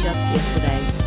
just yesterday.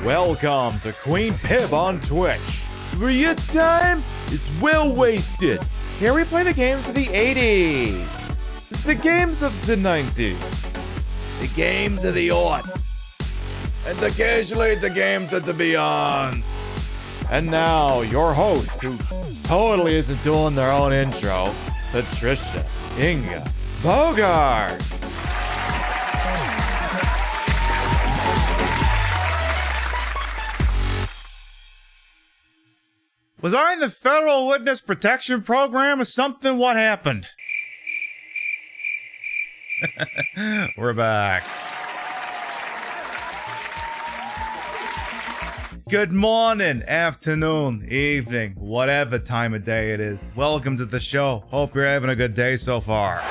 Welcome to Queen Pib on Twitch, where your time is well wasted. Here we play the games of the 80s, the games of the 90s, the games of the aughts, and occasionally the games of the beyond. And now, your host, who totally isn't doing their own intro, Patricia Inga Bogart. Was I in the Federal Witness Protection Program or something? What happened? We're back. Good morning, afternoon, evening, whatever time of day it is. Welcome to the show. Hope you're having a good day so far.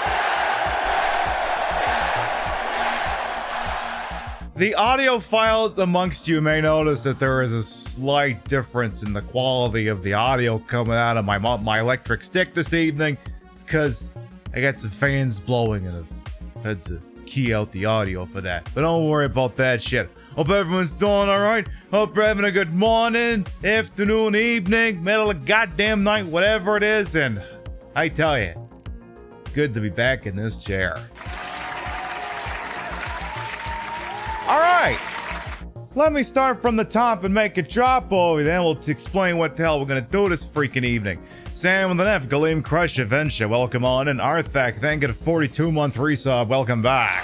The audiophiles amongst you may notice that there is a slight difference in the quality of the audio coming out of my electric stick this evening. It's because I got some fans blowing and I've had to key out the audio for that. But don't worry about that shit. Hope everyone's doing alright. Hope you're having a good morning, afternoon, evening, middle of goddamn night, whatever it is. And I tell you, it's good to be back in this chair. Alright, let me start from the top and make a drop over, then we'll explain what the hell we're gonna do this freaking evening. Sam with an F, Galeem Crush Adventure, welcome on in. Arthak, thank you to 42-month resub, welcome back.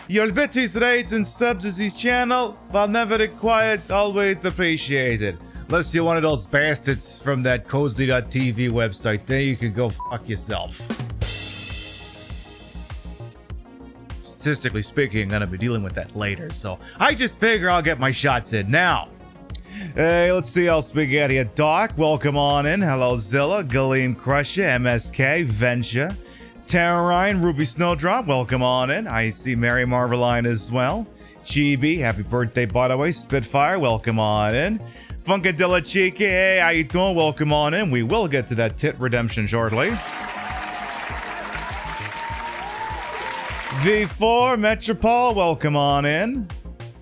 Your bitches, rates, and subs to this channel, while never required, always appreciated. Unless you're one of those bastards from that cozy.tv website, then you can go fuck yourself. Statistically speaking, I'm gonna be dealing with that later, so I just figure I'll get my shots in now. Hey, let's see how spaghetti here. Doc, welcome on in. Hello, Zilla, Galeem Crusher, MSK, Venture, Terrorine, Ruby Snowdrop, welcome on in. I see Mary Marveline as well. Chibi, happy birthday, by the way. Spitfire, welcome on in. Funkadilla Cheeky, hey, how you doing? Welcome on in. We will get to that tit redemption shortly. V4 Metropole, welcome on in.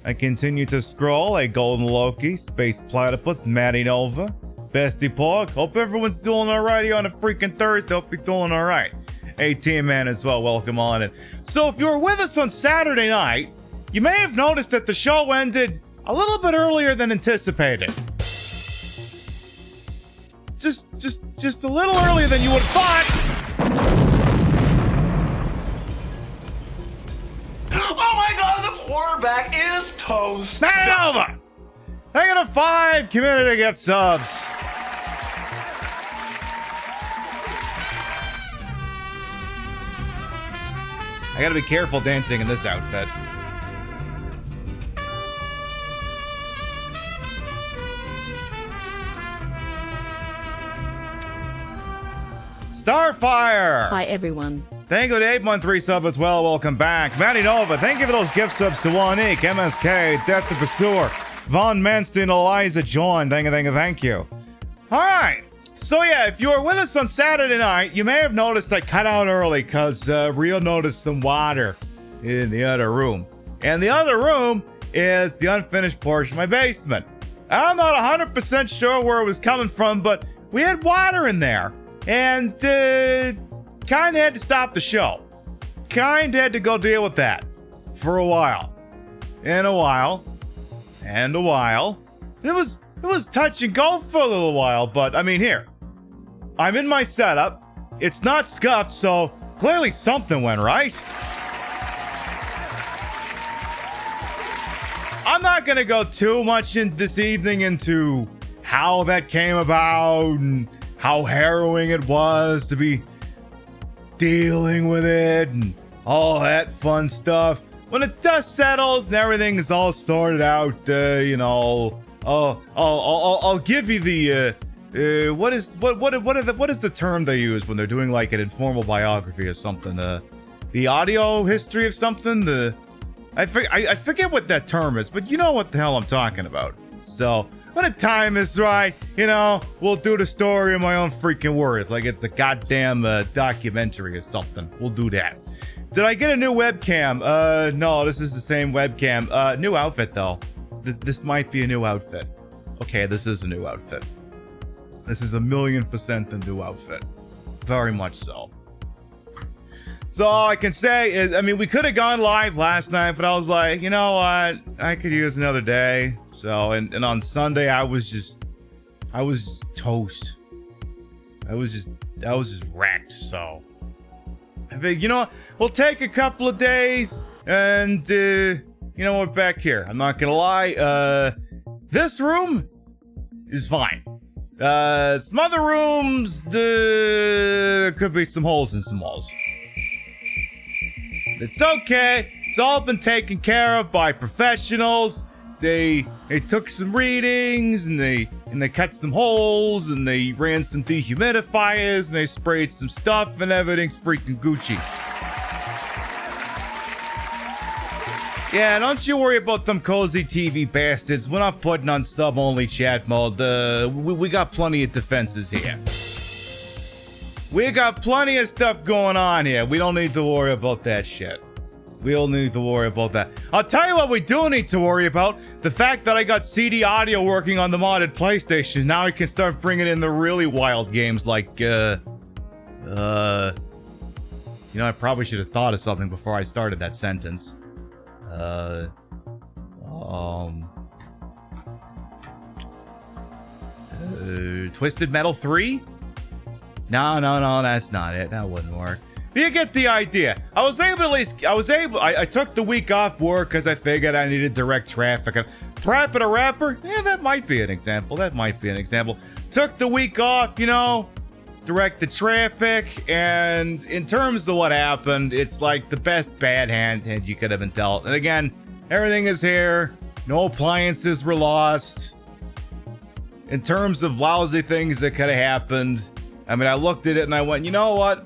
I continue to scroll. A Golden Loki, Space Platypus, Maddie Nova, Bestie Pork. Hope everyone's doing alright here on a freaking Thursday. Hope you're doing alright. 18 Man as well, welcome on in. So if you were with us on Saturday night, you may have noticed that the show ended a little bit earlier than anticipated. Just a little earlier than you would have thought. Oh my god, the quarterback is toast. Matt over. I got a 5 community gift subs. I gotta be careful dancing in this outfit. Starfire. Hi everyone. Thank you to 8-month resub as well. Welcome back. Maddie Nova, thank you for those gift subs to Wanik, MSK, Death to Pursuer, Von Manston, Eliza John. Thank you. All right. So yeah, if you were with us on Saturday night, you may have noticed I cut out early because Rio noticed some water in the other room. And the other room is the unfinished portion of my basement. I'm not 100% sure where it was coming from, but we had water in there. And kind of had to stop the show. Kind of had to go deal with that for a while. And a while. It was touch and go for a little while, but I mean, here. I'm in my setup. It's not scuffed, so clearly something went right. I'm not going to go too much this evening into how that came about and how harrowing it was to be dealing with it and all that fun stuff. When the dust settles and everything is all sorted out, I'll give you the what is the term they use when they're doing like an informal biography or something? The audio history of something. I forget what that term is, but you know what the hell I'm talking about. So when the time is right, we'll do the story in my own freaking words, like it's a goddamn documentary or something. We'll do that. Did I get a new webcam? No, this is the same webcam. New outfit, though. This might be a new outfit. Okay, this is a new outfit. This is 1,000,000% a new outfit. Very much so. So all I can say is, I mean, we could have gone live last night, but I was like, you know what? I could use another day. So, and on Sunday, I was just toast. I was just wrecked. So I figured, you know what? We'll take a couple of days and, you know, we're back here. I'm not gonna lie. This room is fine. Some other rooms, there could be some holes in some walls. It's okay. It's all been taken care of by professionals. They took some readings and they cut some holes and they ran some dehumidifiers and they sprayed some stuff and everything's freaking Gucci. Yeah, don't you worry about them cozy TV bastards. We're not putting on sub-only chat mode. We got plenty of defenses here. We got plenty of stuff going on here. We don't need to worry about that shit. We don't need to worry about that. I'll tell you what we do need to worry about. The fact that I got CD audio working on the modded PlayStation. Now I can start bringing in the really wild games like, you know, I probably should have thought of something before I started that sentence. Twisted Metal 3? No, that's not it. That wouldn't work. You get the idea. I took the week off work because I figured I needed direct traffic. Rapid a rapper? Yeah, that might be an example. Took the week off, you know, direct the traffic, and in terms of what happened, it's like the best bad hand you could have been dealt. And again, everything is here. No appliances were lost. In terms of lousy things that could have happened, I mean, I looked at it and I went, you know what?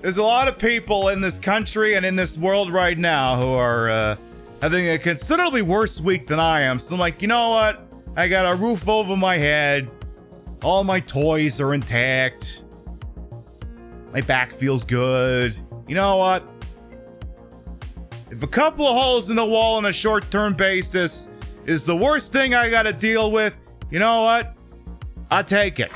There's a lot of people in this country and in this world right now who are having a considerably worse week than I am. So I'm like, you know what? I got a roof over my head. All my toys are intact. My back feels good. You know what? If a couple of holes in the wall on a short-term basis is the worst thing I gotta deal with, you know what? I'll take it.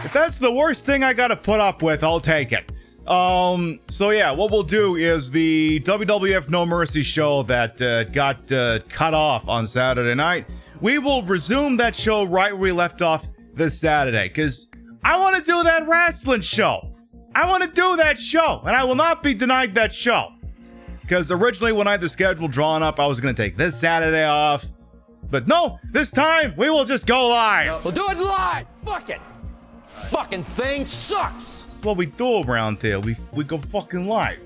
If that's the worst thing I gotta put up with, I'll take it. So yeah, what we'll do is the WWF No Mercy show that got cut off on Saturday night. We will resume that show right where we left off this Saturday, because I want to do that wrestling show. I want to do that show, and I will not be denied that show. Because originally when I had the schedule drawn up, I was going to take this Saturday off. But no, this time we will just go live. We'll do it live. Fuck it. Fucking thing sucks. That's what we do around here. We go fucking live.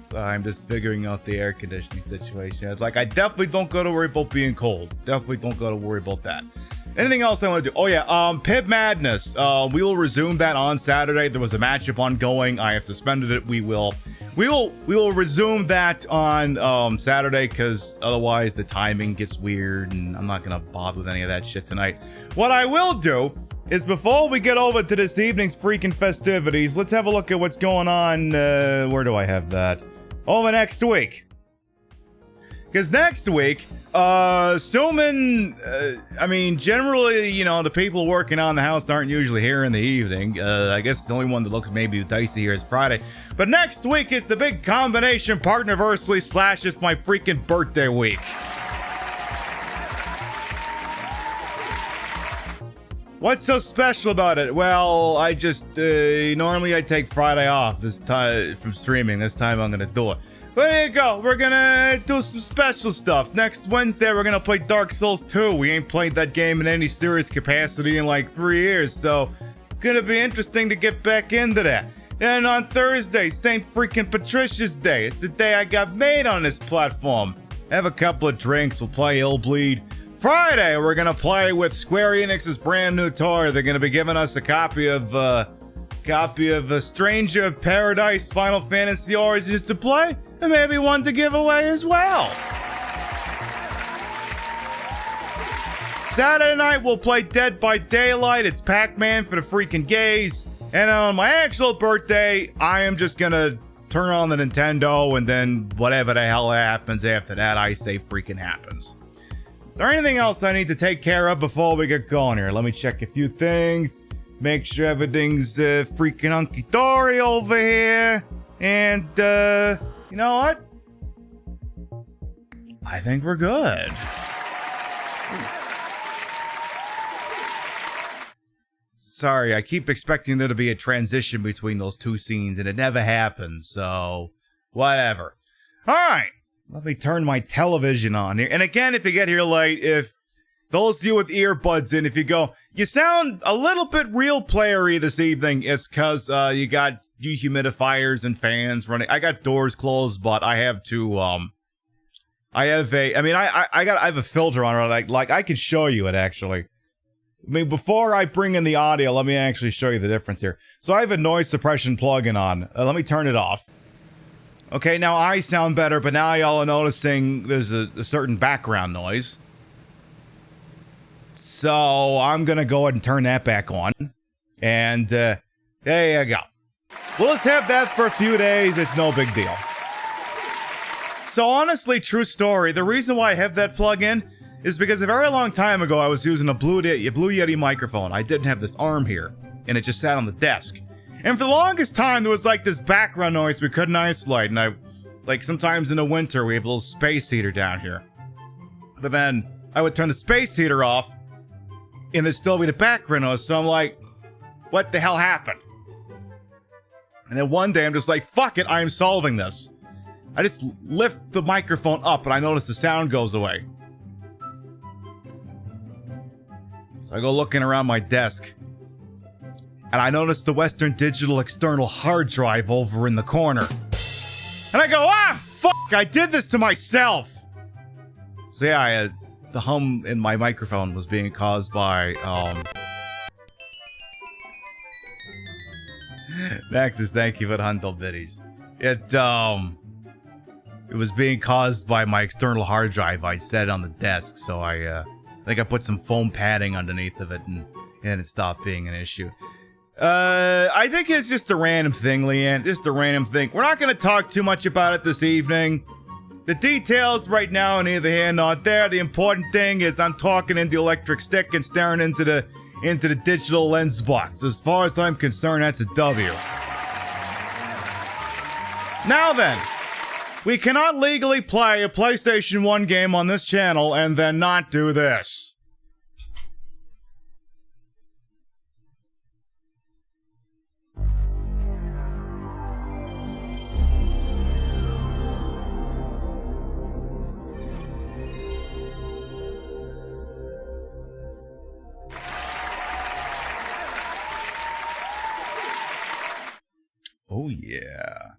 So I'm just figuring out the air conditioning situation. It's like, I definitely don't got to worry about being cold. Definitely don't got to worry about that. Anything else I want to do? Oh yeah, Pib Madness. We will resume that on Saturday. There was a matchup ongoing. I have suspended it. We will resume that on Saturday, because otherwise the timing gets weird and I'm not gonna bother with any of that shit tonight. What I will do is, before we get over to this evening's freaking festivities, let's have a look at what's going on. Where do I have that? Over next week. Because next week, assuming, I mean, generally, you know, the people working on the house aren't usually here in the evening. I guess the only one that looks maybe dicey here is Friday. But next week is the big combination partnerversely / it's my freaking birthday week. What's so special about it? Well, I just, normally I take Friday off this time from streaming. This time I'm gonna do it. But there you go. We're gonna do some special stuff. Next Wednesday, we're gonna play Dark Souls 2. We ain't played that game in any serious capacity in like 3 years, so gonna be interesting to get back into that. And on Thursday, St. freaking Patricia's Day. It's the day I got made on this platform. Have a couple of drinks. We'll play Illbleed. Friday, we're gonna play with Square Enix's brand new toy. They're gonna be giving us a copy of A Stranger of Paradise Final Fantasy Origins to play, and maybe one to give away as well. Saturday night, we'll play Dead by Daylight. It's Pac-Man for the freaking gays. And on my actual birthday, I am just gonna turn on the Nintendo, and then whatever the hell happens after that, I say freaking happens. Is there anything else I need to take care of before we get going here? Let me check a few things. Make sure everything's freaking hunky-dory over here. And, you know what? I think we're good. Sorry, I keep expecting there to be a transition between those two scenes, and it never happens, so whatever. All right, let me turn my television on here. And again, if you get here late, if those of you with earbuds in, if you go, you sound a little bit real playery this evening, it's because you got dehumidifiers and fans running. I got doors closed, but I have to, I have a filter on it, like I can show you it, actually. I mean, before I bring in the audio, let me actually show you the difference here. So I have a noise suppression plugin on. Let me turn it off. Okay, now I sound better, but now y'all are noticing there's a certain background noise. So I'm going to go ahead and turn that back on. And there you go. We'll just have that for a few days. It's no big deal. So honestly, true story, the reason why I have that plug-in is because a very long time ago, I was using a Blue Yeti microphone. I didn't have this arm here, and it just sat on the desk. And for the longest time, there was like this background noise we couldn't isolate. And like sometimes in the winter, we have a little space heater down here. But then I would turn the space heater off, and there'd still be the background noise. So I'm like, what the hell happened? And then one day, I'm just like, fuck it, I am solving this. I just lift the microphone up, and I notice the sound goes away. So I go looking around my desk, and I notice the Western Digital external hard drive over in the corner. And I go, fuck, I did this to myself. So yeah, the hum in my microphone was being caused by, Maxis, thank you for the Hundle Biddies. It was being caused by my external hard drive. I set it on the desk, so I think I put some foam padding underneath of it, and it stopped being an issue. I think it's just a random thing, Leanne. Just a random thing. We're not going to talk too much about it this evening. The details right now are neither here nor there. The important thing is I'm talking into the electric stick and staring into the digital lens box. As far as I'm concerned, that's a W. Now then, we cannot legally play a PlayStation 1 game on this channel and then not do this. Oh yeah.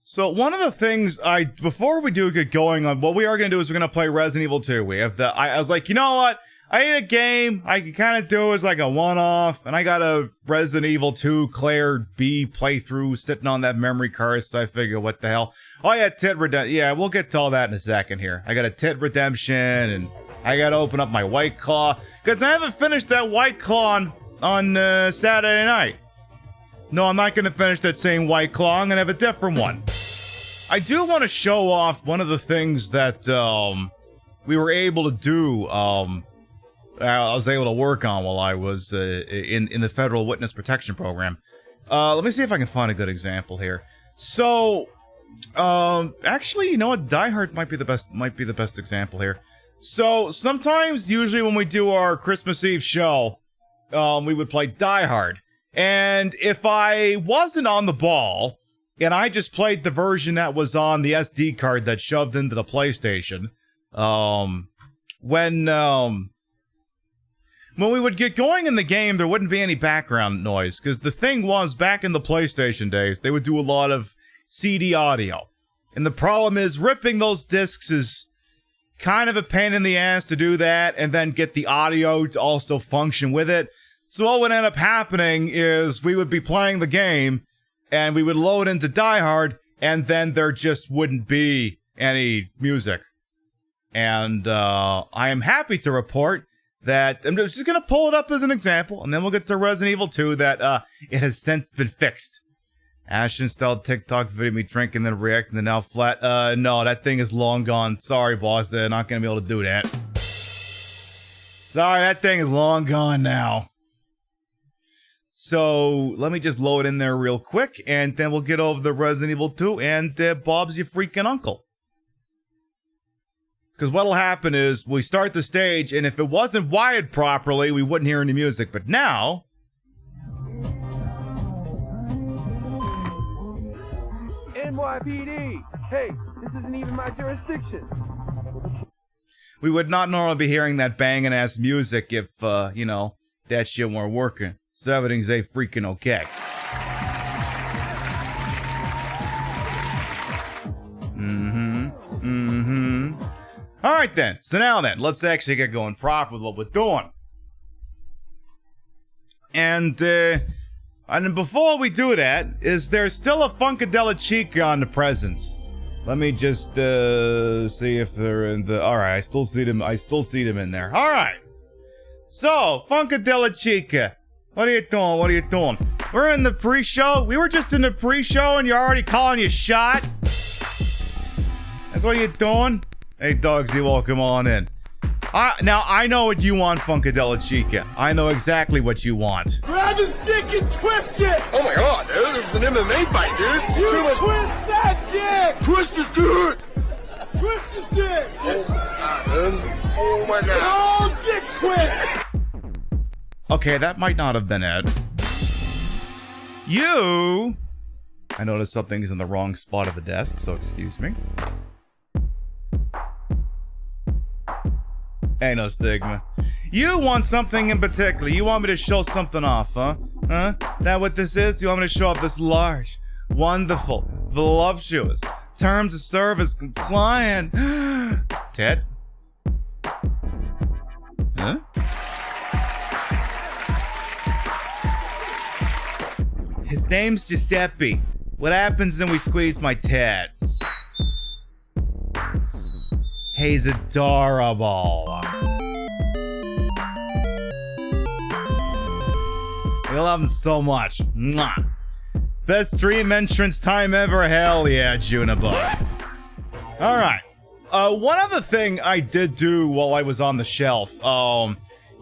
So one of the things before we do get going on, what we are going to do is we're going to play Resident Evil 2. We have I was like, you know what? I need a game I can kind of do as like a one-off, and I got a Resident Evil 2 Claire B playthrough sitting on that memory card, so I figure, what the hell? Oh yeah, Tit Redemption. Yeah, we'll get to all that in a second here. I got a Tit Redemption, and I got to open up my White Claw, because I haven't finished that White Claw on Saturday night. No, I'm not going to finish that same White Claw. I'm going to have a different one. I do want to show off one of the things that we were able to do. I was able to work on while I was in the Federal Witness Protection Program. Let me see if I can find a good example here. So, actually, you know what? Die Hard might be the best example here. So sometimes, usually when we do our Christmas Eve show, we would play Die Hard. And if I wasn't on the ball, and I just played the version that was on the SD card that shoved into the PlayStation, when we would get going in the game, there wouldn't be any background noise, because the thing was, back in the PlayStation days, they would do a lot of CD audio. And the problem is, ripping those discs is kind of a pain in the ass to do that, and then get the audio to also function with it. So what would end up happening is we would be playing the game, and we would load into Die Hard, and then there just wouldn't be any music. And I am happy to report that I'm just going to pull it up as an example, and then we'll get to Resident Evil 2 that it has since been fixed. Ash installed TikTok video of me drinking then reacting to now flat. No, that thing is long gone. Sorry, boss. They're not going to be able to do that. Sorry, that thing is long gone now. So, let me just load in there real quick, and then we'll get over the Resident Evil 2 and Bob's your freaking uncle. Because what'll happen is, we start the stage, and if it wasn't wired properly, we wouldn't hear any music. But now... NYPD! Hey, this isn't even my jurisdiction. We would not normally be hearing that banging ass music if, you know, that shit weren't working. So everything's freaking okay. Alright then, so now then, let's actually get going proper with what we're doing. And before we do that, is there still a Funkadelic Chica on the presents? Let me just see if they're in the... Alright, I still see them in there. Alright. So, Funkadelic Chica. What are you doing? What are you doing? We're in the pre-show. We were just in the pre-show and you're already calling your shot? That's what you're doing? Hey, Dogsy, welcome on in. Now, I know what you want, Funkadelic Chica. I know exactly what you want. Grab his stick and twist it! Oh my god, dude, this is an MMA fight, dude. You twist that dick! Twist his dick! Twist his dick! Oh my god. Oh, dick twist! Okay, that might not have been it. You... I noticed something's in the wrong spot of the desk, so excuse me. Ain't no stigma. You want something in particular. You want me to show something off, huh? Huh? That what this is? You want me to show off this large, wonderful, voluptuous, terms of service compliant... Ted? Huh? His name's Giuseppe. What happens when we squeeze my Ted? He's adorable. We love him so much. Mwah. Best stream entrance time ever. Hell yeah, Junibug. Alright. One other thing I did do while I was on the shelf.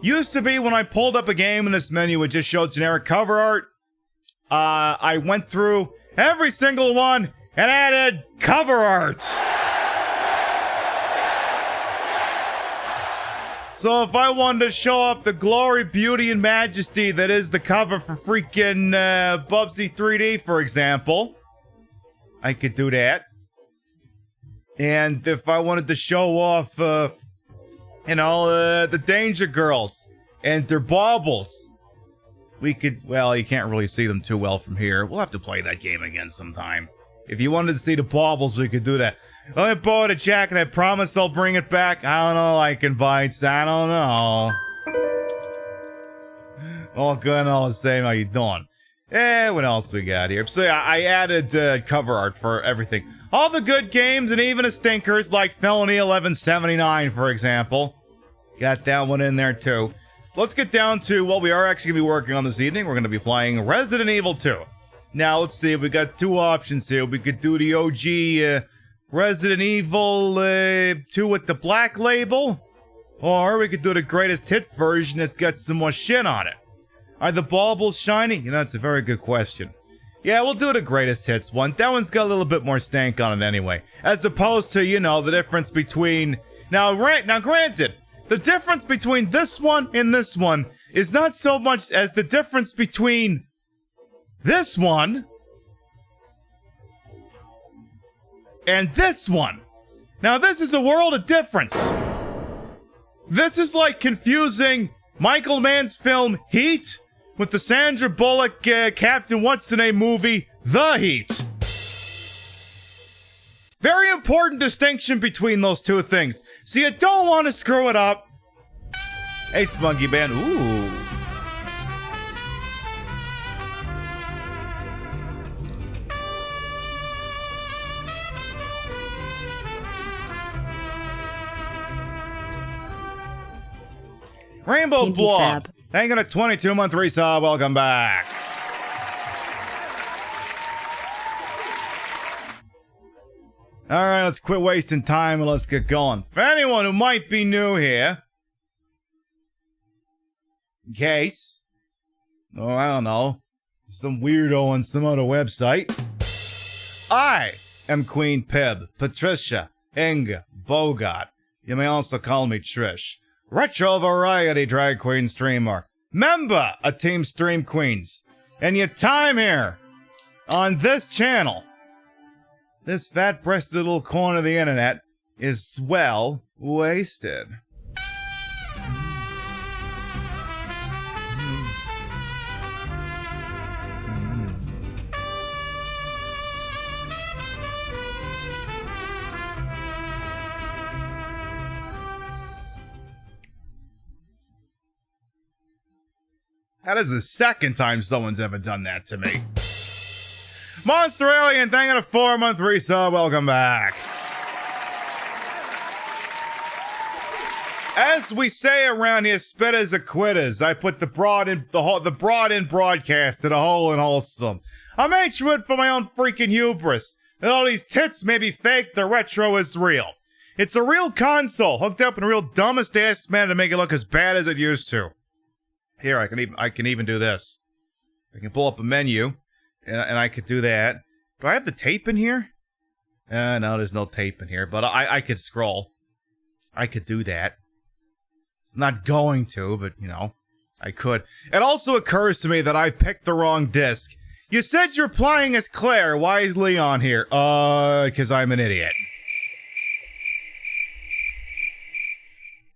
Used to be when I pulled up a game in this menu, it just showed generic cover art. I went through every single one and added cover art. So if I wanted to show off the glory, beauty, and majesty that is the cover for freaking Bubsy 3D, for example, I could do that. And if I wanted to show off, the Danger Girls and their baubles, we could, well, you can't really see them too well from here. We'll have to play that game again sometime. If you wanted to see the baubles, we could do that. Let me borrow the jacket. I promise I'll bring it back. I don't know, like invites. I don't know. All good and all the same. How you doing? What else we got here? So yeah, I added cover art for everything. All the good games and even the stinkers like Felony 1179, for example. Got that one in there too. So let's get down to what we are actually going to be working on this evening. We're going to be playing Resident Evil 2. Now, let's see. We got two options here. We could do the OG Resident Evil 2 with the black label. Or we could do the greatest hits version that's got some more shit on it. Are the baubles shiny? You know, that's a very good question. Yeah, we'll do the greatest hits one. That one's got a little bit more stank on it anyway. As opposed to, you know, the difference between... Now, granted, the difference between this one and this one is not so much as the difference between this one and this one. Now, this is a world of difference. This is like confusing Michael Mann's film Heat with the Sandra Bullock Captain What's-the-Name movie, The Heat. Very important distinction between those two things. So you don't want to screw it up. Hey, Spunky Band. Ooh. Rainbow PiBcast. Blob. Thank you for a 22-month resub. Welcome back. All right, let's quit wasting time and let's get going. For anyone who might be new here, in case, oh, I don't know, some weirdo on some other website, I am Queen Pib, Patricia, Inga, Bogart. You may also call me Trish. Retro variety drag queen streamer. Member of Team Stream Queens. And your time here on this channel, this fat-breasted little corner of the internet, is well wasted. That is the second time someone's ever done that to me. Monster Alien, thank you for a 4-month resub. Welcome back. As we say around here, spitters are quitters. I put the broad in broadcast to the whole and wholesome. I'm hatred for my own freaking hubris. And all these tits may be fake, the retro is real. It's a real console hooked up in a real dumbest ass manner to make it look as bad as it used to. Here, I can even do this. I can pull up a menu, and I could do that. Do I have the tape in here? No, there's no tape in here, but I could scroll. I could do that. I'm not going to, but, you know, I could. It also occurs to me that I picked the wrong disc. You said you're playing as Claire. Why is Leon here? Because I'm an idiot.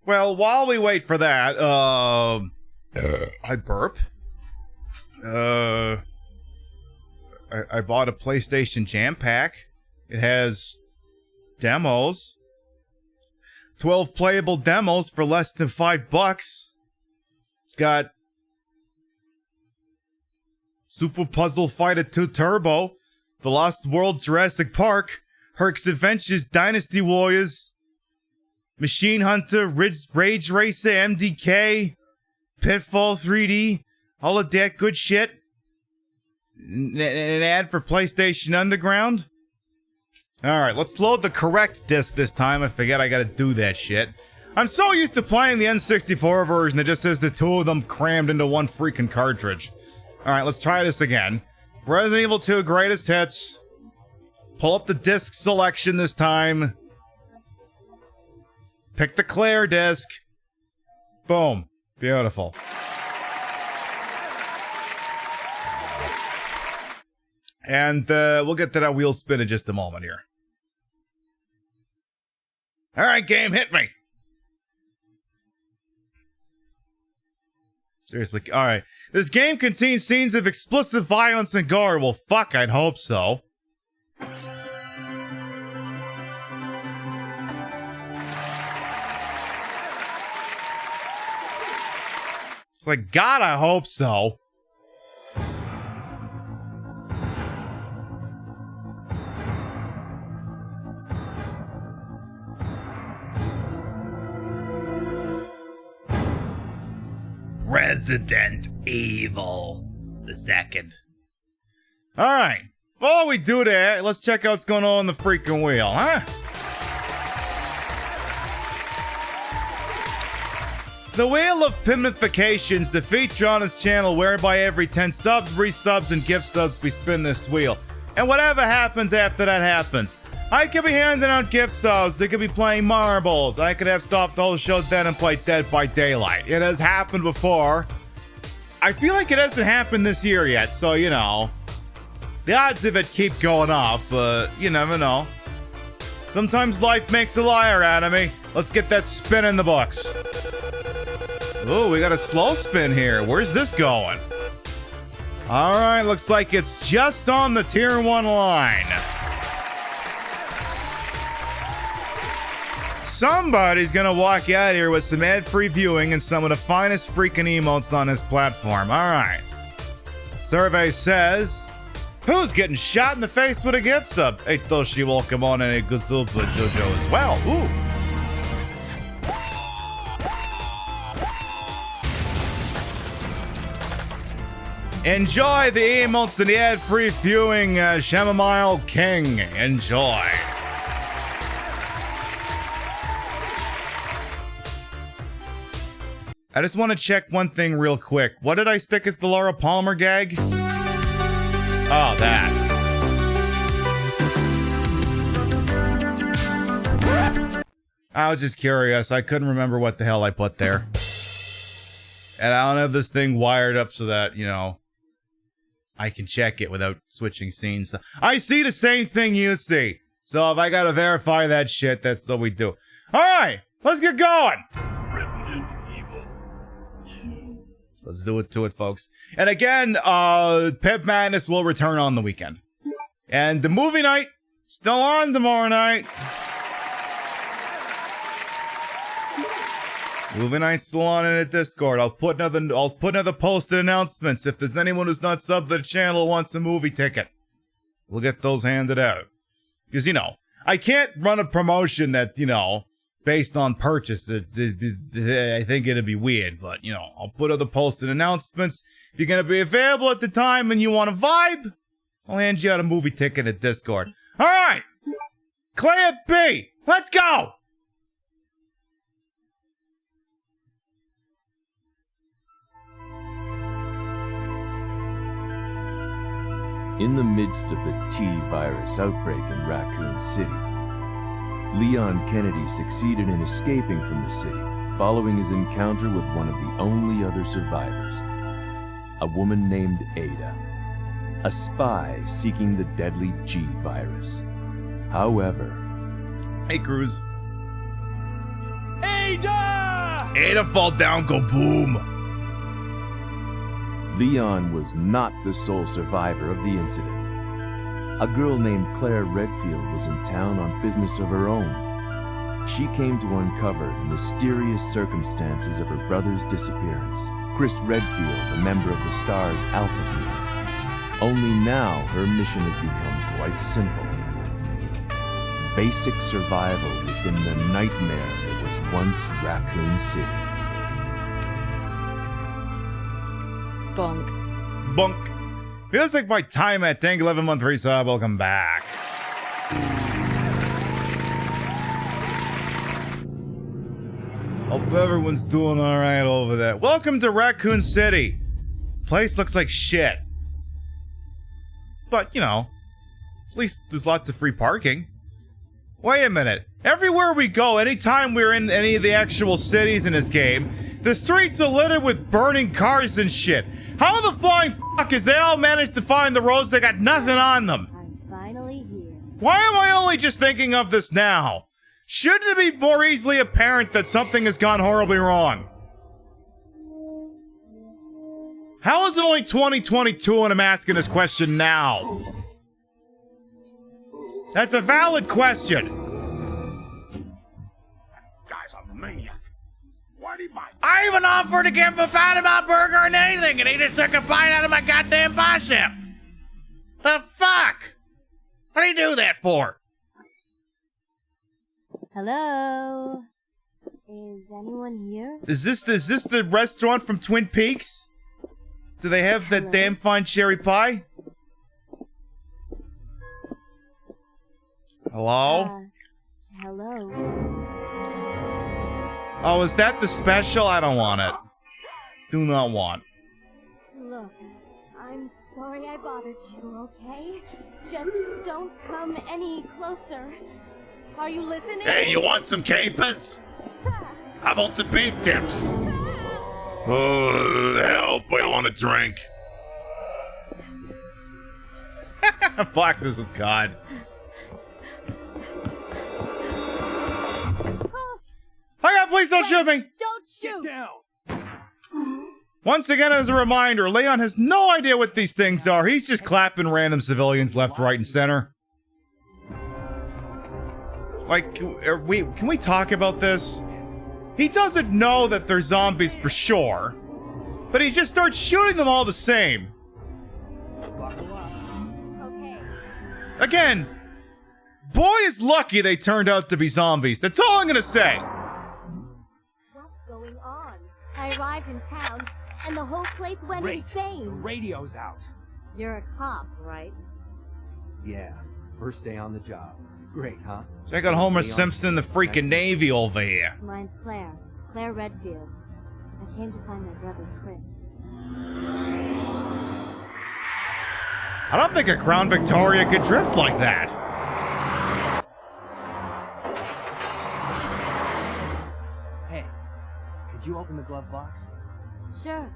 Well, while we wait for that, I burp. I bought a PlayStation Jam Pack. It has demos. 12 playable demos for less than $5. It's got Super Puzzle Fighter 2 Turbo, The Lost World Jurassic Park, Herc's Adventures Dynasty Warriors, Machine Hunter, Rage Racer, MDK, Pitfall 3D, all of that good shit. An ad for PlayStation Underground. Alright, let's load the correct disc this time. I forget I gotta do that shit. I'm so used to playing the N64 version that just says the two of them crammed into one freaking cartridge. Alright, let's try this again. Resident Evil 2 Greatest Hits. Pull up the disc selection this time. Pick the Claire disc. Boom. Beautiful. And we'll get to that wheel spin in just a moment here. Alright, game, hit me! Seriously, alright. This game contains scenes of explicit violence and gore. Well, fuck, I'd hope so. It's like, God, I hope so. Resident Evil the second. Alright, before we do that, let's check out what's going on the freaking wheel, huh? The Wheel of Pimification's the feature on this channel whereby every 10 subs, resubs, and gift subs we spin this wheel. And whatever happens after that happens. I could be handing out gift subs, I could be playing marbles, I could have stopped the whole show dead and played Dead by Daylight. It has happened before. I feel like it hasn't happened this year yet, so you know. The odds of it keep going up, but you never know. Sometimes life makes a liar out of me. Let's get that spin in the books. Oh, we got a slow spin here. Where's this going? Alright, looks like it's just on the tier 1 line. Somebody's gonna walk out here with some ad-free viewing and some of the finest freaking emotes on this platform. Alright. Survey says, who's getting shot in the face with a gift sub? Hey, Toshi, welcome on and a good for Jojo as well. Ooh. Enjoy the emotes and the ad-free viewing, Chamomile King. Enjoy. I just want to check one thing real quick. What did I stick as the Laura Palmer gag? Oh, that. I was just curious. I couldn't remember what the hell I put there. And I don't have this thing wired up so that, you know, I can check it without switching scenes. I see the same thing you see. So if I gotta verify that shit, that's what we do. Alright, let's get going! Resident Evil 2. Let's do it to it, folks. And again, Pip Madness will return on the weekend. And the movie night, still on tomorrow night. Movie night's still on in the Discord. I'll put another posted announcements. If there's anyone who's not subbed to the channel who wants a movie ticket, we'll get those handed out. Because, you know, I can't run a promotion that's, you know, based on purchase. I think it'd be weird, but, you know, I'll put other posted announcements. If you're going to be available at the time and you want to vibe, I'll hand you out a movie ticket at Discord. All right, Claire B, let's go. In the midst of the T-virus outbreak in Raccoon City, Leon Kennedy succeeded in escaping from the city following his encounter with one of the only other survivors, a woman named Ada, a spy seeking the deadly G-virus. However... Hey, Cruz. Ada! Ada fall down, go boom. Leon was not the sole survivor of the incident. A girl named Claire Redfield was in town on business of her own. She came to uncover the mysterious circumstances of her brother's disappearance. Chris Redfield, a member of the STARS Alpha team. Only now her mission has become quite simple. Basic survival within the nightmare that was once Raccoon City. Bonk. Bunk. Feels like my time at Tank 11 month resub. Welcome back. Hope everyone's doing alright over there. Welcome to Raccoon City. Place looks like shit. But, you know, at least there's lots of free parking. Wait a minute. Everywhere we go, anytime we're in any of the actual cities in this game, the streets are littered with burning cars and shit. How the flying fuck is they all managed to find the roads that got nothing on them? I'm finally here. Why am I only just thinking of this now? Shouldn't it be more easily apparent that something has gone horribly wrong? How is it only 2022 and I'm asking this question now? That's a valid question. Guy's a maniac. Why'd he buy? I even offered to give him a pound of my burger and anything, and he just took a bite out of my goddamn bicep. The fuck? What did he do that for? Hello? Is anyone here? Is this the restaurant from Twin Peaks? Do they have that damn fine cherry pie? Hello? Hello? Oh, is that the special? I don't want it. Do not want. Look, I'm sorry I bothered you, okay? Just don't come any closer. Are you listening? Hey, you want some capers? How about some beef tips? Oh, help, I want a drink. Boxes with God. Hurry up, please don't shoot me! Don't shoot! Down. Once again, as a reminder, Leon has no idea what these things are. He's just clapping random civilians left, right, and center. Like, can we talk about this? He doesn't know that they're zombies for sure, but he just starts shooting them all the same. Okay. Again, boy is lucky they turned out to be zombies. That's all I'm gonna say. What's going on? I arrived in town, and the whole place went Great. The insane. radio's out. You're a cop, right? Yeah, first day on the job. Great, huh? Check out Homer Simpson in the freaking Navy over here. Mine's Claire. Claire Redfield. I came to find my brother, Chris. I don't think a Crown Victoria could drift like that. Hey, could you open the glove box? Sure.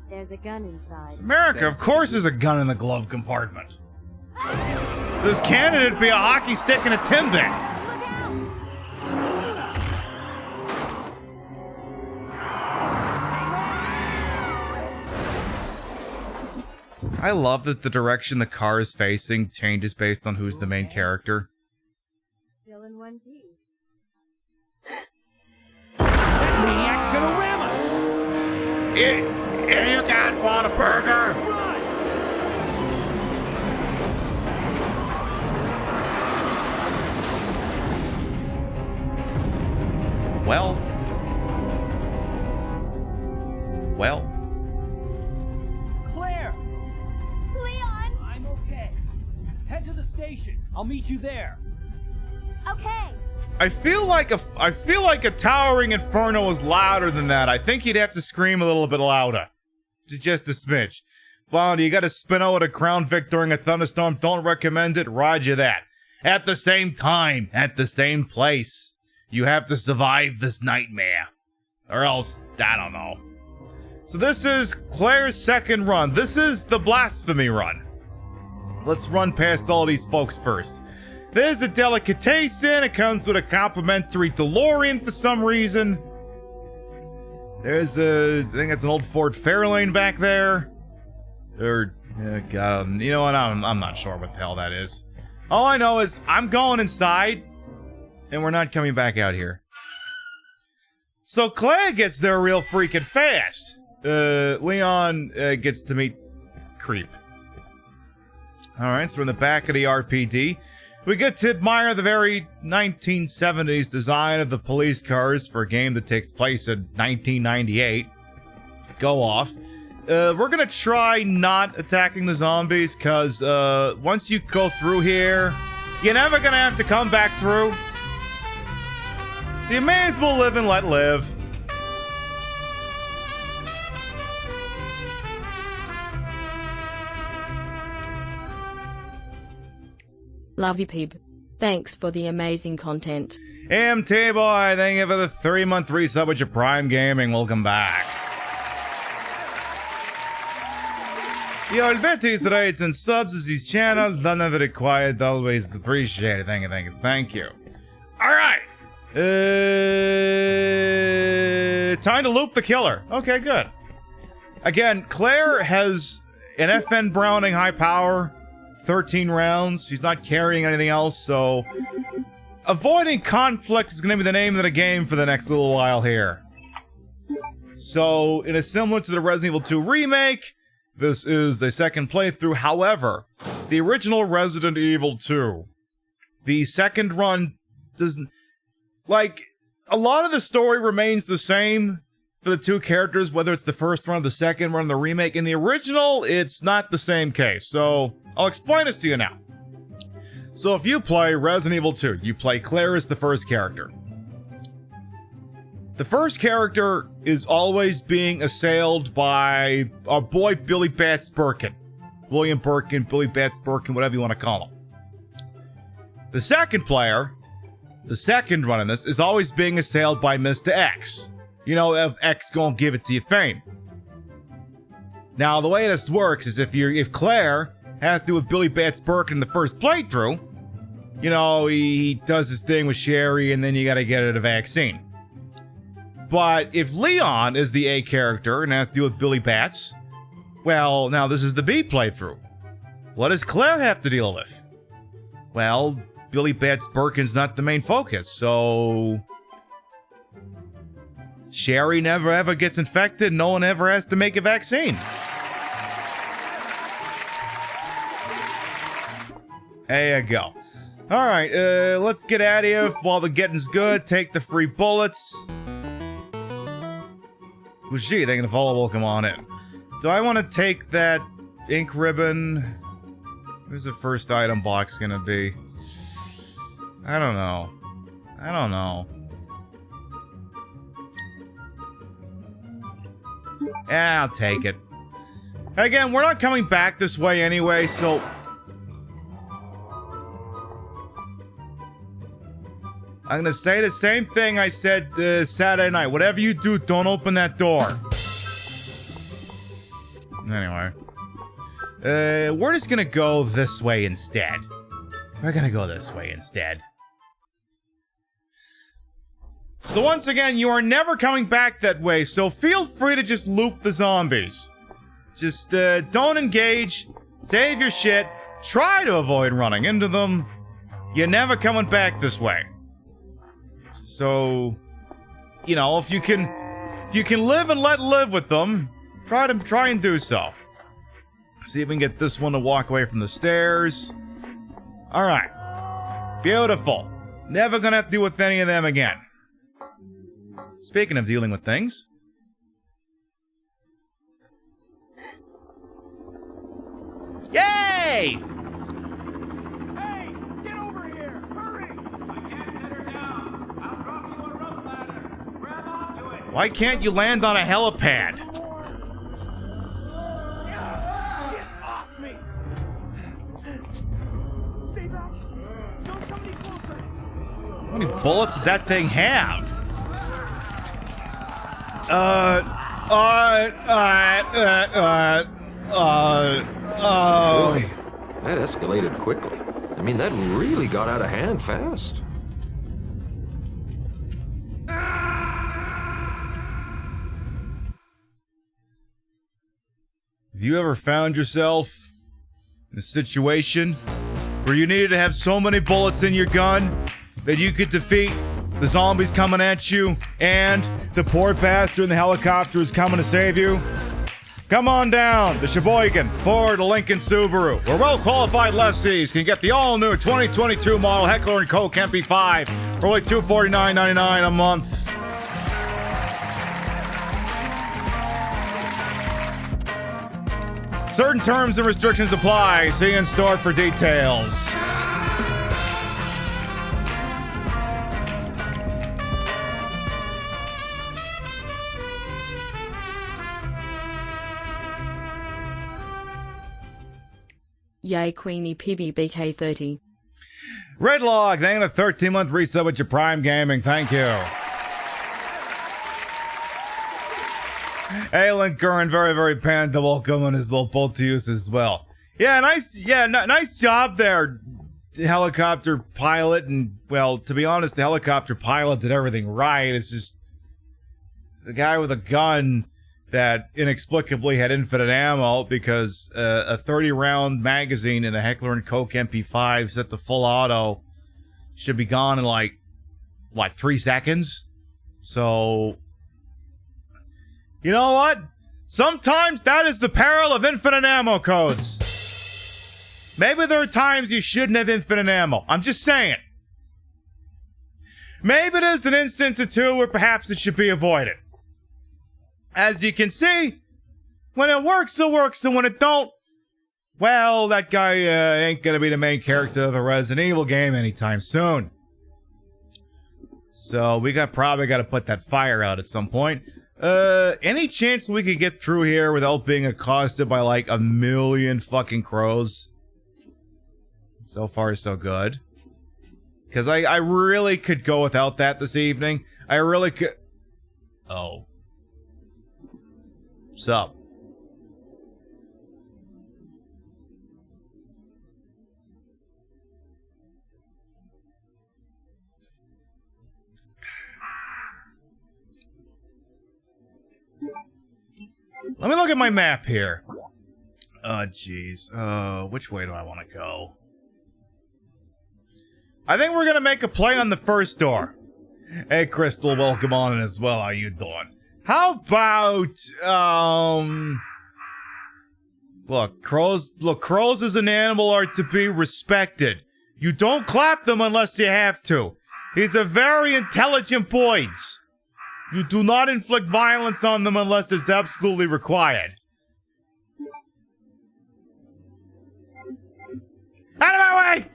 There's a gun inside. America, of course there's a gun in the glove compartment. This candidate be a hockey stick and a Timbit. Look out! I love that the direction the car is facing changes based on who's the main character. Still in one piece. That maniac's gonna ram us! If you guys want a burger? Run! Well. Claire! Leon! I'm okay. Head to the station. I'll meet you there. Okay. I feel like a towering inferno is louder than that. I think you'd have to scream a little bit louder. Just a smidge. Flounder, you gotta spin out with a Crown Vic during a thunderstorm. Don't recommend it. Roger that. At the same time, at the same place, you have to survive this nightmare. Or else, I don't know. So this is Claire's second run. This is the blasphemy run. Let's run past all these folks first. There's the delicatessen. It comes with a complimentary DeLorean for some reason. There's I think that's an old Ford Fairlane back there. Or, God, you know what? I'm not sure what the hell that is. All I know is I'm going inside, and we're not coming back out here. So Claire gets there real freaking fast. Leon gets to meet Creep. Alright, so we're in the back of the RPD. We get to admire the very 1970s design of the police cars for a game that takes place in 1998. Go off. We're gonna try not attacking the zombies, because once you go through here, you're never gonna have to come back through. So you may as well live and let live. Love you, Pib. Thanks for the amazing content. MT Boy, thank you for the 3-month resub with your Prime Gaming. Welcome back. Your Betty's rates and subs as these channels are never required, always appreciated. Thank you, thank you, thank you. Alright. Time to loop the killer. Okay, good. Again, Claire has an FN Browning high power, 13 rounds. She's not carrying anything else, so avoiding conflict is going to be the name of the game for the next little while here. So, it is similar to the Resident Evil 2 remake. This is the second playthrough. However, the original Resident Evil 2, the second run doesn't... Like, a lot of the story remains the same for the two characters, whether it's the first run or the second run, the remake. In the original, it's not the same case. So, I'll explain this to you now. So if you play Resident Evil 2, you play Claire as the first character. The first character is always being assailed by our boy Billy Bats Birkin. William Birkin, Billy Bats Birkin, whatever you want to call him. The second player, the second run in this, is always being assailed by Mr. X. You know, if X gonna give it to you fame. Now, the way this works is if Claire has to do with Billy Bats Birkin in the first playthrough, you know, he does his thing with Sherry and then you gotta get her the vaccine. But if Leon is the A character and has to do with Billy Bats, well, now this is the B playthrough. What does Claire have to deal with? Well, Billy Bats Birkin's not the main focus, so... Sherry never ever gets infected, no one ever has to make a vaccine. There you go. Alright, let's get out of here while the getting's good. Take the free bullets. Who's she? Thank you for follow. Welcome on in. Do I want to take that ink ribbon? Where's the first item box gonna be? I don't know. I don't know. Yeah, I'll take it. Again, we're not coming back this way anyway, so... I'm gonna say the same thing I said Saturday night. Whatever you do, don't open that door. Anyway. We're just gonna go this way instead. We're gonna go this way instead. So once again, you are never coming back that way, so feel free to just loop the zombies. Just, don't engage, save your shit, try to avoid running into them. You're never coming back this way. So, you know, if you can live and let live with them, try and do so. See if we can get this one to walk away from the stairs. Alright. Beautiful. Never gonna have to deal with any of them again. Speaking of dealing with things. Yay! Hey, get over here! Hurry! I can't set her down. I'll drop you a rope ladder. Grab onto it. Why can't you land on a helipad? Get off me! Stay back! Don't come any closer! How many bullets does that thing have? Boy, that escalated quickly. I mean, that really got out of hand fast. Have you ever found yourself in a situation where you needed to have so many bullets in your gun that you could defeat the zombies coming at you and the poor bastard in the helicopter is coming to save you? Come on down to Sheboygan Ford Lincoln Subaru, where well-qualified lessees can get the all-new 2022 model Heckler & Koch MP5 for only $249.99 a month. Certain terms and restrictions apply. See you in store for details. Yay, Queenie PiBcast 30. Redlog, thank you for a 13-month resub with your Prime Gaming. Thank you. Alan Curran, very, very panda. Welcome on his little bolt to use as well. Yeah, nice job there, helicopter pilot. And, well, to be honest, the helicopter pilot did everything right. It's just the guy with a gun that inexplicably had infinite ammo because a 30-round magazine in a Heckler & Koch MP5 set to full auto should be gone in, like, what, 3 seconds? So, you know what? Sometimes that is the peril of infinite ammo codes. Maybe there are times you shouldn't have infinite ammo. I'm just saying. Maybe there's an instance or two where perhaps it should be avoided. As you can see, when it works, and when it don't, well, that guy ain't gonna be the main character of the Resident Evil game anytime soon. So we probably gotta put that fire out at some point. Any chance we could get through here without being accosted by like 1,000,000 fucking crows? So far, so good. Because I really could go without that this evening. I really could. Oh. Sup? Let me look at my map here. Oh, jeez. Which way do I want to go? I think we're gonna make a play on the first door. Hey, Crystal, welcome on in as well. How you doing? How about, look, crows as an animal are to be respected. You don't clap them unless you have to. He's a very intelligent boy. You do not inflict violence on them unless it's absolutely required. Out of my way!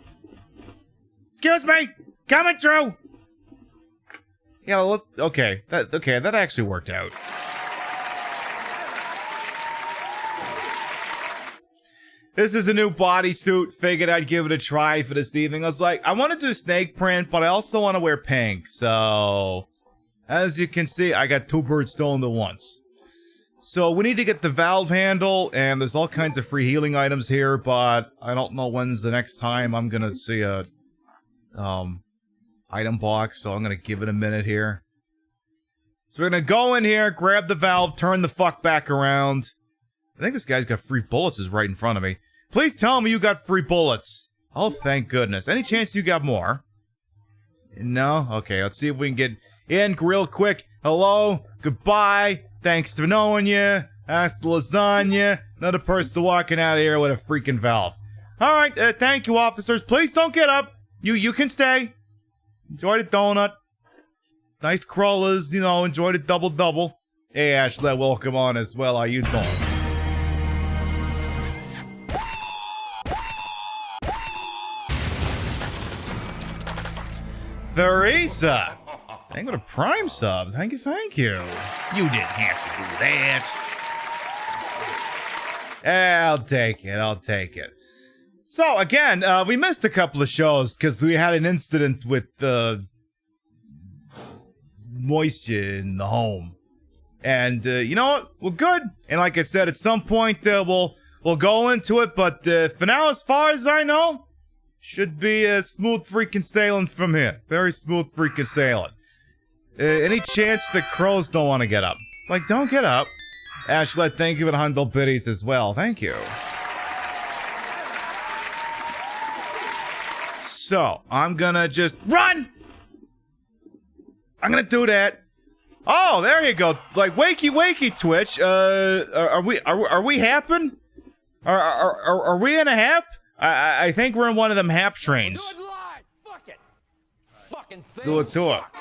Excuse me! Coming through! Yeah, well, okay, that actually worked out. This is a new bodysuit. Figured I'd give it a try for this evening. I was like, I want to do snake print, but I also want to wear pink. So, as you can see, I got two birds stoned at once. So we need to get the valve handle, and there's all kinds of free healing items here, but I don't know when's the next time I'm gonna see a item box, so I'm gonna give it a minute here. So we're gonna go in here, grab the valve, turn the fuck back around. I think this guy's got free bullets is right in front of me. Please tell me you got free bullets. Oh, thank goodness. Any chance you got more? No? Okay, let's see if we can get in real quick. Hello? Goodbye? Thanks for knowing you. Hasta lasagna. Another person walking out of here with a freaking valve. Alright, thank you, officers. Please don't get up. You can stay. Enjoy the donut. Nice crawlers, you know, enjoy the double-double. Hey, Ashley, welcome on as well. How you doing? Theresa! Thank you for the Prime sub. Thank you, thank you. You didn't have to do that. I'll take it, I'll take it. So, again, we missed a couple of shows because we had an incident with moisture in the home. And, you know what? We're good. And like I said, at some point, we'll go into it. But for now, as far as I know, should be a smooth freaking sailing from here. Very smooth freaking sailing. Any chance the crows don't want to get up? Like, don't get up. Ashley, thank you for the 100 biddies as well. Thank you. So, I'm gonna just run! I'm gonna do that. Oh, there you go. Like, wakey, wakey, Twitch. Are we happen? Are we in a hap? I think we're in one of them hap trains. Do it live. Fuck it. Fucking thing Do it to it. sucks.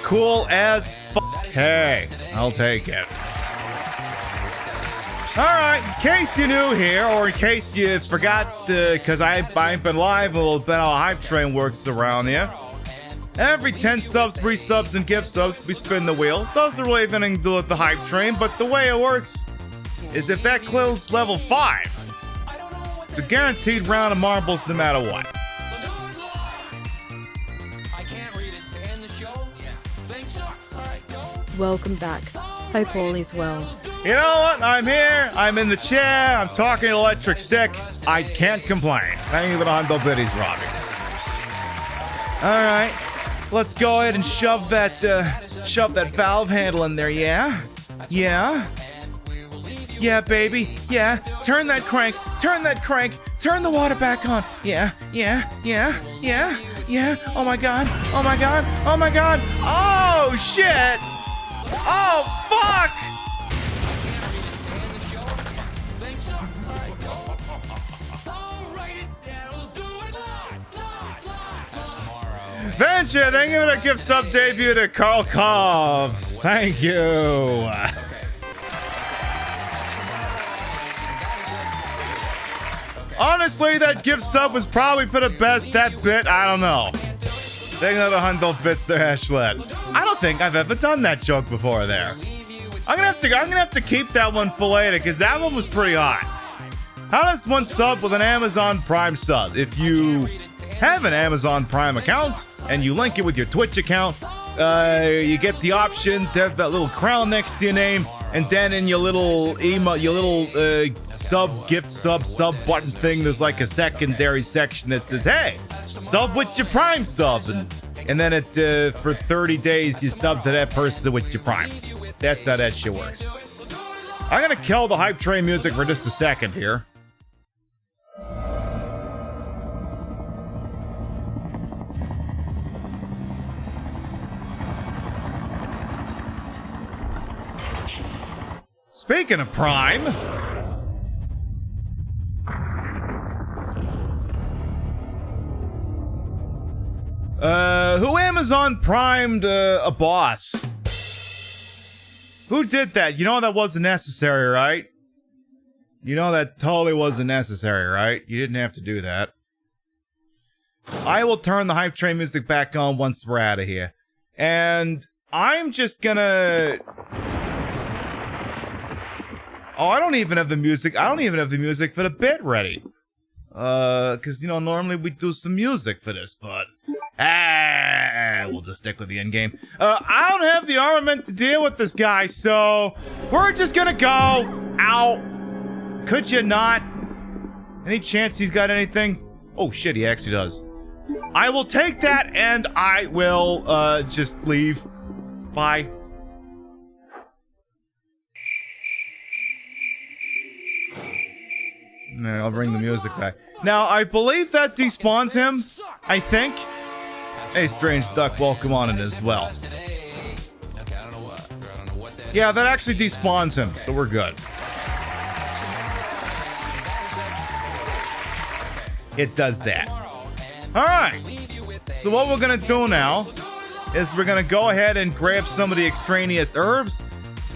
Cool as fuck. Hey, I'll take it. Alright, in case you're new here, or in case you forgot, because I've been live a little bit how Hype Train works around here. Every 10 subs, free subs, and gift subs, we spin the wheel. Doesn't really have anything to do with the Hype Train, but the way it works is if that clears level 5, it's a guaranteed round of marbles no matter what. Welcome back. Hope all is well. You know what? I'm here. I'm in the chair. I'm talking electric stick. I can't complain. Thank you for the 100 biddies, Robbie. All right. Let's go ahead and shove that valve handle in there, yeah? Yeah? Yeah, baby. Yeah. Turn that crank. Turn that crank. Turn the water back on. Yeah. Yeah. Yeah. Yeah. Yeah. Oh my god. Oh my god. Oh my god. Oh shit. Oh fuck. Venture, thank you for the gift sub debut to Carl Kov. Thank you. Honestly, that gift sub was probably for the best. That bit, I don't know. Thank you for the 100 bits there, Ashlet. I don't think I've ever done that joke before there. I'm gonna have to keep that one for later because that one was pretty hot. How does one sub with an Amazon Prime sub? If you have an Amazon Prime account and you link it with your Twitch account, you get the option to have that little crown next to your name, and then in your little email, your little gift sub button thing, there's like a secondary section that says, "Hey, sub with your Prime sub," and then it for 30 days you sub to that person with your Prime. That's how that shit works. I'm gonna kill the Hype Train music for just a second here. Speaking of Prime, who Amazon primed a boss? Who did that? You know that wasn't necessary, right? You know that totally wasn't necessary, right? You didn't have to do that. I will turn the hype train music back on once we're out of here. And I'm just gonna... Oh, I don't even have the music. I don't even have the music for the bit ready. Because, you know, normally we do some music for this, but... we'll just stick with the end game. I don't have the armament to deal with this guy, so... We're just gonna go out. Could you not? Any chance he's got anything? Oh, shit, he actually does. I will take that, and I will, just leave. Bye. No, I'll bring the music back. Now, I believe that despawns him. I think. Hey, Strange Duck, welcome on it as well. Yeah, that actually despawns him, so we're good. It does that. Alright. So what we're gonna do now is we're gonna go ahead and grab some of the extraneous herbs,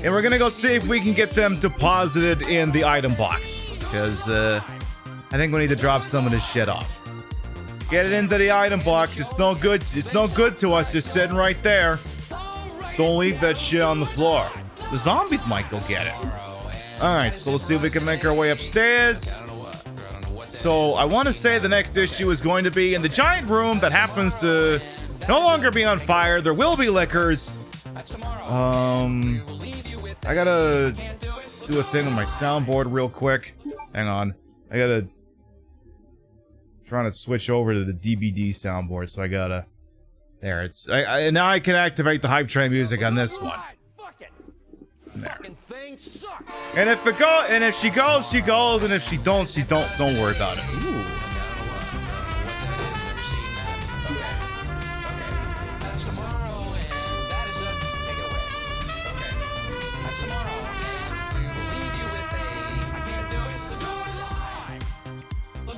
and we're gonna go see if we can get them deposited in the item box. Because, I think we need to drop some of this shit off. Get it into the item box. It's no good. It's no good to us just sitting right there. Don't leave that shit on the floor. The zombies might go get it. Alright, so let's see if we can make our way upstairs. So, I want to say the next issue is going to be in the giant room that happens to no longer be on fire. There will be liquors. I gotta do a thing with my soundboard real quick. Hang on. I gotta... trying to switch over to the DVD soundboard, so I gotta... There, it's... now I can activate the hype train music on this one. There. And if it go, and if she goes, she goes, and if she don't, she don't. Don't worry about it. Ooh.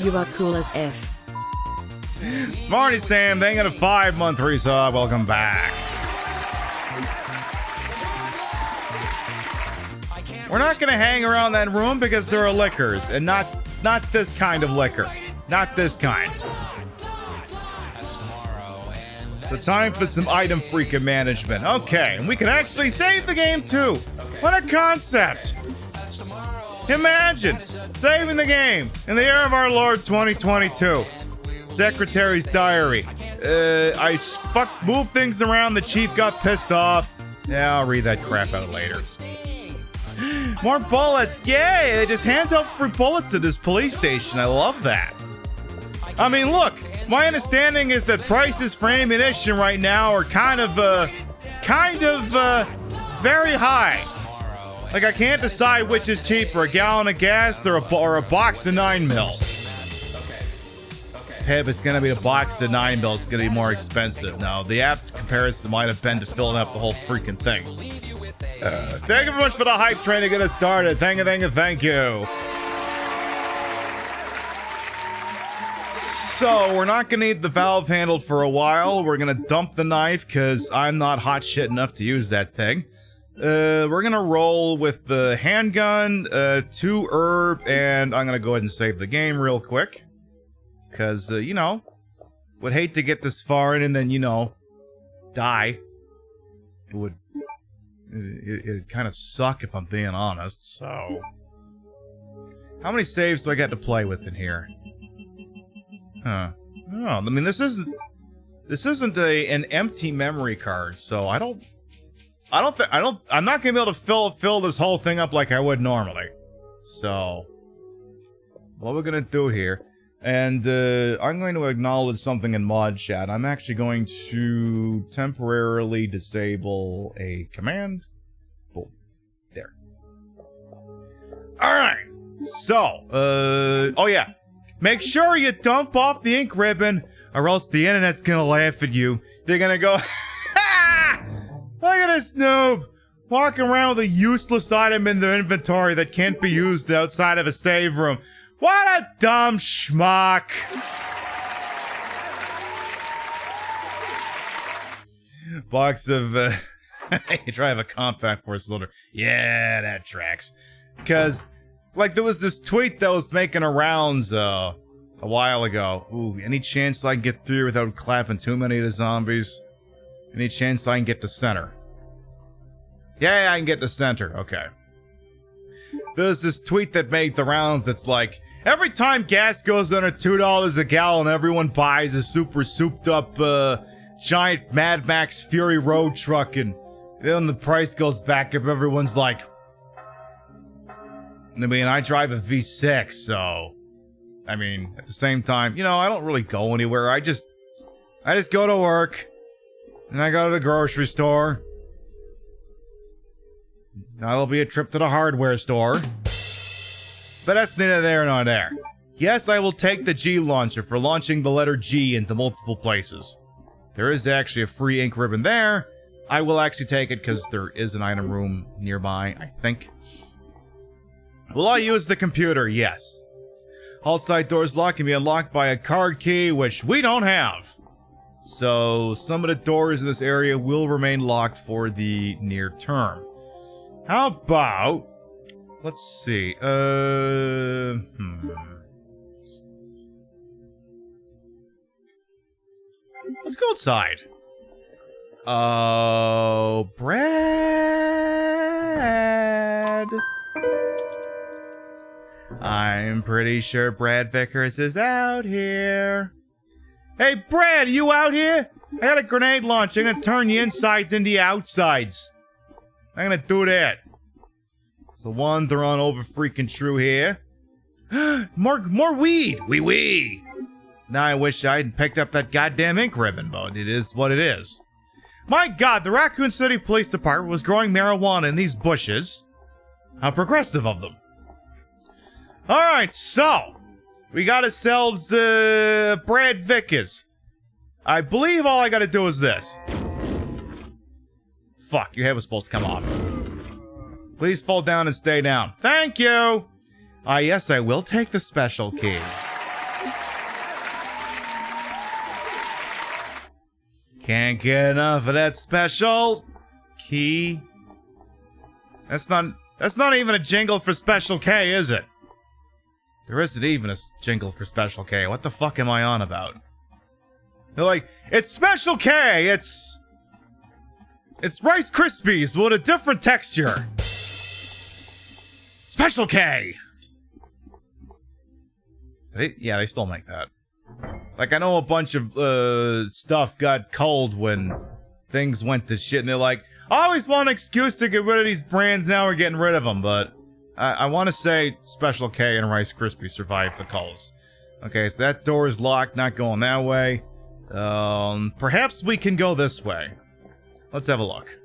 You are cool as F. Smarty Sam, thank you for the 5-month resub. Welcome back. We're not gonna hang around that room because there are liquors, and not this kind of liquor. Not this kind. The time for some item freaking management. Okay, and we can actually save the game too. What a concept! Imagine saving the game in the year of our Lord 2022. Secretary's diary. I moved things around. The chief got pissed off. Yeah, I'll read that crap out later. More bullets! Yay! They just hand out free bullets at this police station. I love that. I mean, look. My understanding is that prices for ammunition right now are kind of very high. Like, I can't decide which is cheaper, a gallon of gas or a box of 9mm. Hey, if it's gonna be a box of 9mm, it's gonna be more expensive. Now, the apt comparison might have been to filling up the whole freaking thing. Thank you very much for the hype train to get us started. Thank you. So, we're not gonna need the valve handle for a while. We're gonna dump the knife, because I'm not hot shit enough to use that thing. We're gonna roll with the handgun, 2 herb, and I'm gonna go ahead and save the game real quick. Because, you know, would hate to get this far in and then, you know, die. It would... It'd kind of suck if I'm being honest, so... How many saves do I get to play with in here? Huh. Oh, I mean, this isn't an empty memory card, so I'm not gonna be able to fill this whole thing up like I would normally. So... What we're gonna do here... And, I'm going to acknowledge something in mod chat. I'm actually going to temporarily disable a command. Boom. There. Alright. So, oh yeah. Make sure you dump off the ink ribbon, or else the internet's gonna laugh at you. They're gonna go, ha! Look at this noob! Walking around with a useless item in their inventory that can't be used outside of a save room. What a dumb schmuck! Box of You drive a compact four-cylinder. Yeah, that tracks. Because, like, there was this tweet that was making rounds a while ago. Ooh, any chance I can get through without clapping too many of the zombies? Any chance I can get to center? Yeah, I can get to center. Okay. There's this tweet that made the rounds that's like, every time gas goes under $2 a gallon, everyone buys a super souped up giant Mad Max Fury Road truck, and then the price goes back if everyone's like, I mean, I drive a V6, so, I mean, at the same time, you know, I don't really go anywhere. I just go to work, and I go to the grocery store. That'll be a trip to the hardware store. But that's neither there nor there. Yes, I will take the G launcher for launching the letter G into multiple places. There is actually a free ink ribbon there. I will actually take it because there is an item room nearby, I think. Will I use the computer? Yes. All side doors locked can be unlocked by a card key, which we don't have. So some of the doors in this area will remain locked for the near term. How about... Let's see, let's go outside. Oh, Brad. I'm pretty sure Brad Vickers is out here. Hey, Brad, you out here? I got a grenade launcher. I'm gonna turn your insides into your outsides. I'm gonna do that. So wander on over freaking true here. more weed. Wee. Now I wish I hadn't picked up that goddamn ink ribbon, but it is what it is. My God, the Raccoon City Police Department was growing marijuana in these bushes. How progressive of them. Alright, so we got ourselves Brad Vickers. I believe all I gotta do is this. Fuck, your head was supposed to come off. Please fall down and stay down. Thank you! Yes, I will take the special key. Can't get enough of that special key. That's not even a jingle for Special K, is it? There isn't even a jingle for Special K. What the fuck am I on about? They're like, it's Special K! It's Rice Krispies with a different texture. Special K! Yeah, they still make that. Like, I know a bunch of stuff got cold when things went to shit, and they're like, I always want an excuse to get rid of these brands, now we're getting rid of them, but I want to say Special K and Rice Krispies survived the culls. Okay, so that door is locked, not going that way. Perhaps we can go this way. Let's have a look.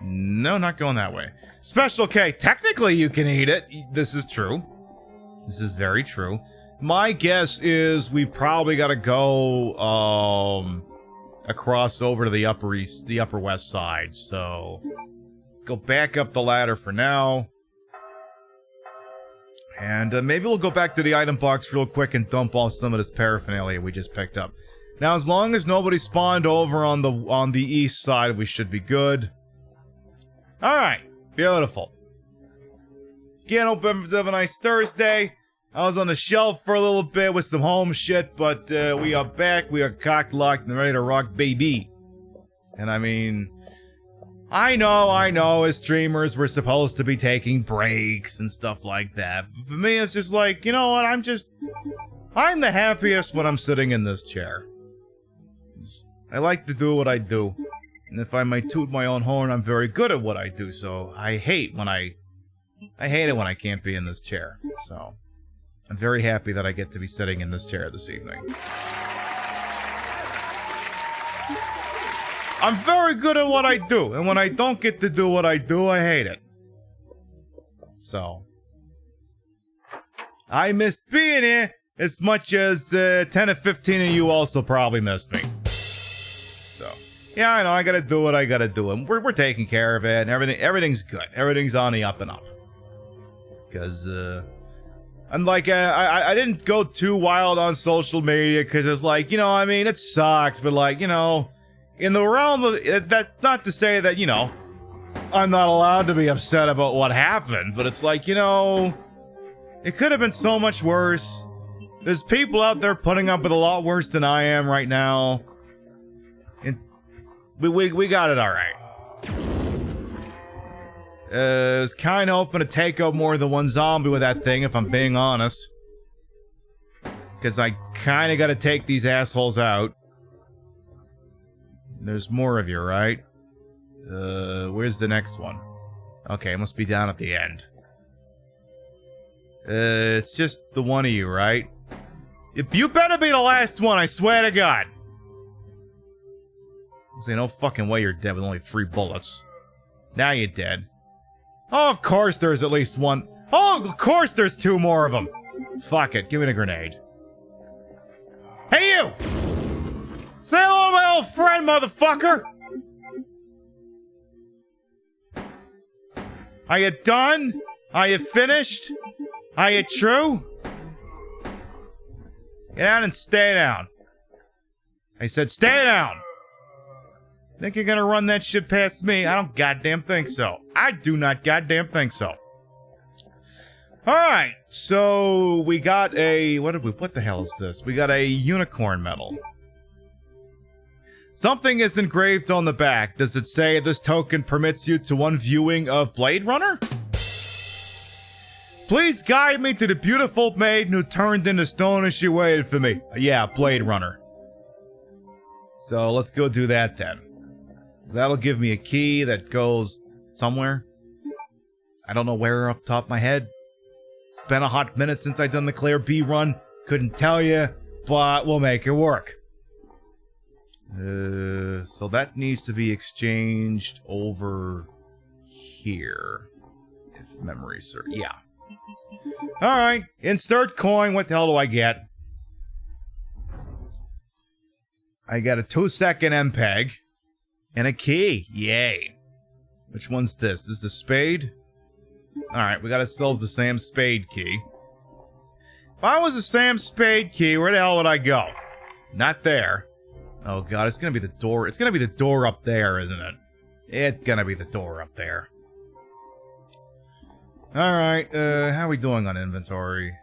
No, not going that way. Special K, technically you can eat it. This is true. This is very true. My guess is we probably gotta go, across over to the upper west side, so... Let's go back up the ladder for now. And maybe we'll go back to the item box real quick and dump off some of this paraphernalia we just picked up. Now, as long as nobody spawned over on the east side, we should be good. Alright, beautiful. Again, hope everyone's having a nice Thursday. I was on the shelf for a little bit with some home shit, but we are back, we are cocked, locked, and ready to rock, baby. And I mean, I know, as streamers, we're supposed to be taking breaks and stuff like that. For me, it's just like, you know what, I'm the happiest when I'm sitting in this chair. I like to do what I do. And if I might toot my own horn, I'm very good at what I do, so I hate it when I can't be in this chair, so... I'm very happy that I get to be sitting in this chair this evening. I'm very good at what I do, and when I don't get to do what I do, I hate it. So... I missed being here as much as 10 or 15 of you also probably missed me. So... Yeah, I know, I gotta do what I gotta do, and we're taking care of it, and everything's good. Everything's on the up and up. Because, I'm like, I didn't go too wild on social media, because it's like, you know, I mean, it sucks, but like, you know, in the realm of, that's not to say that, you know, I'm not allowed to be upset about what happened, but it's like, you know, it could have been so much worse. There's people out there putting up with a lot worse than I am right now. And we got it all right. I was kind of hoping to take out more than one zombie with that thing, if I'm being honest. Because I kind of got to take these assholes out. There's more of you, right? Where's the next one? Okay, it must be down at the end. It's just the one of you, right? You better be the last one, I swear to God. There's no fucking way you're dead with only 3 bullets. Now you're dead. Oh, of course there's at least one. Oh, of course there's 2 more of them. Fuck it, give me the grenade. Hey, you! Say hello to my old friend, motherfucker! Are you done? Are you finished? Are you true? Get down and stay down. I said stay down! Think you're gonna run that shit past me? I don't goddamn think so. I do not goddamn think so. Alright, so we got a... What the hell is this? We got a unicorn medal. Something is engraved on the back. Does it say this token permits you to one viewing of Blade Runner? Please guide me to the beautiful maiden who turned into stone as she waited for me. Yeah, Blade Runner. So let's go do that then. That'll give me a key that goes somewhere. I don't know where off the top of my head. It's been a hot minute since I've done the Claire B run. Couldn't tell you, but we'll make it work. So that needs to be exchanged over here. If memory serves. Yeah. Alright, insert coin. What the hell do I get? I got a 2-second MPEG. And a key. Yay. Which one's this? This is the spade? Alright, we got ourselves the Sam Spade key. If I was a Sam Spade key, where the hell would I go? Not there. Oh god, it's gonna be the door. It's gonna be the door up there, isn't it? It's gonna be the door up there. Alright, how are we doing on inventory?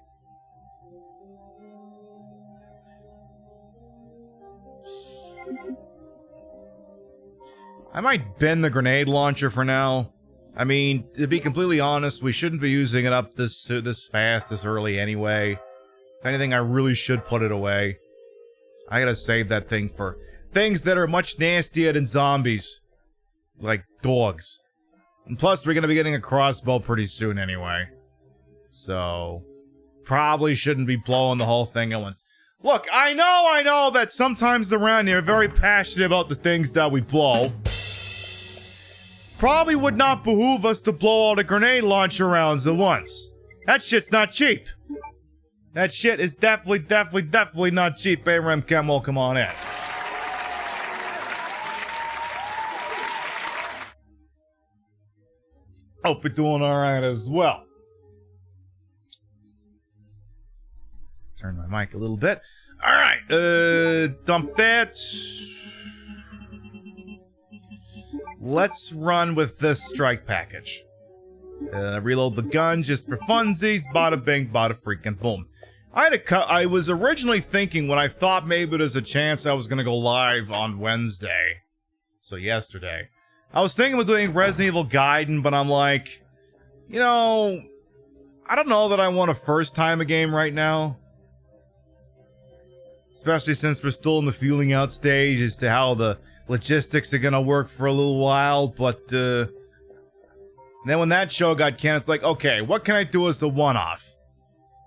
I might bend the grenade launcher for now. I mean, to be completely honest, we shouldn't be using it up this fast, this early anyway. If anything, I really should put it away. I gotta save that thing for things that are much nastier than zombies. Like dogs. And plus, we're gonna be getting a crossbow pretty soon anyway. So, probably shouldn't be blowing the whole thing at once. Look, I know that sometimes around here are very passionate about the things that we blow. Probably would not behoove us to blow all the grenade launcher rounds at once. That shit's not cheap. That shit is definitely not cheap. ARM Camel, come on in. Hope you're doing alright as well. Turn my mic a little bit. Alright, dump that. Let's run with this strike package. Reload the gun just for funsies. Bada bing, bada freaking boom. I was originally thinking when I thought maybe there's a chance I was gonna go live on Wednesday. So yesterday. I was thinking of doing Resident Evil Gaiden, but I'm like, you know, I don't know that I want to first time a game right now. Especially since we're still in the feeling out stage as to how the logistics are gonna work for a little while, but then when that show got canned, it's like, okay, what can I do as a one-off?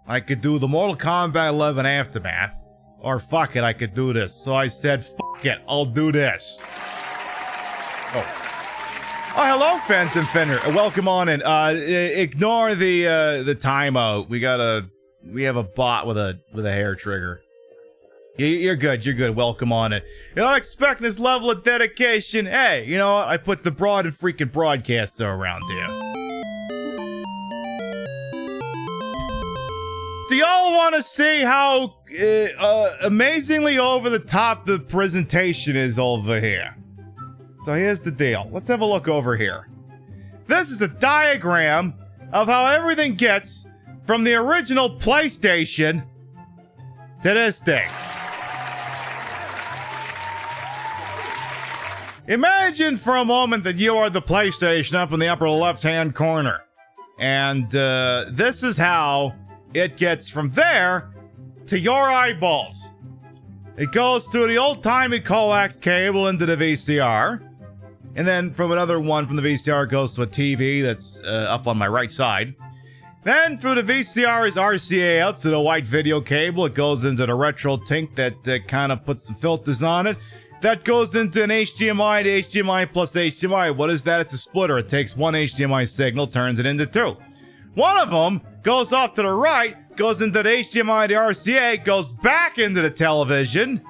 I could do the Mortal Kombat 11 Aftermath, or fuck it, I could do this. So I said, fuck it, I'll do this. Oh, hello, Phantom Fender. Welcome on in. Ignore the timeout. We have a bot with a hair trigger. You're good. Welcome on in. You're not expecting this level of dedication. Hey, you know what? I put the broad and freaking broadcaster around here. Do y'all want to see how amazingly over the top the presentation is over here? So here's the deal. Let's have a look over here. This is a diagram of how everything gets from the original PlayStation to this thing. Imagine for a moment that you are the PlayStation up in the upper left-hand corner. And this is how it gets from there to your eyeballs. It goes through the old-timey coax cable into the VCR. And then from another one from the VCR it goes to a TV that's up on my right side. Then through the VCR's RCA out to the white video cable, it goes into the retro tink that kind of puts some filters on it. That goes into an HDMI to HDMI plus HDMI. What is that? It's a splitter. It takes one HDMI signal, turns it into two. One of them goes off to the right, goes into the HDMI to RCA, goes back into the television.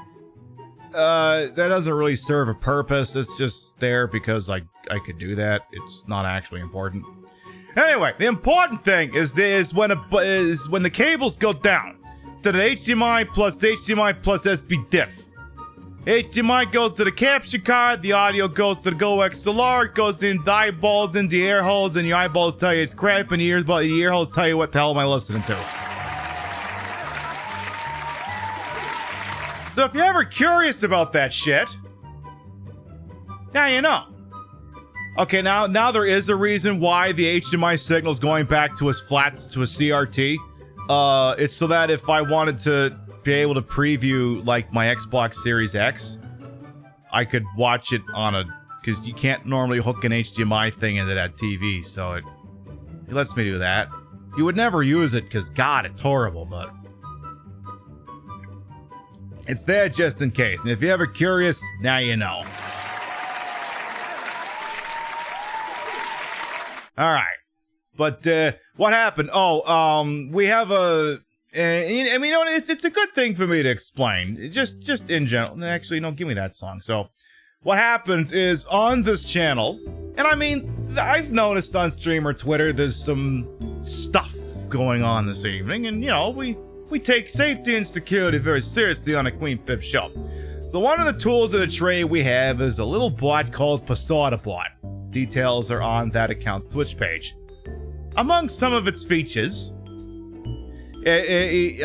That doesn't really serve a purpose. It's just there because I could do that. It's not actually important. Anyway, the important thing is when the cables go down to the HDMI plus SB diff. HDMI goes to the capture card, the audio goes to the Go XLR, it goes in the eyeballs, into the ear holes, and your eyeballs tell you it's crap, and the ear holes tell you what the hell am I listening to. So if you're ever curious about that shit, now you know. Okay, now there is a reason why the HDMI signal is going back to its flats to a CRT. It's so that if I wanted to be able to preview like my Xbox Series X, I could watch it on because you can't normally hook an HDMI thing into that TV, so it lets me do that. You would never use it because God, it's horrible, but it's there just in case. And if you're ever curious, now you know. All right, but what happened? We have a. I mean, it's a good thing for me to explain. Just in general. Actually, no, give me that song. So, what happens is on this channel, and I mean, I've noticed on stream or Twitter, there's some stuff going on this evening, and you know, we take safety and security very seriously on a Queen Pip show. So one of the tools in the tray we have is a little bot called Pasada Bot. Details are on that account's Twitch page. Among some of its features, I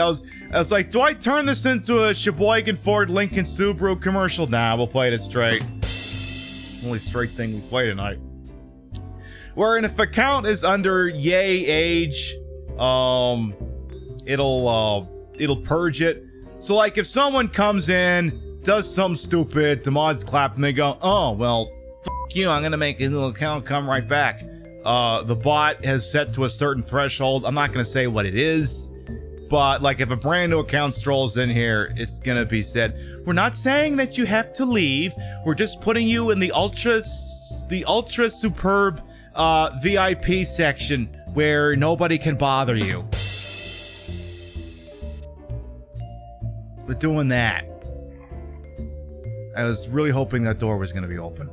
was like, do I turn this into a Sheboygan Ford Lincoln Subaru commercial? Nah, we'll play it straight. Only straight thing we play tonight. Wherein if account is under yay age, it'll purge it. So like if someone comes in, does something stupid, the mods clap and they go, oh, well, fuck you, I'm gonna make a little account come right back. The bot has set to a certain threshold. I'm not gonna say what it is. But like if a brand new account strolls in here, it's gonna be said, we're not saying that you have to leave. We're just putting you in the ultra superb VIP section where nobody can bother you. We're doing that. I was really hoping that door was gonna be open.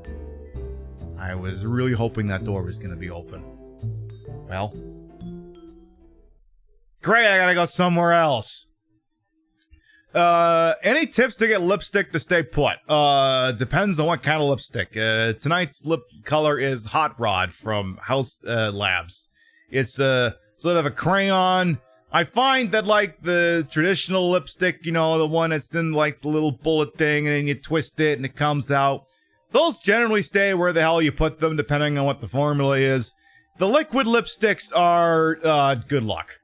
Well. Great, I gotta go somewhere else. Any tips to get lipstick to stay put? Depends on what kind of lipstick. Tonight's lip color is Hot Rod from House Labs. It's sort of a crayon. I find that like the traditional lipstick, you know, the one that's in like the little bullet thing and then you twist it and it comes out. Those generally stay where the hell you put them depending on what the formula is. The liquid lipsticks are, good luck.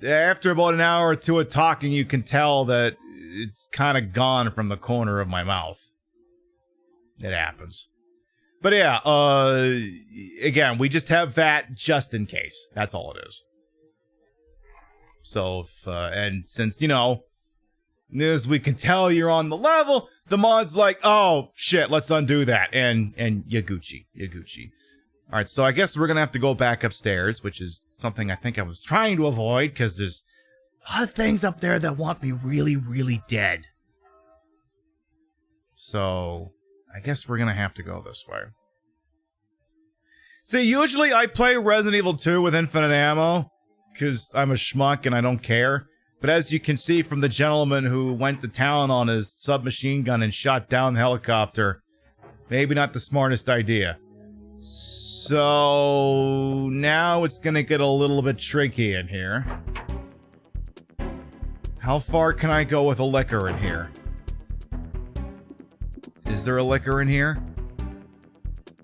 After about an hour or two of talking, you can tell that it's kind of gone from the corner of my mouth. It happens. But yeah, again, we just have that just in case. That's all it is. So, if, and since, you know, as we can tell you're on the level, the mod's like, oh, shit, let's undo that. And you're Gucci. All right, so I guess we're going to have to go back upstairs, which is something I think I was trying to avoid, because there's a lot of things up there that want me really, really dead. So, I guess we're going to have to go this way. See, usually I play Resident Evil 2 with infinite ammo, because I'm a schmuck and I don't care. But as you can see from the gentleman who went to town on his submachine gun and shot down the helicopter, maybe not the smartest idea. So now it's gonna get a little bit tricky in here. How far can I go with a liquor in here? Is there a liquor in here?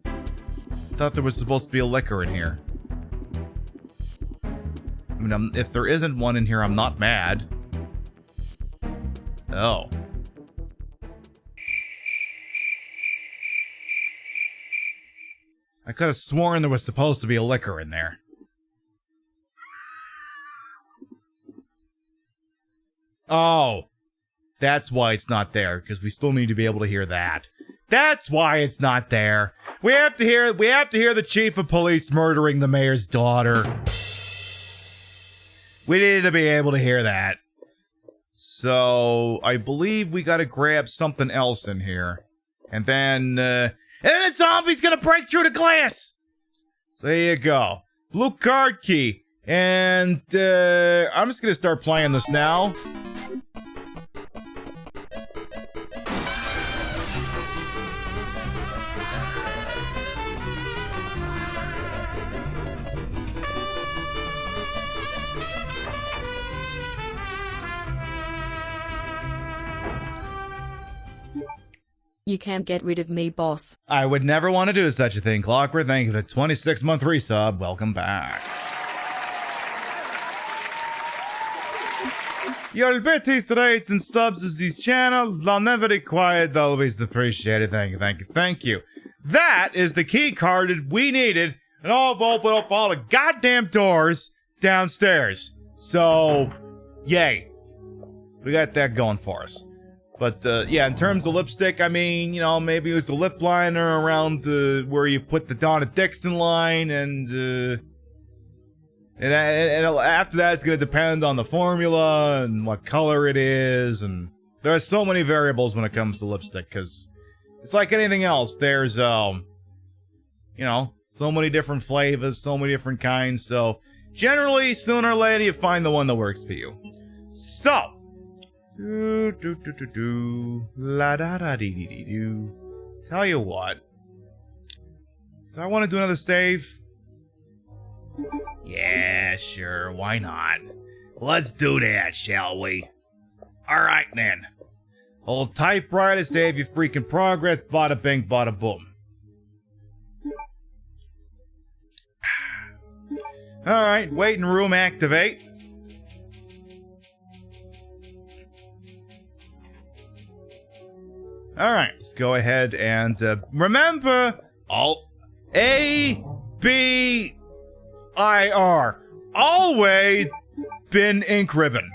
I thought there was supposed to be a liquor in here. I mean, if there isn't one in here, I'm not mad. Oh. I could have sworn there was supposed to be a liquor in there. Oh. That's why it's not there, because we still need to be able to hear that. That's why it's not there. We have to hear the chief of police murdering the mayor's daughter. We needed to be able to hear that. So, I believe we gotta grab something else in here. And then the zombie's gonna break through the glass! So there you go. Blue card key. And, I'm just gonna start playing this now. You can't get rid of me, boss. I would never want to do such a thing. Clockwork, thank you for the 26-month resub. Welcome back. Your bitties, rates, and subs to these channels are never required, always appreciated. Thank you, thank you, thank you. That is the key card that we needed, and I'll open up all the goddamn doors downstairs. So, yay. We got that going for us. But, yeah, in terms of lipstick, I mean, you know, maybe it was a lip liner around where you put the Donna Dixon line, and after that, it's going to depend on the formula and what color it is, and there are so many variables when it comes to lipstick, because it's like anything else. There's, you know, so many different flavors, so many different kinds, so generally, sooner or later, you find the one that works for you. So, la da da dee dee dee doo. Tell you what. Do I want to do another save? Yeah, sure, why not? Let's do that, shall we? Alright then. Old typewriter, save your freaking progress, bada bing, bada boom. Alright, waiting room activate. Alright, let's go ahead and remember, all A-B-I-R. Always been ink ribbon.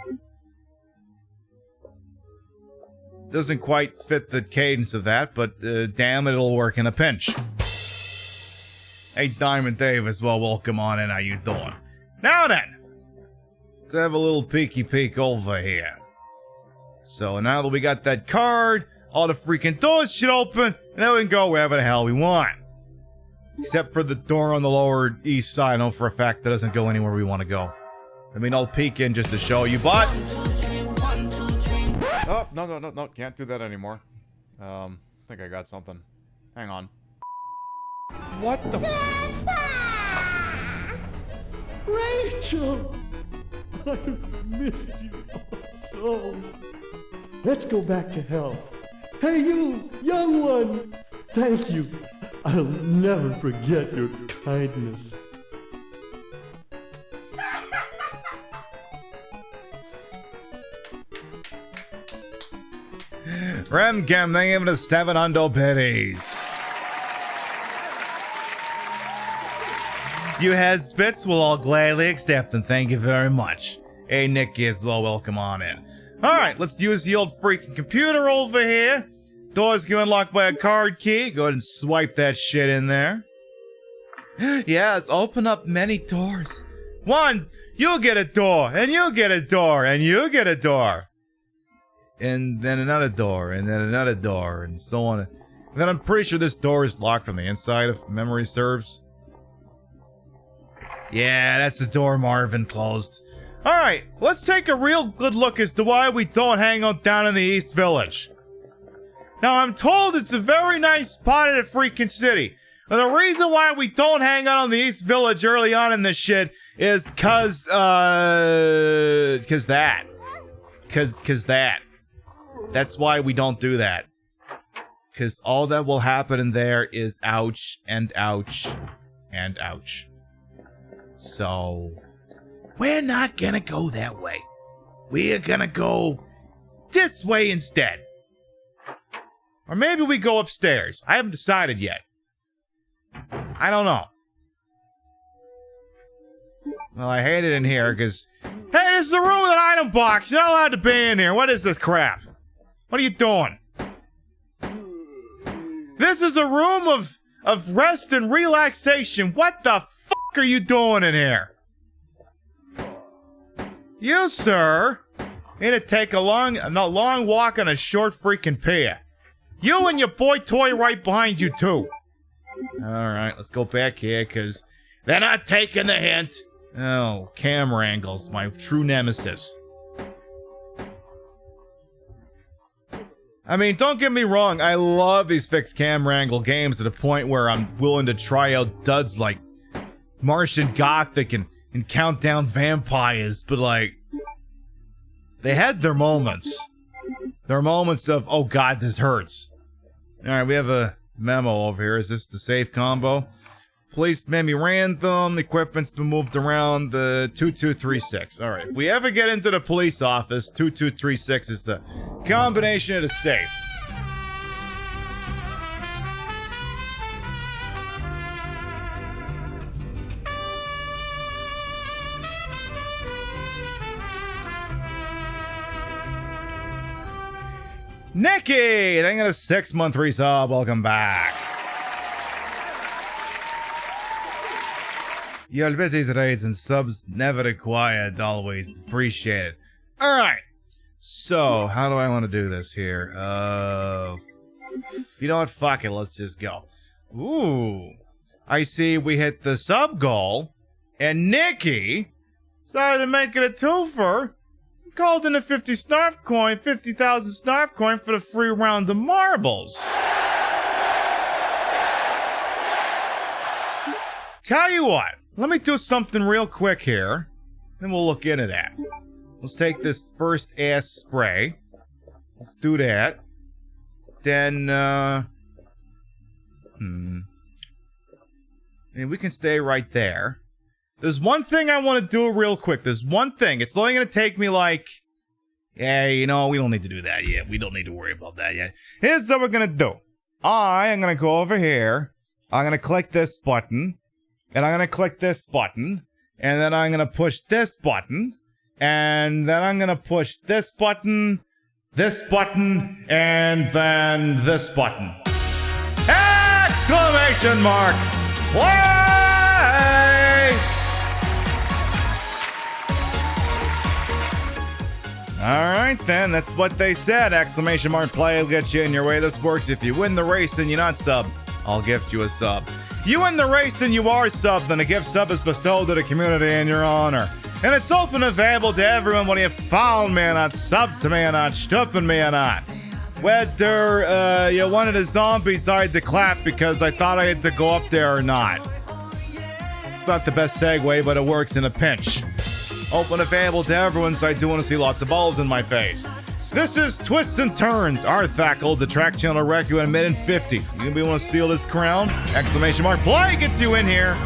Doesn't quite fit the cadence of that, but damn it, it'll work in a pinch. Hey, Diamond Davis, well, welcome on in. How you doing? Now then, let's have a little peeky peek over here. So now that we got that card, all the freaking doors should open, and then we can go wherever the hell we want. Except for the door on the lower east side. I know for a fact that doesn't go anywhere we want to go. I mean, I'll peek in just to show you, but... Oh, no, can't do that anymore. I think I got something. Hang on. What the... Rachel! I miss you so. Let's go back to hell. Hey, you, young one! Thank you. I'll never forget your kindness. Remcam, thank you for the 700 biddies. You has bits, we'll all gladly accept them. Thank you very much. Hey, Nicky as well, welcome on in. Alright, let's use the old freaking computer over here. Doors get unlocked by a card key. Go ahead and swipe that shit in there. Yes, open up many doors. One, you get a door, and you get a door, and you get a door. And then another door, and then another door, and so on. And then I'm pretty sure this door is locked from the inside, if memory serves. Yeah, that's the door Marvin closed. Alright, let's take a real good look as to why we don't hang out down in the East Village. Now, I'm told it's a very nice spot in a freaking city. But the reason why we don't hang out on the East Village early on in this shit is cause that. That's why we don't do that. Cause all that will happen in there is ouch and ouch and ouch. So, we're not gonna go that way. We're gonna go this way instead. Or maybe we go upstairs. I haven't decided yet. I don't know. Well, I hate it in here because, hey, this is the room with an item box. You're not allowed to be in here. What is this crap? What are you doing? This is a room of rest and relaxation. What the fuck are you doing in here? You, sir, need to take a long walk on a short freaking pier. You and your boy toy right behind you, too. Alright, let's go back here, because they're not taking the hint. Oh, camera angles, my true nemesis. I mean, don't get me wrong, I love these fixed camera angle games to the point where I'm willing to try out duds like Martian Gothic and Countdown Vampires, but like, they had their moments. Their moments of, oh god, this hurts. Alright, we have a memo over here. Is this the safe combo? Police memorandum. Equipment's been moved around. The 2236. Alright, if we ever get into the police office, 2236 is the combination of the safe. Nikki! Thank you for a 6-month resub. Welcome back. Your busy raids and subs never required, always appreciated. Alright. So, how do I want to do this here? You know what? Fuck it. Let's just go. Ooh. I see we hit the sub goal, and Nikki decided to make it a twofer. Called in a 50,000 snarf coin for the free round of marbles. Tell you what, let me do something real quick here, then we'll look into that. Let's take this first ass spray. Let's do that. Then, maybe we can stay right there. There's one thing I want to do real quick. There's one thing. It's only going to take me like... Yeah, you know, we don't need to do that yet. We don't need to worry about that yet. Here's what we're going to do. I am going to go over here. I'm going to click this button. And I'm going to click this button. And then I'm going to push this button. And then I'm going to push this button. This button. And then this button. Exclamation mark! Play! Alright then, that's what they said. Exclamation mark play will get you in your way. This works. If you win the race and you're not sub, I'll gift you a sub. You win the race and you are sub, then a gift sub is bestowed to the community in your honor. And it's open and available to everyone, whether you found me or not, sub to me or not, stuffing me or not. Whether you're one of the zombies I had to clap because I thought I had to go up there or not. It's not the best segue, but it works in a pinch. Open available to everyone, so I do want to see lots of balls in my face. This is Twists and Turns, Arthackle, the track channel Recu, and Mid and 50. You gonna be want to steal this crown? Exclamation mark play gets you in here.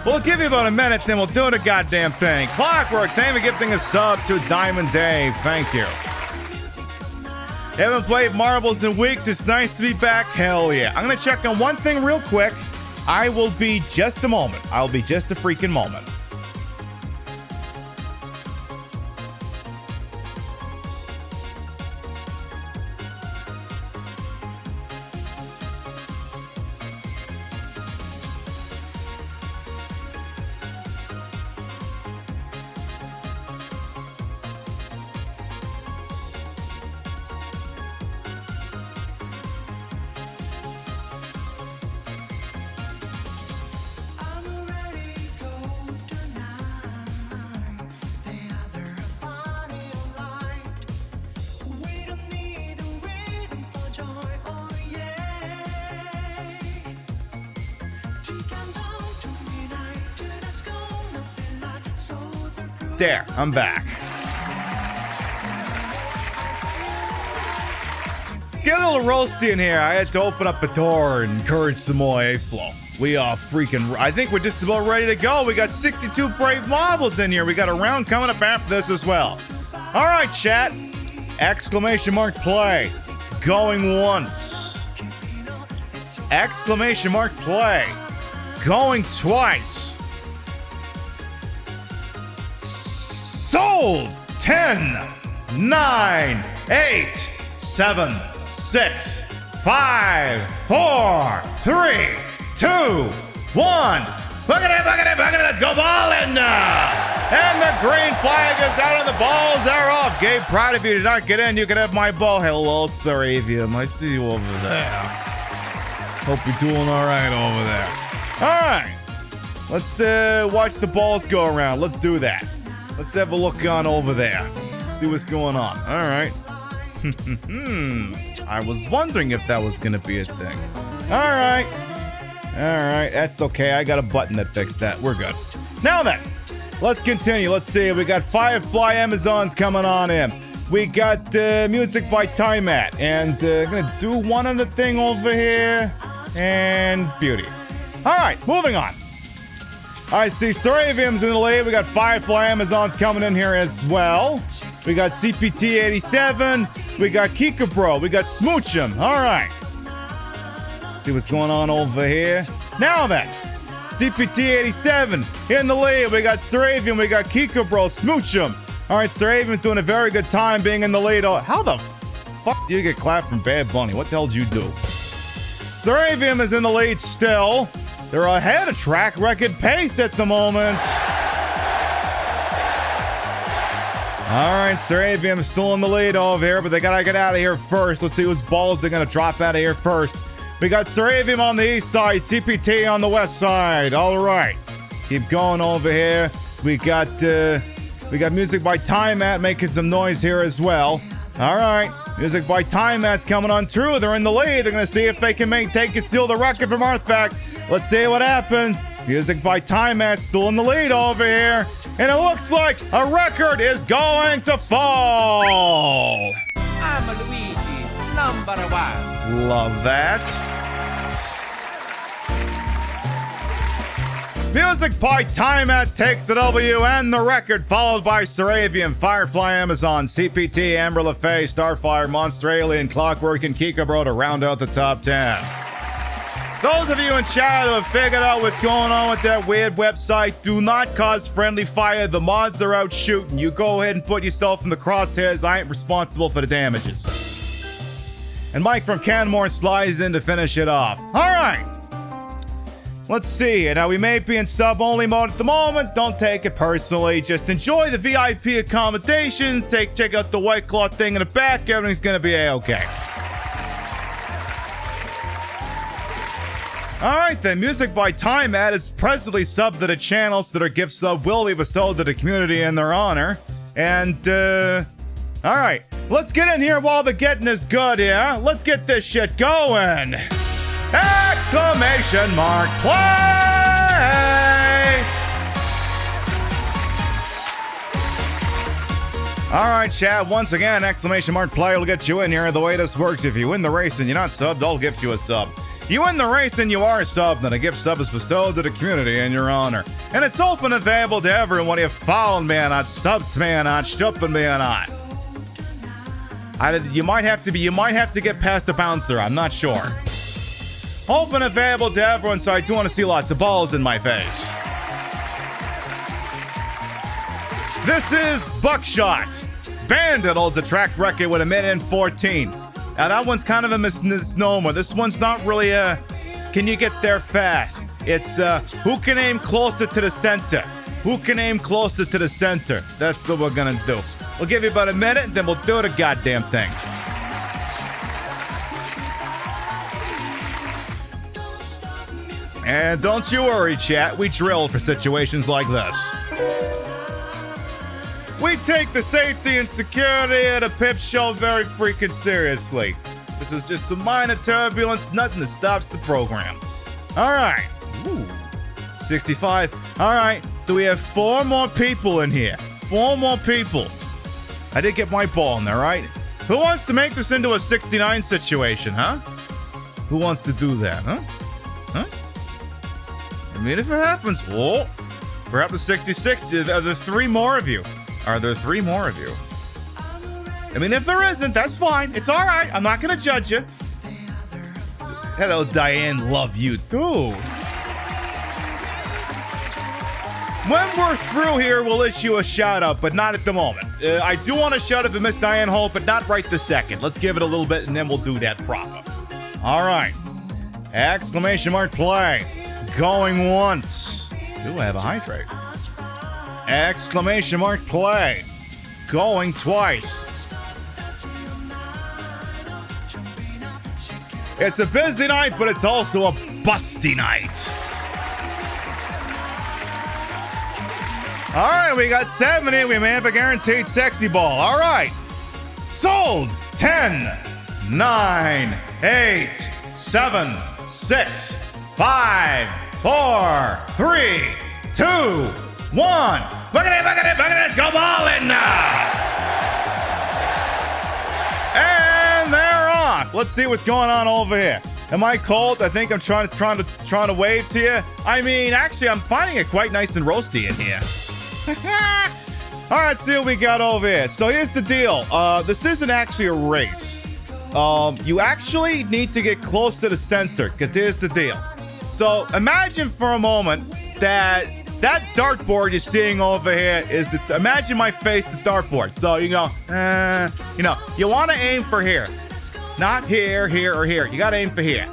We'll give you about a minute, then we'll do the goddamn thing. Clockwork, thank you for gifting a sub to Diamond Dave. Thank you. Haven't played marbles in weeks. It's nice to be back. Hell yeah. I'm going to check on one thing real quick. I will be just a moment. I'll be just a freaking moment. There, I'm back. It's getting a little roasty in here. I had to open up a door and encourage some more airflow. We are freaking... I think we're just about ready to go. We got 62 brave marbles in here. We got a round coming up after this as well. All right, chat. Exclamation mark play. Going once. Exclamation mark play. Going twice. Sold. 10, 9, 8, 7, 6, 5, 4, 3, 2, 1. Look at it, let's go ballin' now. And the green flag is out and the balls are off. Gabe, proud of you. Did not get in. You can have my ball. Hello, Thravium. I see you over there. Hope you're doing all right over there. All right. Let's watch the balls go around. Let's do that. Let's have a look on over there. See what's going on. All right. I was wondering if that was going to be a thing. All right. All right. That's okay. I got a button that fixed that. We're good. Now then. Let's continue. Let's see. We got Firefly Amazons coming on in. We got music by Timat. And going to do one other thing over here. And beauty. All right. Moving on. I see Thravium's in the lead. We got Firefly Amazons coming in here as well. We got CPT 87. We got Kika Bro. We got Smooch'em. All right. See what's going on over here. Now then. CPT 87 in the lead. We got Thravium. We got Kika Bro. Smooch'em. All right, Thravium's doing a very good time being in the lead. Oh, how the fuck do you get clapped from Bad Bunny? What the hell did you do? Thravium is in the lead still. They're ahead of track record pace at the moment. All right, Thravium is still in the lead over here, but they gotta get out of here first. Let's see whose balls they're gonna drop out of here first. We got Thravium on the east side, CPT on the west side. All right, keep going over here. We got music by Timat making some noise here as well. All right, music by Timat's coming on through. They're in the lead. They're gonna see if they can take and steal the record from Artifact. Let's see what happens. Music by Timat still in the lead over here. And it looks like a record is going to fall. I'm Luigi, #1. Love that. Music by Timat takes the W and the record, followed by Thravium, Firefly Amazon, CPT, Amber LaFay, Starfire, Monster Alien, Clockwork, and Kika Bro to round out the top 10. Those of you in chat who have figured out what's going on with that weird website, do not cause friendly fire. The mods are out shooting. You go ahead and put yourself in the crosshairs. I ain't responsible for the damages. And Mike from Canmore slides in to finish it off. All right. Let's see. Now, we may be in sub-only mode at the moment. Don't take it personally. Just enjoy the VIP accommodations. Check out the White Claw thing in the back. Everything's going to be A-okay. All right, then. Music by Timat is presently subbed to the channel, so that our gift sub will be bestowed to the community in their honor. And, all right. Let's get in here while the getting is good, yeah? Let's get this shit going. Exclamation mark play! All right, chat. Once again, exclamation mark play will get you in here. The way this works, if you win the race and you're not subbed, I'll gift you a sub. You win the race and you are subbed, then a gift sub is bestowed to the community in your honor. And it's open and available to everyone. You followed me or not, subbed me or not, stupping me or not. You might have to get past the bouncer. I'm not sure. Open and available to everyone, so I do want to see lots of balls in my face. This is Buckshot. Bandit holds a track record with 1:14. Now that one's kind of a misnomer. This one's not really a can you get there fast. It's who can aim closer to the center. Who can aim closer to the center? That's what we're gonna do. We'll give you about a minute, and then we'll do the goddamn thing. And don't you worry, chat. We drilled for situations like this. We take the safety and security at a pip show very freaking seriously. This is just some minor turbulence, nothing that stops the program. All right. Ooh. 65. All right. So we have 4 more people in here. 4 more people. I did get my ball in there, right? Who wants to make this into a 69 situation, huh? Who wants to do that, huh? Huh? I mean, if it happens, oh, we're up to 66. Are there 3 more of you? Are there 3 more of you? I mean, if there isn't, that's fine. It's all right. I'm not going to judge you. Hello, Diane. Love you, too. When we're through here, we'll issue a shout-out, but not at the moment. I do want to shout out to Miss Diane Holt, but not right this second. Let's give it a little bit, and then we'll do that proper. All right. Exclamation mark play. Going once. Ooh, I have a hydrate. Exclamation mark play. Going twice. It's a busy night, but it's also a busty night. All right, we got 70. We may have a guaranteed sexy ball. All right. Sold. 10, 9, 8, 7, 6, 5, 4, 3, 2, 1. Look at it. Go ballin' now. And they're off. Let's see what's going on over here. Am I cold? I think I'm trying to wave to you. I mean, actually, I'm finding it quite nice and roasty in here. All right, see what we got over here. So here's the deal. This isn't actually a race. You actually need to get close to the center, because here's the deal. So imagine for a moment that dartboard you're seeing over here is imagine my face, the dartboard. So you go, you want to aim for here. Not here, here, or here. You got to aim for here.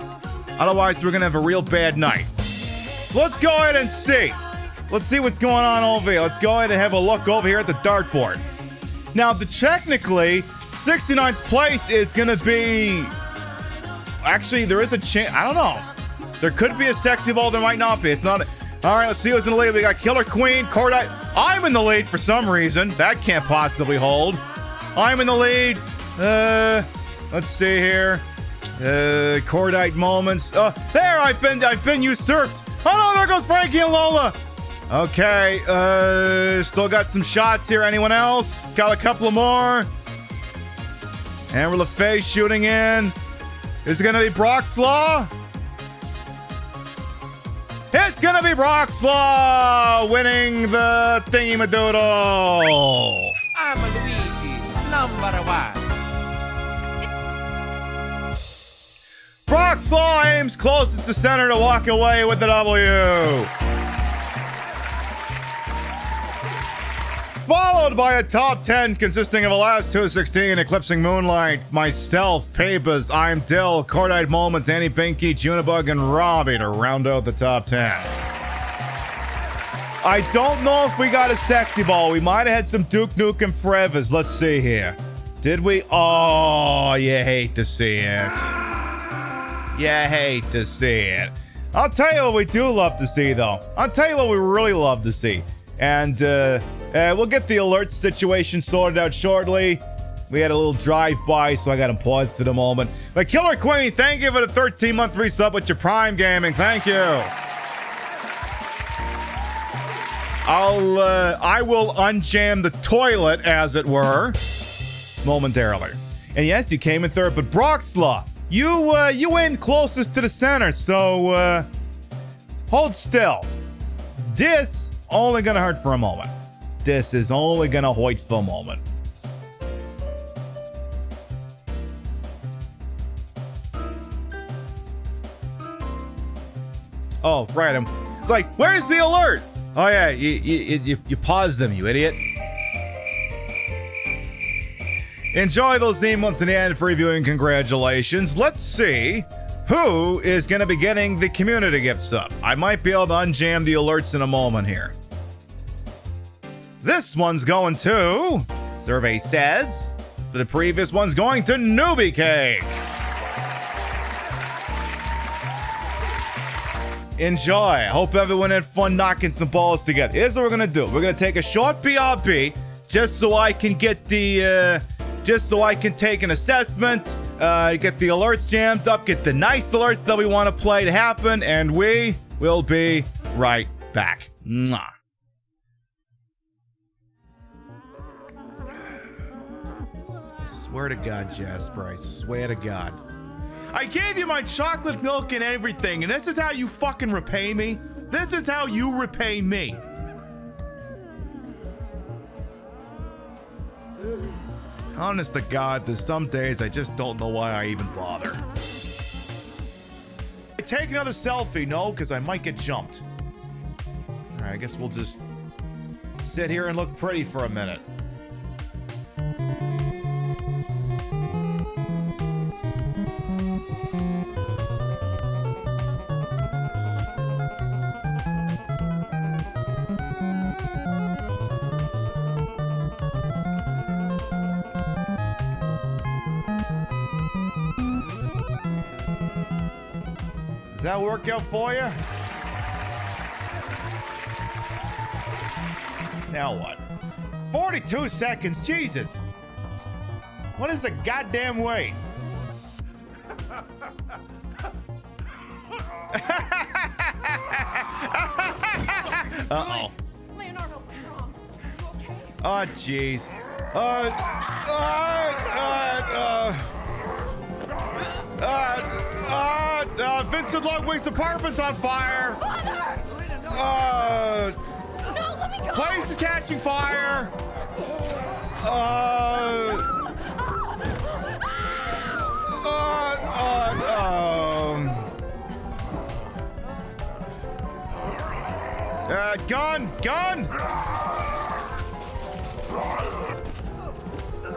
Otherwise, we're going to have a real bad night. So let's go ahead and see. Let's see what's going on over here. Let's go ahead and have a look over here at the dartboard. Now, technically, 69th place is going to be... Actually, there is a chance... I don't know. There could be a sexy ball. There might not be. It's not... All right, let's see who's in the lead. We got Killer Queen, Cordite. I'm in the lead for some reason. That can't possibly hold. I'm in the lead. Let's see here. Cordite moments. There, I've been usurped. Oh no, there goes Frankie and Lola. Okay, still got some shots here. Anyone else? Got a couple of more. Amber LaFay shooting in. Is it gonna be Brock Slaw? It's gonna be Brock Slaw winning the thingy-madoodle. I'm Luigi, #1. Brock Slaw aims closest to center to walk away with the W. Followed by a top 10 consisting of a last 216, Eclipsing Moonlight, myself, Papers, I'm Dill, Cordite Moments, Annie Pinky, Junibug, and Robbie to round out the top 10. I don't know if we got a sexy ball. We might have had some Duke Nukem Forevers. Let's see here. Did we? Oh, you hate to see it. You hate to see it. I'll tell you what we do love to see, though. I'll tell you what we really love to see. And we'll get the alert situation sorted out shortly. We had a little drive-by, so I got him paused for the moment. But Killer Queen, thank you for the 13-month resub with your Prime Gaming. Thank you. I will unjam the toilet, as it were, momentarily. And yes, you came in third, but Broxlaw, you in closest to the center, so hold still. This only gonna hurt for a moment. This is only gonna hurt for a moment. Oh, right. It's like, where's the alert? Oh yeah, you paused them, you idiot. Enjoy those emotes in the end for reviewing. Congratulations. Let's see who is going to be getting the community gift sub. I might be able to unjam the alerts in a moment here. This one's going to, survey says, the previous one's going to Newbie Cake. Enjoy. Hope everyone had fun knocking some balls together. Here's what we're going to do. We're going to take a short BRB just so I can get the, just so I can take an assessment, get the alerts jammed up, get the nice alerts that we want to play to happen, and we will be right back. Mwah. Swear to God, Jasper, I swear to God. I gave you my chocolate milk and everything, and this is how you fucking repay me? This is how you repay me. Honest to God, there's some days I just don't know why I even bother. Take another selfie, no, because I might get jumped. All right, I guess we'll just sit here and look pretty for a minute. Does that work out for you? Now what? 42 seconds, Jesus! What is the goddamn wait? Uh-oh. Leonardo, what's wrong? You okay? Oh, jeez. Vincent Ludwig's apartment's on fire! Father! No, let me go! Place is catching fire! Gun!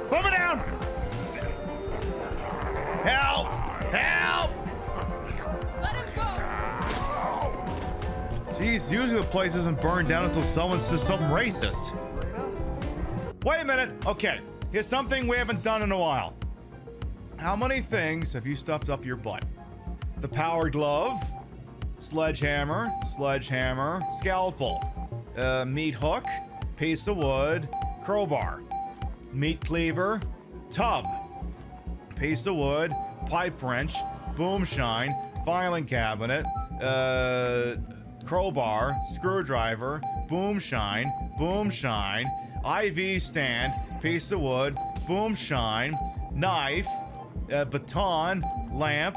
Put me down! Help! Let him go! Jeez, usually the place isn't burned down until someone says something racist. Wait a minute. Okay, here's something we haven't done in a while. How many things have you stuffed up your butt? The power glove, sledgehammer, scalpel, meat hook, piece of wood, crowbar, meat cleaver, tub, piece of wood, pipe wrench, boom shine, filing cabinet, crowbar, screwdriver, boom shine, IV stand, piece of wood, boom shine, knife, baton, lamp,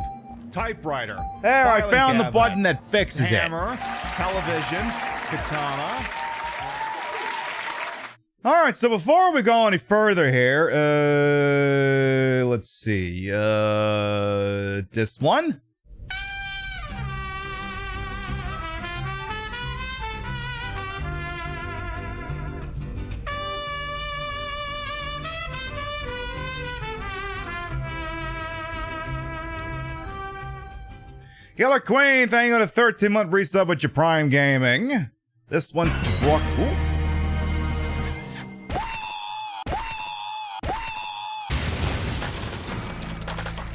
typewriter. There, I found the button that fixes it. Hammer, television, katana. All right, so before we go any further here, let's see, this one? Killer Queen, thank you for the 13-month resub with your Prime Gaming. This one's Brock. Ooh.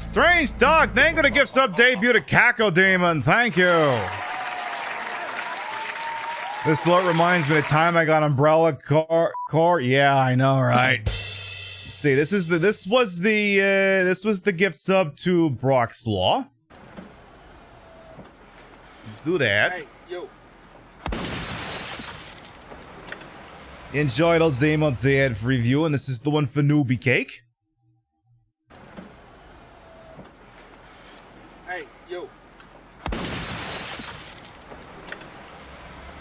Strange Dog, thank you for the gift sub debut to Cackle Demon. Thank you. This alert reminds me of the time I got Umbrella Core. Yeah, I know, right? Let's see, this was the gift sub to Brock's Law. Let's do that. Hey, yo. Enjoyed all Zamon's the ad review, and this is the one for Newbie Cake. Hey, yo.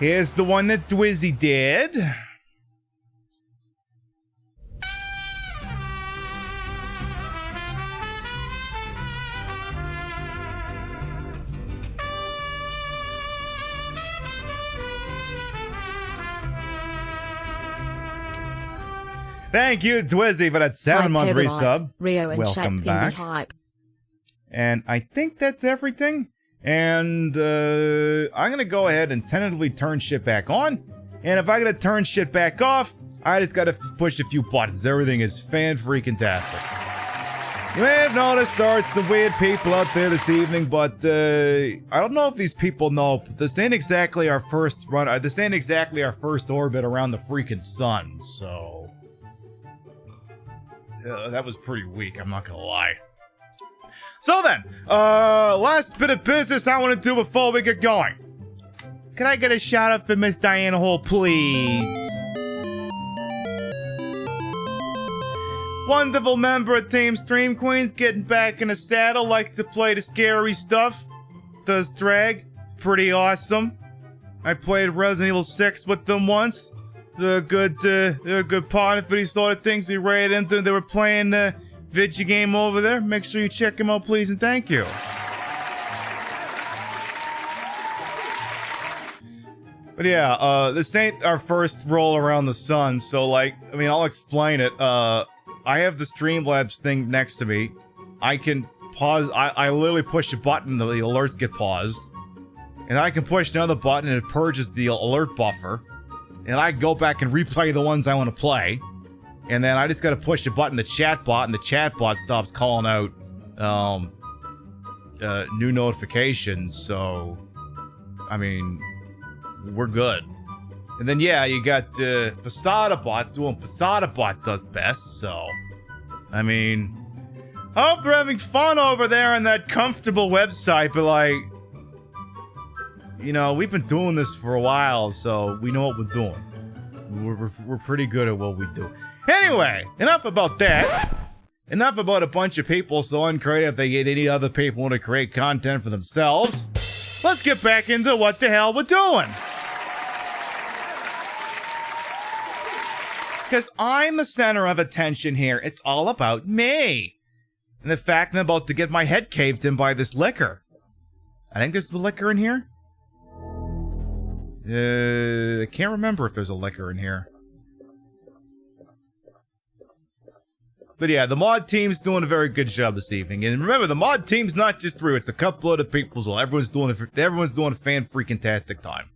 Here's the one that Dwizzy did. Thank you, Dwizzy, for that 7-month resub. Rio and Welcome Shaq back. Hype. And I think that's everything. And I'm going to go ahead and tentatively turn shit back on. And if I got to turn shit back off, I just got to push a few buttons. Everything is fan-freaking-tastic. You may have noticed there are some weird people out there this evening, but I don't know if these people know. This ain't exactly our first run. This ain't exactly our first orbit around the freaking sun, so... that was pretty weak, I'm not gonna lie. So then, last bit of business I want to do before we get going. Can I get a shout out for Miss Diana Hall, please? Wonderful member of Team Stream Queens, getting back in the saddle, likes to play the scary stuff. Does drag. Pretty awesome. I played Resident Evil 6 with them once. They're a good partner for these sort of things. We rated into. They were playing the video game over there. Make sure you check them out, please, and thank you. But yeah, this ain't our first roll around the sun, so like, I mean, I'll explain it. I have the Streamlabs thing next to me. I can pause, I literally push a button, the alerts get paused. And I can push another button and it purges the alert buffer. And I can go back and replay the ones I want to play. And then I just gotta push a button, the chat bot, and the chat bot stops calling out, new notifications, so, I mean, we're good. And then, yeah, you got, Posada bot doing Posada bot does best, so, I mean, I hope they're having fun over there on that comfortable website, but like, you know, we've been doing this for a while, so we know what we're doing. We're pretty good at what we do. Anyway, enough about that. Enough about a bunch of people so uncreative they need other people to create content for themselves. Let's get back into what the hell we're doing. Because I'm the center of attention here. It's all about me. And the fact that I'm about to get my head caved in by this liquor. I think there's the liquor in here. I can't remember if there's a liquor in here. But yeah, the mod team's doing a very good job this evening. And remember, the mod team's not just through, it's a couple other people as well. Everyone's doing a fan-freaking-tastic time.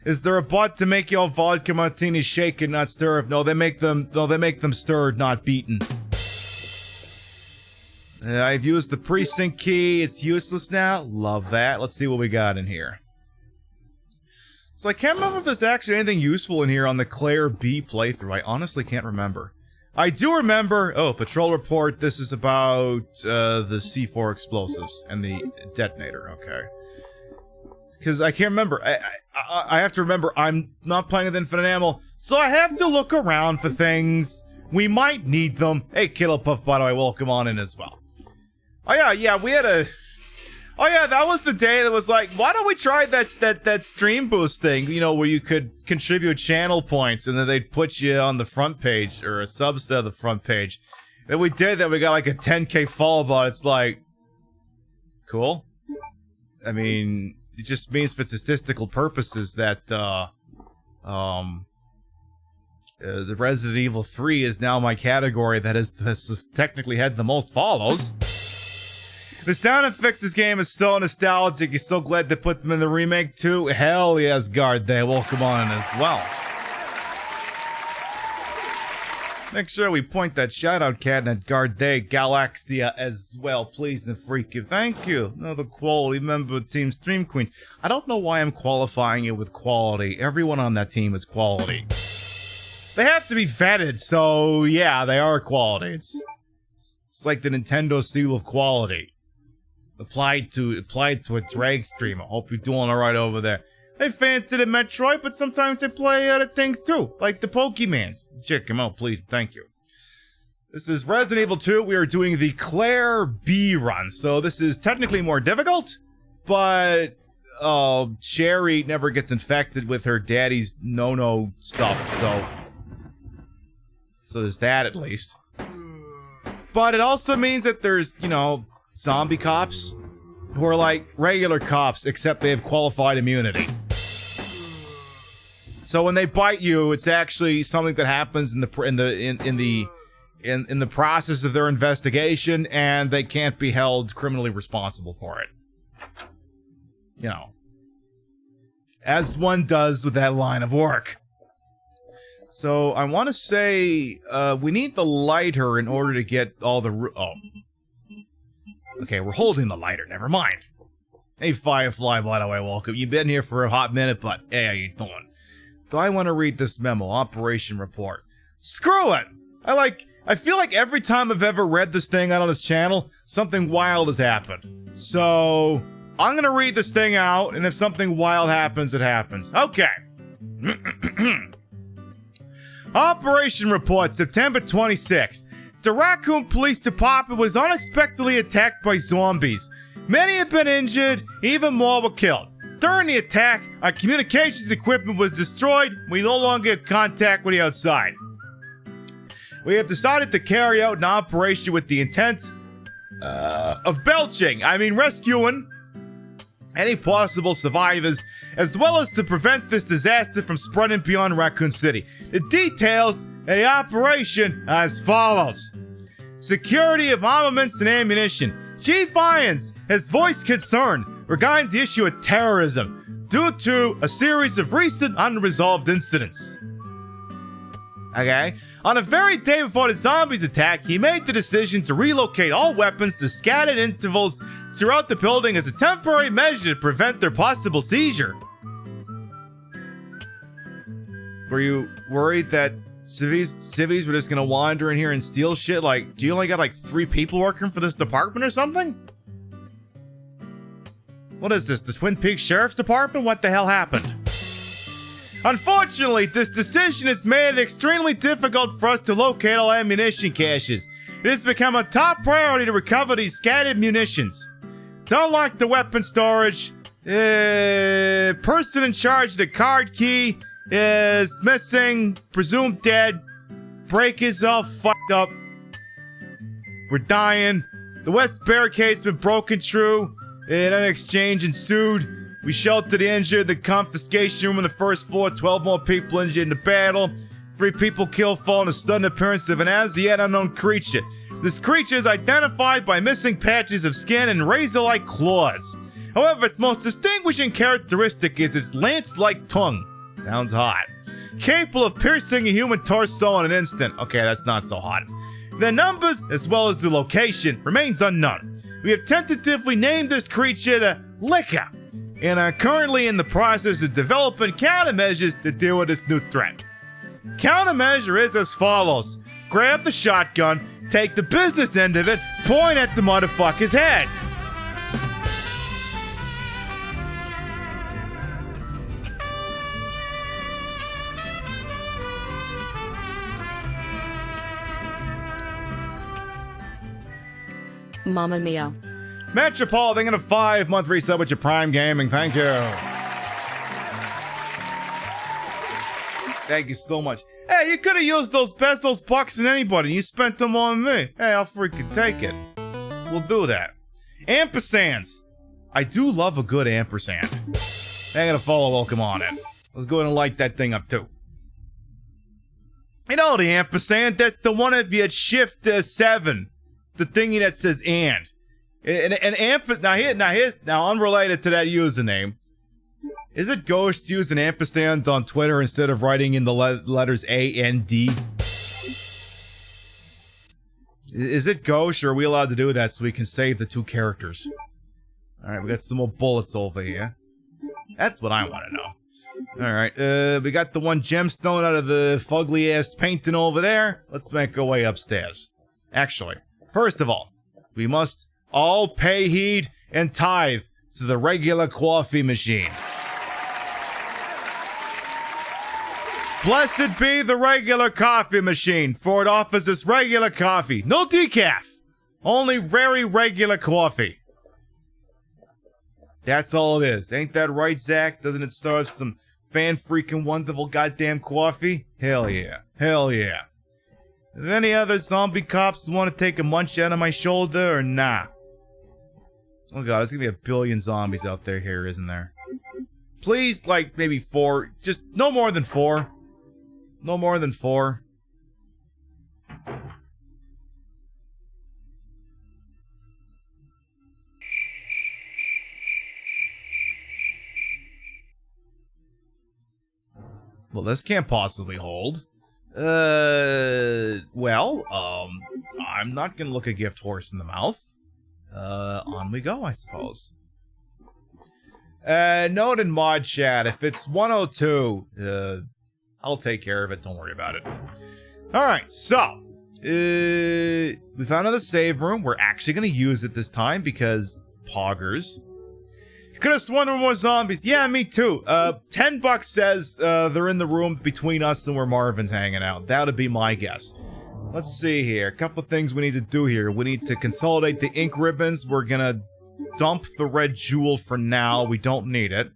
Is there a bot to make y'all vodka martinis shake and not stir? No, they make them stirred, not beaten. I've used the precinct key. It's useless now. Love that. Let's see what we got in here. So I can't remember if there's actually anything useful in here on the Claire B playthrough. I honestly can't remember. I do remember, oh, patrol report, this is about, the C4 explosives and the detonator, okay. Because I can't remember, I have to remember, I'm not playing with infinite ammo, so I have to look around for things. We might need them. Hey, Kittle Puff, by the way, welcome on in as well. Oh yeah, we had a... Oh yeah, that was the day that was like, why don't we try that stream boost thing, you know, where you could contribute channel points and then they'd put you on the front page, or a subset of the front page. And we did that, we got like a 10k follow bot. It's like, cool. I mean, it just means for statistical purposes that, the Resident Evil 3 is now my category that has technically had the most follows. The sound effects this game is so nostalgic. You're so glad they put them in the remake too. Hell yes, Guard Day. Welcome on as well. Make sure we point that shout-out cat at Guard Day Galaxia as well, please and freak you. Thank you. Another quality member of Team Stream Queen. I don't know why I'm qualifying it with quality. Everyone on that team is quality. They have to be vetted, so yeah, they are quality. It's like the Nintendo seal of quality. Applied to a drag streamer. Hope you're doing alright over there. They fans to the Metroid, but sometimes they play other things too, like the Pokemans. Check them out, please. Thank you. This is Resident Evil 2. We are doing the Claire B run, so this is technically more difficult, but Sherry never gets infected with her daddy's no-no stuff, so there's that at least. But it also means that there's, you know, zombie cops who are like regular cops, except they have qualified immunity. So when they bite you, it's actually something that happens in the process of their investigation, and they can't be held criminally responsible for it. You know, as one does with that line of work. So I want to say we need the lighter in order to get all the okay, we're holding the lighter, never mind. Hey, Firefly, by the way, welcome. You've been here for a hot minute, but hey, how you doing? Do I want to read this memo? Operation report. Screw it! I feel like every time I've ever read this thing out on this channel, something wild has happened. So, I'm gonna read this thing out, and if something wild happens, it happens. Okay. Operation report, September 26th. The Raccoon Police Department was unexpectedly attacked by zombies. Many have been injured, even more were killed. During the attack, our communications equipment was destroyed. We no longer have contact with the outside. We have decided to carry out an operation with the intent of rescuing any possible survivors, as well as to prevent this disaster from spreading beyond Raccoon City. The details of the operation are as follows. Security of armaments and ammunition. Chief Irons has voiced concern regarding the issue of terrorism due to a series of recent unresolved incidents. Okay? On the very day before the zombies attack, he made the decision to relocate all weapons to scattered intervals throughout the building as a temporary measure to prevent their possible seizure. Were you worried that civvies were just gonna wander in here and steal shit? Like, do you only got like 3 people working for this department or something? What is this, the Twin Peaks Sheriff's Department? What the hell happened? Unfortunately, this decision has made it extremely difficult for us to locate all ammunition caches. It has become a top priority to recover these scattered munitions. To unlock the weapon storage, person in charge of the card key is missing, presumed dead. Break is all fucked up. We're dying. The west barricade's been broken through, and an exchange ensued. We sheltered the injured, the confiscation room on the first floor, 12 more people injured in the battle. 3 people killed following the sudden appearance of an as-yet unknown creature. This creature is identified by missing patches of skin and razor-like claws. However, its most distinguishing characteristic is its lance-like tongue. Sounds hot. Capable of piercing a human torso in an instant. Okay, that's not so hot. The numbers, as well as the location, remains unknown. We have tentatively named this creature the Licker, and are currently in the process of developing countermeasures to deal with this new threat. Countermeasure is as follows. Grab the shotgun, take the business end of it, point at the motherfucker's head. Mamma mia. Metropole, thinking of 5-month resub with your Prime Gaming. Thank you. Thank you so much. Hey, you could have used those pesos, bucks, and anybody. You spent them on me. Hey, I'll freaking take it. We'll do that. Ampersands. I do love a good ampersand. I got a follow welcome on it. Let's go ahead and light that thing up too. You know the ampersand? That's the one if you had shift 7. The thingy that says and. Now unrelated to that username. Is it gauche to use an ampersand on Twitter instead of writing in the letters A-N-D? Is it gauche, or are we allowed to do that so we can save the 2 characters? Alright, we got some more bullets over here. That's what I want to know. Alright, we got the 1 gemstone out of the fugly-ass painting over there. Let's make our way upstairs. Actually, first of all, we must all pay heed and tithe to the regular coffee machine. Blessed be the regular coffee machine, for it offers us regular coffee. No decaf. Only very regular coffee. That's all it is. Ain't that right, Zach? Doesn't it serve some fan-freaking wonderful goddamn coffee? Hell yeah. Hell yeah. Are there any other zombie cops who want to take a munch out of my shoulder, or nah? Oh god, there's gonna be a billion zombies out there here, isn't there? Please, like, maybe 4. Just no more than 4. No more than 4. Well, this can't possibly hold. I'm not gonna look a gift horse in the mouth. On we go, I suppose. Note in mod chat, if it's 102, I'll take care of it, don't worry about it. Alright, so, we found another save room. We're actually gonna use it this time because poggers. Could have sworn there were more zombies. Yeah, me too. $10 says they're in the room between us and where Marvin's hanging out. That would be my guess. Let's see here. A couple of things we need to do here. We need to consolidate the ink ribbons. We're gonna dump the red jewel for now. We don't need it.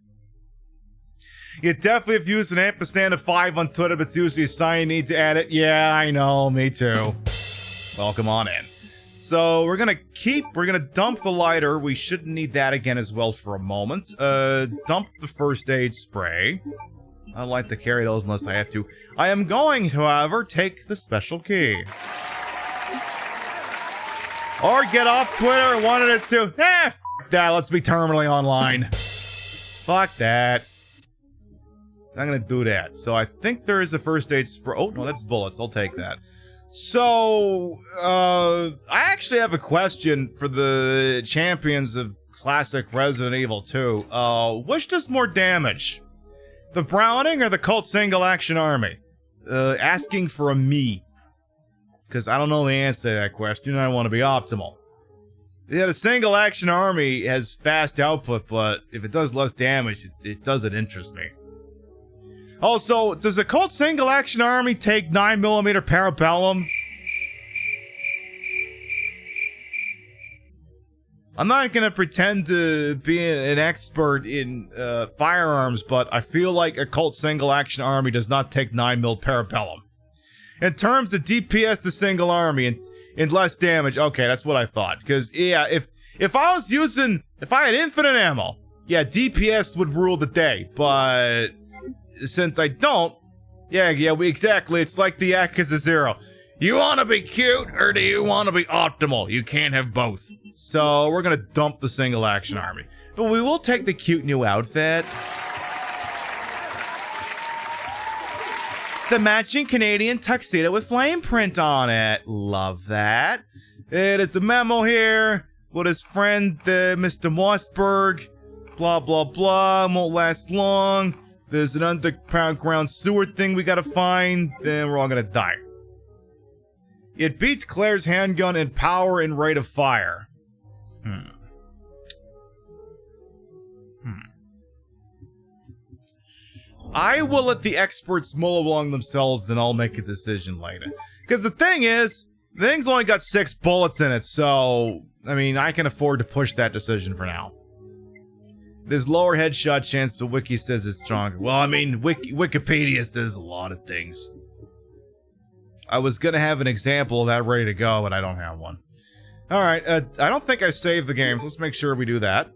You definitely have used an ampersand of 5 on Twitter, but it's usually a sign you need to add it. Yeah, I know. Me too. Welcome on in. So we're gonna dump the lighter. We shouldn't need that again as well for a moment. Dump the first aid spray. I don't like to carry those unless I have to. I am going to, however, take the special key. Or get off Twitter and wanted it to. F that, let's be terminally online. Fuck that. I'm gonna do that. So I think there is a first aid spray. Oh, no, that's bullets. I'll take that. So, I actually have a question for the champions of classic Resident Evil 2. Which does more damage? The Browning or the Cult Single Action Army? Asking for a me. Because I don't know the answer to that question, and I want to be optimal. Yeah, the Single Action Army has fast output, but if it does less damage, it doesn't interest me. Also, does the Colt Single Action Army take 9mm Parabellum? I'm not gonna pretend to be an expert in firearms, but I feel like a Colt Single Action Army does not take 9mm Parabellum. In terms of DPS to Single Army and less damage, okay, that's what I thought. Because, yeah, if I had infinite ammo, yeah, DPS would rule the day, but since I don't, exactly, it's like the Yakuza 0. You want to be cute, or do you want to be optimal? You can't have both. So, we're gonna dump the Single Action Army. But we will take the cute new outfit. The matching Canadian tuxedo with flame print on it. Love that. It is a memo here with his friend, Mr. Mossberg. Blah, blah, blah. Won't last long. There's an underground sewer thing we gotta find, then we're all gonna die. It beats Claire's handgun in power and rate of fire. I will let the experts mull along themselves, then I'll make a decision later. Because the thing is, the thing's only got 6 bullets in it, so, I mean, I can afford to push that decision for now. There's lower headshot chance, but Wiki says it's stronger. Well, I mean, Wikipedia says a lot of things. I was gonna have an example of that ready to go, but I don't have one. Alright, I don't think I saved the games. Let's make sure we do that.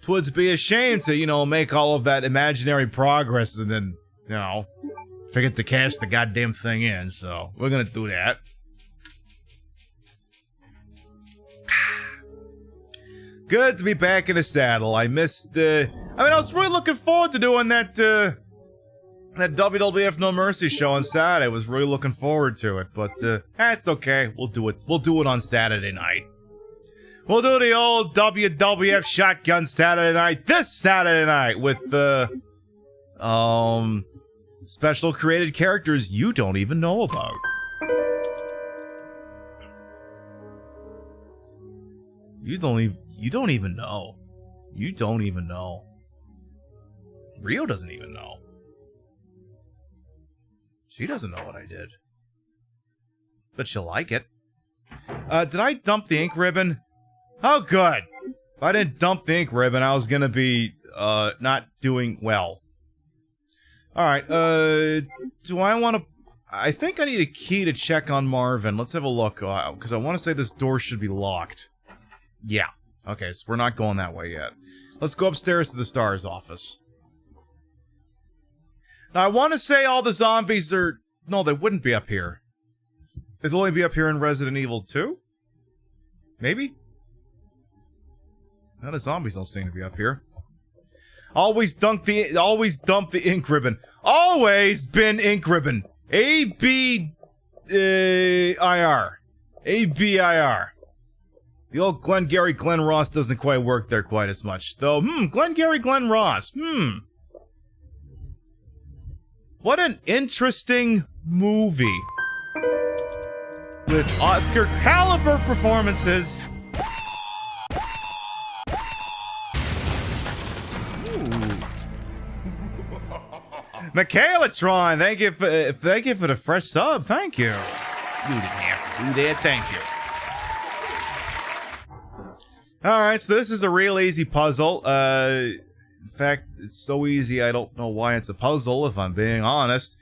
'Twould be a shame to, you know, make all of that imaginary progress and then, you know, forget to cash the goddamn thing in, so we're gonna do that. Good to be back in the saddle. I missed, I was really looking forward to doing that WWF No Mercy show on Saturday. I was really looking forward to it, but, it's okay. We'll do it. We'll do it on Saturday night. We'll do the old WWF Shotgun Saturday night this Saturday night with special created characters you don't even know about. You don't even know. You don't even know. Rio doesn't even know. She doesn't know what I did. But she'll like it. Did I dump the ink ribbon? Oh, good. If I didn't dump the ink ribbon, I was gonna be, not doing well. Alright, do I want to... I think I need a key to check on Marvin. Let's have a look, because I want to say this door should be locked. Yeah. Okay, so we're not going that way yet. Let's go upstairs to the STARS office. Now, I want to say all the zombies are... No, they wouldn't be up here. They'd only be up here in Resident Evil 2? Maybe? No, the zombies don't seem to be up here. Always dump the ink ribbon. Always been ink ribbon. A-B-I-R. A-B-I-R. The old Glengarry Glen Ross doesn't quite work there quite as much. Though, Glengarry Glen Ross. What an interesting movie. With Oscar caliber performances. Michaelatron, thank you for the fresh sub. Thank you. You didn't have to do that. Thank you. All right, so this is a real easy puzzle. In fact, it's so easy I don't know why it's a puzzle, if I'm being honest.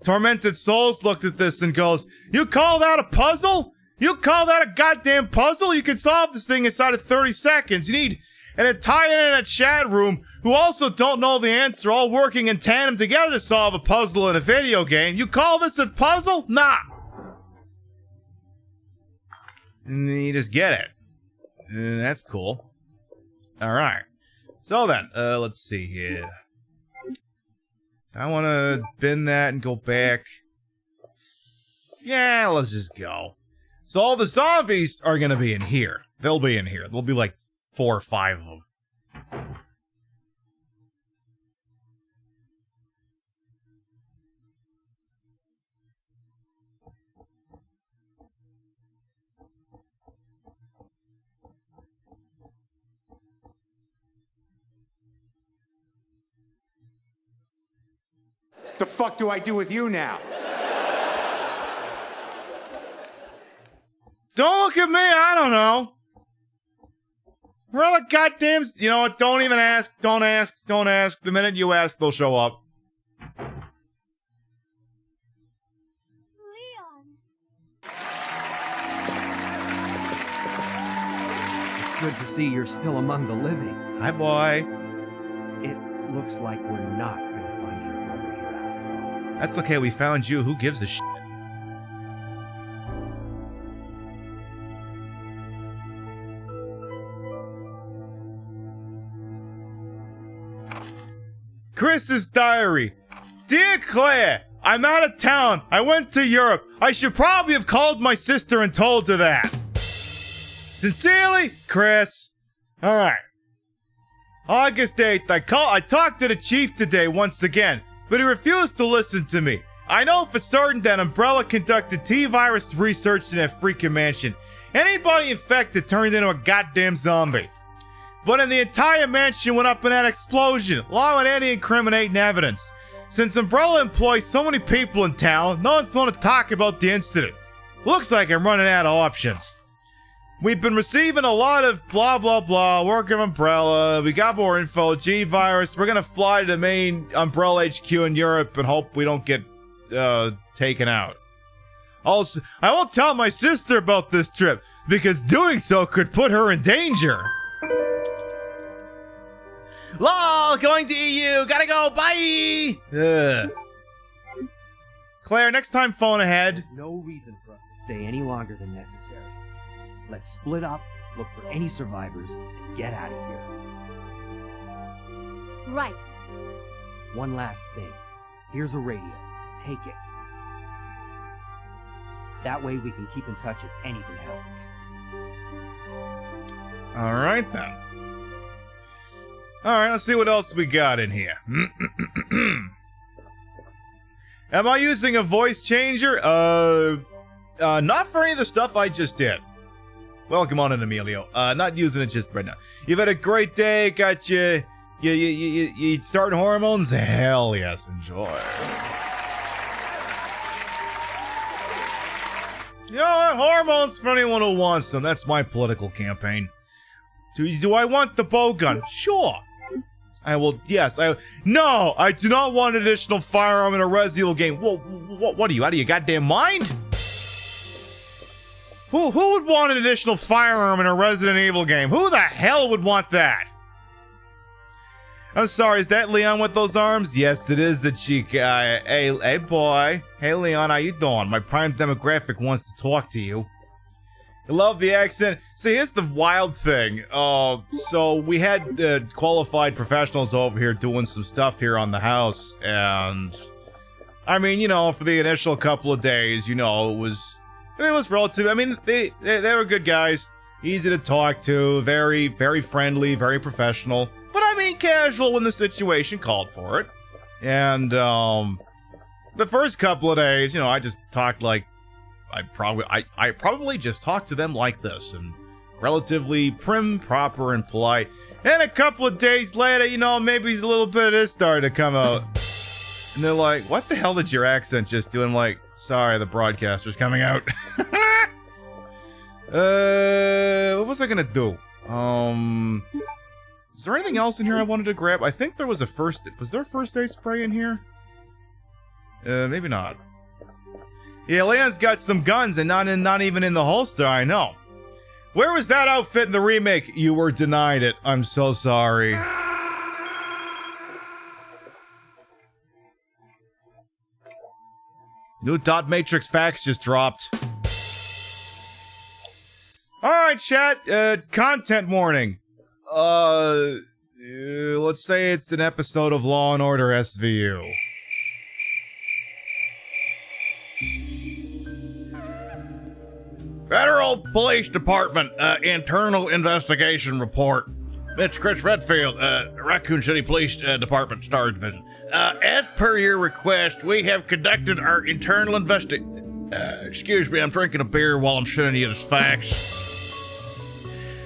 Tormented Souls looked at this and goes, "You call that a puzzle? You call that a goddamn puzzle? You can solve this thing inside of 30 seconds. You need an entire internet chat room who also don't know the answer, all working in tandem together to solve a puzzle in a video game. You call this a puzzle? Nah." And you just get it. That's cool. All right. So then, let's see here. I want to bin that and go back. Yeah, let's just go. So all the zombies are going to be in here. They'll be in here. There'll be like 4 or 5 of them. The fuck do I do with you now? Don't look at me, I don't know. Where are the goddamn... You know what, don't even ask, don't ask, don't ask. The minute you ask, they'll show up. Leon! It's good to see you're still among the living. Hi, boy. It looks like we're not gonna find your brother here after all. That's okay, we found you. Who gives a shit? Chris's diary. Dear Claire, I'm out of town. I went to Europe. I should probably have called my sister and told her that. Sincerely, Chris. All right. August 8th, I talked to the chief today once again, but he refused to listen to me. I know for certain that Umbrella conducted T-virus research in that freaking mansion. Anybody infected turned into a goddamn zombie. But in the entire mansion went up in that explosion, along with any incriminating evidence. Since Umbrella employs so many people in town, no one's want to talk about the incident. Looks like I'm running out of options. We've been receiving a lot of blah blah blah, work of Umbrella, we got more info, G-Virus, we're gonna fly to the main Umbrella HQ in Europe and hope we don't get, taken out. Also, I won't tell my sister about this trip, because doing so could put her in danger. LOL, going to EU, gotta go, bye! Ugh. Claire, next time phone ahead. There's no reason for us to stay any longer than necessary. Let's split up, look for any survivors, and get out of here. Right. One last thing. Here's a radio. Take it. That way we can keep in touch if anything happens. Alright then. Alright, let's see what else we got in here. Am I using a voice changer? Not for any of the stuff I just did. Welcome on in, Emilio. Not using it just right now. You've had a great day, got you starting hormones? Hell yes, enjoy. You know what? Hormones for anyone who wants them. That's my political campaign. Do I want the bow gun? Sure. I will, yes, no, I do not want an additional firearm in a Resident Evil game. What are you, out of your goddamn mind? Who would want an additional firearm in a Resident Evil game? Who the hell would want that? I'm sorry, is that Leon with those arms? Yes, it is the cheek guy. Hey boy. Hey Leon, how you doing? My prime demographic wants to talk to you. I love the accent. See, here's the wild thing. So we had qualified professionals over here doing some stuff here on the house, and I mean, you know, for the initial couple of days, you know, it was relative. I mean, they were good guys, easy to talk to, very, very friendly, very professional. But I mean, casual when the situation called for it. And the first couple of days, you know, I just talked like I probably just talked to them like this, and relatively prim, proper, and polite. And a couple of days later, you know, maybe a little bit of this started to come out. And they're like, what the hell did your accent just do? I'm like, sorry, the broadcaster's coming out. What was I gonna do? Is there anything else in here I wanted to grab? I think there was a was there a first aid spray in here? Maybe not. Yeah, Leon's got some guns and not even in the holster, I know. Where was that outfit in the remake? You were denied it. I'm so sorry. New dot matrix facts just dropped. Alright, chat, content warning. Let's say it's an episode of Law and Order SVU. Federal Police Department, internal investigation report. It's Chris Redfield, Raccoon City Police Department, Star Division. As per your request, we have conducted our internal excuse me, I'm drinking a beer while I'm showing you this facts.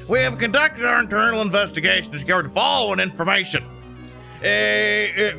We have conducted our internal investigation to discover the following information.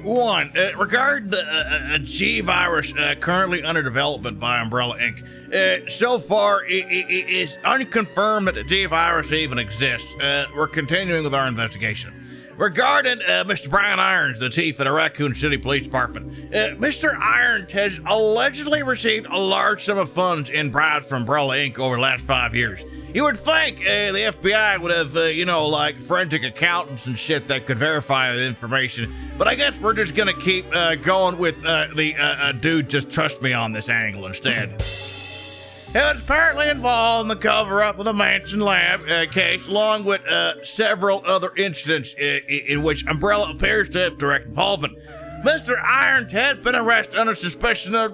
One, regarding a G virus currently under development by Umbrella Inc. So far, it is unconfirmed that the G virus even exists. We're continuing with our investigation. Regarding Mr. Brian Irons, the chief of the Raccoon City Police Department, Mr. Irons has allegedly received a large sum of funds in bribes from Umbrella Inc. over the last 5 years. You would think the FBI would have, like forensic accountants and shit that could verify the information, but I guess we're just gonna keep going with the dude just trust me on this angle instead. He was apparently involved in the cover-up of the Mansion Lab case, along with several other incidents in which Umbrella appears to have direct involvement. Mr. Irons had been arrested under suspicion of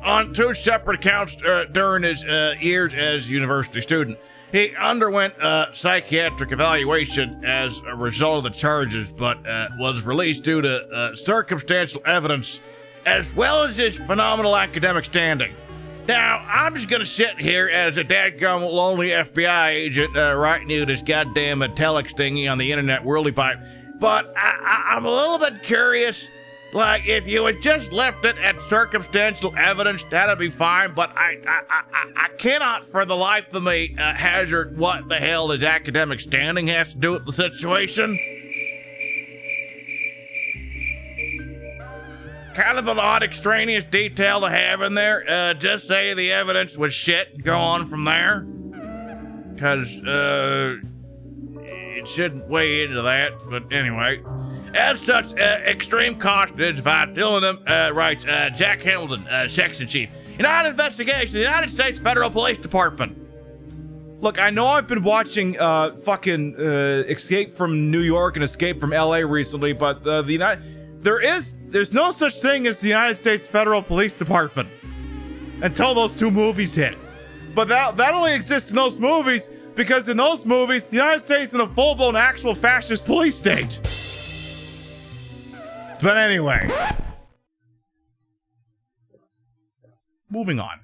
on 2 separate accounts during his years as a university student. He underwent psychiatric evaluation as a result of the charges, but was released due to circumstantial evidence, as well as his phenomenal academic standing. Now, I'm just gonna sit here as a dadgum lonely FBI agent writing you this goddamn telex thingy on the internet worldly pipe, but I'm a little bit curious. Like, if you had just left it at circumstantial evidence, that'd be fine, but I cannot for the life of me hazard what the hell his academic standing has to do with the situation. Kind of an odd extraneous detail to have in there. Just say the evidence was shit and go on from there. Because, it shouldn't weigh into that, but anyway. As such, extreme caution is advised. Dylan writes, Jack Hamilton, Section Chief. United Investigation, the United States Federal Police Department. Look, I know I've been watching Escape from New York and Escape from LA recently, but there's no such thing as the United States Federal Police Department until those 2 movies hit. But that only exists in those movies because in those movies, the United States is in a full-blown actual fascist police state. But anyway, moving on.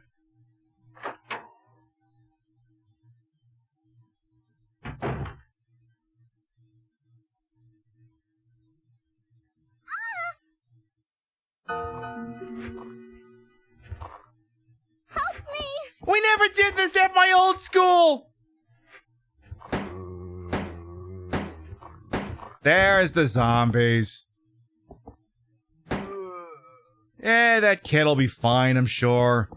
Help me! We never did this at my old school! There's the zombies. That kid'll be fine, I'm sure.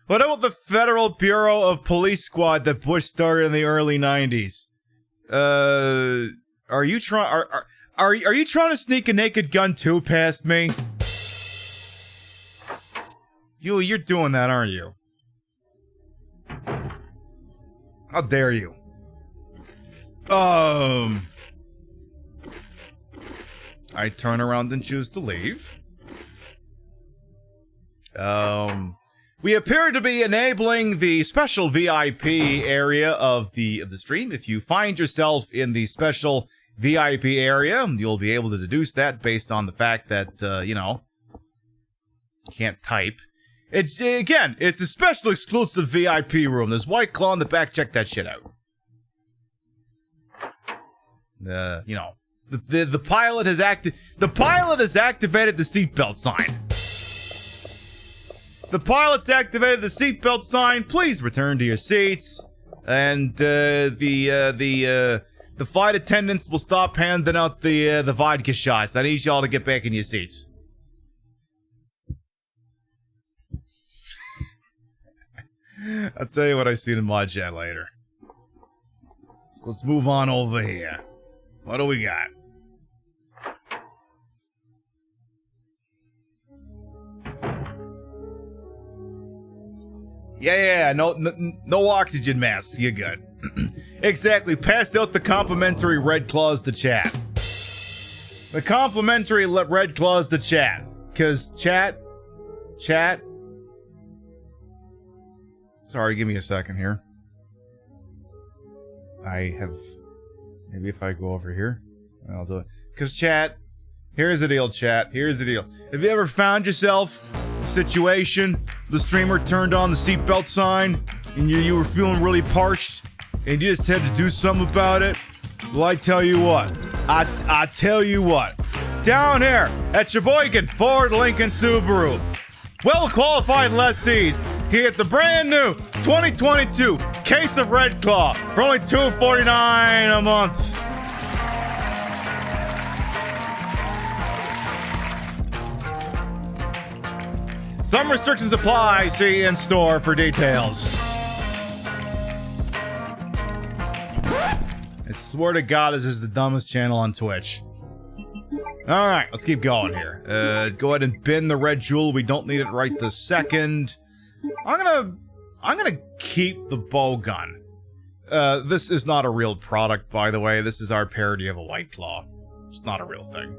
What about the Federal Bureau of Police Squad that Bush started in the early 90s? Are you trying to sneak a Naked Gun 2 past me? You're doing that, aren't you? How dare you? I turn around and choose to leave. We appear to be enabling the special VIP area of the stream. If you find yourself in the special VIP area, you'll be able to deduce that based on the fact that, can't type. It's a special exclusive VIP room. There's White Claw in the back. Check that shit out. The pilot has activated the seatbelt sign. The pilot's activated the seatbelt sign. Please return to your seats. And the flight attendants will stop handing out the vodka shots. I need y'all to get back in your seats. I'll tell you what I see in Mod Chat later. Let's move on over here. What do we got? Yeah, no oxygen masks. You're good. Exactly. Pass out the complimentary Red Claws to chat. The complimentary Red Claws to chat. Because chat. Sorry, give me a second here. Maybe if I go over here, I'll do it. Because chat, here's the deal, chat. Here's the deal. Have you ever found yourself in a situation, the streamer turned on the seatbelt sign, and you were feeling really parched, and you just had to do something about it? Well, I tell you what. I tell you what. Down here at Sheboygan Ford Lincoln Subaru, well-qualified lessees can get the brand new 2022 case of Red Claw for only $249 a month. Some restrictions apply. See in store for details. I swear to God, this is the dumbest channel on Twitch. Alright, let's keep going here. Go ahead and bin the red jewel. We don't need it right this second. I'm gonna keep the bow gun. This is not a real product, by the way. This is our parody of a White Claw. It's not a real thing.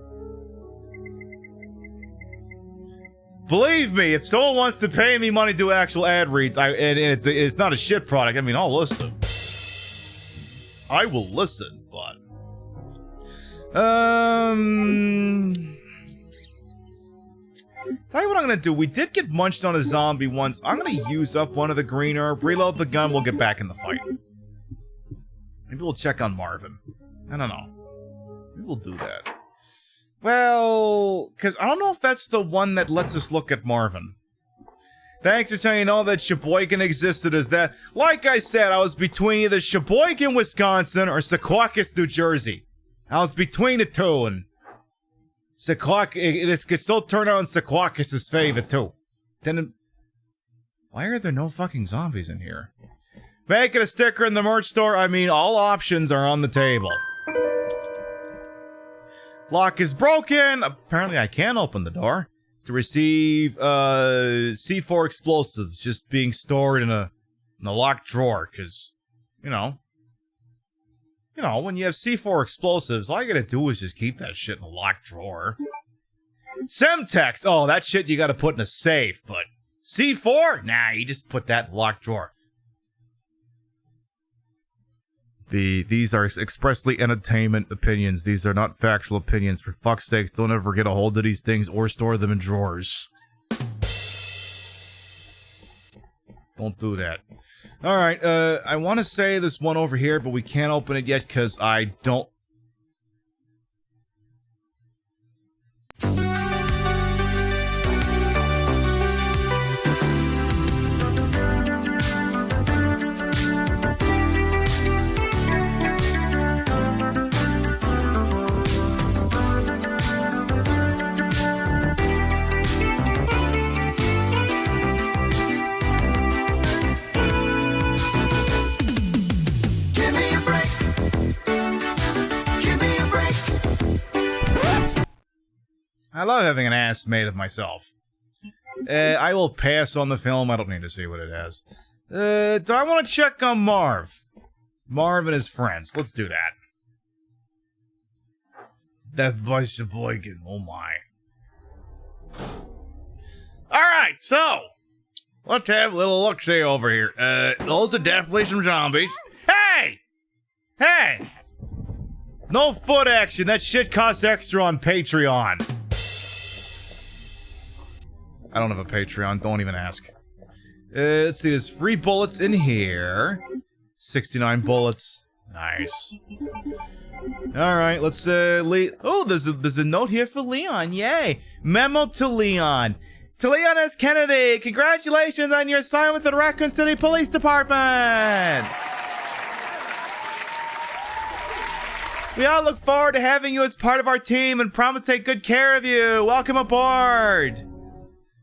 Believe me, if someone wants to pay me money to do actual ad reads, and it's not a shit product, I mean, I'll listen. I will listen, but... Tell you what I'm gonna do. We did get munched on a zombie once. I'm gonna use up one of the green herb, reload the gun, we'll get back in the fight. Maybe we'll check on Marvin. I don't know. Maybe we'll do that. Well, because I don't know if that's the one that lets us look at Marvin. Thanks for telling you all that Sheboygan existed as that. Like I said, I was between either Sheboygan, Wisconsin, or Secaucus, New Jersey. I was between the two, and this could still turn out in Secaucus' favor, too. Then, why are there no fucking zombies in here? Make it a sticker in the merch store. I mean, all options are on the table. Lock is broken. Apparently, I can open the door to receive C4 explosives just being stored in a locked drawer. Because, you know, when you have C4 explosives, all you gotta do is just keep that shit in a locked drawer. Semtex, oh, that shit you gotta put in a safe, but C4? Nah, you just put that in a locked drawer. These are expressly entertainment opinions. These are not factual opinions. For fuck's sakes, don't ever get a hold of these things or store them in drawers. Don't do that. Alright, I want to say this one over here, but we can't open it yet because I don't... I love having an ass made of myself. I will pass on the film. I don't need to see what it has. Do I want to check on Marv? Marv and his friends. Let's do that. Death by Sheboygan. Oh my. Alright, so. Let's have a little look-see over here. Those are definitely some zombies. Hey! Hey! No foot action. That shit costs extra on Patreon. I don't have a Patreon, don't even ask. Let's see, there's free bullets in here. 69 bullets. Nice. All right, let's oh, there's a note here for Leon. Yay! Memo to Leon. To Leon S. Kennedy, congratulations on your assignment with the Raccoon City Police Department. We all look forward to having you as part of our team and promise to take good care of you. Welcome aboard.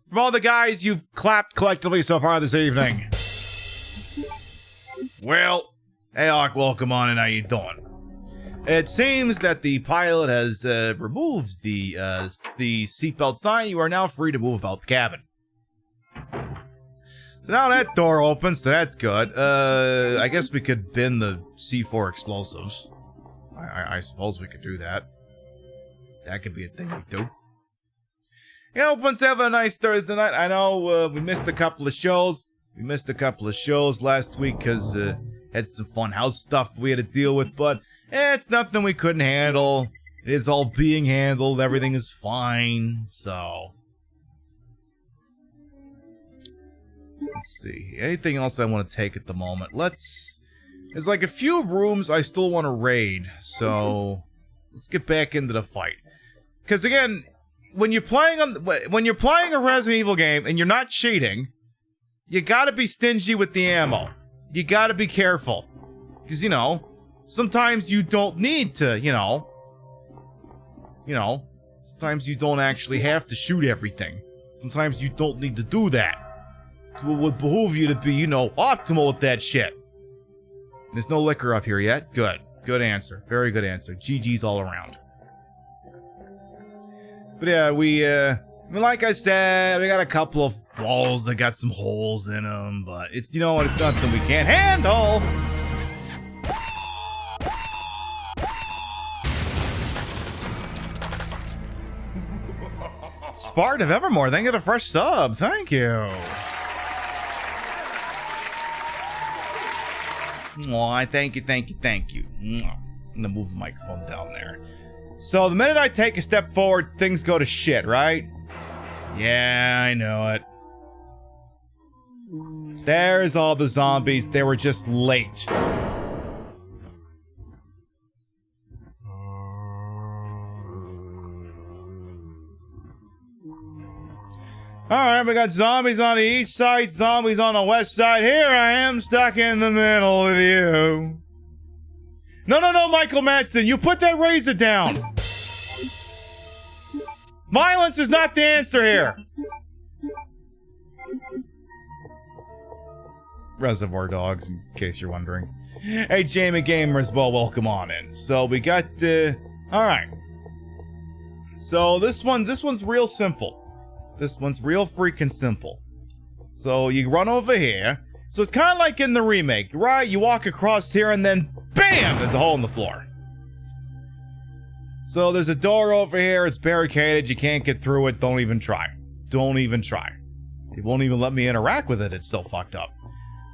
From all the guys you've clapped collectively so far this evening. Well, hey, Hawk, welcome on, and how you doing? It seems that the pilot has removed the seatbelt sign. You are now free to move about the cabin. So now that door opens, so that's good. I guess we could bin the C4 explosives. I suppose we could do that. That could be a thing we do. Yeah, let's have a nice Thursday night. I know we missed a couple of shows. We missed a couple of shows last week because had some fun house stuff we had to deal with, but it's nothing we couldn't handle. It is all being handled. Everything is fine. So let's see. Anything else I want to take at the moment? There's like a few rooms I still want to raid, so let's get back into the fight. Because again, when you're playing a Resident Evil game and you're not cheating, you gotta be stingy with the ammo. You gotta be careful. Because, you know, sometimes you don't need to, sometimes you don't actually have to shoot everything. Sometimes you don't need to do that. So it would behoove you to be, optimal with that shit. There's no liquor up here yet. Good. Good answer. Very good answer. GG's all around. But yeah, like I said, we got a couple of walls that got some holes in them, but it's, it's nothing we can't handle. Spart of Evermore, thank you for the fresh sub. Thank you. Aw, thank you. I'm gonna move the microphone down there. So the minute I take a step forward, things go to shit, right? Yeah, I know it. There's all the zombies. They were just late. Alright, we got zombies on the east side, zombies on the west side. Here I am, stuck in the middle with you. No, Michael Madsen, you put that razor down. Violence is not the answer here. Reservoir Dogs, in case you're wondering. Hey, Jamie Gamers, well, welcome on in. So we got, alright. So this one's real simple. This one's real freaking simple. So you run over here. So it's kind of like in the remake, right? You walk across here and then BAM! There's a hole in the floor. So there's a door over here. It's barricaded. You can't get through it. Don't even try. Don't even try. It won't even let me interact with it. It's so fucked up.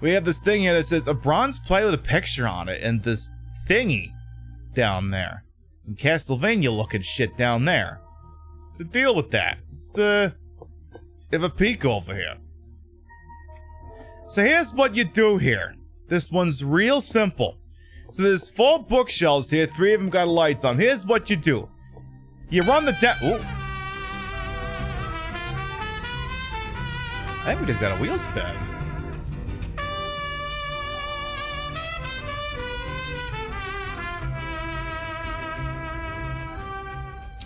We have this thing here that says a bronze plate with a picture on it and this thingy down there. Some Castlevania looking shit down there. What's the deal with that? It's, have a peek over here. So here's what you do here. This one's real simple. So there's 4 bookshelves here. 3 of them got lights on. Here's what you do. You run the ooh. I think we just got a wheel spin.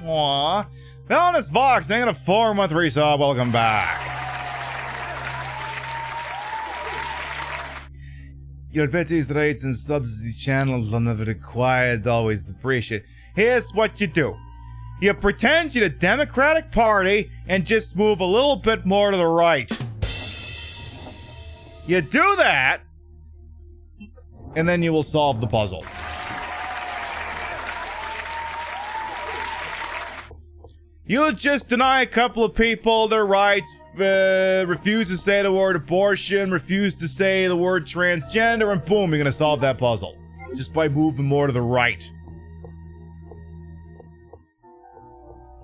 Aww. Villainous Vox, thank you for 4-month resub. Welcome back. Your Betty's rates and subs these channels are never required, always appreciate. Here's what you do. You pretend you're the Democratic Party and just move a little bit more to the right. You do that, and then you will solve the puzzle. You just deny a couple of people their rights, refuse to say the word abortion, refuse to say the word transgender, and boom, you're gonna solve that puzzle. Just by moving more to the right.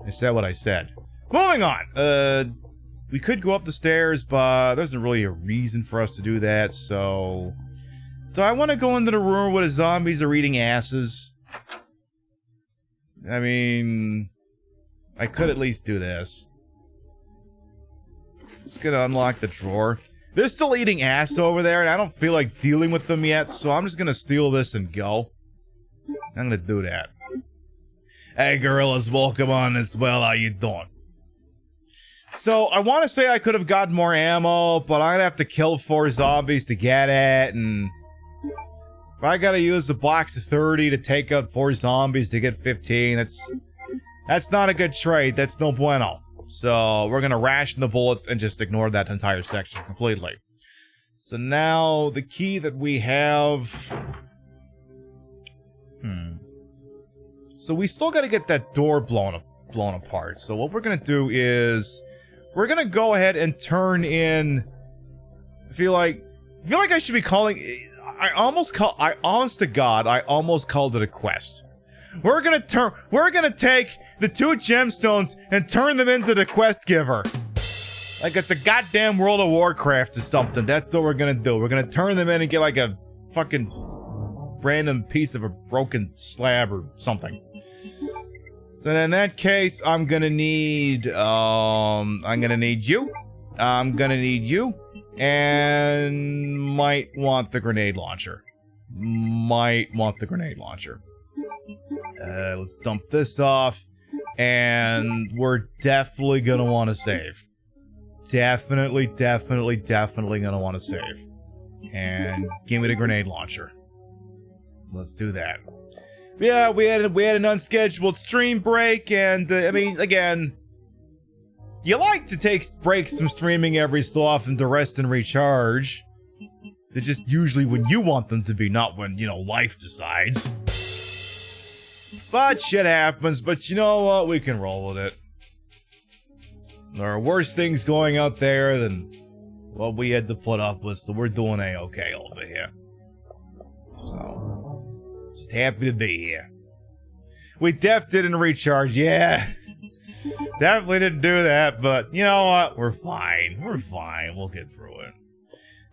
I said what I said. Moving on. We could go up the stairs, but there isn't really a reason for us to do that, so... Do I want to go into the room where the zombies are eating asses? I mean, I could at least do this. Just gonna unlock the drawer. They're still eating ass over there, and I don't feel like dealing with them yet, so I'm just gonna steal this and go. I'm gonna do that. Hey, gorillas, welcome on as well. How you doing? So, I want to say I could have gotten more ammo, but I'm gonna have to kill 4 zombies to get it, and... if I gotta use the box of 30 to take out 4 zombies to get 15, that's not a good trade. That's no bueno. So, we're gonna ration the bullets and just ignore that entire section completely. So now, the key that we have... So we still gotta get that door blown apart. So what we're gonna do is... we're gonna go ahead and turn in... I feel like I should be calling... honest to God, I almost called it a quest. We're gonna take the 2 gemstones and turn them into the quest giver. Like it's a goddamn World of Warcraft or something. That's what we're gonna do. We're gonna turn them in and get like a fucking random piece of a broken slab or something. So in that case, I'm gonna need you. I'm gonna need you. And might want the grenade launcher. Let's dump this off. And we're definitely gonna want to save. Definitely gonna want to save. And give me the grenade launcher. Let's do that. Yeah, we had an unscheduled stream break, and I mean, again, you like to take breaks from streaming every so often to rest and recharge. They're just usually when you want them to be, not when, you know, life decides. But shit happens, but you know what? We can roll with it. There are worse things going out there than what we had to put up with, so we're doing A-okay over here. So, just happy to be here. We didn't recharge, yeah. Definitely didn't do that, but you know what? We're fine. We'll get through it.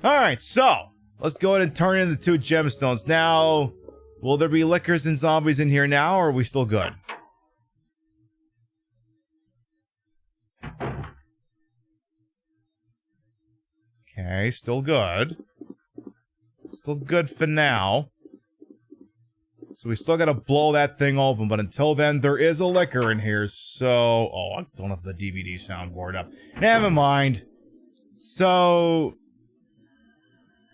Alright, so, let's go ahead and turn in the 2 gemstones. Now, will there be lickers and zombies in here now, or are we still good? Okay, still good. Still good for now. So we still gotta blow that thing open, but until then, there is a liquor in here, so... oh, I don't have the DVD soundboard up. Never mind. So...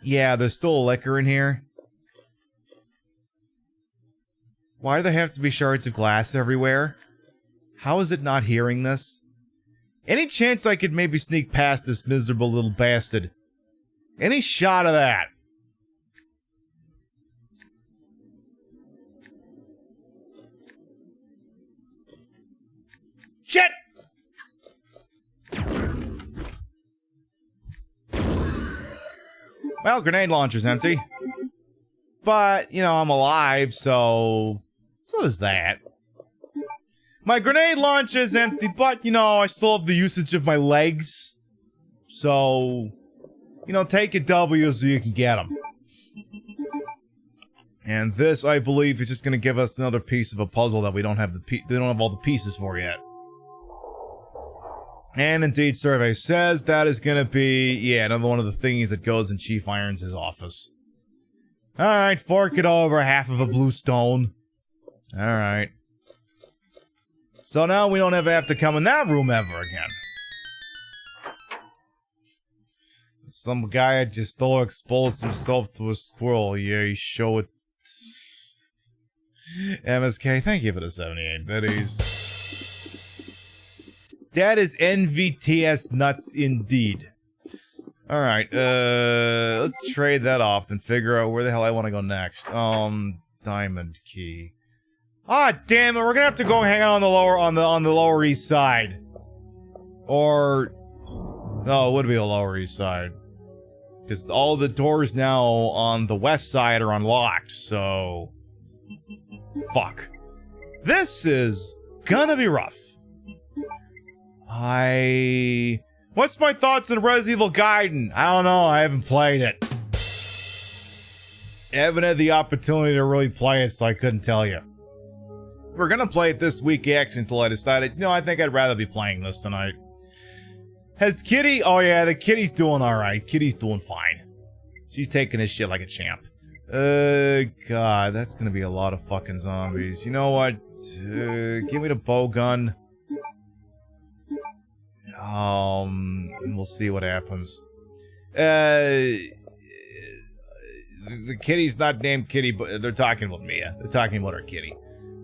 yeah, there's still a liquor in here. Why do there have to be shards of glass everywhere? How is it not hearing this? Any chance I could maybe sneak past this miserable little bastard? Any shot of that? Shit! Well, grenade launcher's empty. But, you know, I'm alive, so is that. My grenade launcher's empty, but, you know, I still have the usage of my legs. So, you know, take a W so you can get them. And this, I believe, is just gonna give us another piece of a puzzle that we don't have all the pieces for yet. And indeed, survey says that is gonna be, yeah, another one of the thingies that goes in Chief Irons' office. Alright, fork it over, half of a blue stone. Alright. So now we don't ever have to come in that room ever again. Some guy had just still exposed himself to a squirrel. Yeah, you show it. MSK, thank you for the 78 biddies. That is NVTS nuts indeed. Alright, let's trade that off and figure out where the hell I want to go next. Diamond key. Ah, damn it, we're gonna have to go hang out on the lower east side. Or... no, it would be the lower east side. Because all the doors now on the west side are unlocked, so... fuck. This is gonna be rough. What's my thoughts on Resident Evil Gaiden? I don't know, I haven't played it. I haven't had the opportunity to really play it, so I couldn't tell you. we're gonna play it this week actually until I decided, I think I'd rather be playing this tonight. Has Kitty? Oh yeah, the Kitty's doing alright. Kitty's doing fine. She's taking this shit like a champ. God, that's gonna be a lot of fucking zombies. You know what? Give me the bow gun. And we'll see what happens. The kitty's not named Kitty, but they're talking about Mia. They're talking about our kitty.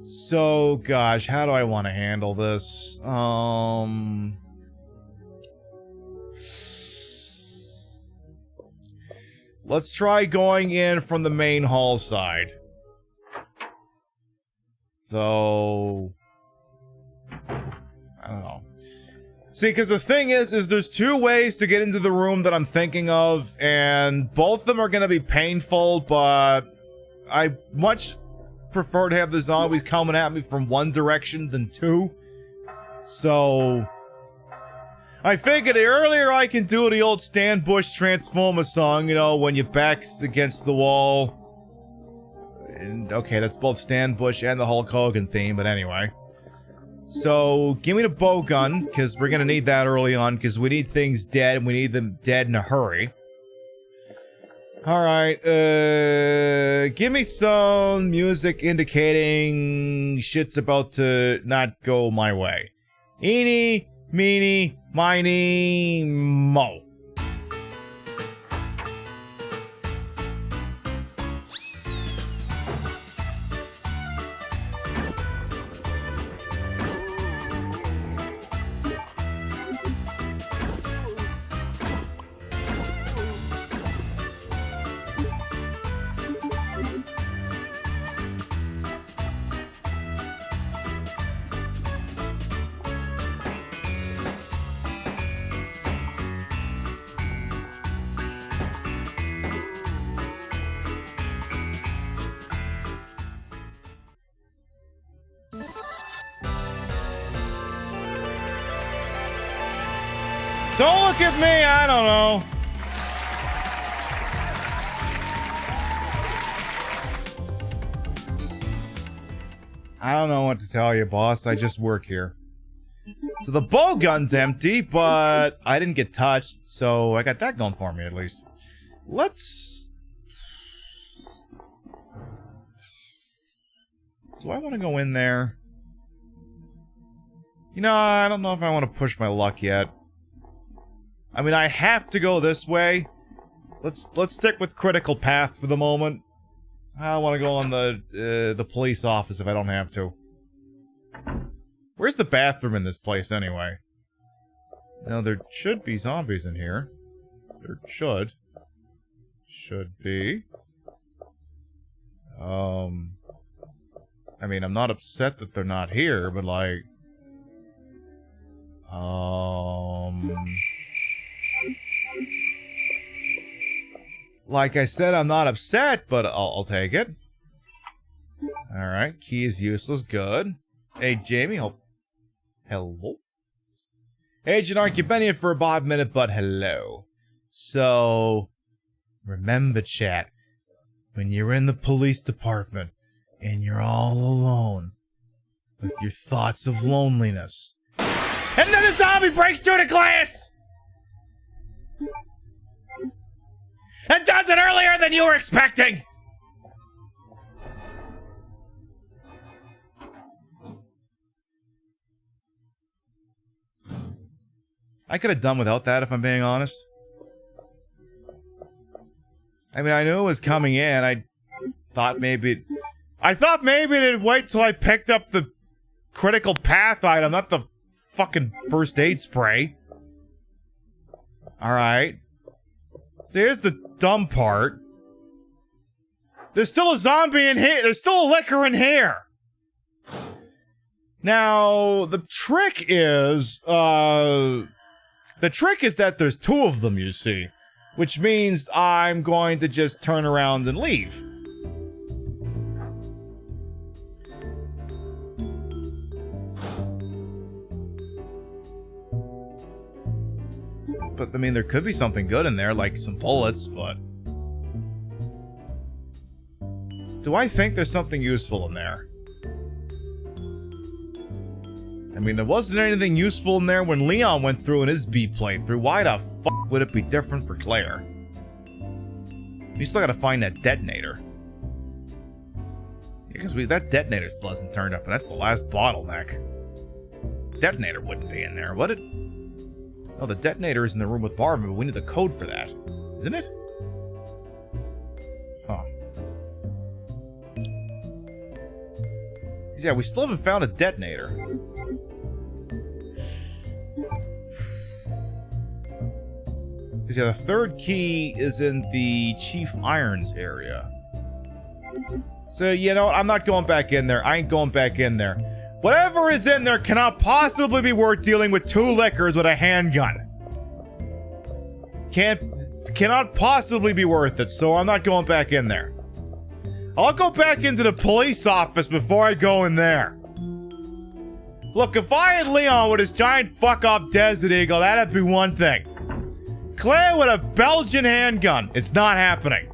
So, gosh, how do I want to handle this? Let's try going in from the main hall side. Though, I don't know. See, because the thing is there's two ways to get into the room that I'm thinking of, and both of them are going to be painful, but I much prefer to have the zombies coming at me from one direction than two. So, I figured the earlier I can do the old Stan Bush Transformer song, when your back's against the wall. And, okay, that's both Stan Bush and the Hulk Hogan theme, but anyway. So, give me the bow gun, because we're gonna need that early on, because we need things dead, and we need them dead in a hurry. Alright, give me some music indicating shit's about to not go my way. Eeny, meeny, miny, mo. Don't look at me, I don't know. I don't know what to tell you, boss. I just work here. So the bow gun's empty, but I didn't get touched, so I got that going for me at least. Let's... Do I want to go in there? I don't know if I want to push my luck yet. I mean, I have to go this way. Let's stick with critical path for the moment. I don't want to go on the police office if I don't have to. Where's the bathroom in this place anyway? Now there should be zombies in here. There should. Should be. I mean, I'm not upset that they're not here, but like... Like I said, I'm not upset, but I'll take it. Alright, key is useless, good. Hey, Jamie, hello? Agent Ark, you've been here for about a minute, but hello. So, remember, chat, when you're in the police department, and you're all alone, with your thoughts of loneliness, and then a zombie breaks through the glass! And does it earlier than you were expecting! I could have done without that, if I'm being honest. I mean, I knew it was coming in. I thought maybe it'd wait till I picked up the critical path item, not the fucking first aid spray. Alright. So here's the dumb part. There's still a zombie in here. There's still a liquor in here. Now, the trick is that there's two of them, you see. Which means I'm going to just turn around and leave. But, I mean, there could be something good in there, like some bullets, but... Do I think there's something useful in there? I mean, there wasn't anything useful in there when Leon went through in his B playthrough. Why the fuck would it be different for Claire? We still gotta find that detonator. Because that detonator still hasn't turned up, and that's the last bottleneck. Detonator wouldn't be in there, would it? Oh, the detonator is in the room with Marvin, but we need the code for that. Isn't it? Huh. Yeah, we still haven't found a detonator. Because yeah, the third key is in the Chief Irons area. So, you know what? I'm not going back in there. I ain't going back in there. Whatever is in there cannot possibly be worth dealing with 2 lickers with a handgun. Cannot possibly be worth it, so I'm not going back in there. I'll go back into the police office before I go in there. Look, if I had Leon with his giant fuck-off Desert Eagle, that'd be one thing. Claire with a Belgian handgun. It's not happening.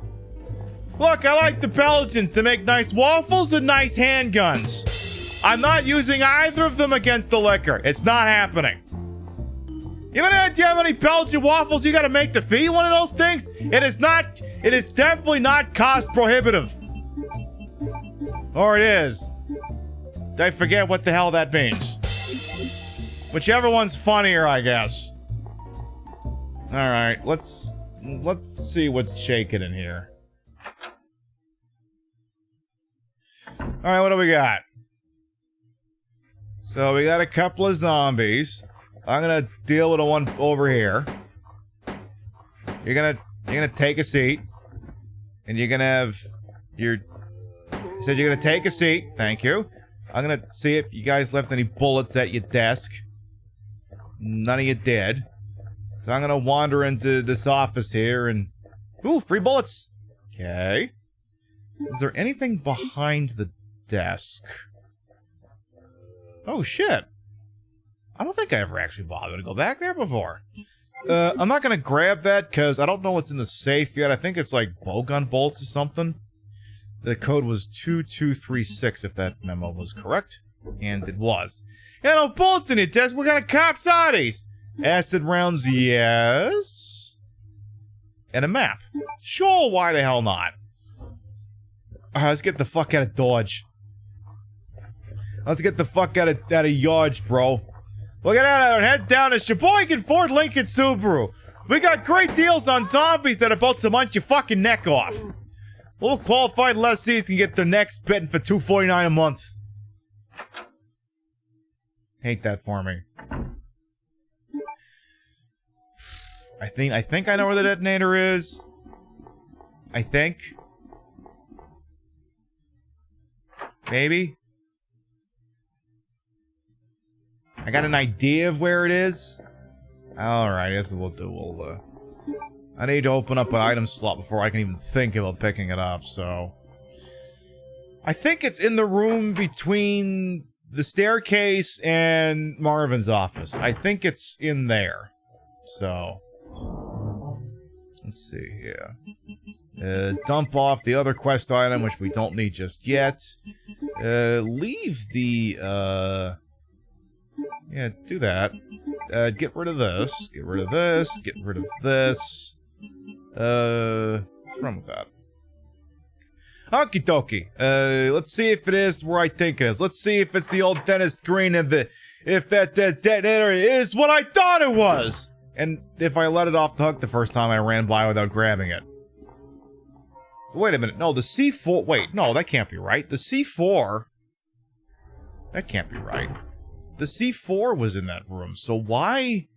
Look, I like the Belgians. They make nice waffles and nice handguns. I'm not using either of them against the liquor. It's not happening. You have any idea how many Belgian waffles you gotta make to feed one of those things? It is definitely not cost prohibitive. Or it is. I forget what the hell that means. Whichever one's funnier, I guess. Alright, let's see what's shaking in here. Alright, what do we got? So we got a couple of zombies. I'm gonna deal with the one over here. You're gonna take a seat. And you're gonna have your... You said you're gonna take a seat. Thank you. I'm gonna see if you guys left any bullets at your desk. None of you did. So I'm gonna wander into this office here and... Ooh, free bullets! Okay. Is there anything behind the desk? Oh, shit. I don't think I ever actually bothered to go back there before. I'm not gonna grab that because I don't know what's in the safe yet. I think it's like bowgun bolts or something. The code was 2236 if that memo was correct. And it was. Yeah, no bullets in your desk. What kind of cops are these? Acid rounds, yes. And a map. Sure, why the hell not? Alright, let's get the fuck out of Dodge. Let's get the fuck out of Yards, bro. We'll get out of there and head down to Sheboygan Ford Lincoln Subaru. We got great deals on zombies that are about to munch your fucking neck off. Well, qualified lessees can get their necks bitten for $249 a month. Hate that for me. I think I know where the detonator is. I think. Maybe. I got an idea of where it is. Alright, that's what we'll do. I need to open up an item slot before I can even think about picking it up, so... I think it's in the room between the staircase and Marvin's office. I think it's in there. So... Let's see here. Dump off the other quest item, which we don't need just yet. Leave the, yeah, do that. Get rid of this. Get rid of this. Get rid of this. What's wrong with that? Okie dokie. Let's see if it is where I think it is. Let's see if it's the old dentist green and if that detonator is what I thought it was! And if I let it off the hook the first time I ran by without grabbing it. Wait a minute. No, the C4... Wait, no, that can't be right. The C4... That can't be right. The C4 was in that room, so why...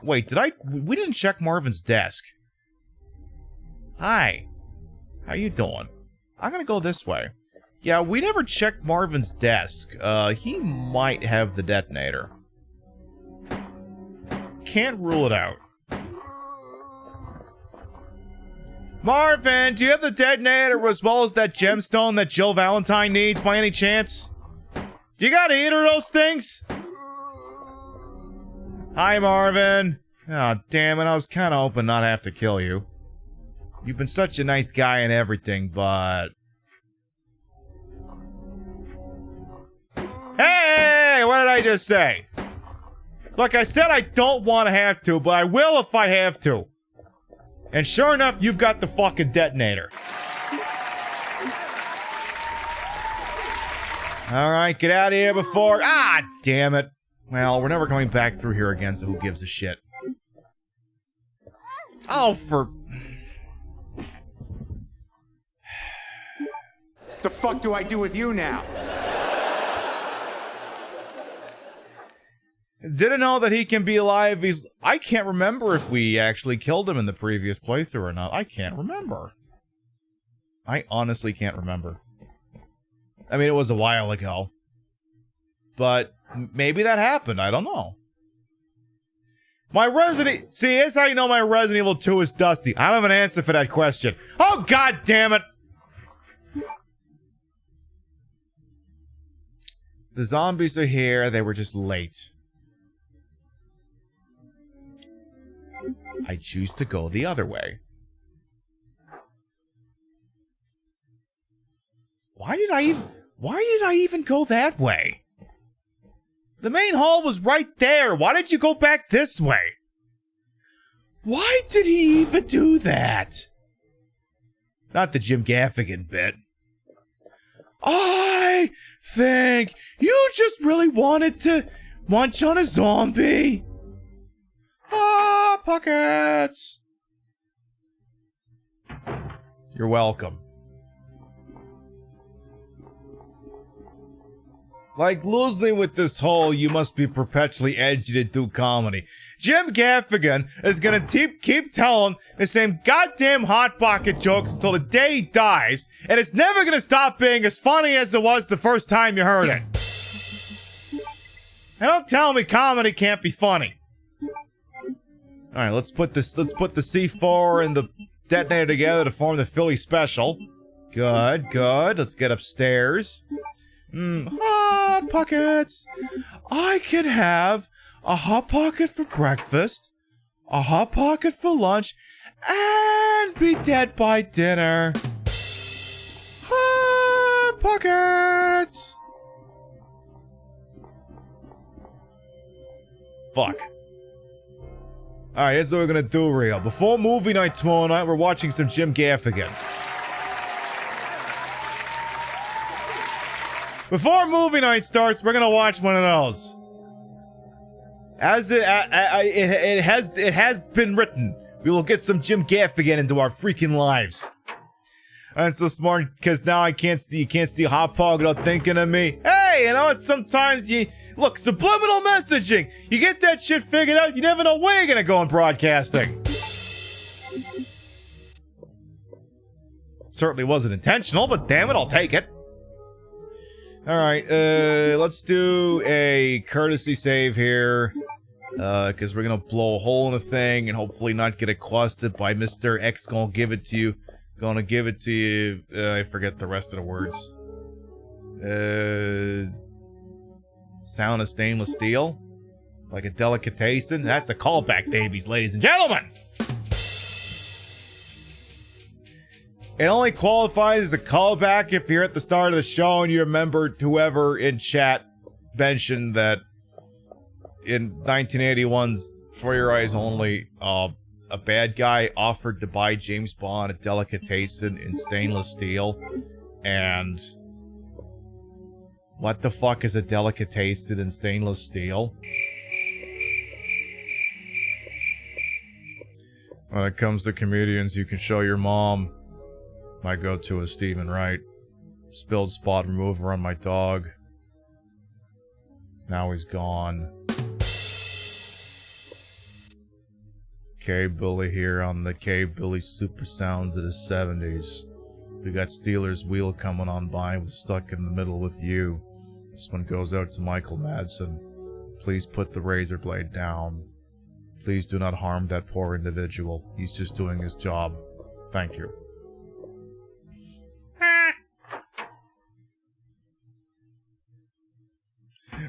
Wait, we didn't check Marvin's desk. Hi. How you doing? I'm gonna go this way. Yeah, we never checked Marvin's desk. He might have the detonator. Can't rule it out. Marvin, do you have the detonator as well as that gemstone that Jill Valentine needs by any chance? Do you got either of those things? Hi, Marvin. Oh, damn it, I was kind of hoping not to have to kill you. You've been such a nice guy and everything, but... Hey, what did I just say? Look, I said I don't want to have to, but I will if I have to. And sure enough, you've got the fucking detonator. Alright, get out of here before... Ah, damn it. Well, we're never coming back through here again, so who gives a shit? Oh, for... The fuck do I do with you now? Didn't know that he can be alive. I can't remember if we actually killed him in the previous playthrough or not. I can't remember. I honestly can't remember. I mean, it was a while ago. But maybe that happened. I don't know. My Resident... See, that's how you know my Resident Evil 2 is dusty. I don't have an answer for that question. Oh, god damn it! The zombies are here. They were just late. I choose to go the other way. Why did I even go that way? The main hall was right there. Why did you go back this way? Why did he even do that? Not the Jim Gaffigan bit. I think you just really wanted to munch on a zombie. Ah, pockets. You're welcome. Like losing with this whole you must be perpetually edgy to do comedy. Jim Gaffigan is gonna keep telling the same goddamn Hot Pocket jokes until the day he dies, and it's never gonna stop being as funny as it was the first time you heard it. And don't tell me comedy can't be funny. Alright, let's put the C4 and the detonator together to form the Philly Special. Good, good. Let's get upstairs. Hot Pockets! I could have a Hot Pocket for breakfast, a Hot Pocket for lunch, and be dead by dinner. Hot Pockets! Fuck. Alright, here's what we're gonna do, real. Before movie night tomorrow night, we're watching some Jim Gaffigan. Before movie night starts, we're gonna watch one of those. As it has been written, we will get some Jim Gaffigan into our freaking lives. And it's so smart because now you can't see Hot Pog without thinking of me. Hey, you know, sometimes you look subliminal messaging. You get that shit figured out, you never know where you're gonna go in broadcasting. Certainly wasn't intentional, but damn it, I'll take it. Alright, let's do a courtesy save here. Because we're gonna blow a hole in the thing and hopefully not get accosted by Mr. X gonna give it to you. Gonna give it to you. I forget the rest of the words. Sound of stainless steel? Like a delicatessen? That's a callback, babies, ladies and gentlemen! It only qualifies as a callback if you're at the start of the show and you remembered whoever in chat mentioned that in 1981's For Your Eyes Only, a bad guy offered to buy James Bond a delicatessen in stainless steel, and what the fuck is a delicatessen in stainless steel? When it comes to comedians, you can show your mom. My go-to is Stephen Wright. Spilled spot remover on my dog. Now he's gone. K-Billy here on the K-Billy Super Sounds of the 70s. We got Steelers Wheel coming on by. We're stuck in the middle with you. This one goes out to Michael Madsen. Please put the razor blade down. Please do not harm that poor individual. He's just doing his job. Thank you.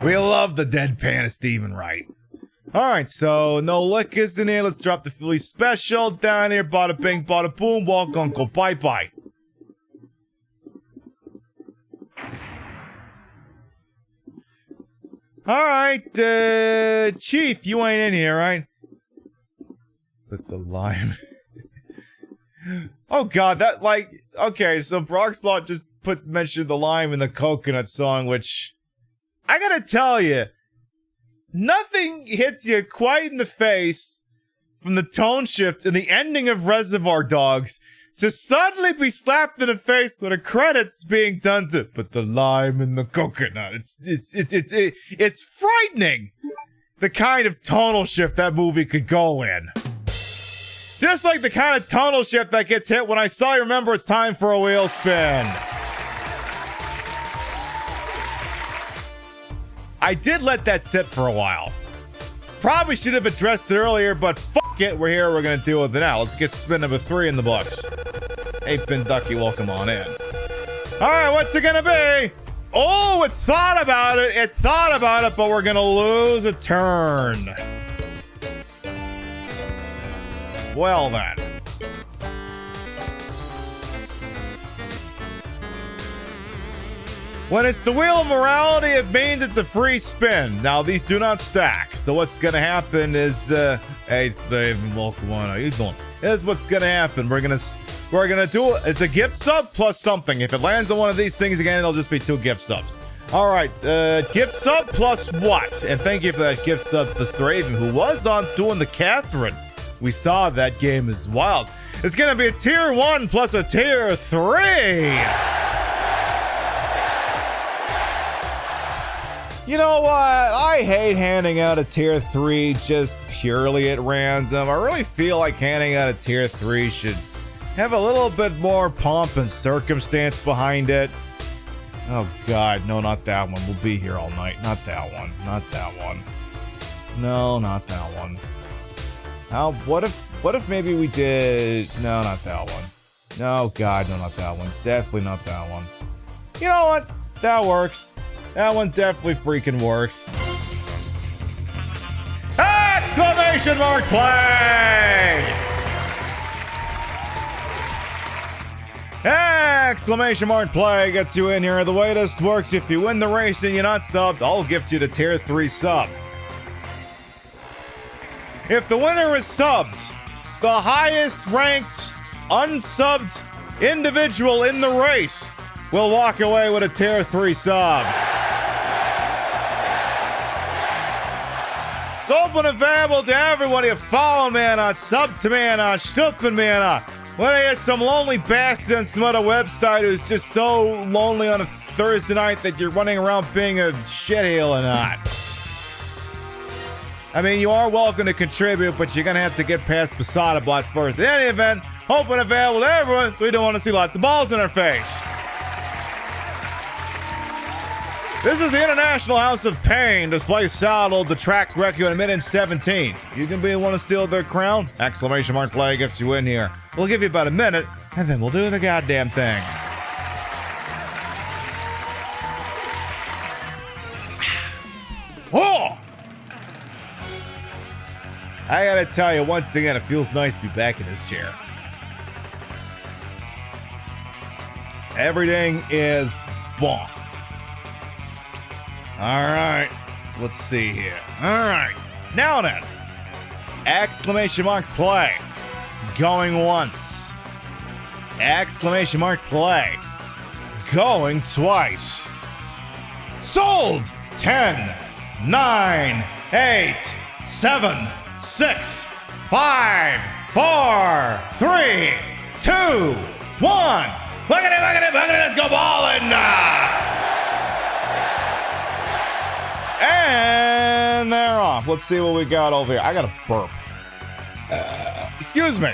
We love the deadpan of Stephen Wright. Alright, so no liquors in here. Let's drop the Philly Special down here. Bada bing, bada boom. Walk on, go bye bye. All right, Chief, you ain't in here, right? But the lime. Oh God, that like okay. So Brockslot just mentioned the lime in the coconut song, which I gotta tell you, nothing hits you quite in the face from the tone shift and the ending of Reservoir Dogs to suddenly be slapped in the face with a credits being done to "Put the lime in the coconut." It's frightening the kind of tonal shift that movie could go in. Just like the kind of tonal shift that gets hit when I suddenly remember it's time for a wheel spin. I did let that sit for a while. Probably should have addressed it earlier, but fuck it, we're here, we're gonna deal with it now. Let's get spin number 3 in the books. Hey, Pin Ducky, welcome on in. Alright, what's it gonna be? Oh, it thought about it, but we're gonna lose a turn. Well then. When it's the wheel of morality, it means it's a free spin. Now, these do not stack. So what's going to happen is, hey, Steve, welcome on. How you doing? Here's what's going to happen. We're going to do it. It's a gift sub plus something. If it lands on one of these things again, it'll just be 2 gift subs. All right, gift sub plus what? And thank you for that gift sub for Straven, who was on doing the Catherine. We saw that game is wild. It's going to be a tier 1 plus a tier 3. You know what? I hate handing out a tier 3 just purely at random. I really feel like handing out a tier 3 should have a little bit more pomp and circumstance behind it. Oh God, no, not that one. We'll be here all night. Not that one. Not that one. No, not that one. How? What if maybe we did? No, not that one. No, God, no, not that one. Definitely not that one. You know what? That works. That one definitely freaking works. Exclamation mark play! Exclamation mark play gets you in here. The way this works, if you win the race and you're not subbed, I'll gift you the tier 3 sub. If the winner is subbed, the highest ranked unsubbed individual in the race will walk away with a tier 3 sub. It's open and available to everyone. You follow me on, sub to me on, shipping me on. Whether it's some lonely bastard on some other website who's just so lonely on a Thursday night that you're running around being a shitheel or not. I mean, you are welcome to contribute, but you're going to have to get past Posadabot first. In any event, open and available to everyone, so we don't want to see lots of balls in our face. This is the International House of Pain. Display saddle, the track wreck you in a minute 17. You can be the one to steal their crown? Exclamation mark play gets you in here. We'll give you about a minute, and then we'll do the goddamn thing. Oh! I gotta tell you, once again, it feels nice to be back in this chair. Everything is bomb. All right, let's see here. All right, now then, exclamation mark play, going once. Exclamation mark play, going twice. Sold. 10, 9, 8, 7, 6, 5, 4, 3, 2, 1. Look at it, let's go ballin'. And they're off. Let's see what we got over here. I got a burp. Excuse me.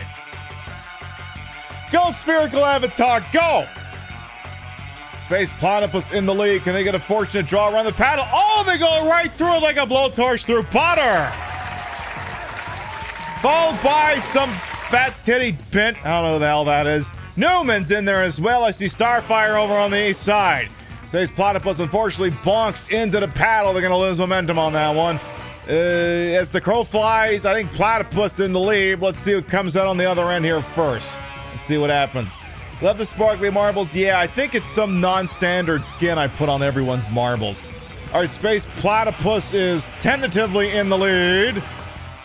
Go Spherical Avatar, go! Space Platypus in the lead. Can they get a fortunate draw around the paddle? Oh, they go right through it like a blowtorch through butter. Followed by some fat titty bent. I don't know who the hell that is. Newman's in there as well. I see Starfire over on the east side. Space Platypus unfortunately bonks into the paddle. They're going to lose momentum on that one. As the crow flies, I think Platypus in the lead. Let's see what comes out on the other end here first. Let's see what happens. Love the sparkly marbles. Yeah, I think it's some non-standard skin I put on everyone's marbles. Our Space Platypus is tentatively in the lead.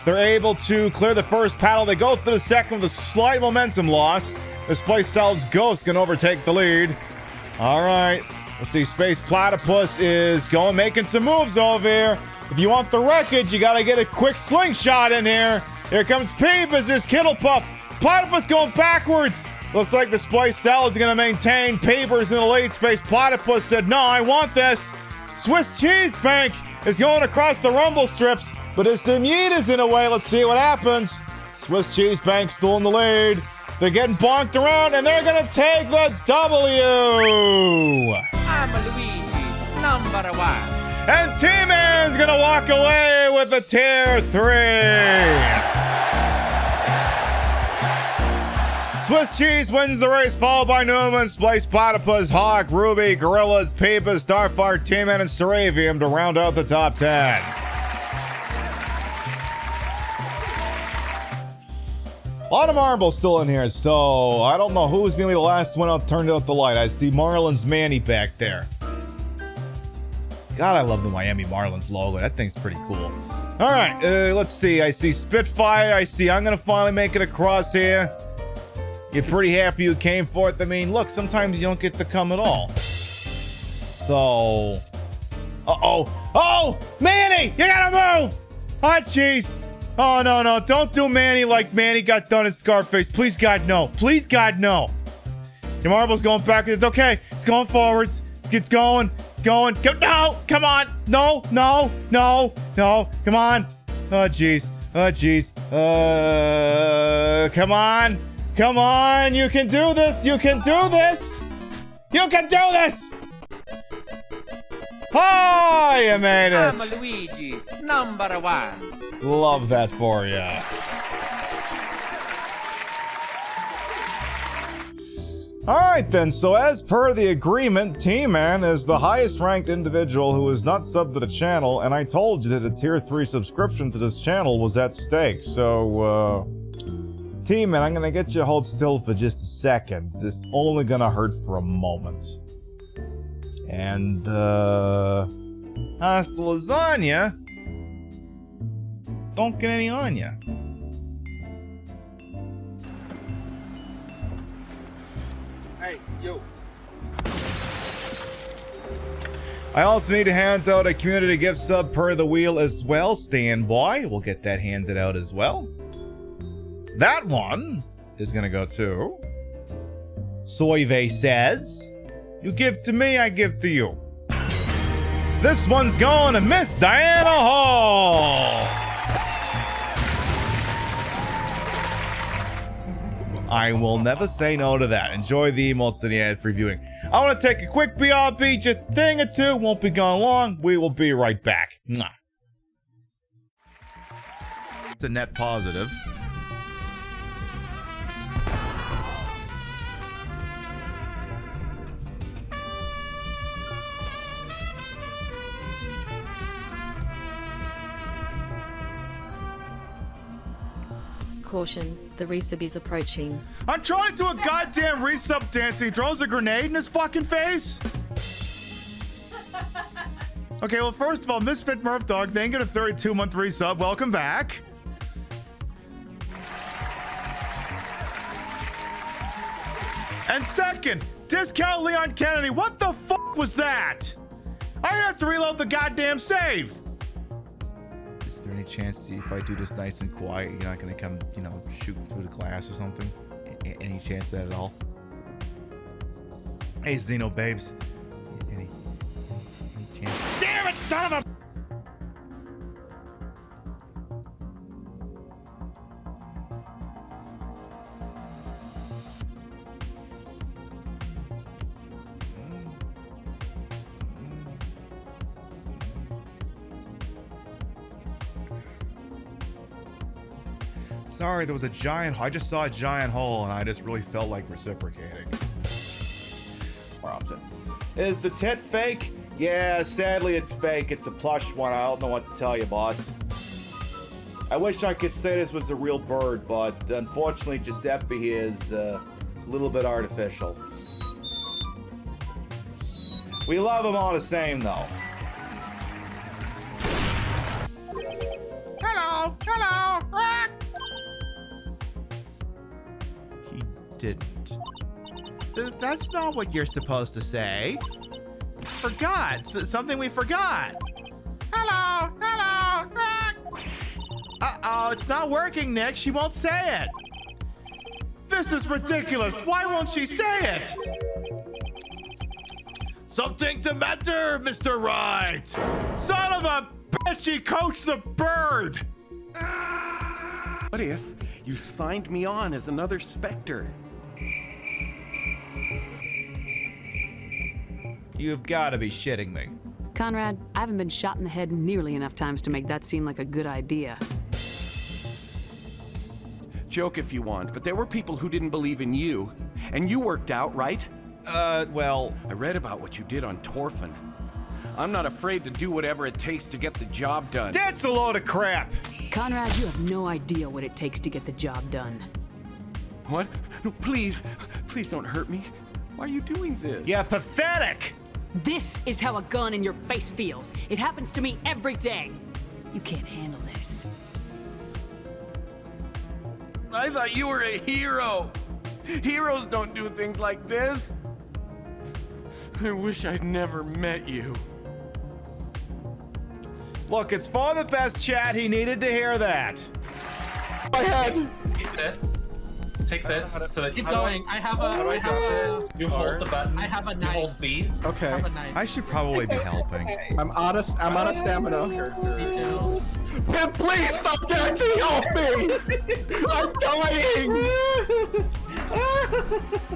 They're able to clear the first paddle. They go through the second with a slight momentum loss. This place sells Ghost can overtake the lead. All right. Let's see. Space Platypus is going, making some moves over here. If you want the wreckage, you got to get a quick slingshot in here. Here comes Peeb as this Kittlepuff. Platypus going backwards. Looks like the Splice Cell is going to maintain. Peeber's in the lead. Space Platypus said, no, I want this. Swiss Cheese Bank is going across the rumble strips, but as the Yeet is in the way, let's see what happens. Swiss Cheese Bank still in the lead. They're getting bonked around, and they're going to take the W. I'm Luigi, number 1. And T-Man's going to walk away with a tier 3. Swiss Cheese wins the race, followed by Newman, Splice, Platypus, Hawk, Ruby, Gorillas, Peepa, Starfire, T-Man, and Seravium to round out the top 10. A lot of marbles still in here, so I don't know who's going to be the last one out turned out the light. I see Marlins Manny back there. God, I love the Miami Marlins logo. That thing's pretty cool. All right, let's see. I see Spitfire. I see I'm going to finally make it across here. You're pretty happy you came forth. I mean, look, sometimes you don't get to come at all. So... Uh-oh. Oh! Manny! You gotta move! Oh, jeez. Oh, no, no. Don't do Manny like Manny got done in Scarface. Please, God, no. Please, God, no. Your marble's going backwards. It's okay. It's going forwards. It's going. It's going. Go, no! Come on! No! No! No! No! Come on! Oh, jeez. Oh, jeez. Come on! Come on, you can do this! You can do this! You can do this! Oh, you made it! I'm Luigi, number 1. Love that for you. Alright then, so as per the agreement, T-Man is the highest ranked individual who is not subbed to the channel, and I told you that a tier 3 subscription to this channel was at stake, so, T-Man, I'm gonna get you to hold still for just a second. This is only gonna hurt for a moment. And, hasta lasagna. Don't get any on ya. Hey, yo. I also need to hand out a community gift sub per the wheel as well. Stand by. We'll get that handed out as well. That one is gonna go to Soyve says, you give to me, I give to you. This one's going to Miss Diana Hall. I will never say no to that. Enjoy the emotes that he had for viewing. I want to take a quick BRB, just a thing or two. Won't be gone long. We will be right back. Mwah. It's a net positive. Caution, the resub is approaching. I'm trying to do a goddamn resub dance and he throws a grenade in his fucking face. Okay, well, first of all, Misfit Murph Dog, thank you to 32-month resub. Welcome back. And second, Discount Leon Kennedy. What the fuck was that? I have to reload the goddamn save. Is there any chance that if I do this nice and quiet, you're not gonna come, you know, shooting through the glass or something? Any chance of that at all? Hey, Xeno babes. Any chance? Damn it, son of a... Sorry, there was a giant... I just saw a giant hole, and I just really felt like reciprocating. More often. Is the tit fake? Yeah, sadly it's fake. It's a plush one. I don't know what to tell you, boss. I wish I could say this was a real bird, but unfortunately Giuseppe here is a little bit artificial. We love him all the same, though. Hello! Hello! Ah! He didn't. That's not what you're supposed to say. Forgot. Something we forgot. Hello! Hello! Ah! Uh-oh, it's not working, Nick. She won't say it. This is ridiculous. Why won't she say it? Something to matter, Mr. Right. Son of a bitch, he coached the bird. What if you signed me on as another Spectre? You've got to be shitting me. Conrad, I haven't been shot in the head nearly enough times to make that seem like a good idea. Joke if you want, but there were people who didn't believe in you. And you worked out, right? Well... I read about what you did on Torfin. I'm not afraid to do whatever it takes to get the job done. That's a load of crap! Conrad, you have no idea what it takes to get the job done. What? No, please. Please don't hurt me. Why are you doing this? Yeah, pathetic! This is how a gun in your face feels. It happens to me every day. You can't handle this. I thought you were a hero. Heroes don't do things like this. I wish I'd never met you. Look, it's for the best, chat. He needed to hear that. My head. Take this. Take this. So that Keep going. I have a. You hold the button. I have a You knife. hold V. I have a knife. I should probably be helping. I'm out of stamina. Me too. Pip, please stop dancing! Help me! I'm dying!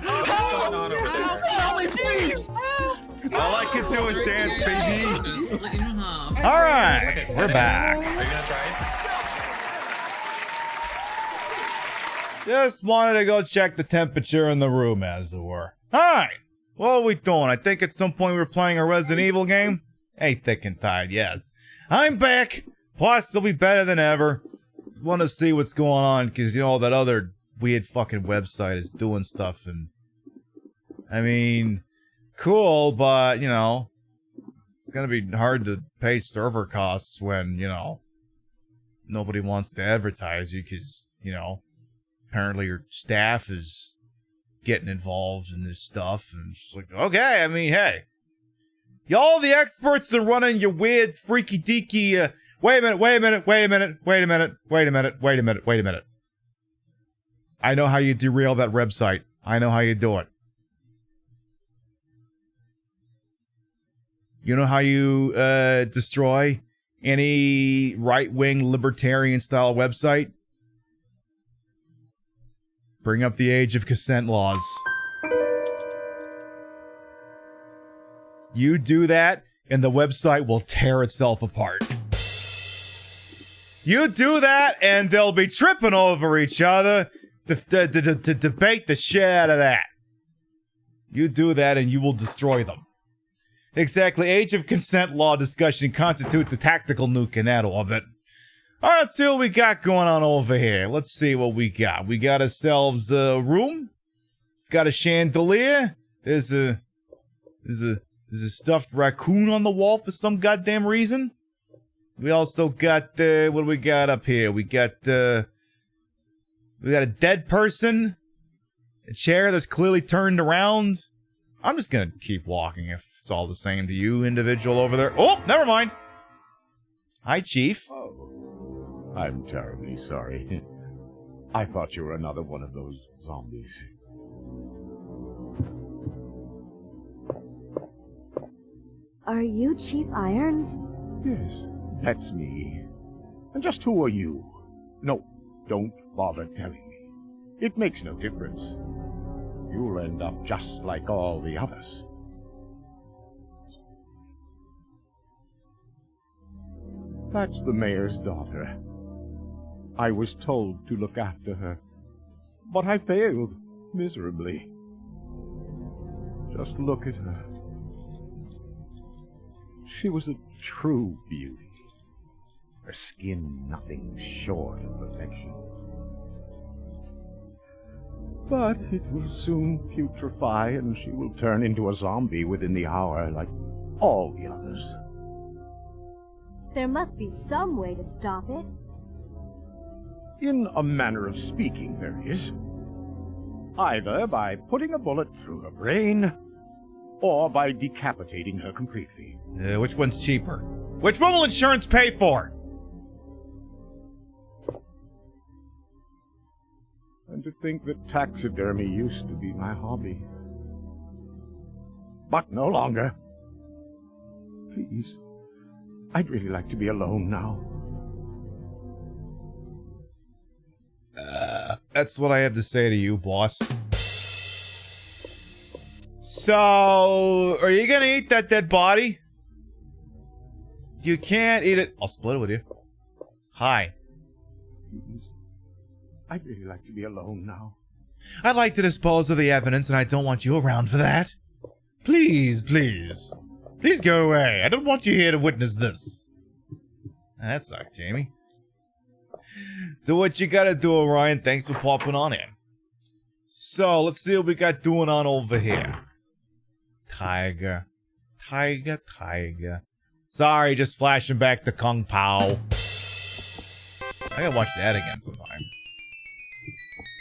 What's going on over there? Help me, please! All I can do is dance, baby. Just let you know. All right, Okay, we're back. Are you gonna try? Just wanted to go check the temperature in the room, as it were. Hi! What are we doing? I think at some point we were playing a Resident Evil game. Hey, thick and tied, yes. I'm back! Plus, they'll be better than ever. Just want to see what's going on, because, you know, that other weird fucking website is doing stuff, and... I mean, cool, but, you know... It's gonna be hard to pay server costs when, you know... Nobody wants to advertise you, because, you know... Apparently your staff is getting involved in this stuff, and it's like, okay, I mean, hey. Y'all the experts in running your weird, freaky deaky, wait a minute. I know how you derail that website. I know how you do it. You know how you, destroy any right-wing libertarian-style website? Bring up the age of consent laws. You do that, and the website will tear itself apart. You do that, and they'll be tripping over each other to debate the shit out of that. You do that, and you will destroy them. Exactly. Age of consent law discussion constitutes a tactical nuke in that orbit. Alright, let's see what we got going on over here. Let's see what we got. We got ourselves a room. It's got a chandelier. There's a stuffed raccoon on the wall for some goddamn reason. We also got what do we got up here? We got a dead person. A chair that's clearly turned around. I'm just gonna keep walking if it's all the same to you, individual over there. Oh, never mind. Hi, Chief. I'm terribly sorry. I thought you were another one of those zombies. Are you Chief Irons? Yes, that's me. And just who are you? No, don't bother telling me. It makes no difference. You'll end up just like all the others. That's the mayor's daughter. I was told to look after her, but I failed miserably. Just look at her. She was a true beauty. Her skin nothing short of perfection. But it will soon putrefy, and she will turn into a zombie within the hour like all the others. There must be some way to stop it. In a manner of speaking, there is. Either by putting a bullet through her brain, or by decapitating her completely. Which one's cheaper? Which one will insurance pay for? And to think that taxidermy used to be my hobby. But no longer. Please, I'd really like to be alone now. That's what I have to say to you, boss. So, are you gonna eat that dead body? You can't eat it. I'll split it with you. Hi. Please, I'd really like to be alone now. I'd like to dispose of the evidence, and I don't want you around for that. Please, please. Please go away. I don't want you here to witness this. That sucks, Jamie. Do what you gotta do, Orion. Thanks for popping on in. So, let's see what we got going on over here. Tiger. Tiger, tiger. Sorry, just flashing back to Kung Pao. I gotta watch that again sometime.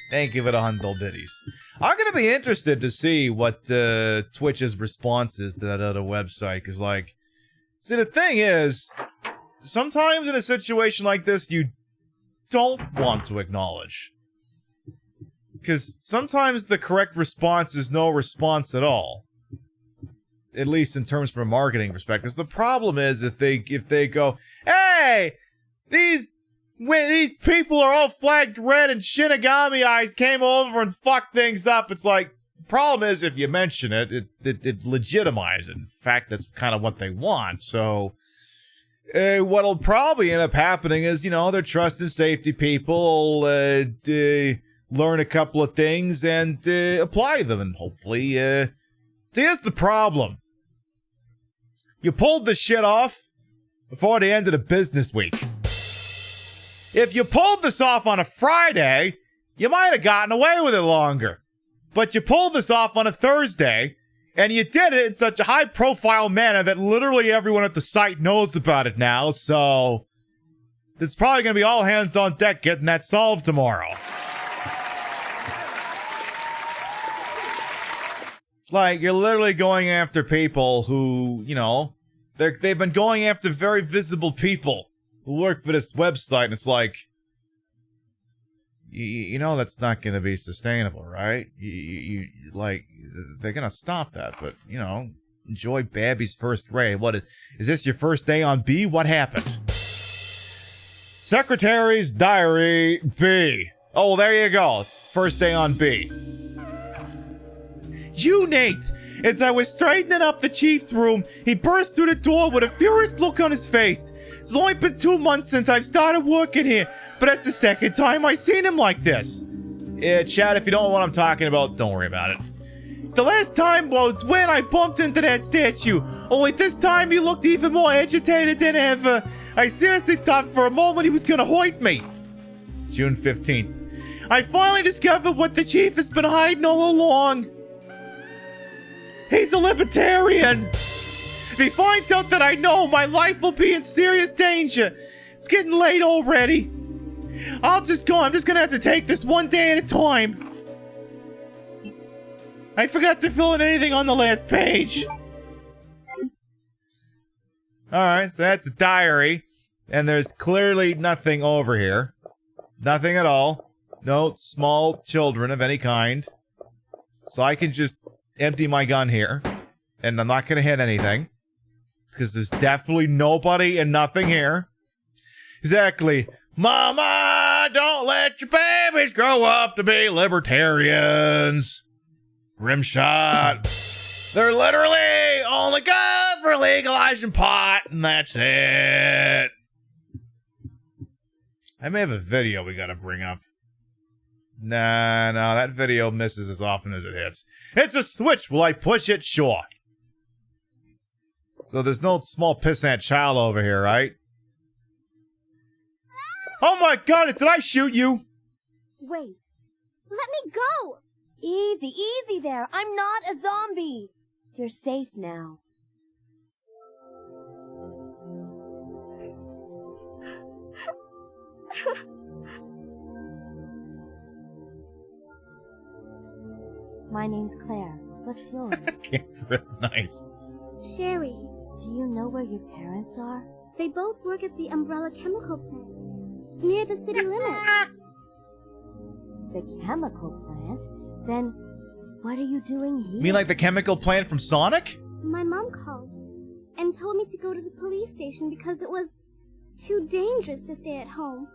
Thank you for the $100 biddies. I'm gonna be interested to see what Twitch's response is to that other website, because, like, see, the thing is, sometimes in a situation like this, you don't want to acknowledge. Because sometimes the correct response is no response at all. At least in terms from a marketing perspective. The problem is if they go, hey, these people are all flagged red and Shinigami Eyes came over and fucked things up. It's like, the problem is if you mention it, it legitimizes it. In fact, that's kind of what they want. So, what'll probably end up happening is, you know, their trust and safety people learn a couple of things and apply them, and hopefully, here's the problem. You pulled the shit off before the end of the business week. If you pulled this off on a Friday, you might have gotten away with it longer. But you pulled this off on a Thursday, and you did it in such a high-profile manner that literally everyone at the site knows about it now, so it's probably going to be all hands on deck getting that solved tomorrow. Like, you're literally going after people who, you know, they've been going after very visible people who work for this website, and it's like, you know that's not going to be sustainable, right? You like, they're going to stop that, but, you know, enjoy Babby's first ray. What is this your first day on B? What happened? Secretary's Diary B. Oh, there you go. First day on B. You, Nate! As I was straightening up the chief's room, he burst through the door with a furious look on his face. It's only been 2 months since I've started working here, but that's the second time I've seen him like this. Chad, if you don't know what I'm talking about, don't worry about it. The last time was when I bumped into that statue, only this time he looked even more agitated than ever. I seriously thought for a moment he was gonna hoit me. June 15th. I finally discovered what the chief has been hiding all along. He's a libertarian. If he finds out that I know, my life will be in serious danger. It's getting late already. I'm just gonna have to take this one day at a time. I forgot to fill in anything on the last page. Alright, so that's a diary. And there's clearly nothing over here. Nothing at all. No small children of any kind. So I can just empty my gun here, and I'm not gonna hit anything because there's definitely nobody and nothing here. Exactly. Mama, don't let your babies grow up to be libertarians. Grimshot. They're literally only good for legalizing pot, and that's it. I may have a video we gotta bring up. Nah, no, that video misses as often as it hits. It's a switch. Will I push it? Sure. So there's no small pissant child over here, right? Oh my god, did I shoot you? Wait. Let me go! Easy, easy there. I'm not a zombie. You're safe now. My name's Claire. What's yours? Nice. Sherry. Do you know where your parents are? They both work at the Umbrella Chemical Plant, near the city limits. The chemical plant? Then, what are you doing here? You mean like the chemical plant from Sonic? My mom called and told me to go to the police station because it was too dangerous to stay at home.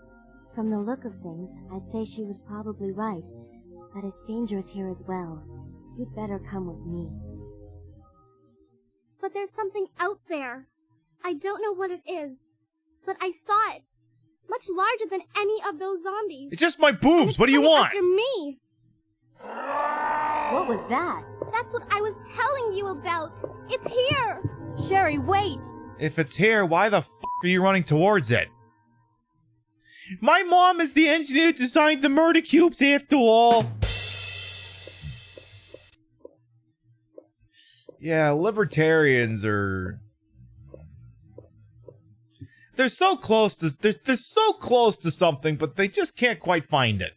From the look of things, I'd say she was probably right, but it's dangerous here as well. You'd better come with me. But there's something out there. I don't know what it is, but I saw it. Much larger than any of those zombies. It's just my boobs. What do you want? After me. What was that? That's what I was telling you about. It's here. Sherry, wait. If it's here, why the f are you running towards it? My mom is the engineer who designed the murder cubes after all. Yeah, libertarians are... They're so close to they're so close to something, but they just can't quite find it.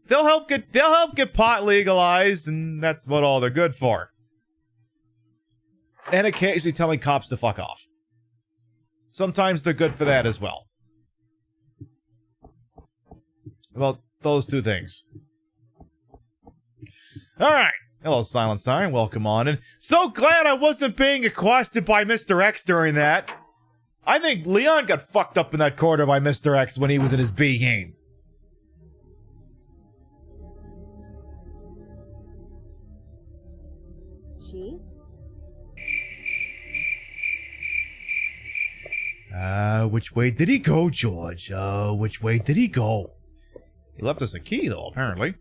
They'll help get pot legalized, and that's what all they're good for. And occasionally telling cops to fuck off. Sometimes they're good for that as well. Well, those two things. All right. Hello, Silent Siren. Welcome on. And so glad I wasn't being accosted by Mr. X during that. I think Leon got fucked up in that corner by Mr. X when he was in his B game. Chief? Which way did he go, George? Which way did he go? He left us a key, though, apparently.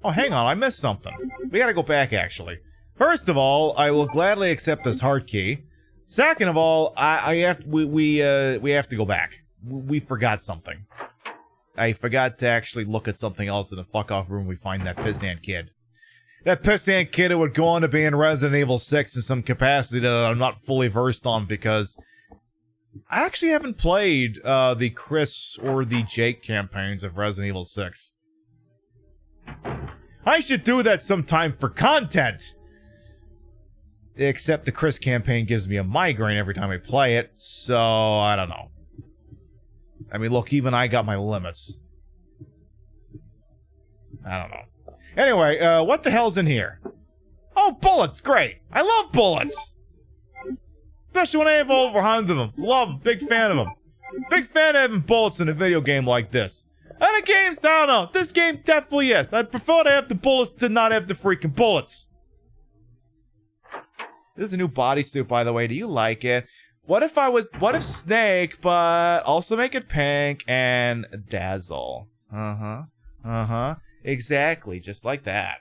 Oh, hang on, I missed something. We gotta go back, actually. First of all, I will gladly accept this heart key. Second of all, we have to go back. We forgot something. I forgot to actually look at something else in the fuck-off room we find that pissant kid. That pissant kid who would go on to be in Resident Evil 6 in some capacity that I'm not fully versed on because I actually haven't played the Chris or the Jake campaigns of Resident Evil 6. I should do that sometime for content! Except the Chris campaign gives me a migraine every time I play it, so I don't know. I mean, look, even I got my limits. I don't know. Anyway, what the hell's in here? Oh, bullets! Great! I love bullets! Especially when I have over 100 of them. Love them. Big fan of them. Big fan of having bullets in a video game like this. Other games, I don't know. This game definitely is. I'd prefer to have the bullets to not have the freaking bullets. This is a new bodysuit, by the way. Do you like it? What if Snake, but also make it pink and dazzle? Uh-huh. Uh-huh. Exactly. Just like that.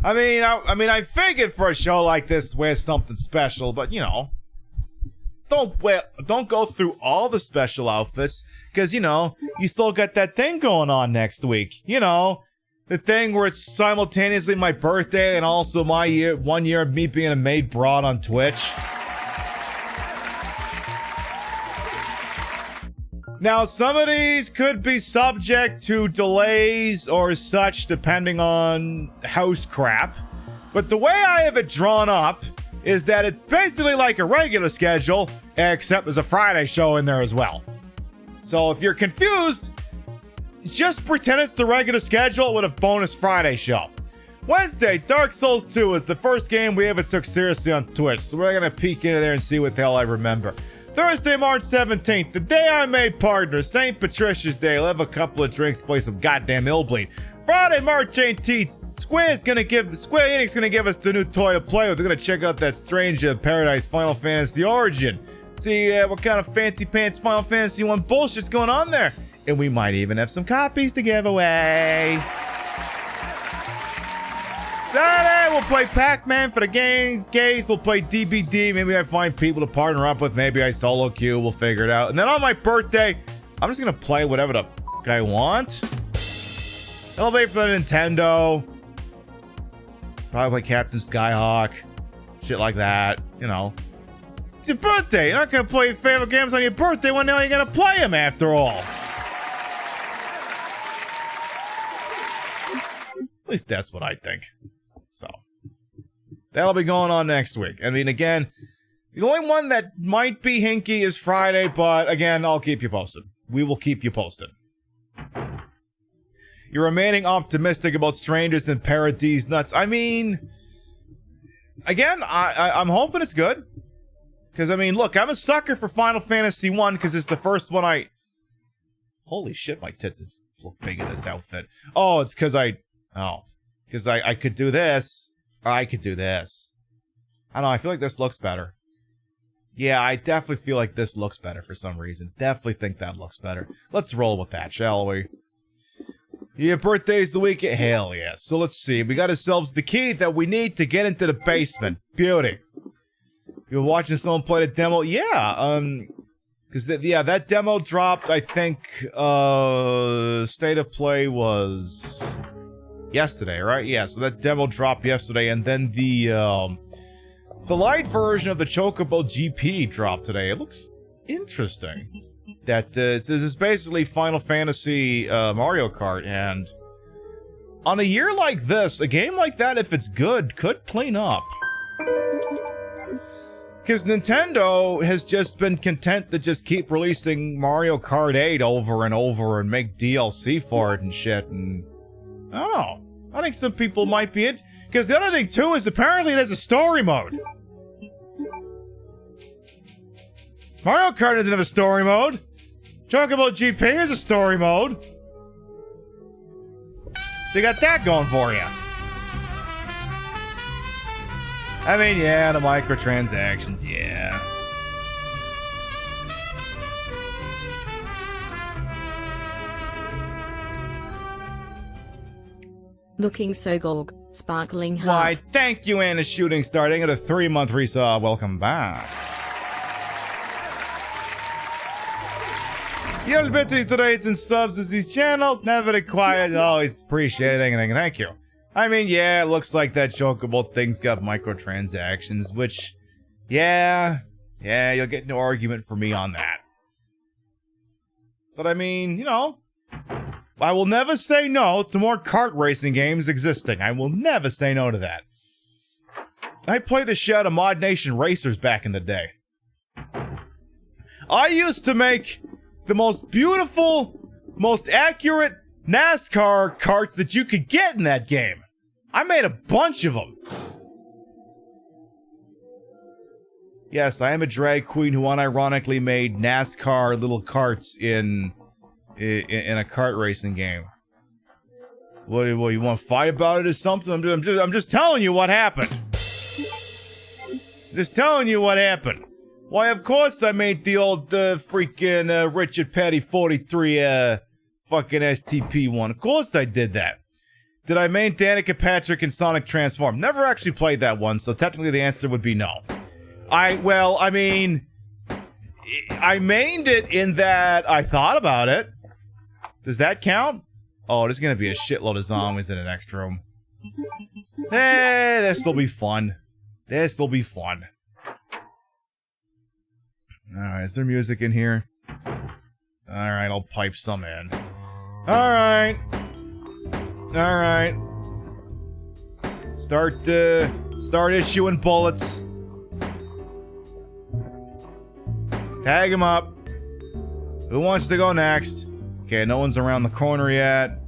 I mean, I figured for a show like this to wear something special, but you know, don't go through all the special outfits, because you know, you still got that thing going on next week. You know, the thing where it's simultaneously my birthday and also my 1 year of me being a maid broad on Twitch. Now, some of these could be subject to delays or such depending on house crap, but the way I have it drawn up is that it's basically like a regular schedule, except there's a Friday show in there as well. So if you're confused, just pretend it's the regular schedule with a bonus Friday show. Wednesday, Dark Souls 2 is the first game we ever took seriously on Twitch, so we're gonna peek into there and see what the hell I remember. Thursday, March 17th, the day I made partner, St. Patricia's Day. I'll have a couple of drinks, play some goddamn Illbleed. Friday, March 18th, Square Enix gonna give us the new toy to play with. We're gonna check out that Strange Paradise Final Fantasy Origin. See what kind of fancy pants Final Fantasy 1 bullshit's going on there. And we might even have some copies to give away. Saturday, we'll play Pac-Man for the gays. We'll play DBD. Maybe I find people to partner up with. Maybe I solo queue. We'll figure it out. And then on my birthday, I'm just going to play whatever the fuck I want. I'll wait for the Nintendo. Probably play Captain Skyhawk. Shit like that. You know. It's your birthday. You're not going to play your favorite games on your birthday when now you're going to play them after all. At least that's what I think. So, that'll be going on next week. I mean, again, the only one that might be hinky is Friday, but again, I'll keep you posted. We will keep you posted. You're remaining optimistic about Strangers in Paradise Nuts. I mean, again, I'm hoping it's good. Because, I mean, look, I'm a sucker for Final Fantasy 1 because it's the first one I... Holy shit, my tits look big in this outfit. Oh, it's because I could do this, or I could do this. I don't know, I feel like this looks better. Yeah, I definitely feel like this looks better for some reason. Definitely think that looks better. Let's roll with that, shall we? Your birthday's the weekend? Hell yeah. So let's see. We got ourselves the key that we need to get into the basement. Beauty. You were watching someone play the demo? Yeah, because that demo dropped, I think, State of Play was yesterday, right? Yeah, so that demo dropped yesterday, and then the light version of the Chocobo GP dropped today. It looks interesting. That this is basically Final Fantasy Mario Kart, and on a year like this, a game like that, if it's good, could clean up. Because Nintendo has just been content to just keep releasing Mario Kart 8 over and over and make DLC for it and shit, and I don't know. I think some people might be it. Because the other thing, too, is apparently it has a story mode. Mario Kart doesn't have a story mode. Chocobo GP has a story mode. So you got that going for you. I mean, yeah, the microtransactions, yeah. Looking so gorg, sparkling heart. Why, thank you, Anna Shooting Star. Starting at a 3-month resub. Welcome back. Your bitties today and subs to his channel. Never quiet. Always appreciate anything. Thank you. I mean, yeah, it looks like that Chocobo thing's got microtransactions, which, yeah, you'll get no argument for me on that. But I mean, you know, I will never say no to more kart racing games existing. I will never say no to that. I played the shit out of Mod Nation Racers back in the day. I used to make the most beautiful, most accurate NASCAR karts that you could get in that game. I made a bunch of them. Yes, I am a drag queen who unironically made NASCAR little karts in a kart racing game. What you want to fight about it or something? I'm just telling you what happened. Just telling you what happened. Why, of course I made the old freaking Richard Petty 43 fucking STP one. Of course I did that. Did I main Danica Patrick in Sonic Transform? Never actually played that one, so technically the answer would be no. I mained it in that I thought about it. Does that count? Oh, there's gonna be a shitload of zombies in the next room. This'll be fun. This'll be fun. Alright, is there music in here? Alright, I'll pipe some in. Alright. Alright. Start issuing bullets. Tag him up. Who wants to go next? Okay, no one's around the corner yet.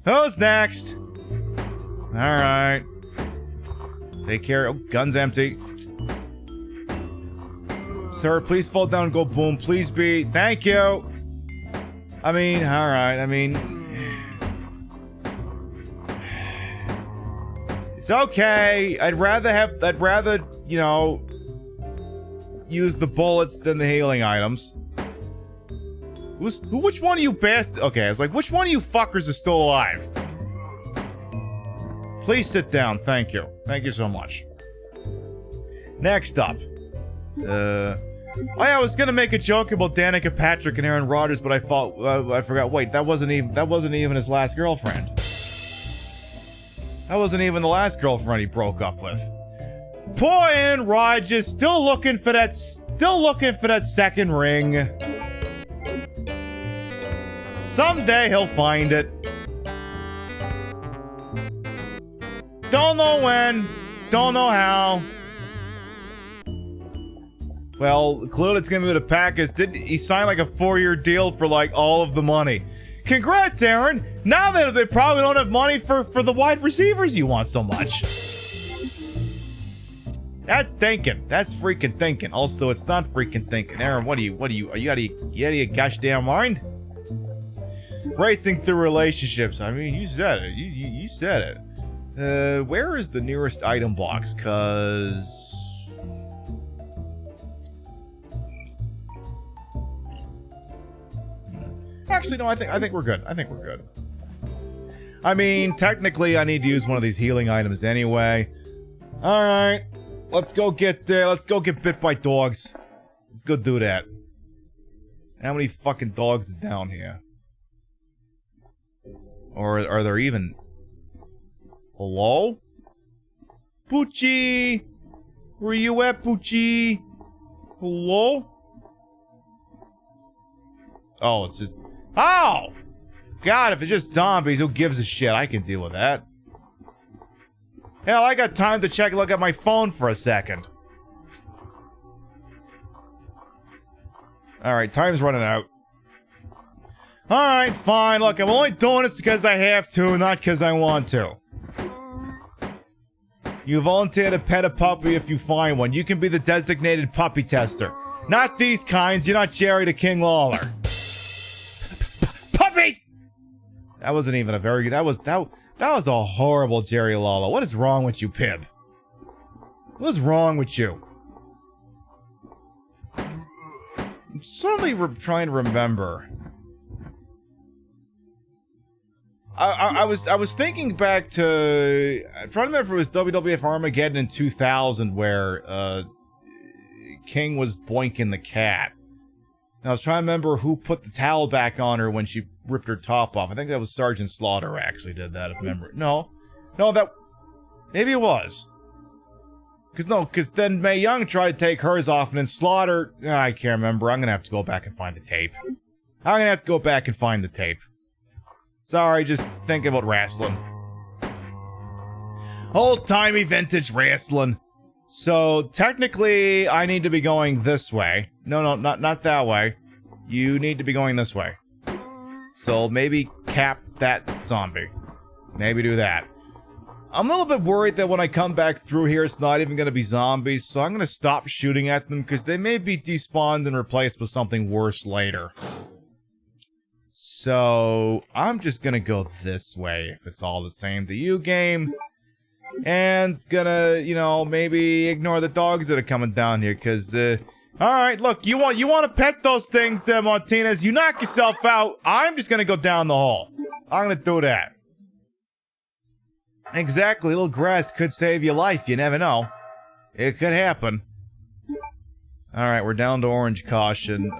Who's next? Alright. Take care. Oh, gun's empty. Sir, please fall down and go boom. Please be. Thank you. I mean, alright. I mean, it's okay. I'd rather, you know, use the bullets than the healing items. Which one of you bastards? Okay, I was like, which one of you fuckers is still alive? Please sit down. Thank you. Thank you so much. Next up. I was gonna make a joke about Danica Patrick and Aaron Rodgers, but I forgot. Wait, that wasn't even his last girlfriend. That wasn't even the last girlfriend he broke up with. Poor Aaron Rodgers, still looking for that second ring. Someday he'll find it. Don't know when. Don't know how. Well, clearly it's gonna be with the Packers. Did he sign like a 4-year deal for like all of the money? Congrats, Aaron. Now that they probably don't have money for the wide receivers you want so much. That's thinking. That's freaking thinking. Also, it's not freaking thinking. Aaron, are you out of your gosh damn mind? Racing through relationships. I mean, you said it. You said it. Where is the nearest item box? Cause actually, no. I think we're good. I think we're good. I mean, technically, I need to use one of these healing items anyway. All right, let's go get bit by dogs. Let's go do that. How many fucking dogs are down here? Or are there even? Hello? Poochie! Where you at, Poochie? Hello? Oh, it's just... Oh! God, if it's just zombies, who gives a shit? I can deal with that. Hell, I got time to look at my phone for a second. Alright, time's running out. Alright, fine. Look, I'm only doing this because I have to, not because I want to. You volunteer to pet a puppy if you find one. You can be the designated puppy tester. Not these kinds. You're not Jerry the King Lawler. Puppies! That wasn't even a very good... That was a horrible Jerry Lawler. What is wrong with you, Pib? What's wrong with you? I'm certainly trying to remember. I was thinking back to... I'm trying to remember if it was WWF Armageddon in 2000 where King was boinking the cat. And I was trying to remember who put the towel back on her when she ripped her top off. I think that was Sergeant Slaughter actually did that, if I remember. No, that... Maybe it was. Because then Mae Young tried to take hers off and then Slaughter... I can't remember. I'm going to have to go back and find the tape. Sorry, just thinking about wrestling. Old-timey vintage wrestling. So, technically, I need to be going this way. No, not that way. You need to be going this way. So, maybe cap that zombie. Maybe do that. I'm a little bit worried that when I come back through here, it's not even going to be zombies, so I'm going to stop shooting at them, because they may be despawned and replaced with something worse later. So, I'm just gonna go this way if it's all the same to you, game. And gonna, you know, maybe ignore the dogs that are coming down here, because, alright, look, you want to pet those things, Martinez, you knock yourself out, I'm just gonna go down the hall. I'm gonna do that. Exactly, a little grass could save your life, you never know. It could happen. Alright, we're down to orange caution,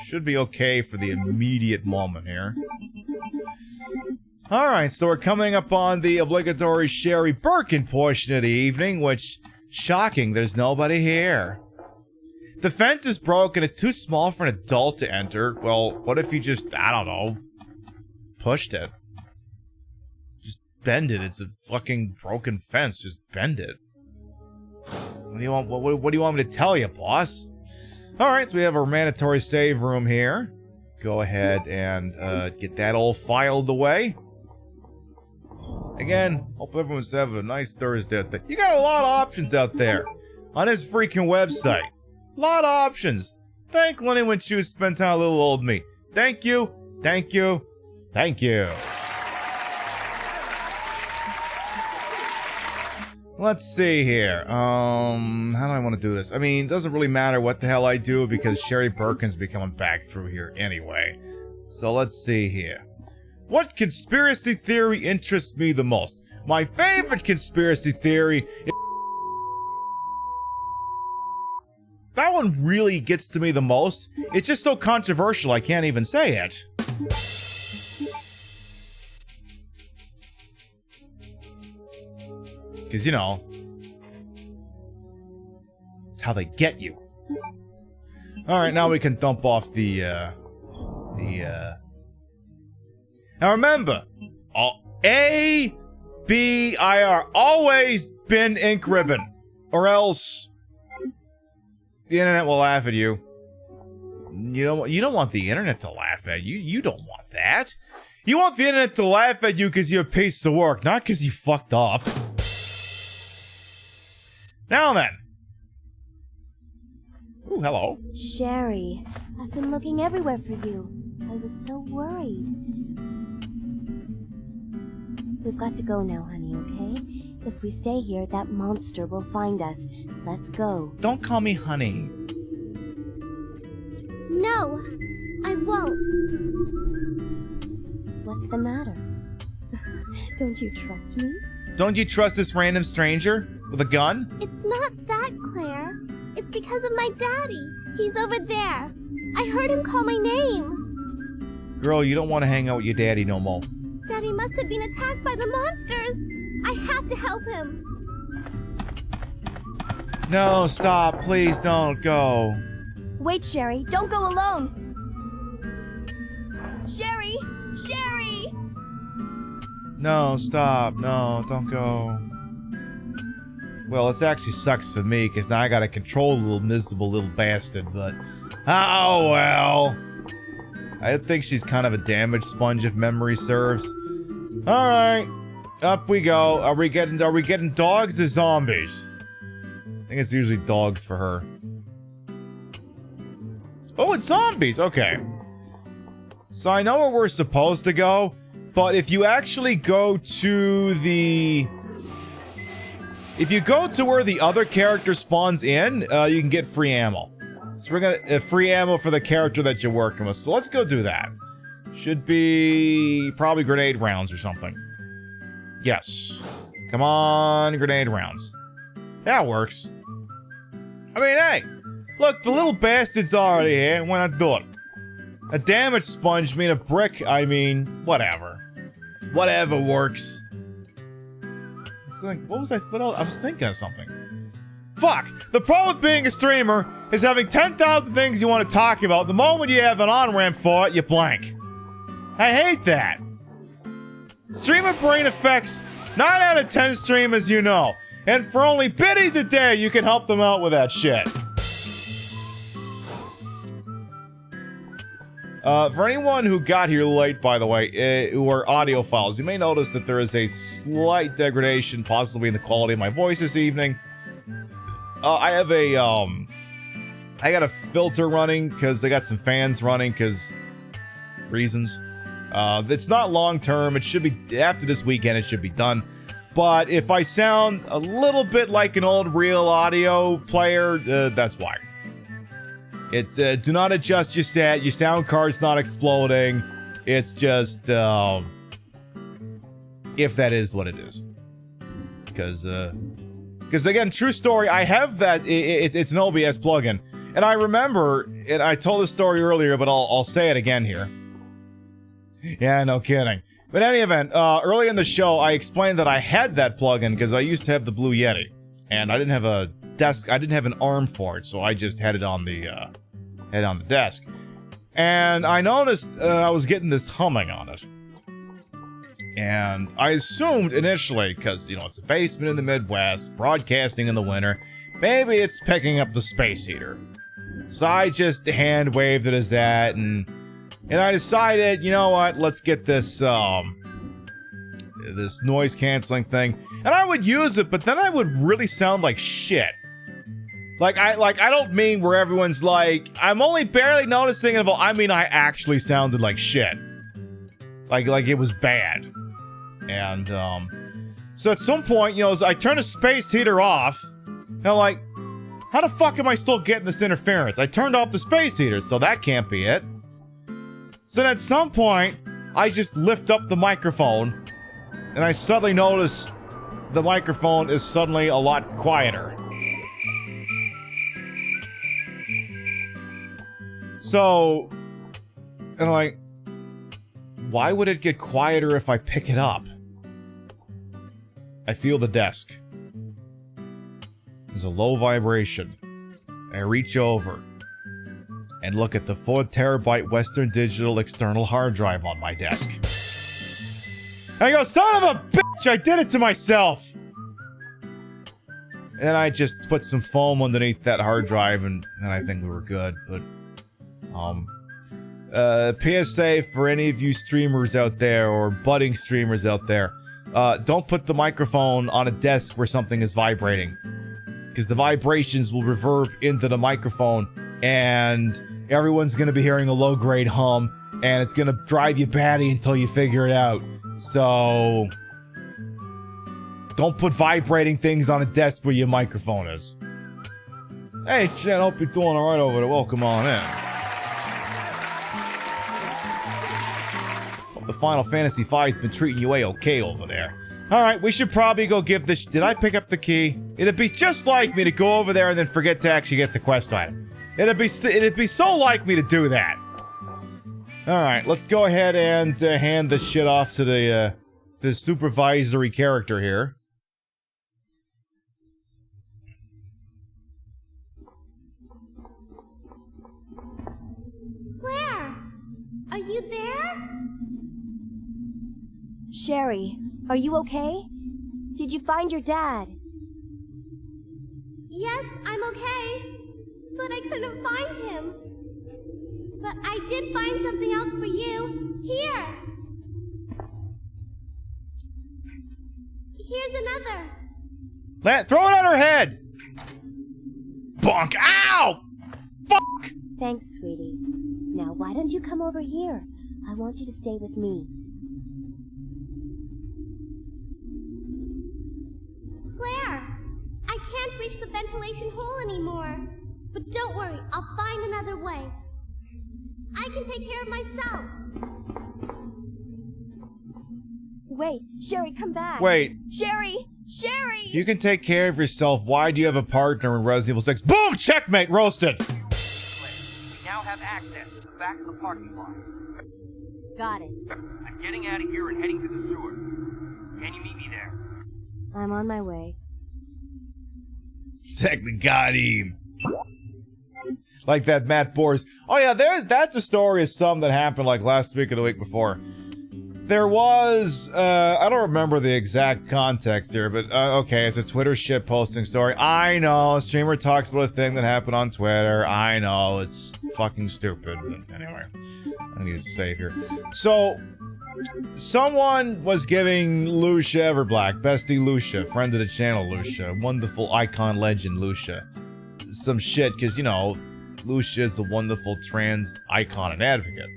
should be okay for the immediate moment here. Alright, so we're coming up on the obligatory Sherry Birkin portion of the evening, which, shocking, there's nobody here. The fence is broken, it's too small for an adult to enter. Well, what if you just, I don't know, pushed it? Just bend it, it's a fucking broken fence, just bend it. What do you want me to tell you, boss? Alright, so we have our mandatory save room here. Go ahead and get that all filed away. Again, hope everyone's having a nice Thursday. You got a lot of options out there on this freaking website. A lot of options. Thank Lenny when she spent time a little old me. Thank you, thank you, thank you. Let's see here. How do I want to do this? I mean, it doesn't really matter what the hell I do because Sherry Birkin's be coming back through here anyway. So let's see here. What conspiracy theory interests me the most? My favorite conspiracy theory is... That one really gets to me the most. It's just so controversial I can't even say it. Because, you know, it's how they get you. Alright, now we can dump off the, Now remember, A BIR. Always bin ink ribbon. Or else the internet will laugh at you. You don't want the internet to laugh at you. You don't want that. You want the internet to laugh at you because you're a piece of work, not because you fucked up. Now then. Ooh, hello. Sherry, I've been looking everywhere for you. I was so worried. We've got to go now, honey, okay? If we stay here, that monster will find us. Let's go. Don't call me honey. No, I won't. What's the matter? Don't you trust me? Don't you trust this random stranger with a gun? It's not that, Claire. It's because of my daddy. He's over there. I heard him call my name. Girl, you don't want to hang out with your daddy no more. Daddy must have been attacked by the monsters. I have to help him. No, stop. Please don't go. Wait, Sherry. Don't go alone. Sherry! Sherry! No, stop. No, don't go. Well, this actually sucks for me, because now I gotta control the little miserable little bastard, but... Oh, well. I think she's kind of a damage sponge if memory serves. Alright. Up we go. Are we getting dogs or zombies? I think it's usually dogs for her. Oh, it's zombies! Okay. So I know where we're supposed to go, but if you actually go to the... If you go to where the other character spawns in, you can get free ammo. So we're gonna... free ammo for the character that you're working with. So let's go do that. Should be... probably grenade rounds or something. Yes. Come on, grenade rounds. That works. I mean, hey! Look, the little bastard's already here. Why not do it? A damage sponge mean a brick, I mean, whatever. Whatever works. What was I? What else? I was thinking of something. Fuck! The problem with being a streamer is having 10,000 things you want to talk about. The moment you have an on-ramp for it, you blank. I hate that. Streamer brain affects 9 out of 10 streamers you know. And for only biddies a day, you can help them out with that shit. For anyone who got here late, by the way, who are audiophiles, you may notice that there is a slight degradation, possibly in the quality of my voice this evening. I have a, I got a filter running, because I got some fans running, because reasons. It's not long-term, it should be, after this weekend, it should be done. But if I sound a little bit like an old real audio player, that's why. It's, do not adjust your set, your sound card's not exploding. It's just, if that is what it is. Because again, true story, I have that, it's an OBS plugin. And I remember, and I told this story earlier, but I'll say it again here. Yeah, no kidding. But in any event, early in the show, I explained that I had that plugin because I used to have the Blue Yeti. And I didn't have a desk, I didn't have an arm for it, so I just had it on the desk. And I noticed I was getting this humming on it. And I assumed initially, because, you know, it's a basement in the Midwest, broadcasting in the winter, maybe it's picking up the space heater. So I just hand waved it as that, and I decided, you know what, let's get this, this noise canceling thing. And I would use it, but then I would really sound like shit. Like I don't mean where everyone's like, I'm only barely noticing it, I mean I actually sounded like shit. Like it was bad. And, so at some point, you know, I turned the space heater off, and I'm like, how the fuck am I still getting this interference? I turned off the space heater, so that can't be it. So then at some point, I just lift up the microphone, and I suddenly notice the microphone is suddenly a lot quieter. So, and I'm like, why would it get quieter if I pick it up? I feel the desk. There's a low vibration. I reach over and look at the 4 terabyte Western Digital external hard drive on my desk. I go, son of a bitch! I did it to myself. And I just put some foam underneath that hard drive, and then I think we were good. But, PSA for any of you streamers out there, or budding streamers out there, don't put the microphone on a desk where something is vibrating. Because the vibrations will reverb into the microphone, and everyone's gonna be hearing a low-grade hum, and it's gonna drive you batty until you figure it out. So... don't put vibrating things on a desk where your microphone is. Hey, Jen, hope you're doing alright over there. Welcome on in. Hope the Final Fantasy V's been treating you A-okay over there. Alright, we should probably go give this... Did I pick up the key? It'd be just like me to go over there and then forget to actually get the quest item. It'd be so like me to do that. Alright, let's go ahead and hand this shit off to the supervisory character here. Claire! Are you there? Sherry, are you okay? Did you find your dad? Yes, I'm okay. But I couldn't find him. But I did find something else for you. Here! Here's another. Throw it at her head! Bonk! Ow! Fuck! Thanks, sweetie. Now, why don't you come over here? I want you to stay with me. Claire! I can't reach the ventilation hole anymore. But don't worry, I'll find another way. I can take care of myself. Wait, Sherry, come back. Wait. Sherry! Sherry! If you can take care of yourself, why do you have a partner in Resident Evil 6? Boom! Checkmate! Roasted! We now have access to the back of the parking lot. Got it. I'm getting out of here and heading to the sewer. Can you meet me there? I'm on my way. Technically got him. Like that Matt Bors. Oh yeah, that's a story of some that happened like last week or the week before. There was, I don't remember the exact context here, but okay, it's a Twitter shit posting story. I know, streamer talks about a thing that happened on Twitter. I know, it's fucking stupid. But anyway, I need to save here. So, someone was giving Lucia Everblack, bestie Lucia, friend of the channel Lucia, wonderful icon legend Lucia, some shit, because, you know, Lucia is the wonderful trans icon and advocate.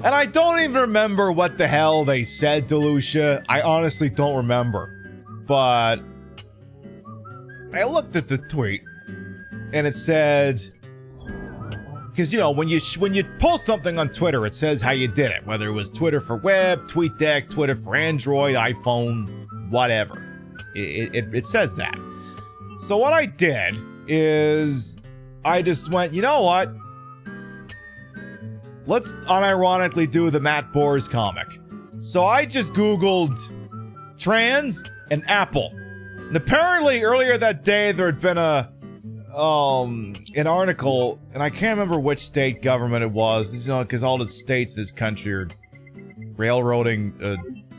And I don't even remember what the hell they said to Lucia. I honestly don't remember. But I looked at the tweet and it said, because you know when you post something on Twitter, it says how you did it, whether it was Twitter for web, TweetDeck, Twitter for Android, iPhone, whatever. It says that. So what I did is I just went, you know what? Let's unironically do the Matt Bors comic. So I just Googled trans and Apple. And apparently earlier that day there had been an article, and I can't remember which state government it was, you know, because all the states in this country are railroading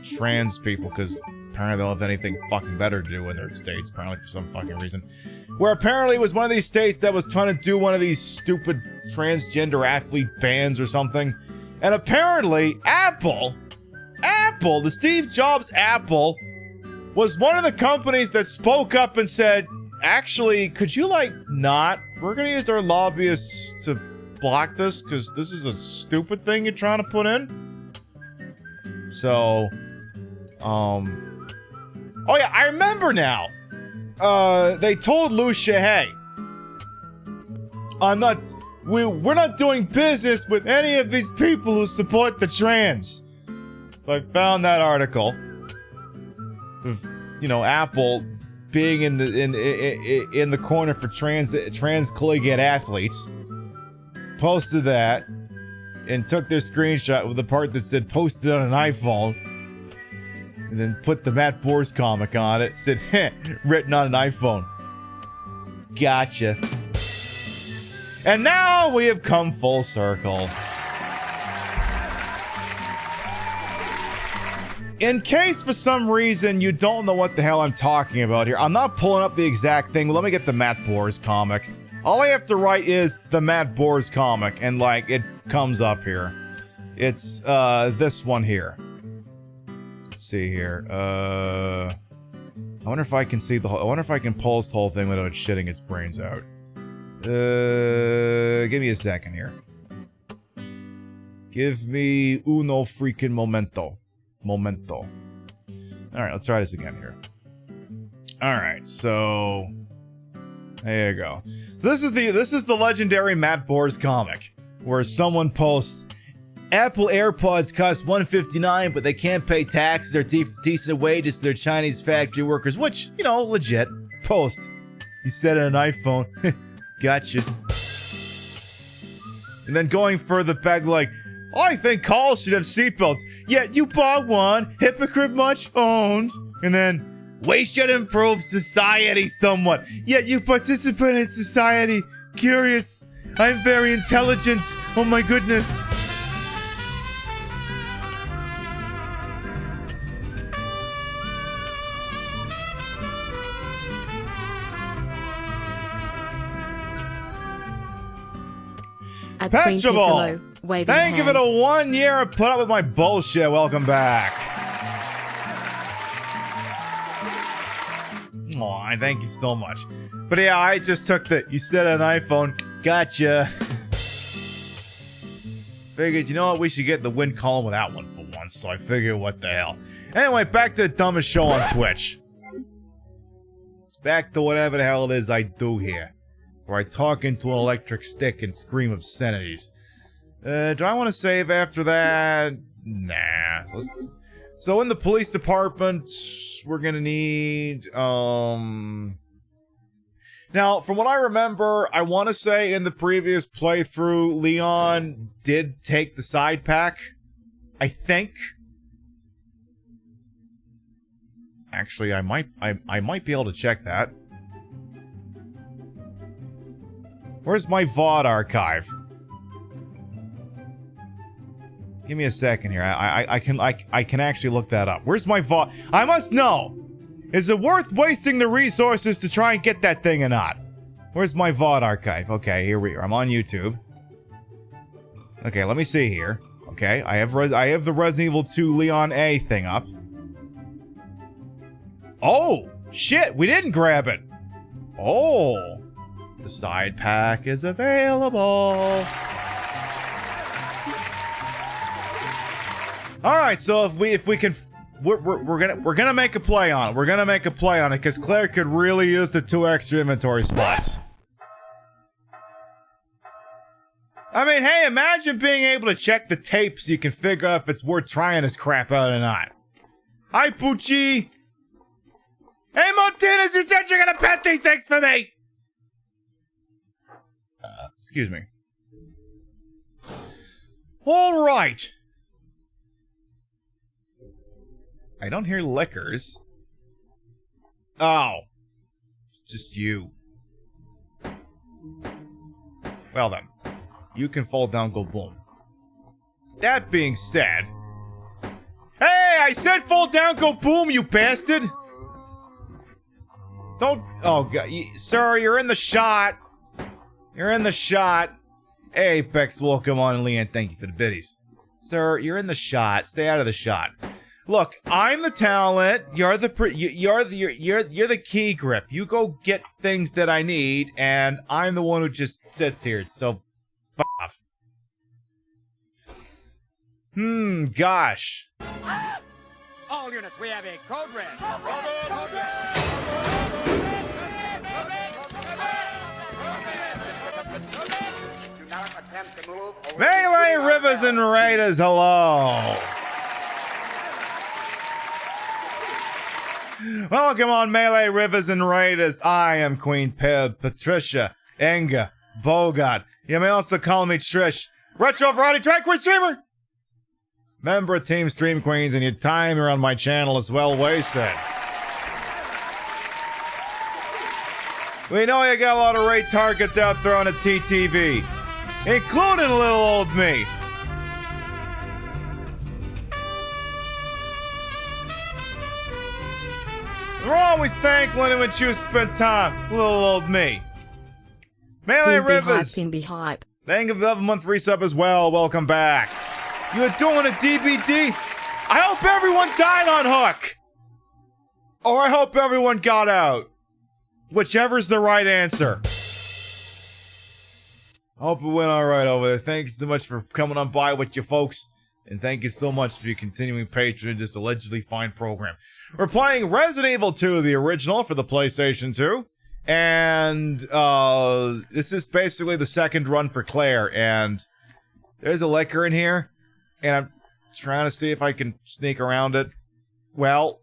trans people, because apparently they don't have anything fucking better to do in their states, apparently for some fucking reason. Where apparently it was one of these states that was trying to do one of these stupid transgender athlete bans or something. And apparently Apple, the Steve Jobs Apple, was one of the companies that spoke up and said, actually, could you like not? We're gonna use our lobbyists to block this because this is a stupid thing you're trying to put in. So, oh yeah, I remember now. They told Lucia, hey, we're not doing business with any of these people who support the trans. So I found that article of, you know, Apple being in the corner for trans collegiate athletes. Posted that and took their screenshot with the part that said posted on an iPhone. And then put the Matt Bors comic on it. Said, heh, written on an iPhone. Gotcha. And now we have come full circle. in case for some reason you don't know what the hell I'm talking about here, I'm not pulling up the exact thing. Let me get the Matt Boers comic. All I have to write is the Matt Boers comic, and like it comes up here. It's this one here. Let's see here. I wonder if I can see the whole. I wonder if I can pull this whole thing without shitting its brains out. Give me a second here. Give me uno freaking momento. Momento. Alright, let's try this again here. Alright, so there you go. So this is the legendary Matt Boers comic, where someone posts Apple AirPods cost $159, but they can't pay taxes or decent wages to their Chinese factory workers, which, you know, legit. Post. You said it on an iPhone. Gotcha. And then going further back, like, I think cars should have seatbelts. Yet you bought one. Hypocrite much owned. And then, we should improve society somewhat. Yet you participate in society. Curious. I'm very intelligent. Oh my goodness. At Queen Petrable, Piccolo, waving thank you for hand. the 1 year of put up with my bullshit. Welcome back. Aw, thank you so much. But yeah, I just took the, you said an iPhone. Gotcha. Figured, you know what, we should get the win column with that one for once, so I figured, what the hell. Anyway, back to the dumbest show on Twitch. Back to whatever the hell it is I do here. Where I talk into an electric stick and scream obscenities. Do I want to save after that? Nah. So in the police department, we're gonna need, now, from what I remember, I want to say in the previous playthrough, Leon did take the side pack. I think. Actually, I might be able to check that. Where's my VOD archive? Give me a second here. I can actually look that up. Where's my VOD? I must know. Is it worth wasting the resources to try and get that thing or not? Where's my VOD archive? Okay, here we are. I'm on YouTube. Okay, let me see here. Okay, I have the Resident Evil 2 Leon A thing up. Oh, shit, we didn't grab it. Oh. The side pack is available. All right, so if we can, we're gonna make a play on it. We're gonna make a play on it because Claire could really use the 2 extra inventory spots. I mean, hey, imagine being able to check the tape so you can figure out if it's worth trying this crap out or not. Hi, Poochie. Hey, Martinez, you said you're gonna pet these things for me. Excuse me. All right. I don't hear liquors. Oh. It's just you. Well then. You can fall down, go boom. That being said... Hey, I said fall down, go boom, you bastard! Don't... Oh, God. Sir, you're in the shot. You're in the shot. Hey, Apex, welcome on, and Leanne, thank you for the biddies. Sir, you're in the shot. Stay out of the shot. Look, I'm the talent. You're the you're the key grip. You go get things that I need, and I'm the one who just sits here. So, f off. Gosh. All units, we have a code red. Do not attempt to move. Melee Rivers and Raiders, hello. Welcome on Melee Rivers and Raiders. I am Queen Patricia Enga Bogart. You may also call me Trish. Retro Variety Track Queen Streamer. Member of Team Stream Queens, and your time here on my channel is well wasted. We know you got a lot of raid targets out there on the TTV, including little old me. We're always thankful when you spend time with little old me. Melee Rivers. Pimby hype. Thank you for the 11-month resub as well. Welcome back. You're doing a DBD? I hope everyone died on Hook. Or I hope everyone got out. Whichever's the right answer. Hope it went alright over there. Thank you so much for coming on by with you folks. And thank you so much for your continuing patronage of this allegedly fine program. We're playing Resident Evil 2, the original, for the PlayStation 2. And, this is basically the second run for Claire. And there's a liquor in here. And I'm trying to see if I can sneak around it. Well.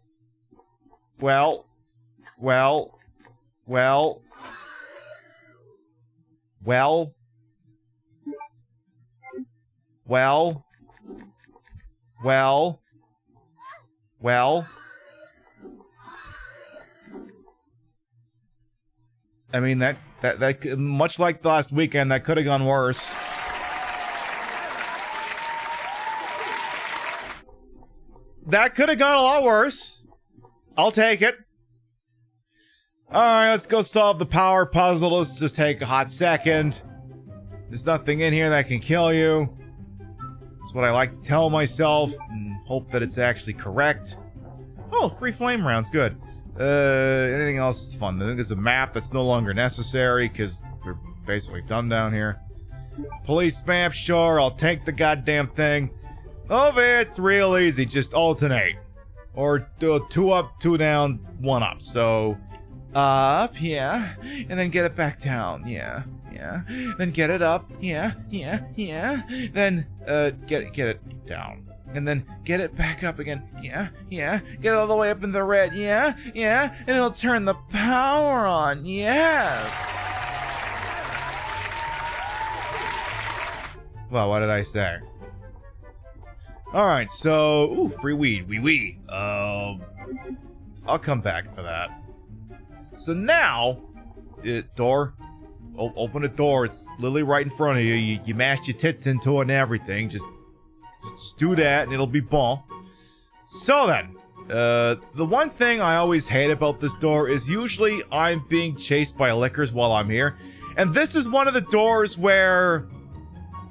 Well. Well. Well. Well. Well. Well. Well. I mean, that much like last weekend, that could have gone worse. That could have gone a lot worse. I'll take it. Alright, let's go solve the power puzzle. Let's just take a hot second. There's nothing in here that can kill you. That's what I like to tell myself, and hope that it's actually correct. Oh, free flame rounds, good. Anything else is fun? I think there's a map that's no longer necessary, because we're basically done down here. Police map, sure, I'll take the goddamn thing. Over here, it's real easy, just alternate. Or do 2 up, 2 down, 1 up. So, up, yeah, and then get it back down, yeah. Then get it up, yeah. Then, get it down. And then get it back up again, yeah. Get it all the way up in the red, yeah. And it'll turn the power on, yes. Well, what did I say? Alright, so, ooh, free weed, wee. I'll come back for that. So now, door. Open the door. It's literally right in front of you. You mash your tits into it and everything. Just do that and it'll be bon. So then, the one thing I always hate about this door is usually I'm being chased by lickers while I'm here. And this is one of the doors where,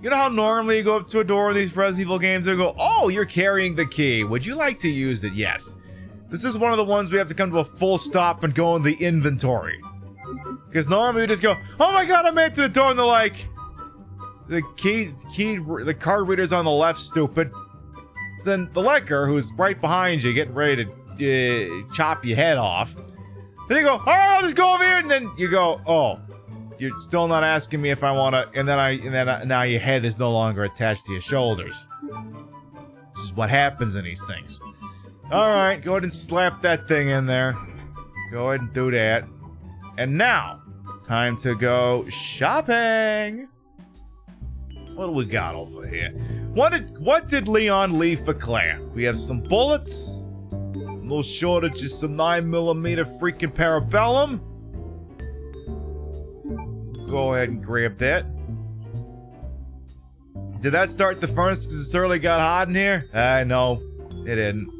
you know how normally you go up to a door in these Resident Evil games and go, oh, you're carrying the key. Would you like to use it? Yes. This is one of the ones we have to come to a full stop and go in the inventory. Because normally we just go, oh my god, I made it to the door, and they're like, the card reader's on the left, stupid. Then the licker, who's right behind you, getting ready to chop your head off. Then you go, alright, I'll just go over here, and then you go, oh, you're still not asking me if I wanna, and then now your head is no longer attached to your shoulders. This is what happens in these things. Alright, go ahead and slap that thing in there. Go ahead and do that. And now, time to go shopping. What do we got over here? What did Leon leave for Claire? We have some bullets. No shortage of some 9mm freaking parabellum. Go ahead and grab that. Did that start the furnace because it's early got hot in here? No, it didn't.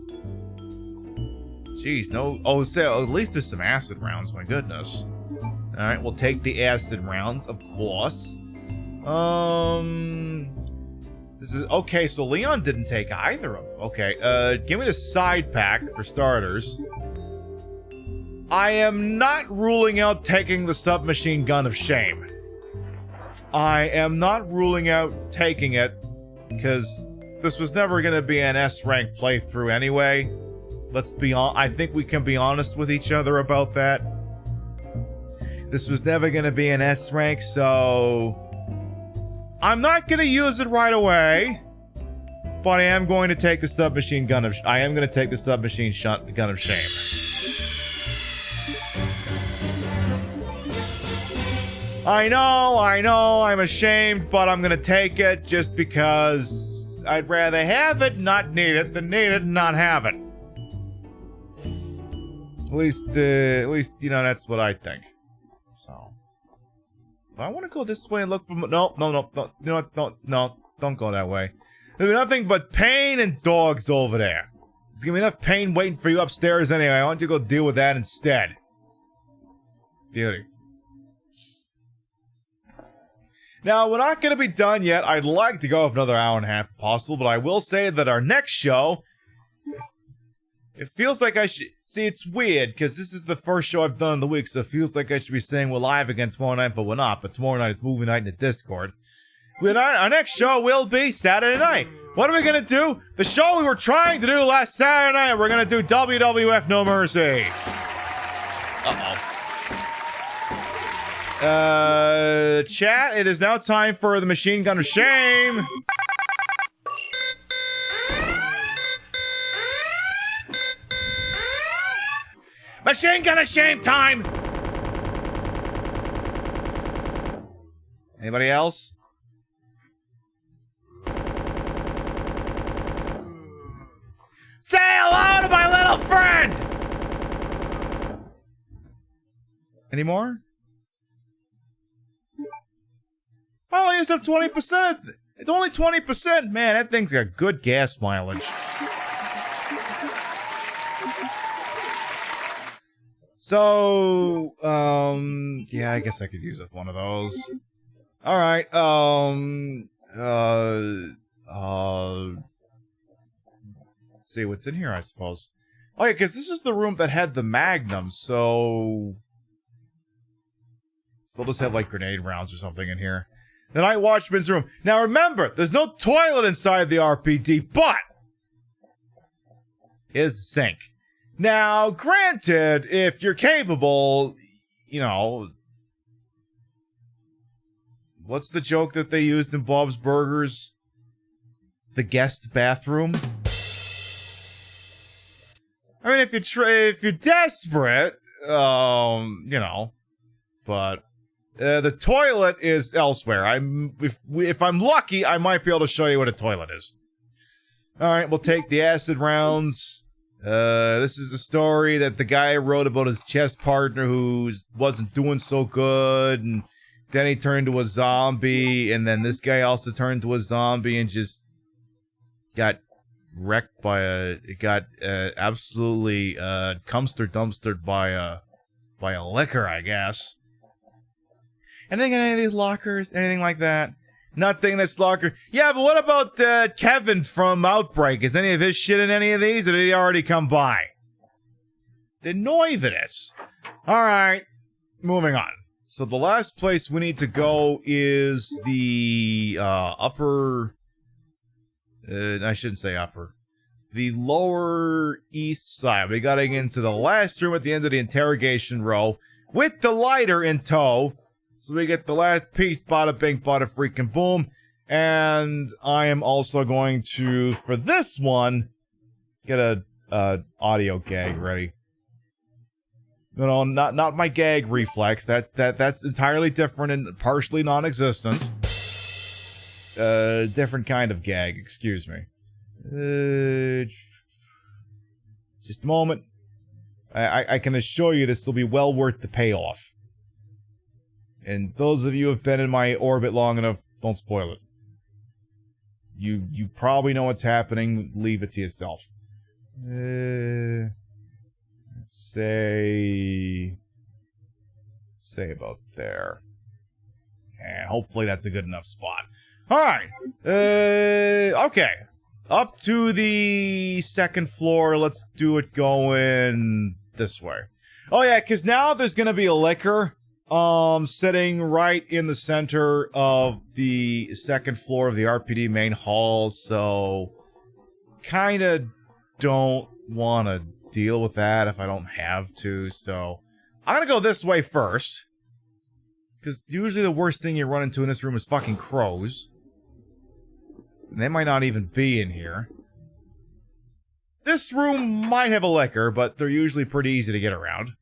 Jeez, no. Oh, so at least there's some acid rounds. My goodness. All right, we'll take the acid rounds, of course. This is okay. So Leon didn't take either of them. Okay. Give me the side pack for starters. I am not ruling out taking the submachine gun of shame. I am not ruling out taking it because this was never going to be an S rank playthrough anyway. Let's be on. I think we can be honest with each other about that. This was never going to be an S rank, so I'm not going to use it right away. But I am going to take the submachine gun of. I am going to take the submachine gun of shame. I know, I'm ashamed, but I'm going to take it just because I'd rather have it, not need it, than need it and not have it. At least, you know, that's what I think. So, if I want to go this way and look for... No, you know what? No, don't go that way. There'll be nothing but pain and dogs over there. There's gonna be enough pain waiting for you upstairs anyway. I want you to go deal with that instead. Beauty. Now, we're not gonna be done yet. I'd like to go for another hour and a half if possible, but I will say that our next show, it feels like I should... See, it's weird, because this is the first show I've done in the week, so it feels like I should be saying we're live again tomorrow night, but we're not. But tomorrow night is movie night in the Discord. Our next show will be Saturday night. What are we going to do? The show we were trying to do last Saturday night, we're going to do WWF No Mercy. Chat, it is now time for the Machine Gun of Shame. Machine Gun of Shame time! Anybody else? Say hello to my little friend! Any more? I only used up 20%. It's only 20%. Man, that thing's got good gas mileage. So, yeah, I guess I could use up one of those. Alright, let's see what's in here, I suppose. Oh yeah, because this is the room that had the Magnum, so... They'll just have, like, grenade rounds or something in here. The Night Watchman's room. Now remember, there's no toilet inside the RPD, but... Here's the sink. Now, granted, if you're capable, you know... What's the joke that they used in Bob's Burgers? The guest bathroom? I mean, if you're desperate, you know, but the toilet is elsewhere. If I'm lucky, I might be able to show you what a toilet is. All right, we'll take the acid rounds. This is a story that the guy wrote about his chess partner who wasn't doing so good, and then he turned to a zombie, and then this guy also turned to a zombie and just got wrecked by absolutely dumpstered by a liquor, I guess. Anything in any of these lockers? Anything like that? Nothing in this locker. Yeah, but what about Kevin from Outbreak? Is any of his shit in any of these, or did he already come by? The Noividus. Alright, moving on. So the last place we need to go is the upper... I shouldn't say upper. The lower east side. We gotta get into the last room at the end of the interrogation row with the lighter in tow. So we get the last piece, bada bing, bada freaking boom. And I am also going to, for this one, get a audio gag ready. No, not my gag reflex. That's entirely different and partially non-existent. Different kind of gag, excuse me. Just a moment. I can assure you this will be well worth the payoff. And those of you who have been in my orbit long enough, don't spoil it. You probably know what's happening. Leave it to yourself. Let's say about there. And hopefully that's a good enough spot. Alright. Okay. Up to the second floor. Let's do it going this way. Oh yeah, because now there's gonna be a liquor sitting right in the center of the second floor of the RPD main hall, so kinda don't want to deal with that if I don't have to, so I'm gonna go this way first, because usually the worst thing you run into in this room is fucking crows. And they might not even be in here. This room might have a liquor, but they're usually pretty easy to get around.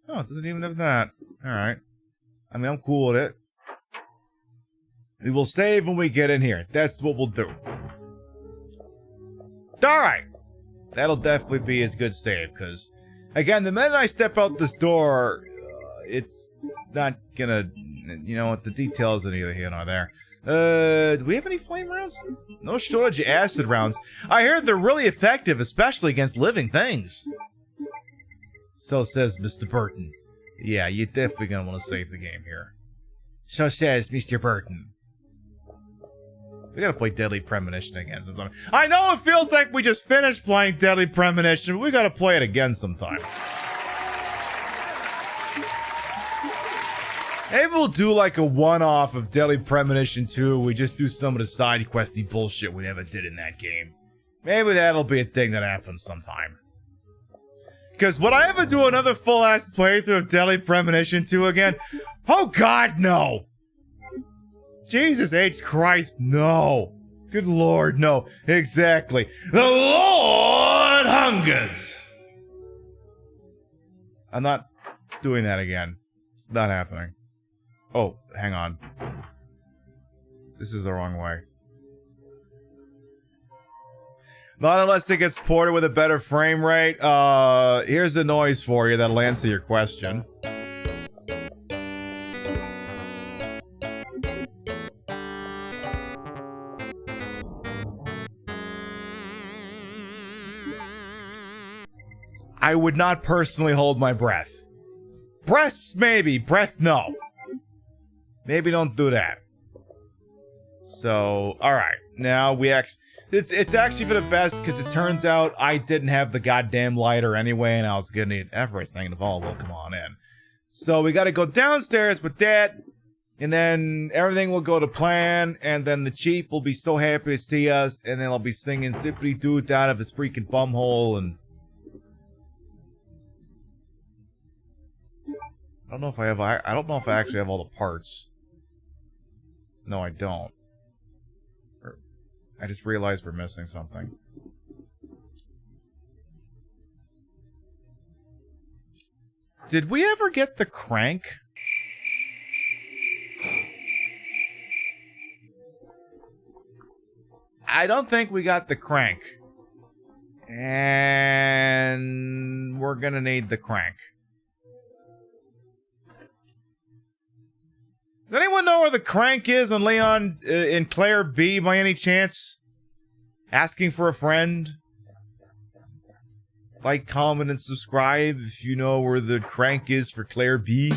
Oh, it doesn't even have that. Alright. I mean, I'm cool with it. We will save when we get in here. That's what we'll do. Alright. That'll definitely be a good save, because, again, the minute I step out this door, it's not gonna You know what? The details are neither here nor there. Do we have any flame rounds? No shortage of acid rounds. I hear they're really effective, especially against living things. So says Mr. Burton. Yeah, you're definitely gonna want to save the game here. So says Mr. Burton. We gotta play Deadly Premonition again sometime. I know it feels like we just finished playing Deadly Premonition, but we gotta play it again sometime. Maybe we'll do like a one-off of Deadly Premonition 2. We just do some of the side questy bullshit we never did in that game. Maybe that'll be a thing that happens sometime. Because would I ever do another full-ass playthrough of Deadly Premonition 2 again? Oh god, no! Jesus H. Christ, no. Good lord, no. Exactly. The Lord hungers! I'm not doing that again. Not happening. Oh, hang on. This is the wrong way. Not unless it gets ported with a better frame rate. Here's the noise for you that'll answer your question. I would not personally hold my breath. Breaths, maybe. Breath, no. Maybe don't do that. So, alright. Now we actually... It's actually for the best, because it turns out I didn't have the goddamn lighter anyway, and I was gonna need everything involved. Well, come on in. So we gotta go downstairs with that, and then everything will go to plan, and then the chief will be so happy to see us, and then I'll be singing Zippity Doot out of his freaking bumhole, and... I don't know if I have... I don't know if I actually have all the parts. No, I don't. I just realized we're missing something. Did we ever get the crank? I don't think we got the crank. And we're gonna need the crank. Does anyone know where the crank is in Leon, in Claire B by any chance? Asking for a friend? Like, comment, and subscribe if you know where the crank is for Claire B.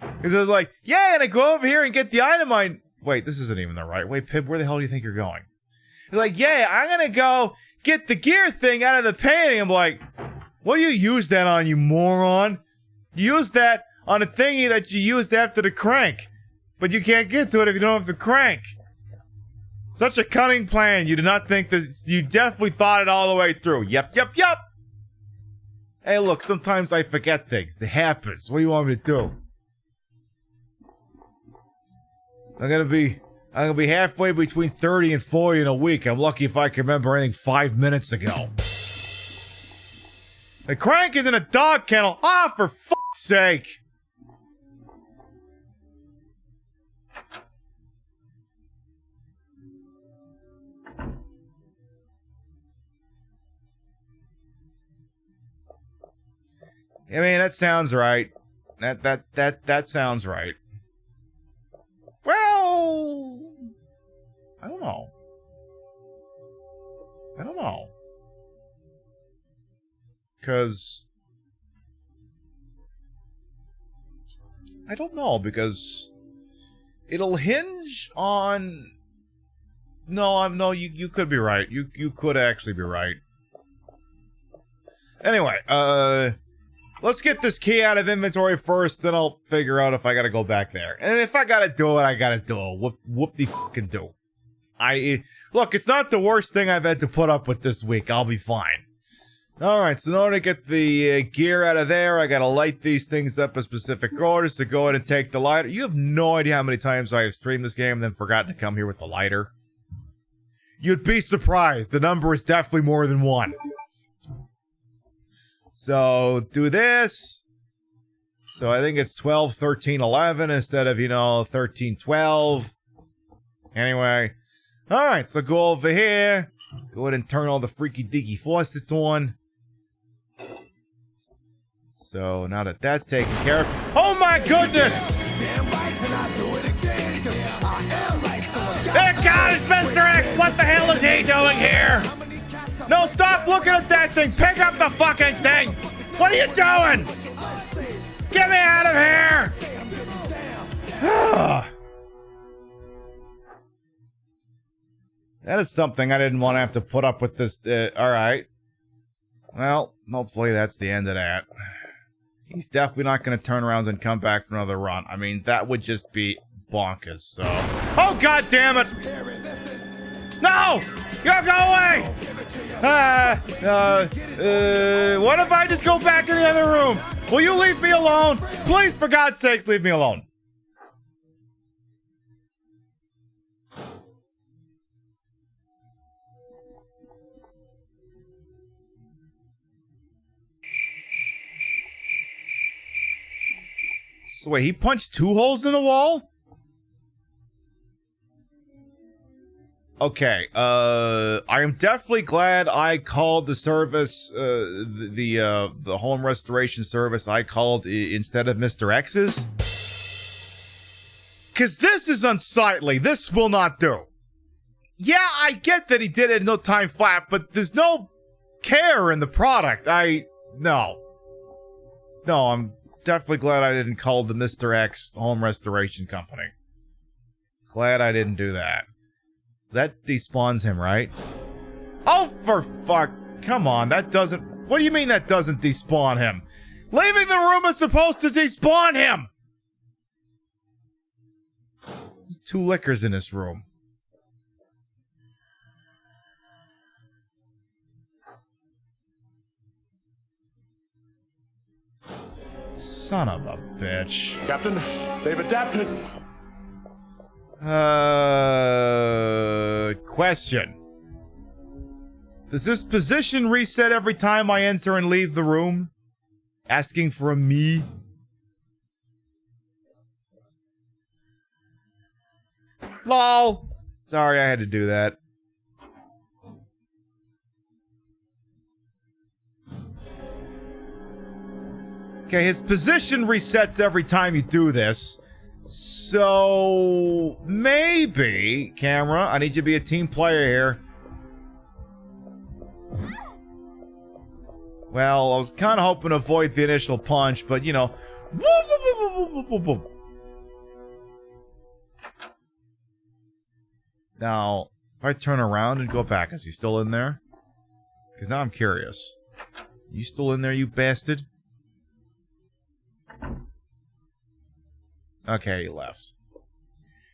Because I was like, yeah, and I go over here and get the item wait, this isn't even the right way. Pib, where the hell do you think you're going? He's like, yeah, I'm gonna go get the gear thing out of the painting. I'm like, what do you use that on, you moron? You use that on a thingy that you used after the crank. But you can't get to it if you don't have the crank. Such a cunning plan. You did not think that. You definitely thought it all the way through. Yep. Hey, look, sometimes I forget things. It happens. What do you want me to do? I'm gonna be halfway between 30 and 40 in a week. I'm lucky if I can remember anything 5 minutes ago. The crank is in a dog kennel. Ah, for fuck's sake. I mean, that sounds right. That sounds right. Well, I don't know. Because I don't know, because it'll hinge on... No, you could be right. You could actually be right. Anyway, let's get this key out of inventory first, then I'll figure out if I gotta go back there. And if I gotta do it, I gotta do it. Whoop-de-fucking-do. Look, it's not the worst thing I've had to put up with this week. I'll be fine. Alright, so in order to get the gear out of there, I gotta light these things up in specific orders to go ahead and take the lighter. You have no idea how many times I have streamed this game and then forgotten to come here with the lighter. You'd be surprised. The number is definitely more than one. So, do this. So, I think it's 12, 13, 11 instead of, 13, 12. Anyway. Alright, so go over here. Go ahead and turn all the freaky deaky faucets on. So, now that that's taken care of. Oh my my goodness! Hey, God, it's Mr. X! What the hell is he doing here? No, stop looking at that thing! Pick up the fucking thing! What are you doing? Get me out of here! That is something I didn't want to have to put up with this. Alright. Well, hopefully that's the end of that. He's definitely not going to turn around and come back for another run. I mean, that would just be bonkers, so... Oh, God damn it! No! Go away! What if I just go back in the other room? Will you leave me alone? Please, for God's sakes, leave me alone. So wait, he punched 2 holes in the wall? Okay, I am definitely glad I called the service, the home restoration service I called instead of Mr. X's. Cause this is unsightly. This will not do. Yeah, I get that he did it in no time flat, but there's no care in the product. No, I'm definitely glad I didn't call the Mr. X home restoration company. Glad I didn't do that. That despawns him, right? Oh, for fuck. Come on, that doesn't... What do you mean that doesn't despawn him? Leaving the room is supposed to despawn him! There's 2 liquors in this room. Son of a bitch. Captain, they've adapted. Question. Does this position reset every time I enter and leave the room? Asking for a me? LOL. Sorry I had to do that. Okay, his position resets every time you do this. So, maybe, camera, I need you to be a team player here. Well, I was kind of hoping to avoid the initial punch, but, you know. Now, if I turn around and go back, is he still in there? Because now I'm curious. You still in there, you bastard? Okay, he left.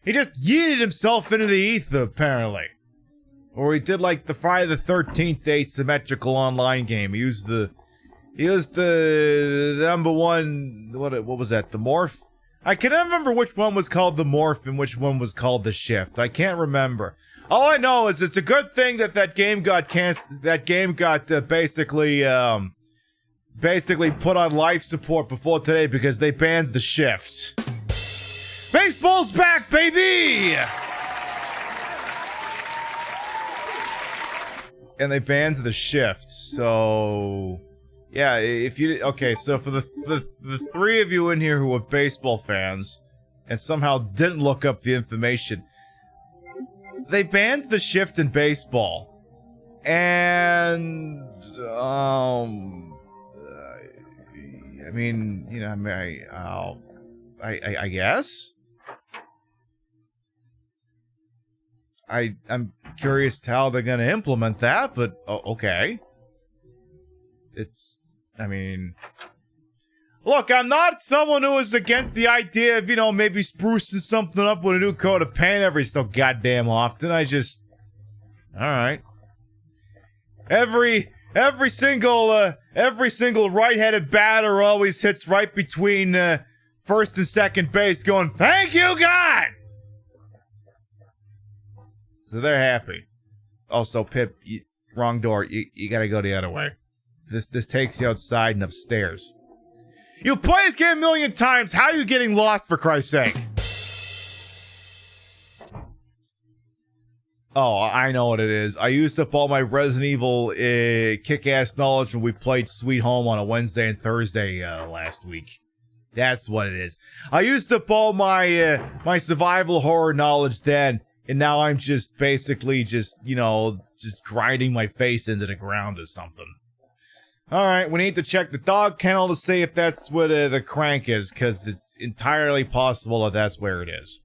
He just yeeted himself into the ether, apparently. Or he did like the Friday the 13th asymmetrical online game. He used the number one, what was that, the morph? I can never remember which one was called the morph and which one was called the shift. I can't remember. All I know is it's a good thing that that game got canceled. That game got basically put on life support before today because they banned the shift. Baseball's back, baby! And they banned the shift, so... Yeah, if you... Okay, so for the 3 of you in here who are baseball fans, and somehow didn't look up the information, they banned the shift in baseball. And... I mean, you know, I guess? I'm curious how they're gonna implement that, but okay. I mean... Look, I'm not someone who is against the idea of, you know, maybe sprucing something up with a new coat of paint every so goddamn often. I just... Alright. Every single right-handed batter always hits right between, first and second base going, "Thank you, God!" So they're happy. Also, Pip, wrong door. You gotta go the other way. This takes you outside and upstairs. You've played this game a million times. How are you getting lost, for Christ's sake? Oh, I know what it is. I used up all my Resident Evil kick-ass knowledge when we played Sweet Home on a Wednesday and Thursday last week. That's what it is. I used up all my my survival horror knowledge then, and now I'm just basically just, you know, just grinding my face into the ground or something. Alright, we need to check the dog kennel to see if that's what the crank is, because it's entirely possible that that's where it is.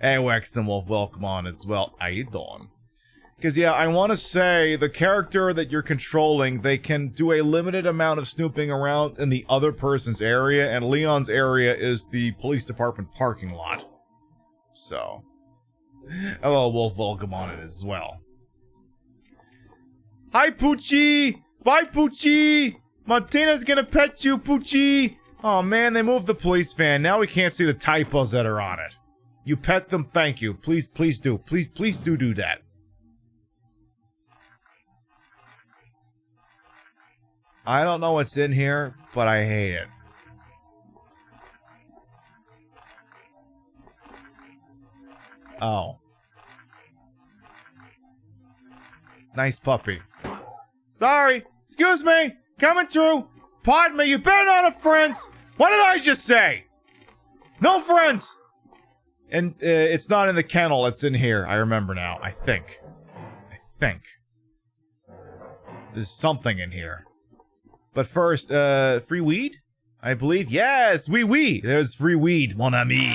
Hey, Wexton Wolf, welcome on as well. How you doing? Because, yeah, I want to say the character that you're controlling, they can do a limited amount of snooping around in the other person's area, and Leon's area is the police department parking lot. So, hello, Wolf, welcome on it as well. Hi, Poochie! Bye, Poochie! Martina's gonna pet you, Poochie! Oh man, they moved the police van. Now we can't see the typos that are on it. You pet them, thank you. Please, please do. Please do that. I don't know what's in here, but I hate it. Oh. Nice puppy. Sorry. Excuse me. Coming through. Pardon me. You better not have friends. What did I just say? No friends. And it's not in the kennel. It's in here. I remember now. I think. There's something in here. But first, free weed? I believe. Yes, oui. There's free weed, mon ami.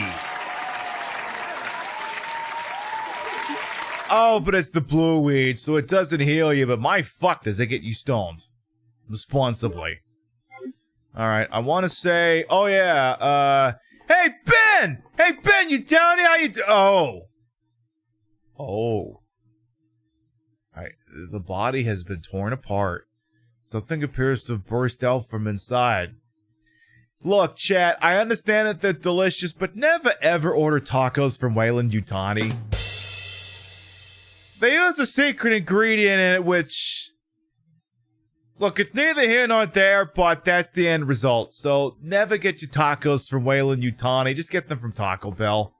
Oh, but it's the blue weed, so it doesn't heal you, but my fuck does it get you stoned. Responsibly. Alright, I want to say, oh yeah, hey Ben! Hey Ben, you down here? How you Oh. Alright, the body has been torn apart. Something appears to have burst out from inside. Look, chat, I understand that they're delicious, but never ever order tacos from Weyland-Yutani. They use a secret ingredient in it, which... Look, it's neither here nor there, but that's the end result. So, never get your tacos from Weyland-Yutani. Just get them from Taco Bell.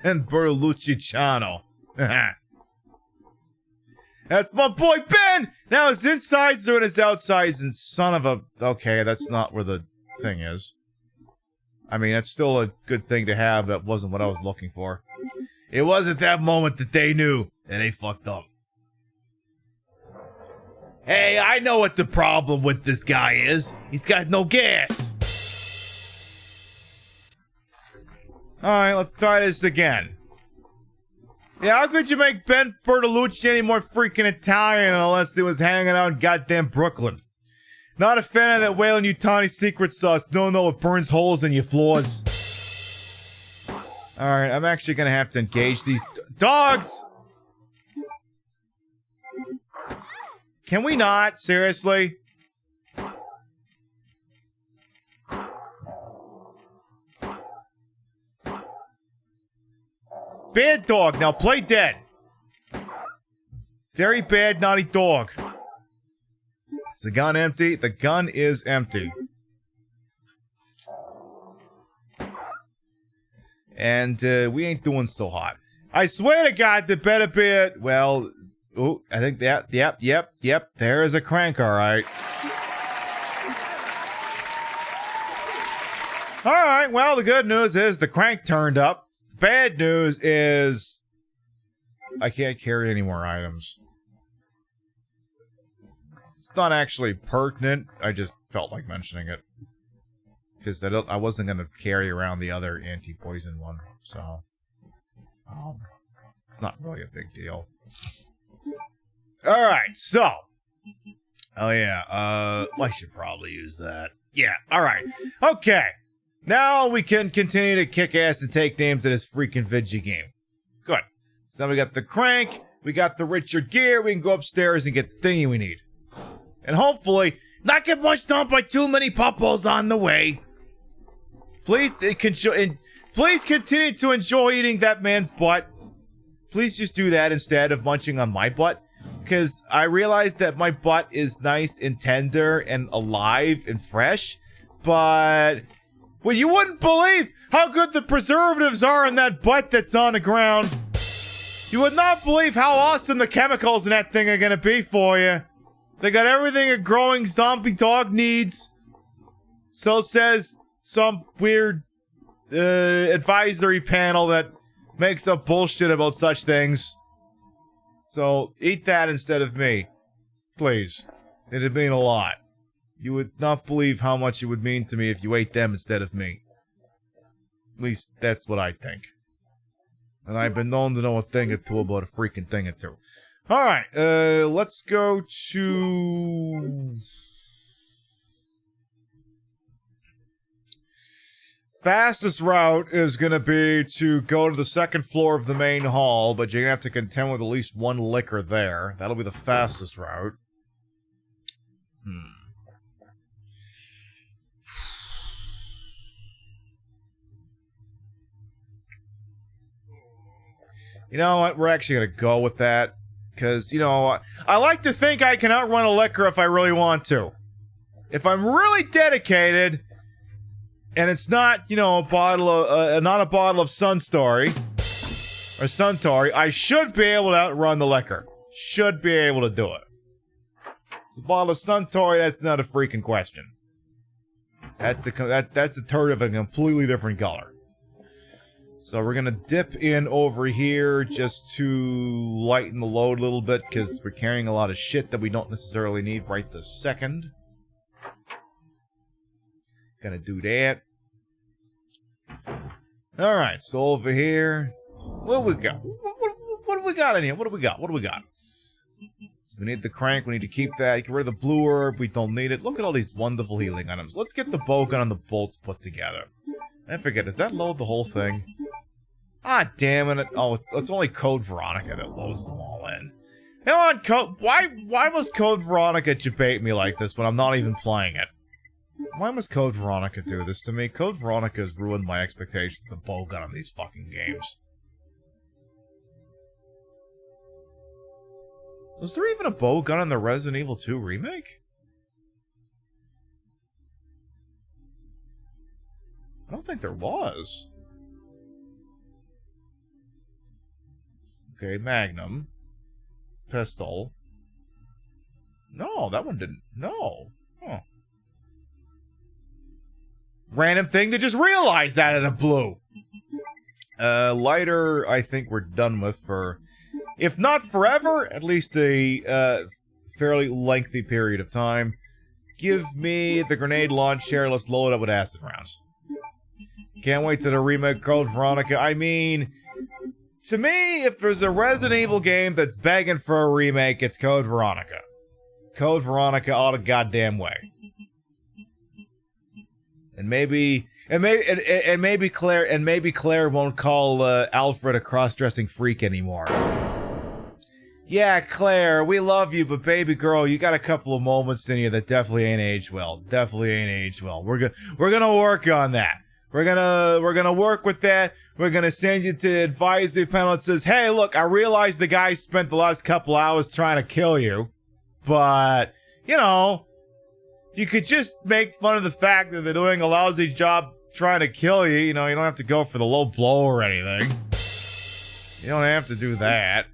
And Bertolucci Chano. That's my boy Ben! Now his insides are in his outsides, and son of a... Okay, that's not where the thing is. I mean, that's still a good thing to have. That wasn't what I was looking for. It was at that moment that they knew, and they fucked up. Hey, I know what the problem with this guy is. He's got no gas. Alright, let's try this again. Yeah, how could you make Ben Bertolucci any more freaking Italian unless he was hanging out in goddamn Brooklyn? Not a fan of that Weyland-Yutani secret sauce. No, it burns holes in your floors. Alright, I'm actually gonna have to engage these dogs! Can we not? Seriously? Bad dog, now play dead. Very bad, naughty dog. Is the gun empty? The gun is empty. And we ain't doing so hot. I swear to God, there better be a... Well, ooh, I think that... Yep. There is a crank, alright. Alright, well, the good news is the crank turned up. The bad news is... I can't carry any more items. It's not actually pertinent. I just felt like mentioning it. Because I wasn't going to carry around the other anti-poison one, so... it's not really a big deal. Alright, so... Oh yeah, I should probably use that. Yeah, alright. Okay! Now we can continue to kick ass and take names in this freaking video game. Good. So now we got the crank, we got the Richard gear, we can go upstairs and get the thingy we need. And hopefully, not get munched on by too many puppos on the way. Please, please continue to enjoy eating that man's butt. Please just do that instead of munching on my butt. Because I realize that my butt is nice and tender and alive and fresh. But, well, you wouldn't believe how good the preservatives are in that butt that's on the ground. You would not believe how awesome the chemicals in that thing are going to be for you. They got everything a growing zombie dog needs. So says some weird advisory panel that makes up bullshit about such things. So eat that instead of me. Please. It'd mean a lot. You would not believe how much it would mean to me if you ate them instead of me. At least that's what I think. And I've been known to know a thing or two about a freaking thing or two. Alright, let's go to... Fastest route is gonna be to go to the second floor of the main hall, but you're gonna have to contend with at least one liquor there. That'll be the fastest route. You know what? We're actually gonna go with that. Because, you know, I like to think I can outrun a liquor if I really want to. If I'm really dedicated, and it's not, you know, a bottle of, not a bottle of Suntory, I should be able to outrun the liquor. Should be able to do it. It's a bottle of Suntory, that's not a freaking question. That's a turd of a completely different color. So we're gonna dip in over here just to lighten the load a little bit, because we're carrying a lot of shit that we don't necessarily need right this second. Gonna do that. Alright, so over here. What do we got? What do we got in here? What do we got? So we need the crank, we need to keep that. Get rid of the blue herb, we don't need it. Look at all these wonderful healing items. Let's get the bow gun and the bolts put together. I forget, does that load the whole thing? Ah, damn it. Oh, it's only Code Veronica that loads them all in. Come on, why must Code Veronica debate me like this when I'm not even playing it? Why must Code Veronica do this to me? Code Veronica has ruined my expectations of the bowgun on these fucking games. Was there even a bowgun in the Resident Evil 2 remake? I don't think there was. Okay, Magnum. Pistol. No, that one didn't. No. Huh. Random thing to just realize that out of blue. Lighter, I think we're done with for, if not forever, at least a fairly lengthy period of time. Give me the grenade launcher. Let's load it up with acid rounds. Can't wait to the remake Code Veronica. I mean, to me, if there's a Resident Evil game that's begging for a remake, it's Code Veronica. Code Veronica all the goddamn way. And maybe Claire won't call Alfred a cross-dressing freak anymore. Yeah, Claire, we love you, but baby girl, you got a couple of moments in you that definitely ain't aged well. Definitely ain't aged well. We're gonna work on that. We're gonna work with that. We're gonna send you to the advisory panel that says, hey, look, I realize the guy spent the last couple hours trying to kill you, but, you know, you could just make fun of the fact that they're doing a lousy job trying to kill you. You know, you don't have to go for the low blow or anything. You don't have to do that.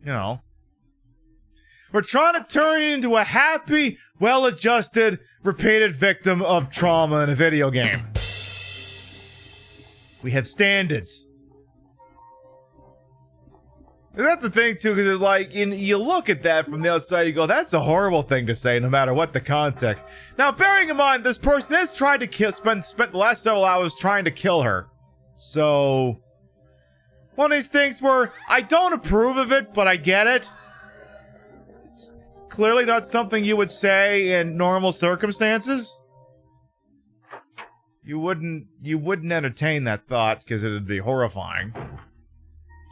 You know. We're trying to turn you into a happy, well-adjusted, repeated victim of trauma in a video game. We have standards. And that's the thing, too, because it's like, you look at that from the outside, you go, that's a horrible thing to say, no matter what the context. Now, bearing in mind, this person has tried to kill, spent the last several hours trying to kill her. So, one of these things where I don't approve of it, but I get it. It's clearly not something you would say in normal circumstances. You wouldn't entertain that thought, because it'd be horrifying.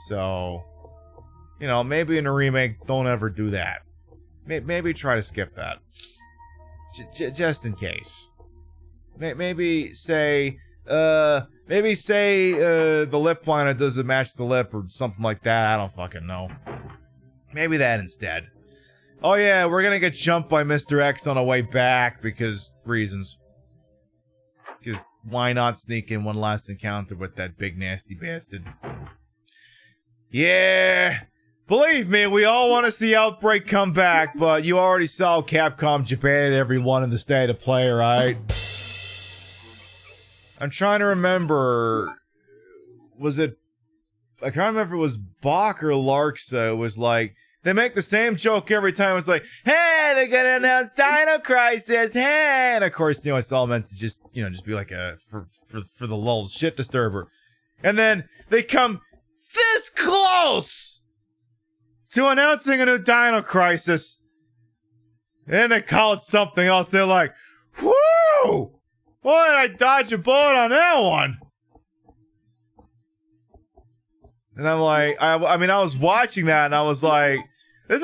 So, you know, maybe in a remake, don't ever do that. Maybe try to skip that. Just in case. Maybe say the lip liner doesn't match the lip or something like that. I don't fucking know. Maybe that instead. Oh yeah, we're gonna get jumped by Mr. X on our way back because reasons. Because why not sneak in one last encounter with that big nasty bastard? Yeah! Believe me, we all want to see Outbreak come back, but you already saw Capcom Japan everyone in the state of play, right? I'm trying to remember. Was it? I can't remember if it was Bach or Larksa. It was like, they make the same joke every time. It's like, hey, they're gonna announce Dino Crisis, hey! And of course, you know, it's all meant to just, you know, just be like a, for the lulz shit disturber. And then they come this close to announcing a new Dino Crisis. And they call it something else. They're like, whoo! Boy, did I dodge a bullet on that one. And I'm like, I mean, I was watching that and I was like, this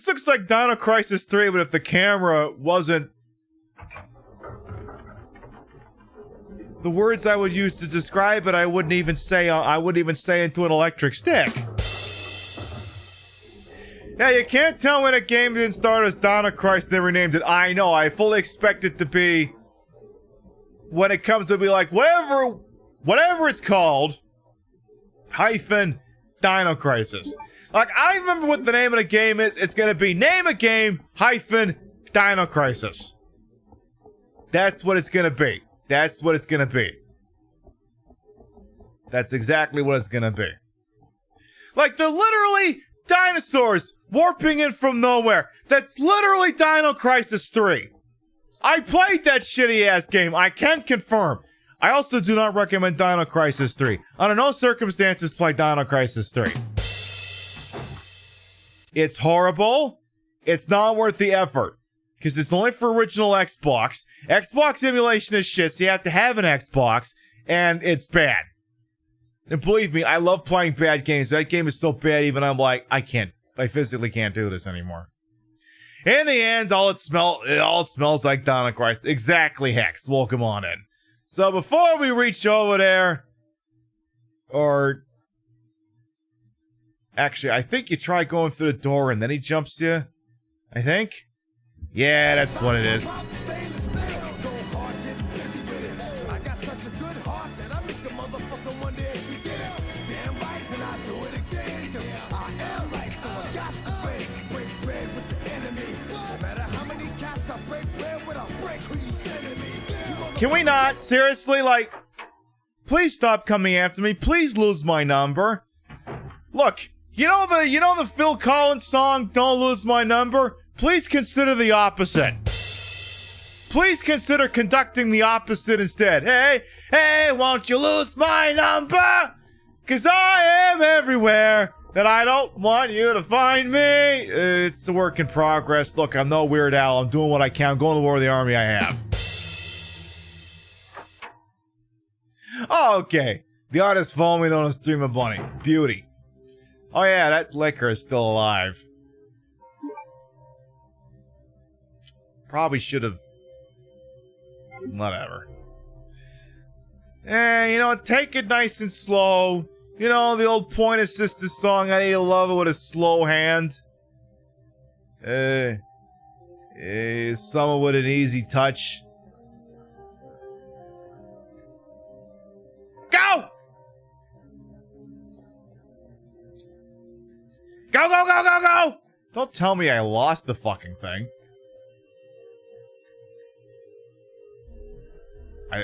looks like Dino Crisis 3, but if the camera wasn't the words I would use to describe it, I wouldn't even say into an electric stick. Yeah, you can't tell when a game didn't start as Dino Crisis, they renamed it. I know, I fully expect it to be, when it comes to be like, whatever it's called, hyphen Dino Crisis. Like, I don't remember what the name of the game is. It's gonna be name a game hyphen Dino Crisis. That's what it's gonna be. That's what it's gonna be. That's exactly what it's gonna be. Like, they're literally dinosaurs warping in from nowhere. That's literally Dino Crisis 3. I played that shitty ass game. I can confirm. I also do not recommend Dino Crisis 3. Under no circumstances play Dino Crisis 3. It's horrible. It's not worth the effort. Because it's only for original Xbox. Xbox emulation is shit, so you have to have an Xbox. And it's bad. And believe me, I love playing bad games. That game is so bad, even I'm like, I physically can't do this anymore. In the end, it all smells like Dino Crisis. Exactly, Hex. Welcome on in. So before we reach over there, or actually, I think you try going through the door and then he jumps you. I think. Yeah, that's what it is. Can we not? Seriously, like, please stop coming after me. Please lose my number. Look, you know the Phil Collins song, Don't Lose My Number? Please consider the opposite. Please consider conducting the opposite instead. Hey, won't you lose my number? 'Cause I am everywhere, and I don't want you to find me. It's a work in progress. Look, I'm no Weird Al. I'm doing what I can. I'm going to war with the army I have. Oh, okay. The artist formerly known as Dream of Bunny. Beauty. Oh yeah, that liquor is still alive. Probably should have... Whatever. You know, take it nice and slow. You know, the old Pointer Sisters song, I need to love it with a slow hand. Summer with an easy touch. Go! Go, go, go, go, go! Don't tell me I lost the fucking thing.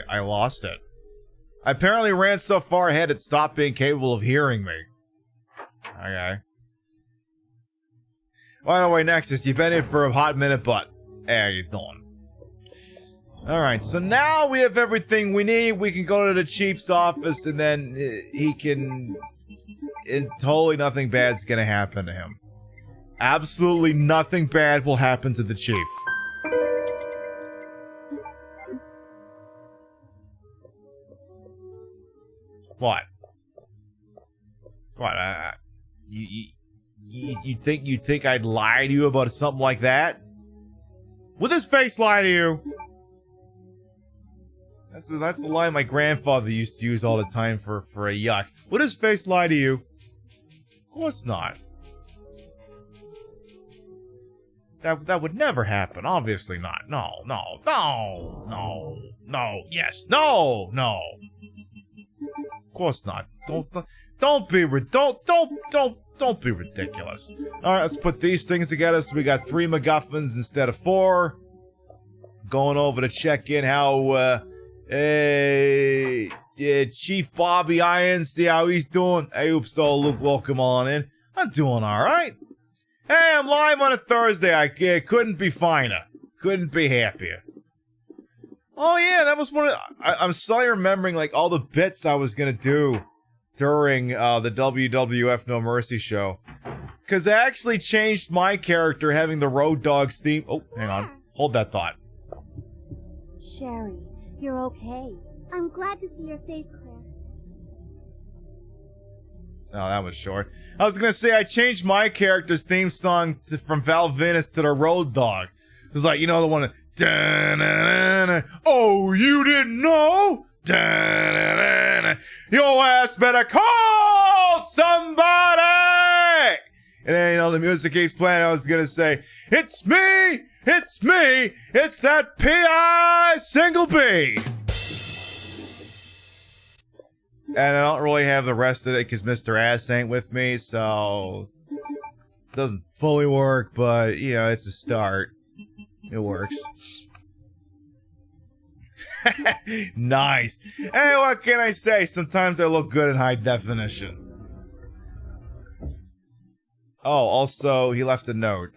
I lost it. I apparently ran so far ahead it stopped being capable of hearing me. Okay. By the way, Nexus, you've been in for a hot minute, but... Hey, how you doing? Alright, so now we have everything we need. We can go to the chief's office and then he can... totally nothing bad's gonna happen to him. Absolutely nothing bad will happen to the chief. What? What? You think I'd lie to you about something like that? Would this face lie to you? That's the line my grandfather used to use all the time for a yuck. Would his face lie to you? Of course not. That would never happen. Obviously not. No. Yes. No. Of course not. Don't Don't be ridiculous. All right, let's put these things together so we got 3 MacGuffins instead of 4. Going over to check in how, Chief Bobby Irons, see how he's doing. Hey, oops, Luke, welcome on in. I'm doing all right. Hey, I'm live on a Thursday. I couldn't be finer. Couldn't be happier. Oh, yeah, that was one of... I'm suddenly remembering, like, all the bits I was gonna do during the WWF No Mercy show. Because I actually changed my character having the Road Dogs theme... Oh, hang on. Hold that thought. Sherry, you're okay. I'm glad to see you're safe, Claire. Oh, that was short. I was gonna say I changed my character's theme song from Val Venis to the Road Dog. It was like, you know, the one that... Da-na-na-na. Oh, you didn't know? Da-na-na-na. Your ass better call somebody! And then, you know, the music keeps playing. I was gonna say, it's me! It's me! It's that P.I. single B! And I don't really have the rest of it because Mr. Ass ain't with me, so... It doesn't fully work, but, you know, it's a start. It works. Nice. Hey, what can I say? Sometimes I look good in high definition. Oh, also, he left a note.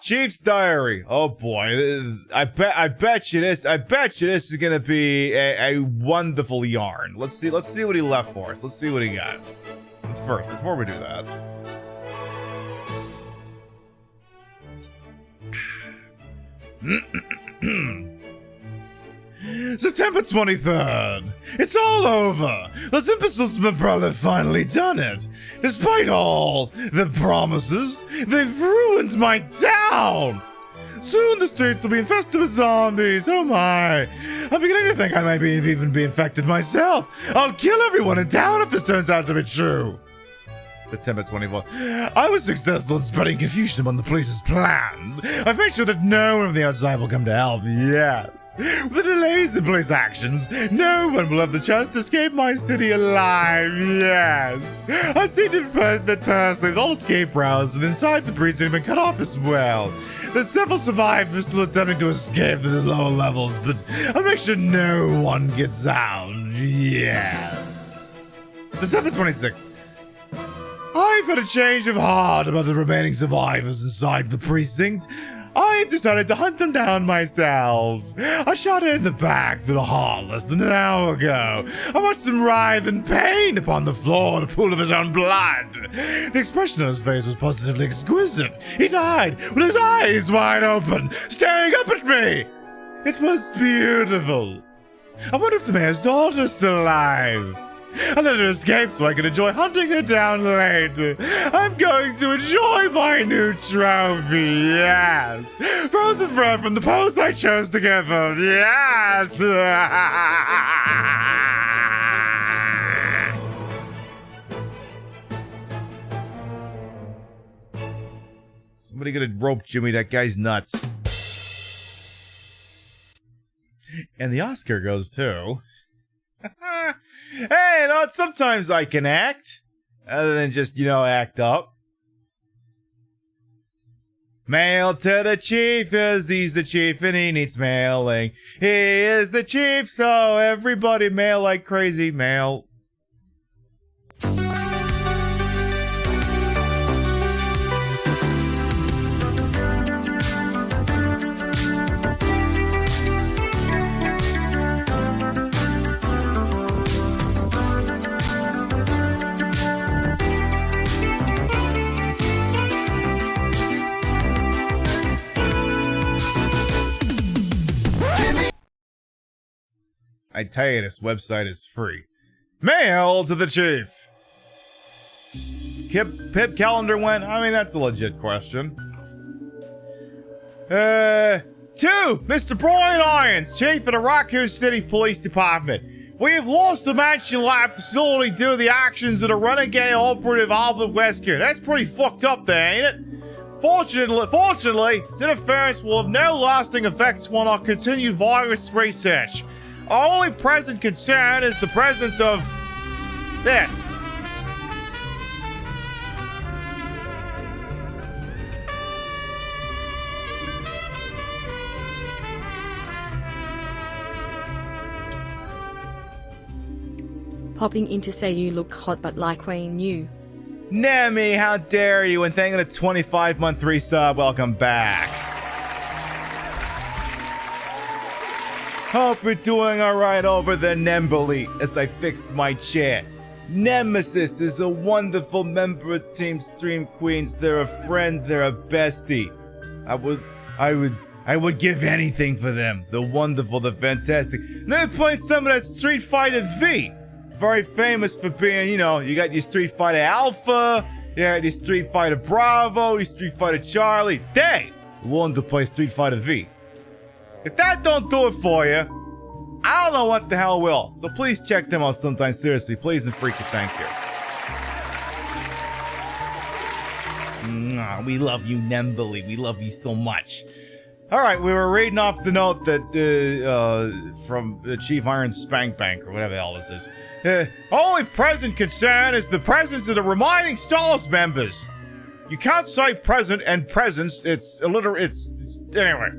Chief's diary. Oh boy, I bet you this is gonna be a wonderful yarn. Let's see what he left for us. Let's see what he got. But first, before we do that. September 23rd. It's all over. Those imbeciles, my brother, finally done it. Despite all the promises, they've ruined my town. Soon the streets will be infested with zombies. Oh my. I'm beginning to think I might even be infected myself. I'll kill everyone in town if this turns out to be true. September 24th. I was successful in spreading confusion among the police's plan. I've made sure that no one from the outside will come to help. Yes. With the delays in police actions, no one will have the chance to escape my city alive. Yes. I've seen that personally all escape routes inside the precinct have been cut off as well. There's several survivors still attempting to escape to the lower levels, but I'll make sure no one gets out. Yes. September 26th. I've had a change of heart about the remaining survivors inside the precinct. I've decided to hunt them down myself. I shot her in the back through the heart less than an hour ago. I watched him writhe in pain upon the floor in a pool of his own blood. The expression on his face was positively exquisite. He died with his eyes wide open, staring up at me. It was beautiful. I wonder if the mayor's daughter's still alive. I let her escape so I can enjoy hunting her down later. I'm going to enjoy my new trophy, yes. Frozen forever from the pose I chose to give her, yes. Somebody get a rope, Jimmy. That guy's nuts. And the Oscar goes to... Hey, you know, sometimes I can act, other than just, you know, act up. Mail to the chief, as he's the chief and he needs mailing. He is the chief, so everybody mail like crazy. Mail. I tell you, this website is free. Mail to the chief. Pip calendar went? I mean, that's a legit question. 2, Mr. Brian Irons, chief of the Raccoon City Police Department. We have lost the Mansion Lab facility due to the actions of the renegade operative Albert Wesker. That's pretty fucked up there, ain't it? Fortunately, this interference will have no lasting effects on our continued virus research. Our only present concern is the presence of this. Popping in to say you look hot but like Queen you. Nemi, how dare you? And thank you to 25-month resub. Welcome back. Hope you're doing alright over there, Nembly, as I fix my chair. Nemesis is a wonderful member of Team Stream Queens. They're a friend, they're a bestie. I would give anything for them. They're wonderful, they're fantastic. They're playing some of that Street Fighter V. Very famous for being, you know, you got your Street Fighter Alpha, you got your Street Fighter Bravo, your Street Fighter Charlie. They willing to play Street Fighter V. If that don't do it for you, I don't know what the hell will. So please check them out sometime. Seriously, please and freaking thank you. We love you, Nembly. We love you so much. All right, we were reading off the note that from the Chief Iron Spank Bank or whatever the hell this is. Only present concern is the presence of the remaining Stalls members. You can't say present and presence. It's anyway.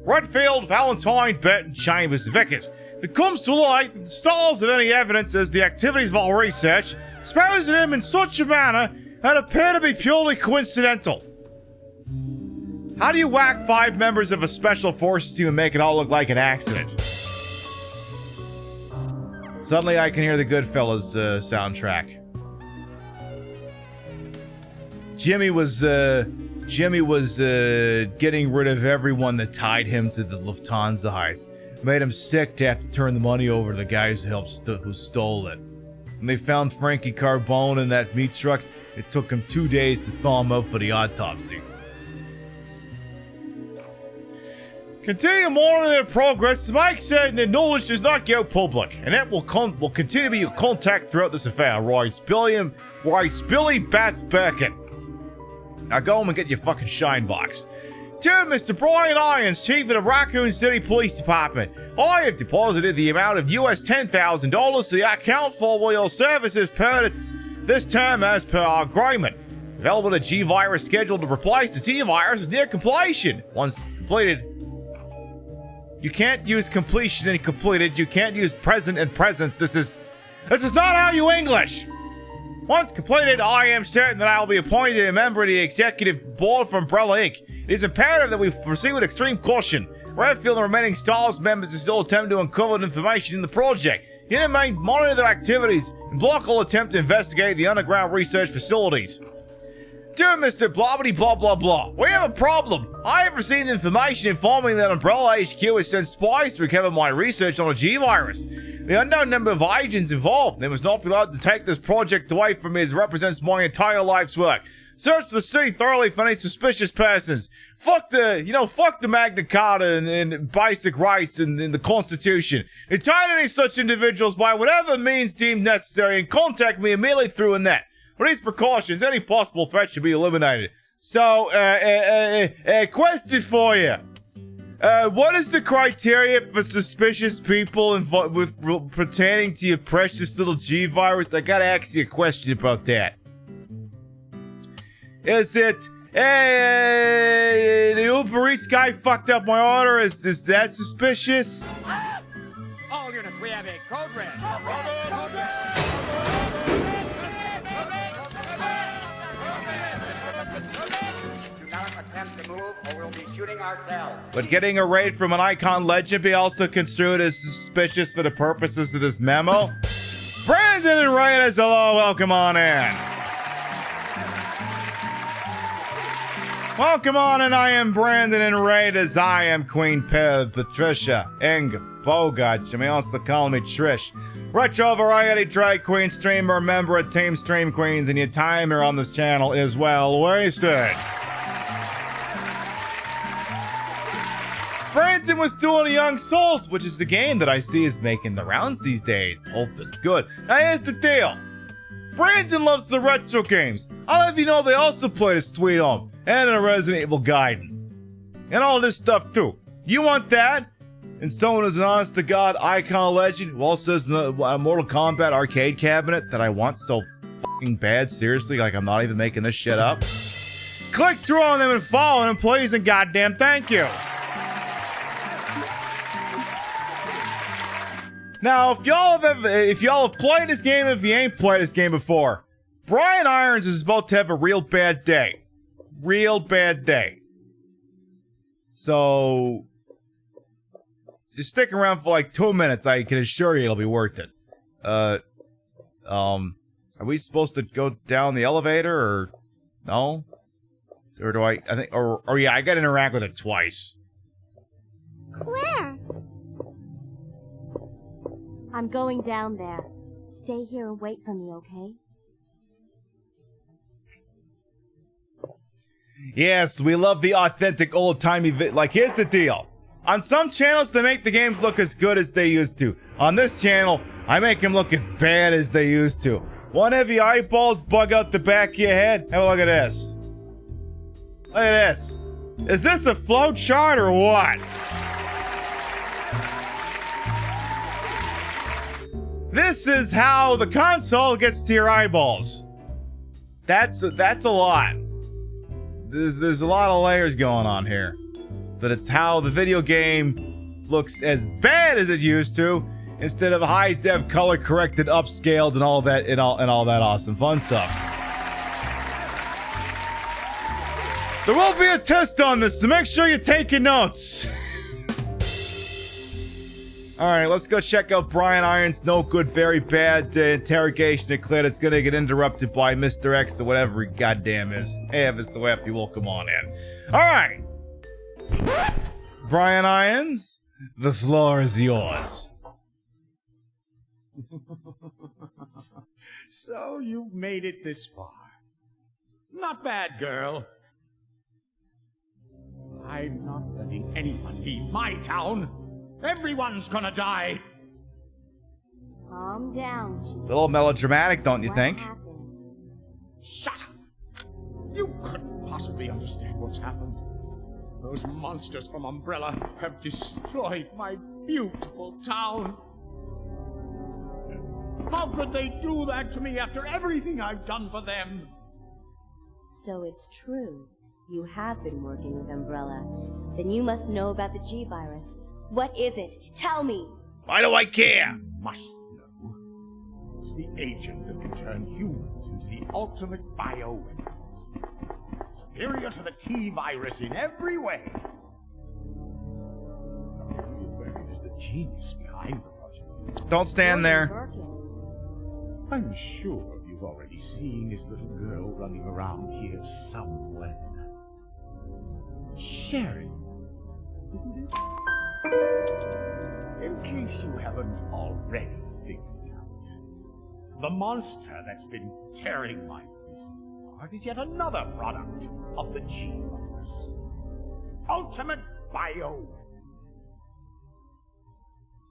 Redfield, Valentine, Bett, and Chambers, Vickers. If it comes to light that the Stalls have any evidence as the activities of our research, disposing them in such a manner that appear to be purely coincidental. How do you whack 5 members of a special forces team and make it all look like an accident? Suddenly I can hear the Goodfellas soundtrack. Jimmy was getting rid of everyone that tied him to the Lufthansa heist. Made him sick to have to turn the money over to the guys who stole it. When they found Frankie Carbone in that meat truck, it took him 2 days to thaw him out for the autopsy. Continue to monitor their progress. Mike said the knowledge does not go public, and that will continue to be your contact throughout this affair, writes Billy Bats Birkin. Now go home and get your fucking shine box. To Mr. Brian Irons, Chief of the Raccoon City Police Department, I have deposited the amount of US $10,000 to the account for your services per this term as per our agreement. Development of G-Virus scheduled to replace the T-Virus is near completion. Once completed, you can't use completion and completed. You can't use present and presence. This is not how you English. Once completed, I am certain that I will be appointed a member of the executive board for Umbrella Inc. It is imperative that we proceed with extreme caution. Redfield and the remaining Stars members are still attempting to uncover information in the project. You need to monitor their activities and block all attempt to investigate the underground research facilities. Dear Mr. Blobbity blah blah blah, we have a problem. I have received information informing that Umbrella HQ has sent spies to recover my research on a G-Virus. The unknown number of agents involved. They must not be allowed to take this project away from me as it represents my entire life's work. Search the city thoroughly for any suspicious persons. Fuck the Magna Carta and basic rights and the Constitution. Detain any such individuals by whatever means deemed necessary and contact me immediately through a net. For these precautions, any possible threat should be eliminated. So, question for you. What is the criteria for suspicious people pertaining to your precious little G-Virus? I gotta ask you a question about that. Is it, the Uber Eats guy fucked up my order? Is that suspicious? All units, we have a code red. Do not attempt to move or we'll be shooting ourselves. Would getting a raid from an icon legend be also construed as suspicious for the purposes of this memo? Brandon and Raiders, hello, welcome on in. Welcome on in, I am Brandon and Raiders. I am Queen Patricia Eng Bogart. You may also call me Trish. Retro Variety Drag Queen streamer, member of Team Stream Queens, and your time here on this channel is well wasted. Brandon was doing Young Souls, which is the game that I see is making the rounds these days. Hope it's good. Now here's the deal. Brandon loves the retro games. I'll have you know they also played a Sweet Home and a Resident Evil Gaiden. And all this stuff too. You want that? And someone who's an honest-to-God icon legend who also has a Mortal Kombat arcade cabinet that I want so fucking bad, seriously, like I'm not even making this shit up. Click through on them and follow them, please, and goddamn thank you. Now, if y'all have played this game, if you ain't played this game before, Brian Irons is about to have a real bad day. Real bad day. So, just stick around for like 2 minutes. I can assure you it'll be worth it. Are we supposed to go down the elevator or no? Or do I think, or yeah, I gotta interact with it twice. Where? I'm going down there. Stay here and wait for me, okay? Yes, we love the authentic old-timey like, here's the deal. On some channels, they make the games look as good as they used to. On this channel, I make them look as bad as they used to. Want to have your eyeballs bug out the back of your head? Have a look at this. Look at this. Is this a float chart or what? This is how the console gets to your eyeballs. That's a lot. There's a lot of layers going on here. But it's how the video game looks as bad as it used to, instead of high def, color corrected, upscaled, and all that all that awesome fun stuff. There will be a test on this, so make sure you're taking notes. Alright, let's go check out Brian Irons' no good, very bad interrogation declared it's gonna get interrupted by Mr. X or whatever he goddamn is. Hey, if it's so happy, welcome on in. Alright! Brian Irons, the floor is yours. So you've made it this far. Not bad, girl. I'm not letting anyone leave my town. Everyone's gonna die. Calm down, Chief. A little melodramatic, don't you think? Shut up! You couldn't possibly understand what's happened. Those monsters from Umbrella have destroyed my beautiful town. How could they do that to me after everything I've done for them? So it's true. You have been working with Umbrella. Then you must know about the G-Virus. What is it? Tell me! Why do I care? Must know. It's the agent that can turn humans into the ultimate bioweapons. Superior to the T-Virus in every way. Where is the genius behind the project? Don't stand there. I'm sure you've already seen his little girl running around here somewhere. Sharon, isn't it? In case you haven't already figured it out, the monster that's been tearing my prison apart is yet another product of the G-Virus. Ultimate bioweapon.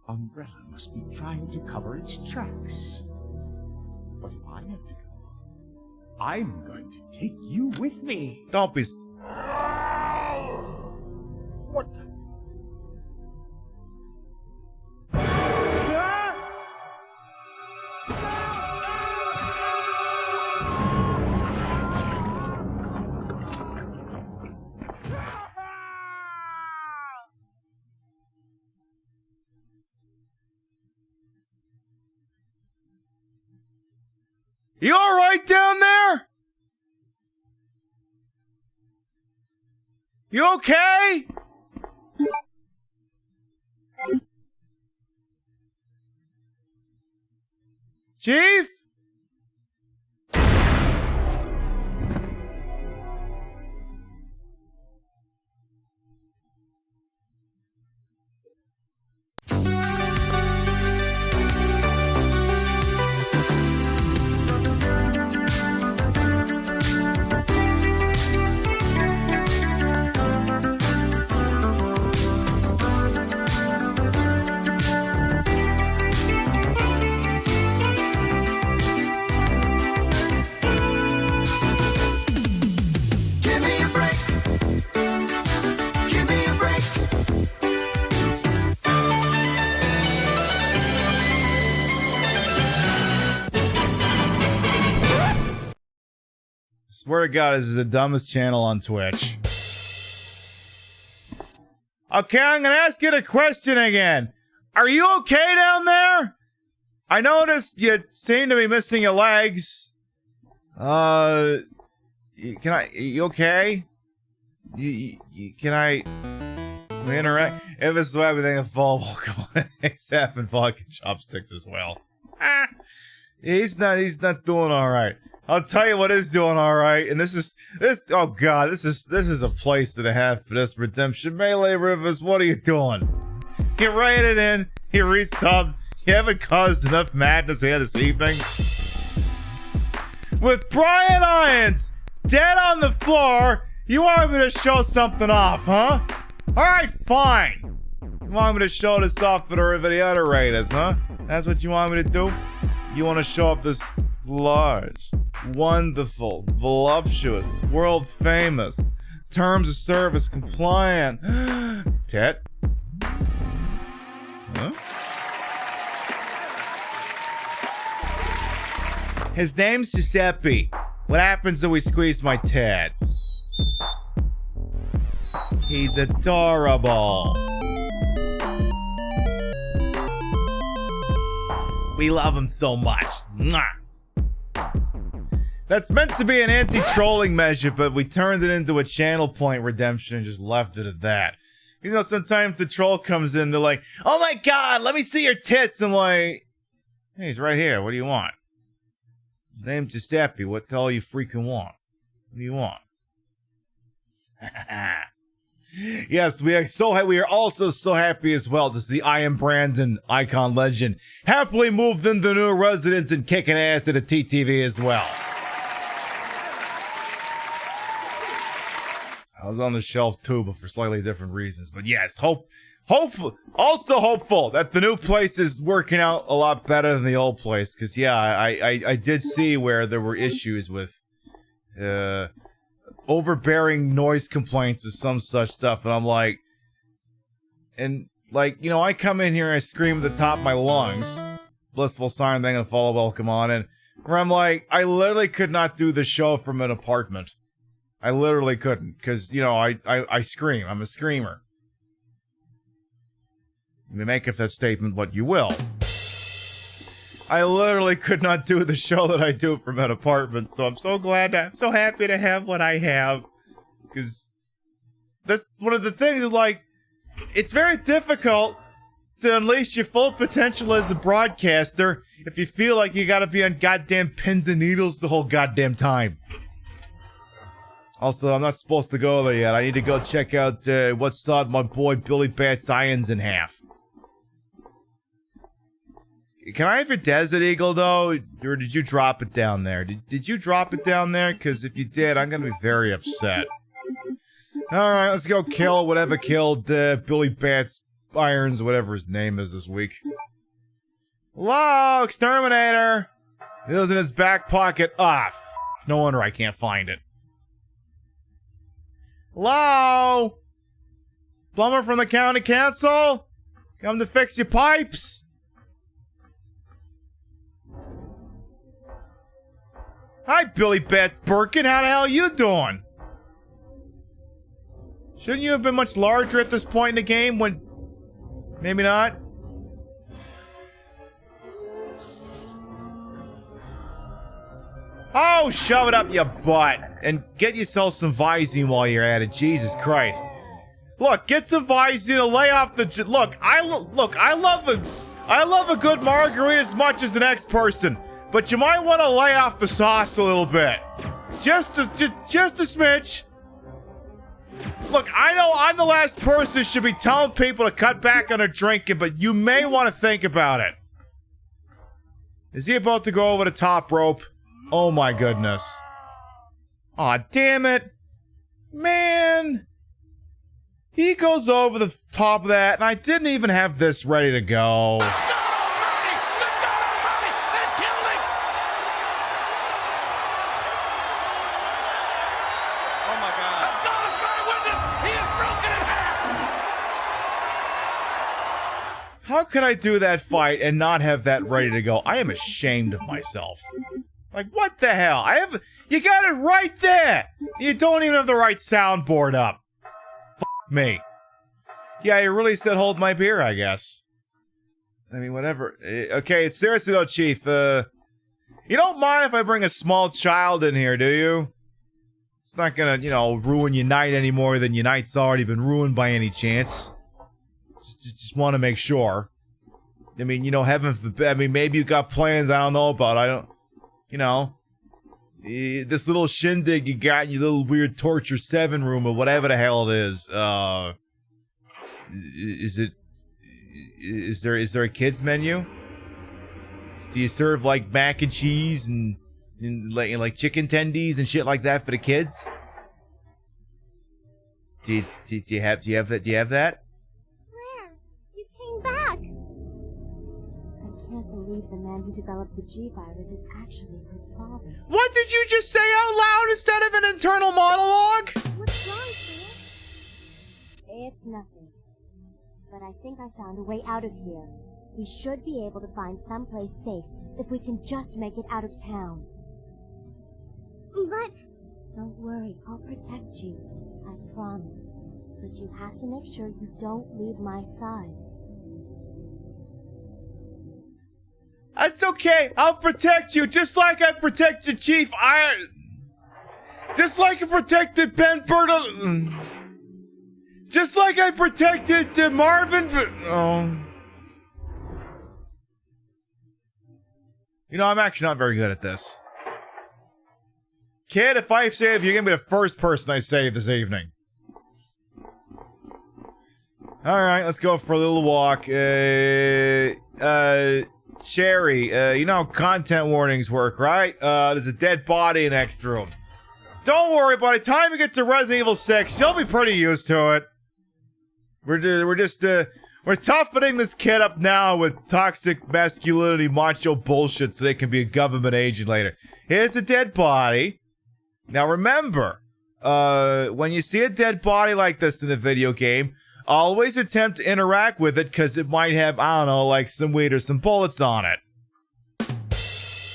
Umbrella must be trying to cover its tracks. But if I have to go, I'm going to take you with me. Don't be... What the... You alright down there? You okay? Chief? Swear to God, this is the dumbest channel on Twitch. Okay, I'm gonna ask you the question again. Are you okay down there? I noticed you seem to be missing your legs. You okay? Can I interact? If it's the everything in fall, well, come on, he's having vodka chopsticks as well. He's not doing all right. I'll tell you what is doing all right, and this. Oh God, this is a place that I have for this redemption. Melee Rivers, what are you doing? You rated in, you resubbed. You haven't caused enough madness here this evening. With Brian Irons dead on the floor, you want me to show something off, huh? Alright, fine. You want me to show this off for the other raiders, huh? That's what you want me to do? You want to show off this large, wonderful, voluptuous, world famous, terms of service compliant tet? Huh? His name's Giuseppe. What happens when we squeeze my tat? He's adorable. We love him so much. Mwah. That's meant to be an anti-trolling measure, but we turned it into a channel point redemption and just left it at that. You know, sometimes the troll comes in, they're like, oh my God, let me see your tits. I'm like, hey, he's right here. What do you want? His name's Giuseppe. What the hell you freaking want? What do you want? Yes, we are also so happy as well to see I Am Brandon, icon legend, happily moved into new residence and kicking ass at a TTV as well. I was on the shelf too, but for slightly different reasons. But yes, hopeful that the new place is working out a lot better than the old place. Because yeah, I did see where there were issues with overbearing noise complaints or some such stuff, and I'm like, you know, I come in here and I scream at the top of my lungs, blissful siren thing and follow welcome on, and where I'm like, I literally could not do the show from an apartment. I literally couldn't, because, you know, I scream. I'm a screamer. You may make of that statement what you will. I literally could not do the show that I do from an apartment, so I'm so so happy to have what I have. Because that's one of the things is, like, it's very difficult to unleash your full potential as a broadcaster if you feel like you gotta be on goddamn pins and needles the whole goddamn time. Also, I'm not supposed to go there yet. I need to go check out what sawed my boy Billy Bat's irons in half. Can I have your Desert Eagle, though? Or did you drop it down there? Did you drop it down there? Because if you did, I'm going to be very upset. Alright, let's go kill whatever killed Billy Bat's irons, whatever his name is this week. Hello, Exterminator! It was in his back pocket. No wonder I can't find it. Hello? Plumber from the county council? Come to fix your pipes? Hi, Billy Bats Birkin. How the hell you doing? Shouldn't you have been much larger at this point in the game when... Maybe not? Oh, shove it up your butt and get yourself some Visine while you're at it. Jesus Christ. Look, get some Visine to lay off the... Look, I love a good margarita as much as the next person, but you might want to lay off the sauce a little bit. Just a smidge. Look, I know I'm the last person who should be telling people to cut back on their drinking, but you may want to think about it. Is he about to go over the top rope? Oh my goodness. Aw, damn it. Man. He goes over the top of that, and I didn't even have this ready to go. How could I do that fight and not have that ready to go? I am ashamed of myself. Like, what the hell? You got it right there! You don't even have the right soundboard up. F me. Yeah, you really said hold my beer, I guess. I mean, whatever. Okay, seriously though, Chief, you don't mind if I bring a small child in here, do you? It's not gonna, you know, ruin your night any more than your night's already been ruined by any chance. Just want to make sure. I mean, you know, heaven forbid. I mean, maybe you got plans I don't know about. I don't, you know. This little shindig you got in your little weird Torture 7 room or whatever the hell it is. Is there a kids menu? Do you serve like mac and cheese and like chicken tendies and shit like that for the kids? Do you have that? Claire, you came back. I can't believe the man who developed the G virus is actually her father. What did you just say out loud instead of an internal monologue? What's wrong, Claire? It's nothing. But I think I found a way out of here. We should be able to find someplace safe if we can just make it out of town. But... Don't worry, I'll protect you. I promise. But you have to make sure you don't leave my side. That's okay. I'll protect you just like I protected Chief Iron. Just like I protected Ben Bertle. Just like I protected Marvin. Oh. You know, I'm actually not very good at this. Kid, if I save you, you're gonna be the first person I save this evening. Alright, let's go for a little walk. Sherry, you know how content warnings work, right? There's a dead body in the next room. Don't worry, by the time you get to Resident Evil 6, you'll be pretty used to it. We're toughening this kid up now with toxic masculinity macho bullshit so they can be a government agent later. Here's the dead body. Now remember, when you see a dead body like this in a video game, always attempt to interact with it because it might have, I don't know, like some weed or some bullets on it.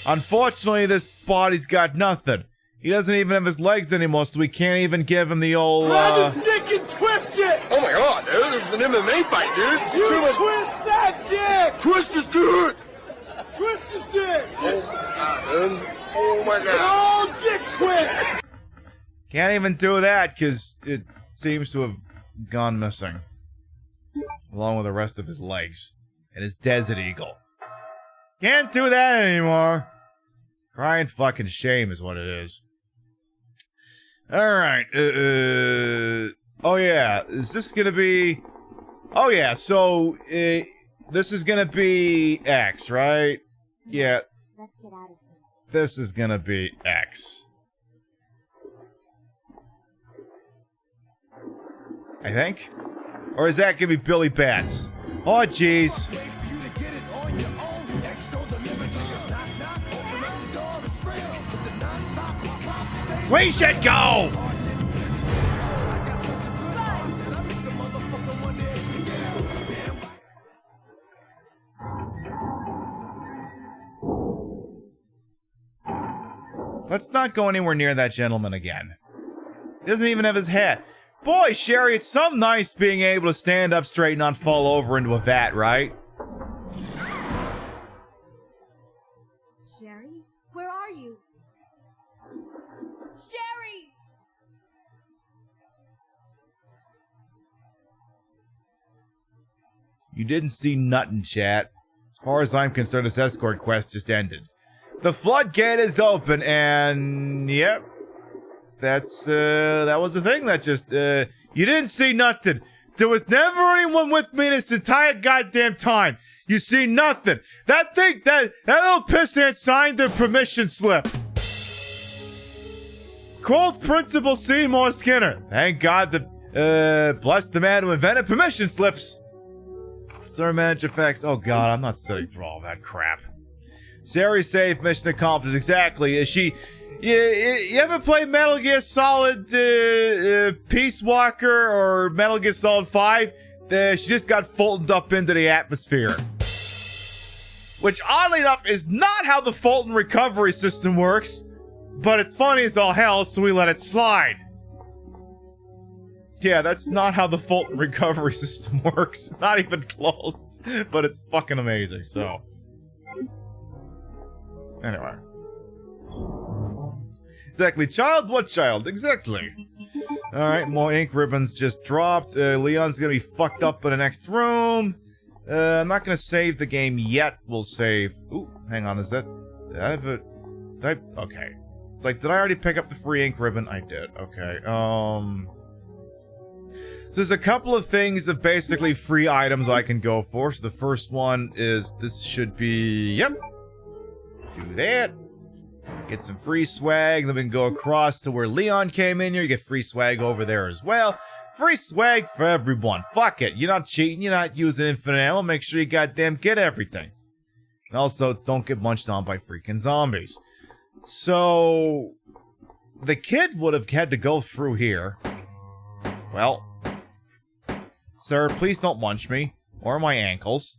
Unfortunately, this body's got nothing. He doesn't even have his legs anymore, so we can't even give him the old, Grab his dick and twist it! Oh my god, dude, this is an MMA fight, dude! You twist that dick! Twist his dick! Twist his dick! Oh my god. Oh, dick twist! Can't even do that because it seems to have gone missing. Along with the rest of his legs. And his Desert Eagle. Can't do that anymore. Crying fucking shame is what it is. Alright. Oh yeah. Is this gonna be... Oh yeah, so... this is gonna be X, right? Yeah. Let's get out of here. This is gonna be X. I think? Or is that gonna be Billy Bats? Oh, jeez. We should go! Let's not go anywhere near that gentleman again. He doesn't even have his hat. Boy, Sherry, it's some nice being able to stand up straight and not fall over into a vat, right? Sherry? Where are you? Sherry! You didn't see nothing, chat. As far as I'm concerned, this escort quest just ended. The floodgate is open, and yep. That was the thing that just, you didn't see nothing. There was never anyone with me this entire goddamn time. You see nothing. That thing, that little pissant signed the permission slip. Quote Principal Seymour Skinner. Thank God that, bless the man who invented permission slips. Sir Manager Facts. Oh God, I'm not studying for all that crap. Sherry safe, mission accomplished. Exactly. Is she... You ever play Metal Gear Solid Peace Walker or Metal Gear Solid 5? She just got Fultoned up into the atmosphere. Which, oddly enough, is not how the Fulton recovery system works. But it's funny as all hell, so we let it slide. Yeah, that's not how the Fulton recovery system works. Not even close. But it's fucking amazing, so. Anyway. Exactly. Child? What child? Exactly. Alright, more ink ribbons just dropped. Leon's gonna be fucked up in the next room. I'm not gonna save the game yet. We'll save. Ooh, hang on. Is that... Did I have a... okay. It's like, did I already pick up the free ink ribbon? I did. Okay. There's a couple of things of basically free items I can go for. So the first one is, this should be... Yep. Do that. Get some free swag. Then we can go across to where Leon came in here. You get free swag over there as well. Free swag for everyone. Fuck it. You're not cheating. You're not using infinite ammo. Make sure you goddamn get everything. And also, don't get munched on by freaking zombies. So... the kid would have had to go through here. Well... Sir, please don't munch me. Or my ankles.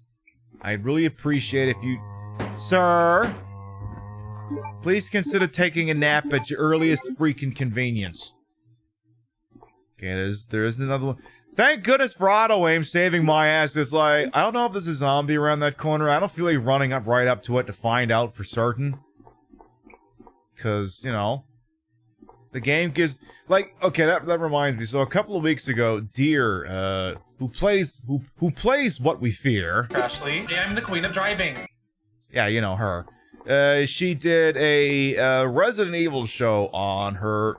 I'd really appreciate if you... Sir! Please consider taking a nap at your earliest freaking convenience. Okay, there is another one. Thank goodness for auto-aim saving my ass. It's like, I don't know if there's a zombie around that corner. I don't feel like running up right up to it to find out for certain. Because, you know... the game gives... like, okay, that reminds me. So a couple of weeks ago, Deer, who plays What We Fear... Ashley, yeah, I'm the queen of driving. Yeah, you know her. She did a Resident Evil show on her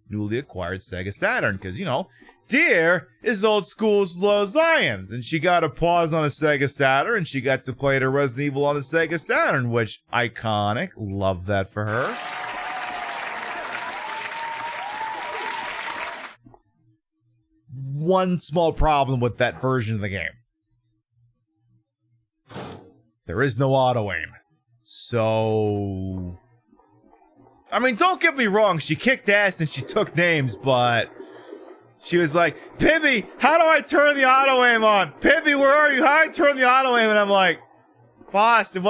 newly acquired Sega Saturn, because, you know, Deer is old school as low as I am. And she got a pause on a Sega Saturn, and she got to play the Resident Evil on a Sega Saturn, which, iconic. Love that for her. One small problem with that version of the game. There is no auto-aim. So... I mean, don't get me wrong, she kicked ass and she took names, but... she was like, Pibby, how do I turn the auto-aim on? Pibby, where are you? How do I turn the auto-aim? And I'm like, boss, it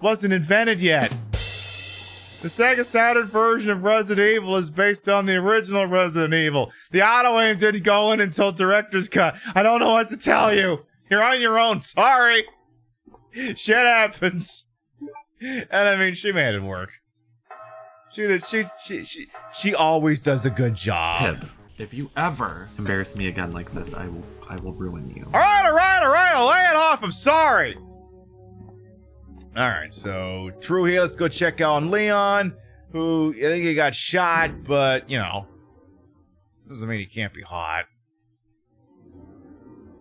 wasn't invented yet. The Sega Saturn version of Resident Evil is based on the original Resident Evil. The auto-aim didn't go in until Director's Cut. I don't know what to tell you. You're on your own. Sorry. Shit happens. And I mean, she made it work. She always does a good job. Pip, if you ever embarrass me again like this, I will ruin you. All right. I'll lay it off. I'm sorry. All right, so through here, let's go check out on Leon, who I think he got shot, but you know, doesn't mean he can't be hot.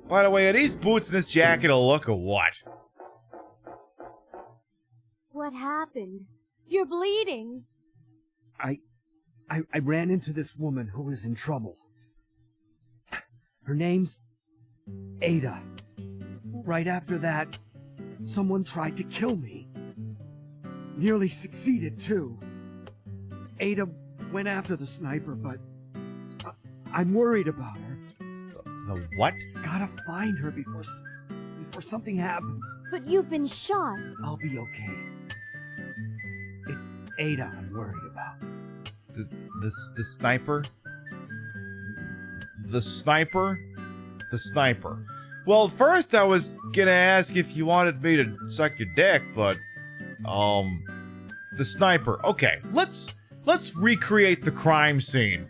By the way, are these boots and this jacket a look or what? What happened? You're bleeding. I ran into this woman who was in trouble. Her name's Ada. Right after that, someone tried to kill me. Nearly succeeded, too. Ada went after the sniper, but I'm worried about her. The what? Gotta find her before something happens. But you've been shot. I'll be okay. It's Ada I'm worried about. The sniper? The sniper? The sniper. Well, first I was gonna ask if you wanted me to suck your dick, but, the sniper. Okay, let's recreate the crime scene,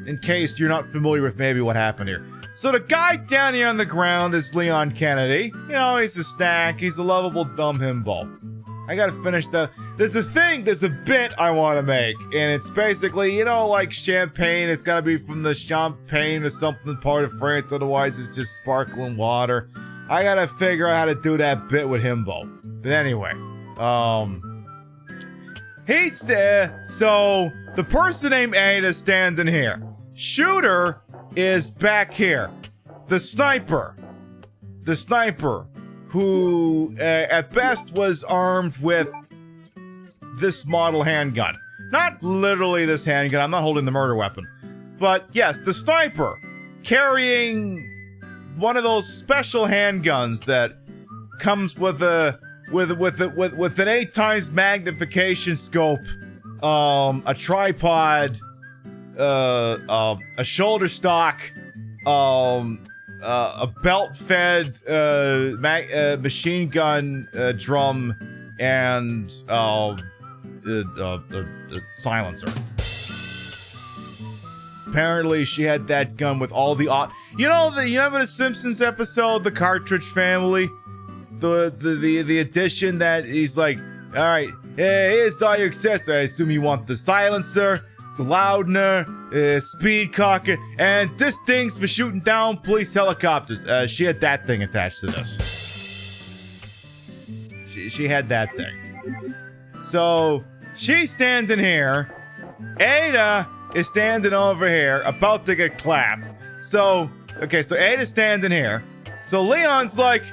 in case you're not familiar with maybe what happened here. So the guy down here on the ground is Leon Kennedy. You know, he's a snack, he's a lovable dumb himbo. I gotta finish there's a bit I wanna make, and it's basically, you know, like champagne, it's gotta be from the champagne or something part of France, otherwise it's just sparkling water. I gotta figure out how to do that bit with himbo. But anyway, he's there, so the person named Ada is standing here. Shooter is back here. The sniper, who at best was armed with this model handgun. Not literally this handgun, I'm not holding the murder weapon. But yes, the sniper carrying one of those special handguns that comes with an 8 times magnification scope, a tripod, a shoulder stock, a belt-fed machine gun drum and silencer. Apparently, she had that gun with all the you remember the Simpsons episode, the Cartridge Family, the edition that he's like, all right, hey, here's all your accessories. I assume you want the silencer, the loudener, speed cocker, and this thing's for shooting down police helicopters. She had that thing attached to this. She had that thing. So she's standing here. Ada is standing over here, about to get clapped. So Ada's standing here. So Leon's like,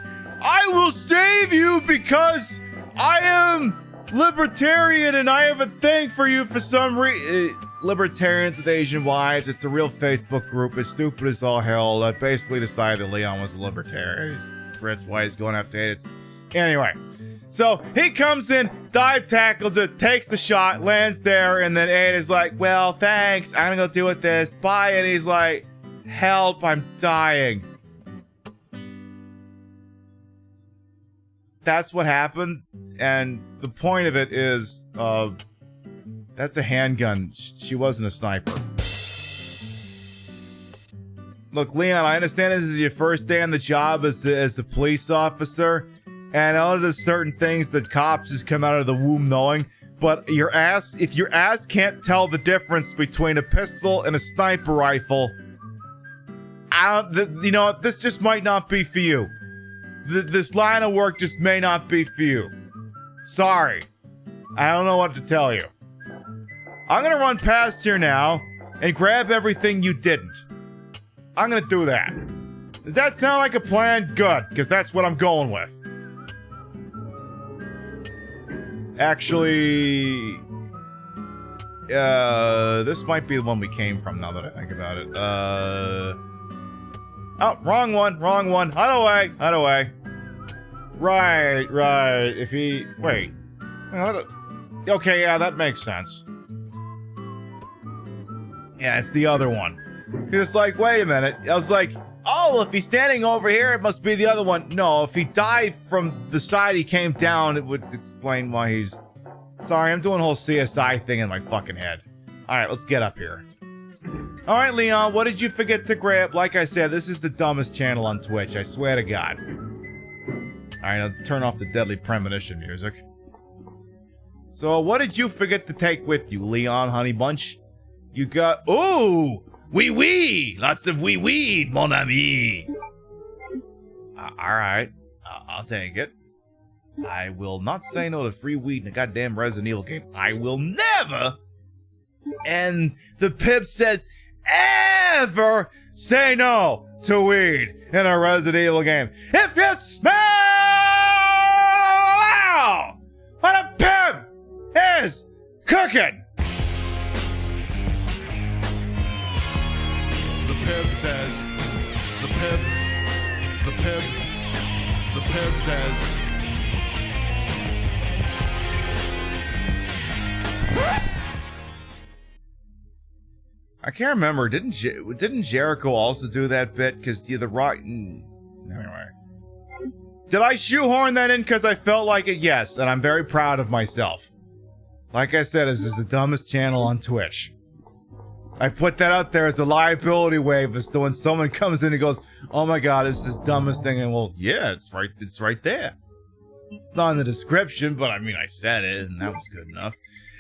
I will save you because I am libertarian and I have a thing for you for some reason. Libertarians with Asian wives. It's a real Facebook group. It's stupid as all hell. That basically decided that Leon was a libertarian. That's why he's going after it. Anyway. So he comes in, dive tackles it, takes the shot, lands there, and then Ada's like, well, thanks. I'm gonna go deal with this. Bye. And he's like, help, I'm dying. That's what happened. And the point of it is, that's a handgun. She wasn't a sniper. Look, Leon, I understand this is your first day on the job as a police officer. And I know there's certain things that cops just come out of the womb knowing, but if your ass can't tell the difference between a pistol and a sniper rifle, this just might not be for you. This line of work just may not be for you. Sorry. I don't know what to tell you. I'm gonna run past here now and grab everything you didn't. I'm gonna do that. Does that sound like a plan? Good, because that's what I'm going with. Actually, this might be the one we came from now that I think about it. Oh, wrong one. Hide away. Right. If he, wait. Okay, yeah, that makes sense. Yeah, it's the other one. It's like, wait a minute. I was like, oh, if he's standing over here, it must be the other one. No, if he dived from the side he came down, it would explain why he's... Sorry, I'm doing a whole CSI thing in my fucking head. Alright, let's get up here. Alright, Leon, what did you forget to grab? Like I said, this is the dumbest channel on Twitch, I swear to God. Alright, I'll turn off the Deadly Premonition music. So, what did you forget to take with you, Leon Honey Bunch? You got... Ooh! Wee! Lots of weed, mon ami! Alright. I'll take it. I will not say no to free weed in a goddamn Resident Evil game. I will never, and the pip says, ever say no to weed in a Resident Evil game. If you smell what a pip is cooking. The pip says, the pip says, I can't remember. Didn't Jericho also do that bit? Because the rock. Anyway, did I shoehorn that in because I felt like it? Yes, and I'm very proud of myself. Like I said, this is the dumbest channel on Twitch. I put that out there as a liability waiver, so when someone comes in and goes, "Oh my God, this is the dumbest thing," and well, yeah, it's right there. It's not in the description, but I mean, I said it, and that was good enough.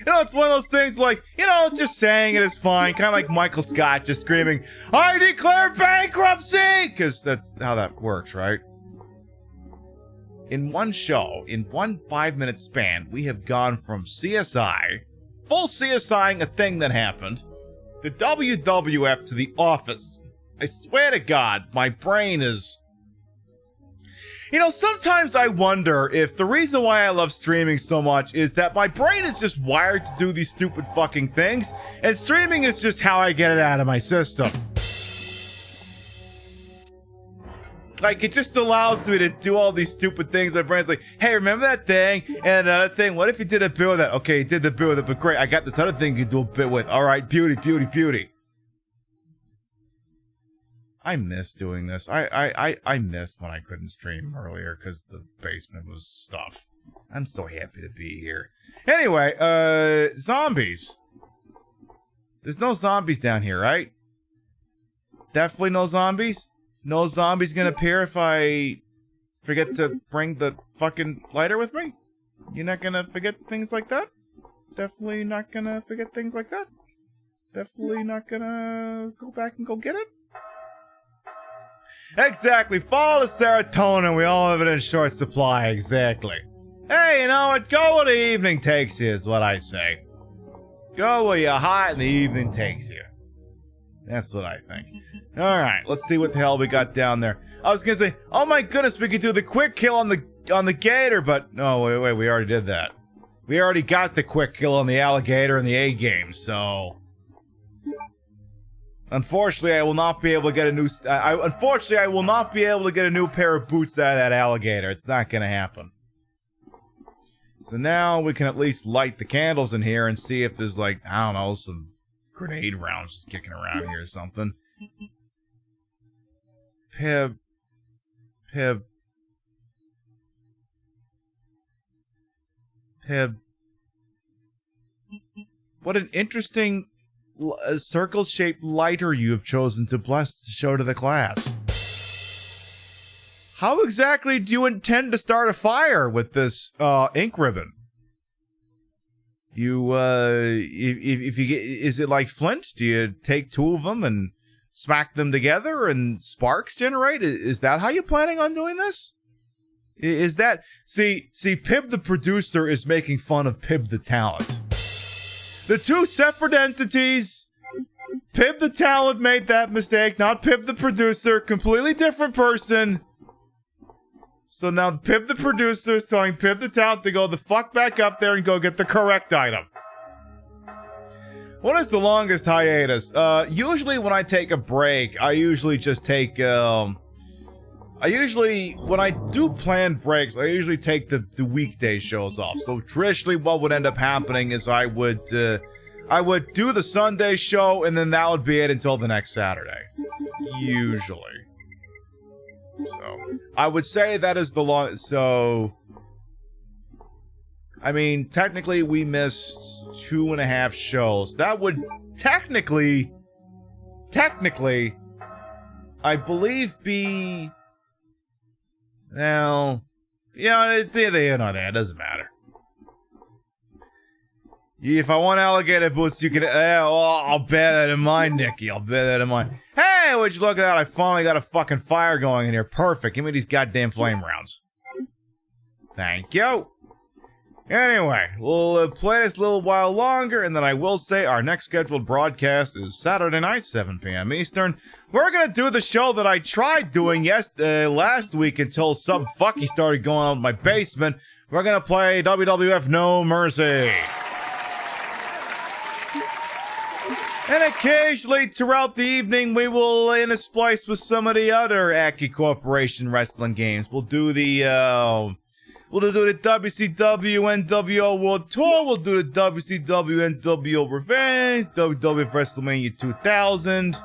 It's one of those things like, just saying it is fine. Kind of like Michael Scott just screaming, I declare bankruptcy! Because that's how that works, right? In one show, in one 5-minute span, we have gone from CSI, full CSIing a thing that happened, to WWF to The Office. I swear to God, my brain is... sometimes I wonder if the reason why I love streaming so much is that my brain is just wired to do these stupid fucking things, and streaming is just how I get it out of my system. Like, it just allows me to do all these stupid things. My brain's like, hey, remember that thing? And another thing, what if you did a bit with that? Okay, you did the bit with it, but great, I got this other thing you can do a bit with. All right, beauty. I miss doing this. I missed when I couldn't stream earlier because the basement was stuff. I'm so happy to be here. Anyway, zombies. There's no zombies down here, right? Definitely no zombies? No zombies gonna appear if I forget to bring the fucking lighter with me? You're not gonna forget things like that? Definitely not gonna forget things like that? Definitely not gonna go back and go get it? Exactly. Follow the serotonin. We all have it in short supply. Exactly. Hey, you know what? Go where the evening takes you is what I say. Go where your heart in the evening takes you. That's what I think. Alright, let's see what the hell we got down there. I was gonna say, oh my goodness, we could do the quick kill on the gator, but no, wait, we already did that. We already got the quick kill on the alligator in the A game, so... Unfortunately, I will not be able to get a new... unfortunately, I will not be able to get a new pair of boots out of that alligator. It's not gonna happen. So now we can at least light the candles in here and see if there's, like, I don't know, some grenade rounds just kicking around here or something. Pib. What an interesting circle-shaped lighter you have chosen to show to the class. How exactly do you intend to start a fire with this ink ribbon? You if you get, is it like flint? Do you take two of them and smack them together and sparks generate? Is that how you're planning on doing this? Is that see Pib the producer is making fun of Pib the talent. The two separate entities. Pib the talent made that mistake, not Pib the producer. Completely different person. So now Pib the producer is telling Pib the talent to go the fuck back up there and go get the correct item. What is the longest hiatus? Usually when I take a break, I usually just take, when I do planned breaks, I usually take the weekday shows off. So traditionally what would end up happening is I would do the Sunday show and then that would be it until the next Saturday. Usually. So, I would say that is the long, so, I mean, technically we missed 2.5 shows. That would technically, I believe be, well, you know, it's either here or there, it doesn't matter. If I want alligator boots, you can, I'll bear that in mind, Nikki, I'll bear that in mind. Hey, would you look at that? I finally got a fucking fire going in here. Perfect. Give me these goddamn flame rounds. Thank you. Anyway, we'll play this a little while longer, and then I will say our next scheduled broadcast is Saturday night, 7 p.m. Eastern. We're gonna do the show that I tried doing last week until some fucky started going on in my basement. We're gonna play WWF No Mercy. And occasionally, throughout the evening, we will intersplice with some of the other Aki Corporation wrestling games. We'll do the WCW NWO World Tour. We'll do the WCW NWO Revenge, WWF WrestleMania 2000.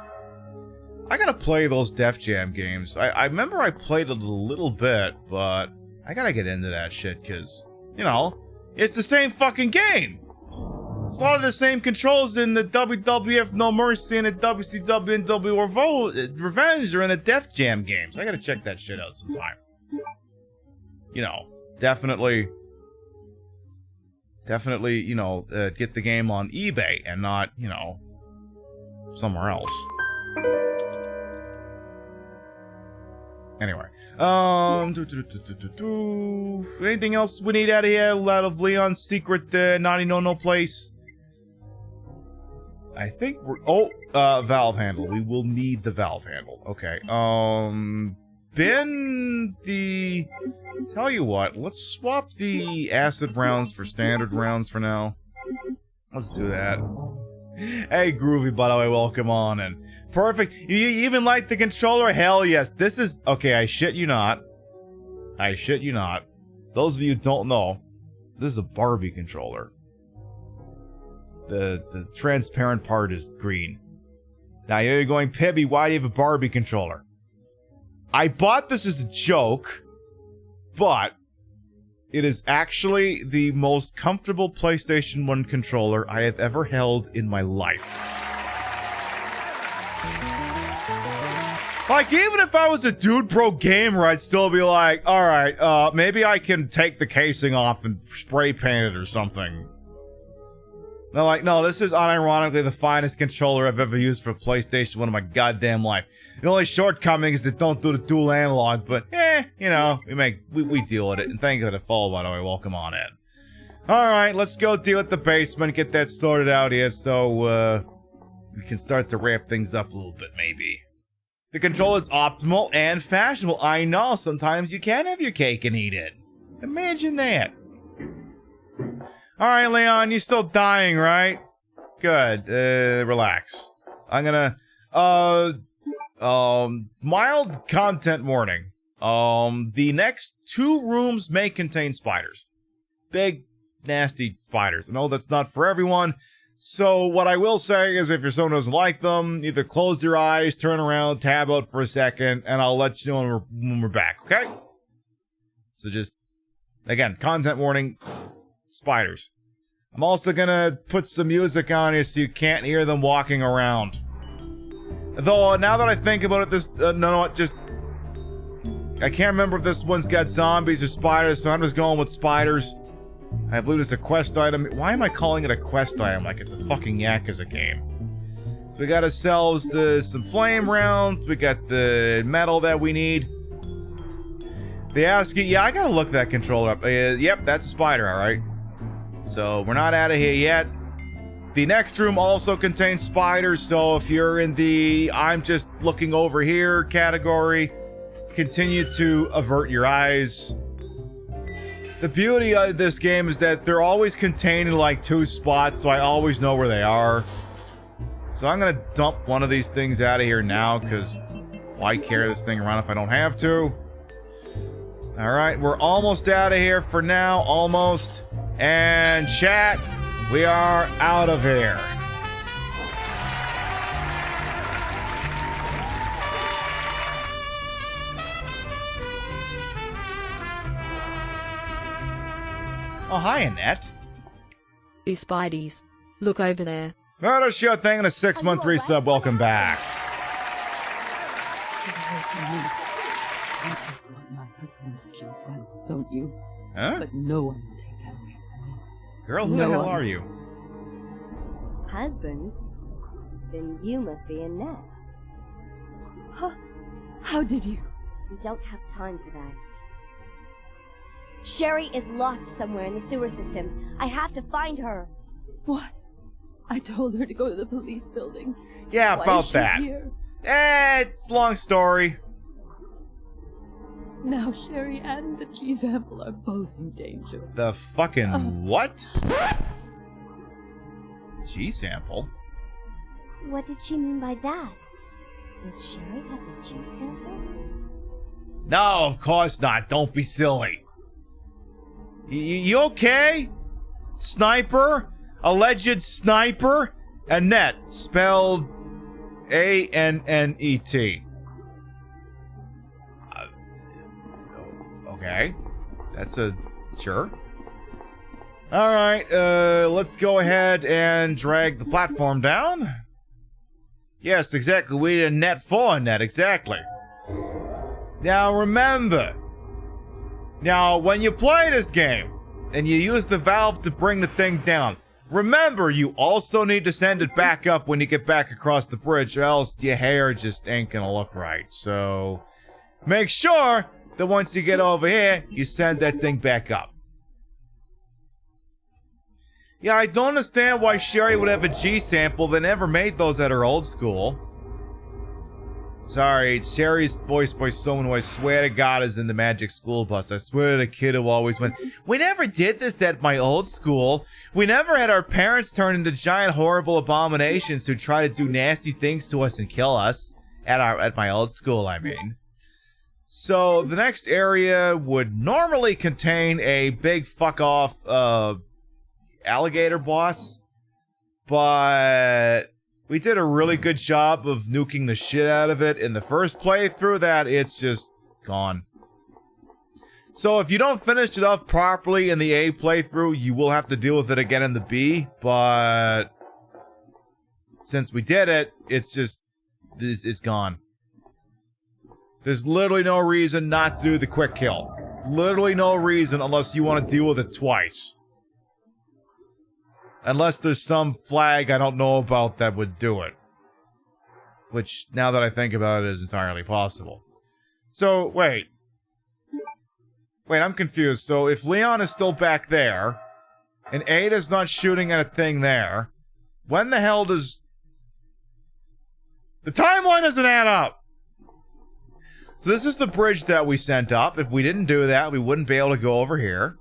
I gotta play those Def Jam games. I remember I played it a little bit, but I gotta get into that shit, because, you know, it's the same fucking game. It's a lot of the same controls in the WWF No Mercy and the WCW NWO Revenge are in the Def Jam games. I gotta check that shit out sometime. You know, definitely, you know, get the game on eBay and not, you know, somewhere else. Anyway, anything else we need out of here? Out of Leon's secret naughty no place? I think we're, valve handle. We will need the valve handle. Okay, tell you what, let's swap the acid rounds for standard rounds for now. Let's do that. Hey, Groovy, by the way, welcome on, and perfect. You even like the controller? Hell yes. This is, okay, I shit you not. Those of you who don't know, this is a Barbie controller. The transparent part is green. Now you're going, Pibby, why do you have a Barbie controller? I bought this as a joke, but it is actually the most comfortable PlayStation 1 controller I have ever held in my life. Like, even if I was a Dude Pro gamer, I'd still be like, alright, maybe I can take the casing off and spray paint it or something. They're like, no, this is unironically the finest controller I've ever used for PlayStation 1 in my goddamn life. The only shortcoming is that don't do the dual analog, but you know, we deal with it. And thank you for the follow, by the way. Welcome on in. Alright, let's go deal with the basement, get that sorted out here so we can start to wrap things up a little bit, maybe. The controller is optimal and fashionable. I know, sometimes you can have your cake and eat it. Imagine that. Alright, Leon, you're still dying, right? Good. Relax. I'm gonna, mild content warning. The next 2 rooms may contain spiders. Big, nasty spiders. I know that's not for everyone. So what I will say is if your son doesn't like them, either close your eyes, turn around, tab out for a second, and I'll let you know when we're back, okay? So just, again, content warning, spiders. I'm also gonna put some music on here so you can't hear them walking around. Though, now that I think about it, I can't remember if this one's got zombies or spiders, so I'm just going with spiders. I believe it's a quest item. Why am I calling it a quest item like it's a fucking Yakuza game? So we got ourselves some flame rounds. We got the metal that we need. The ASCII, yeah, I gotta look that controller up. Yep, that's a spider, alright. So we're not out of here yet. The next room also contains spiders, so if you're in the I'm just looking over here category, continue to avert your eyes. The beauty of this game is that they're always contained in like 2 spots, so I always know where they are. So I'm gonna dump one of these things out of here now, because why carry this thing around if I don't have to? Alright, we're almost out of here for now, almost. And chat, we are out of here. Oh, hi, Annette. You Spideys. Look over there. Murder Show thing and a 6-month resub. Welcome back. I just want my husband's G sample, don't you? Huh? But no one will take that away from me. Girl, who the hell are you? Husband? Then you must be Annette. Huh? How did you? We don't have time for that. Sherry is lost somewhere in the sewer system. I have to find her. What? I told her to go to the police building. Yeah, Why about is she that. here? It's a long story. Now Sherry and the G sample are both in danger. The fucking what? G sample? What did she mean by that? Does Sherry have a G sample? No, of course not. Don't be silly. You okay? Sniper? Alleged sniper? Annette, spelled A-N-N-E-T. Okay. That's a... Sure. Alright, let's go ahead and drag the platform down. Yes, exactly. We need a net for Annette, exactly. Now remember... Now, when you play this game, and you use the valve to bring the thing down, remember, you also need to send it back up when you get back across the bridge, or else your hair just ain't gonna look right. So, make sure that once you get over here, you send that thing back up. Yeah, I don't understand why Sherry would have a G sample. They never made those at her old school. Sorry, it's Sherry's voiced by someone who I swear to God is in the Magic School Bus. I swear to the kid who always went, we never did this at my old school. We never had our parents turn into giant horrible abominations who try to do nasty things to us and kill us. At my old school, I mean. So, the next area would normally contain a big fuck-off, alligator boss. But... We did a really good job of nuking the shit out of it in the first playthrough that it's just gone. So if you don't finish it off properly in the A playthrough, you will have to deal with it again in the B, but since we did it, it's just, it's gone. There's literally no reason not to do the quick kill. Literally no reason unless you want to deal with it twice. Unless there's some flag I don't know about that would do it. Which, now that I think about it, is entirely possible. So, wait. Wait, I'm confused. So, if Leon is still back there, and Ada's not shooting at a thing there, when the hell does... The timeline doesn't add up! So this is the bridge that we sent up. If we didn't do that, we wouldn't be able to go over here.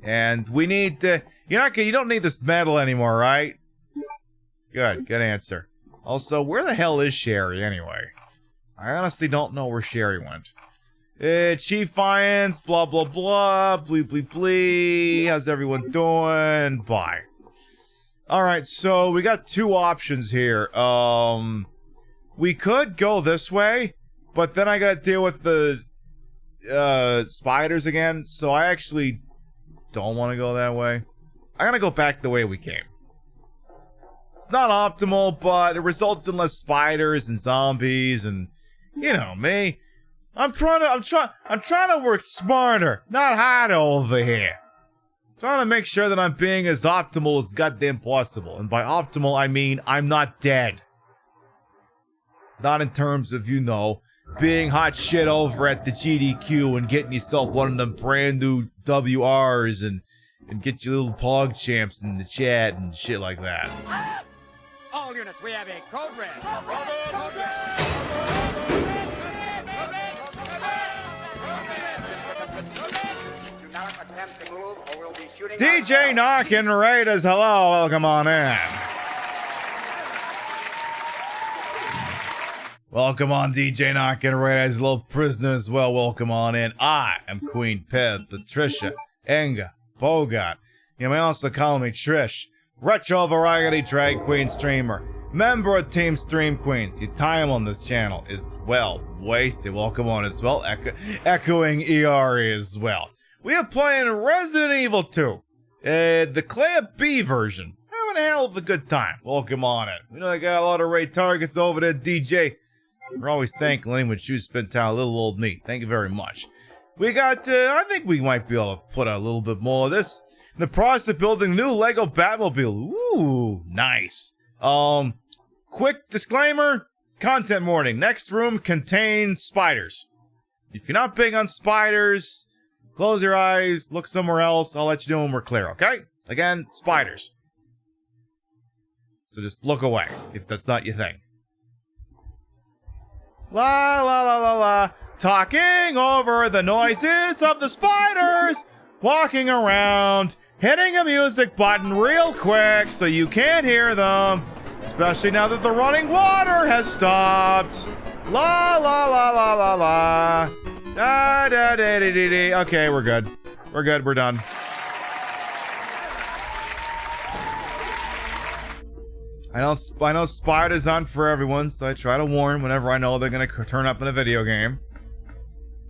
And we need to... You don't need this medal anymore, right? Good answer. Also, where the hell is Sherry, anyway? I honestly don't know where Sherry went. Chief Fiance, blah, blah, blah, blee, blee, blee. How's everyone doing? Bye. Alright, so we got two options here. We could go this way, but then I gotta deal with the, spiders again, so I actually don't want to go that way. I'm gonna go back the way we came. It's not optimal, but it results in less spiders and zombies and, you know, me. I'm trying to work smarter, not harder over here. Trying to make sure that I'm being as optimal as goddamn possible. And by optimal, I mean I'm not dead. Not in terms of, you know, being hot shit over at the GDQ and getting yourself one of them brand new WRs and get your little pog champs in the chat and shit like that. All units, we have a code red. Do not attempt to move or we'll be shooting. DJ Knockin' Raiders, hello, welcome on in. Welcome on, DJ Knockin' Raiders, little prisoner as well, welcome on in. I am Queen Pib, Patricia, Enga, Bogart. You may also call me Trish. Retro Variety Drag Queen Streamer. Member of Team Stream Queens. Your time on this channel is well wasted. Welcome on as well. Echoing ERE as well. We are playing Resident Evil 2. The Claire B version. Having a hell of a good time. Welcome on in. We know I got a lot of raid targets over there, DJ. We're always thanking anyone who chooses to spend time with little old me. Thank you very much. We got, I think we might be able to put out a little bit more of this. In the process of building new Lego Batmobile. Ooh, nice. Quick disclaimer, content warning. Next room contains spiders. If you're not big on spiders, close your eyes, look somewhere else. I'll let you know when we're clear, okay? Again, spiders. So just look away if that's not your thing. La la la la la. Talking over the noises of the spiders walking around, hitting a music button real quick so you can't hear them, especially now that the running water has stopped. La la la la la la. Da da da da da da. Okay, we're good. We're good. We're done. I know spiders aren't for everyone, so I try to warn whenever I know they're gonna turn up in a video game.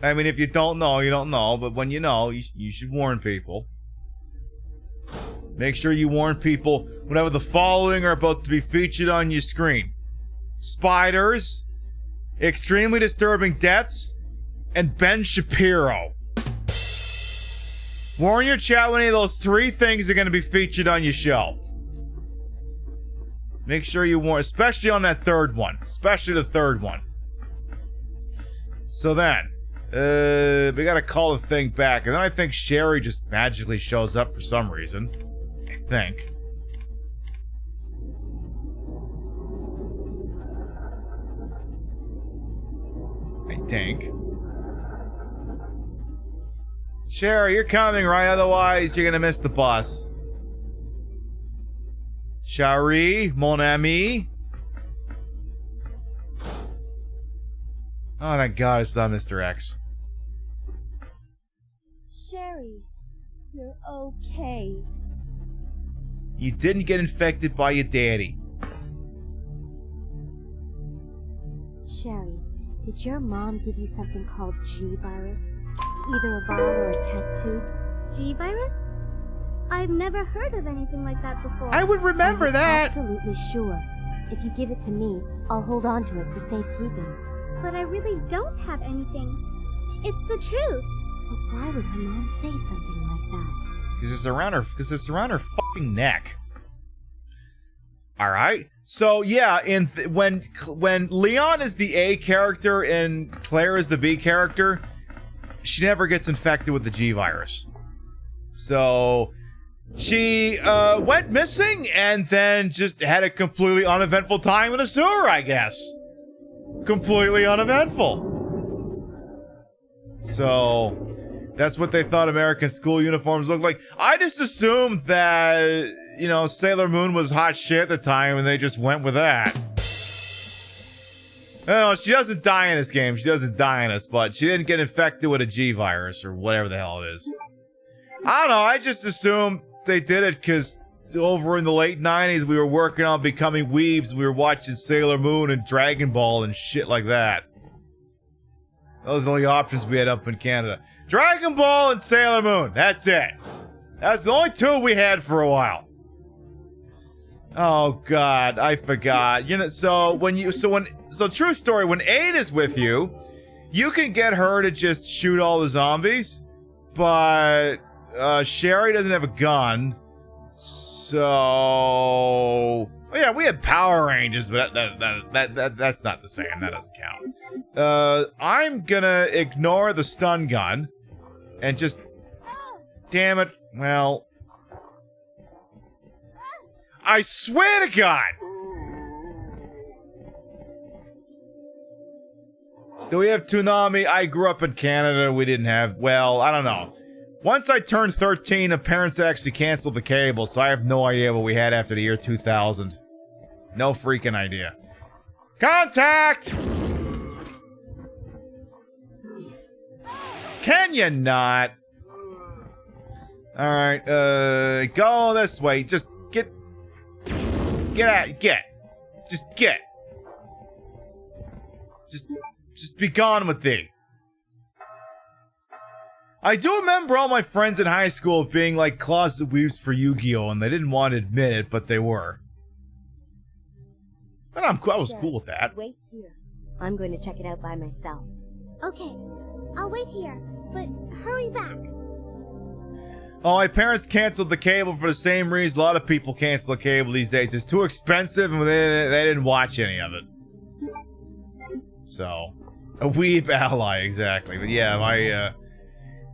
I mean, if you don't know, you don't know, but when you know, you should warn people. Make sure you warn people whenever the following are about to be featured on your screen. Spiders, extremely disturbing deaths, and Ben Shapiro. Warn your chat when any of those three things are going to be featured on your show. Make sure you warn, especially on that third one. Especially the third one. So then, we gotta call the thing back, and then I think Sherry just magically shows up for some reason. I think. Sherry, you're coming, right? Otherwise, you're gonna miss the bus. Sherry, mon ami. Oh, thank God it's not Mr. X. Sherry, you're okay. You didn't get infected by your daddy. Sherry, did your mom give you something called G-virus? Either a bottle or a test tube? G-virus? I've never heard of anything like that before. I would remember that. Absolutely sure. If you give it to me, I'll hold on to it for safekeeping. But I really don't have anything. It's the truth. But why would her mom say something like that? Because it's around her fucking neck. All right. So yeah, when Leon is the A character and Claire is the B character, she never gets infected with the G virus. So she went missing and then just had a completely uneventful time in a sewer, I guess. Completely uneventful. So that's what they thought American school uniforms looked like. I just assumed that, you know, Sailor Moon was hot shit at the time and they just went with that. No, she doesn't die in this game. She doesn't die in this, but she didn't get infected with a G virus or whatever the hell it is. I don't know. I just assumed they did it because over in the late 90s, we were working on becoming weebs. We were watching Sailor Moon and Dragon Ball and shit like that. Those are the only options we had up in Canada. Dragon Ball and Sailor Moon. That's it. That's the only two we had for a while. Oh God, I forgot. You know, so true story, when Ada's with you, you can get her to just shoot all the zombies, but Sherry doesn't have a gun. So yeah, we had Power Rangers, but that's not the same. That doesn't count. I'm gonna ignore the stun gun and just, damn it. Well, I swear to God. Do we have Toonami? I grew up in Canada. We didn't have, well, I don't know. Once I turned 13, the parents actually canceled the cable, so I have no idea what we had after the year 2000. No freaking idea. Contact! Can you not? Alright, go this way. Just get out, Just be gone with thee. I do remember all my friends in high school being like closet weeps for Yu-Gi-Oh! And they didn't want to admit it, but they were. And I was cool with that. Wait here. I'm going to check it out by myself. Okay, I'll wait here, but hurry back. Oh, my parents canceled the cable for the same reason a lot of people cancel the cable these days. It's too expensive and they didn't watch any of it. So, a weeb ally, exactly. But yeah,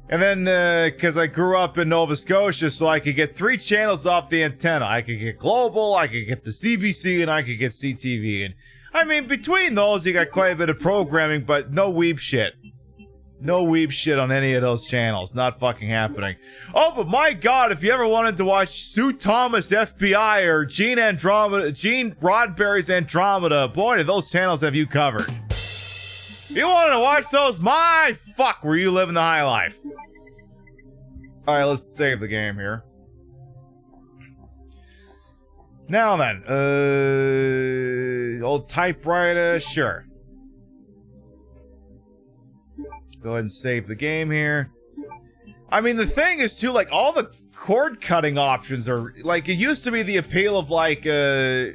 and then, because I grew up in Nova Scotia, so I could get 3 channels off the antenna. I could get Global, I could get the CBC, and I could get CTV. And, I mean, between those, you got quite a bit of programming, but no weeb shit. No weeb shit on any of those channels. Not fucking happening. Oh, but my God, if you ever wanted to watch Sue Thomas FBI or Gene Roddenberry's Andromeda, boy, do those channels have you covered. If you wanted to watch those, my fuck, were you living the high life? Alright, let's save the game here. Now then, old typewriter, sure. Go ahead and save the game here. I mean, the thing is, too, like, all the cord-cutting options are, like, it used to be the appeal of, like, Sony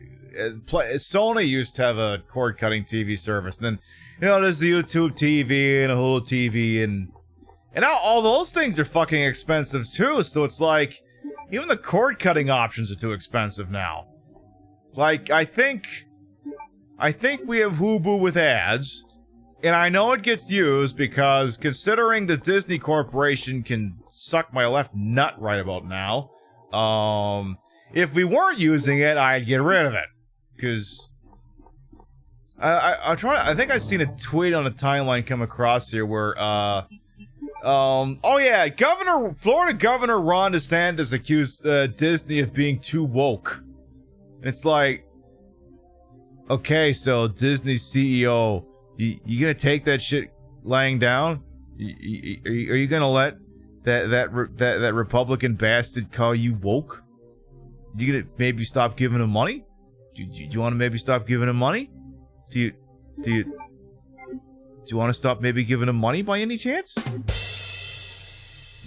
used to have a cord-cutting TV service, and then, you know, there's the YouTube TV and a Hulu TV, and now all those things are fucking expensive, too, so it's like, even the cord-cutting options are too expensive now. Like, I think we have Hubu with ads, and I know it gets used because considering the Disney Corporation can suck my left nut right about now, if we weren't using it, I'd get rid of it. Because I'm trying. I think I've seen a tweet on the timeline come across here where, oh yeah, Florida Governor Ron DeSantis accused Disney of being too woke. And it's like, okay, so Disney's CEO. You gonna take that shit lying down? Are you gonna let that Republican bastard call you woke? You gonna maybe stop giving him money? Do you want to maybe stop giving him money? Do you want to stop maybe giving him money by any chance?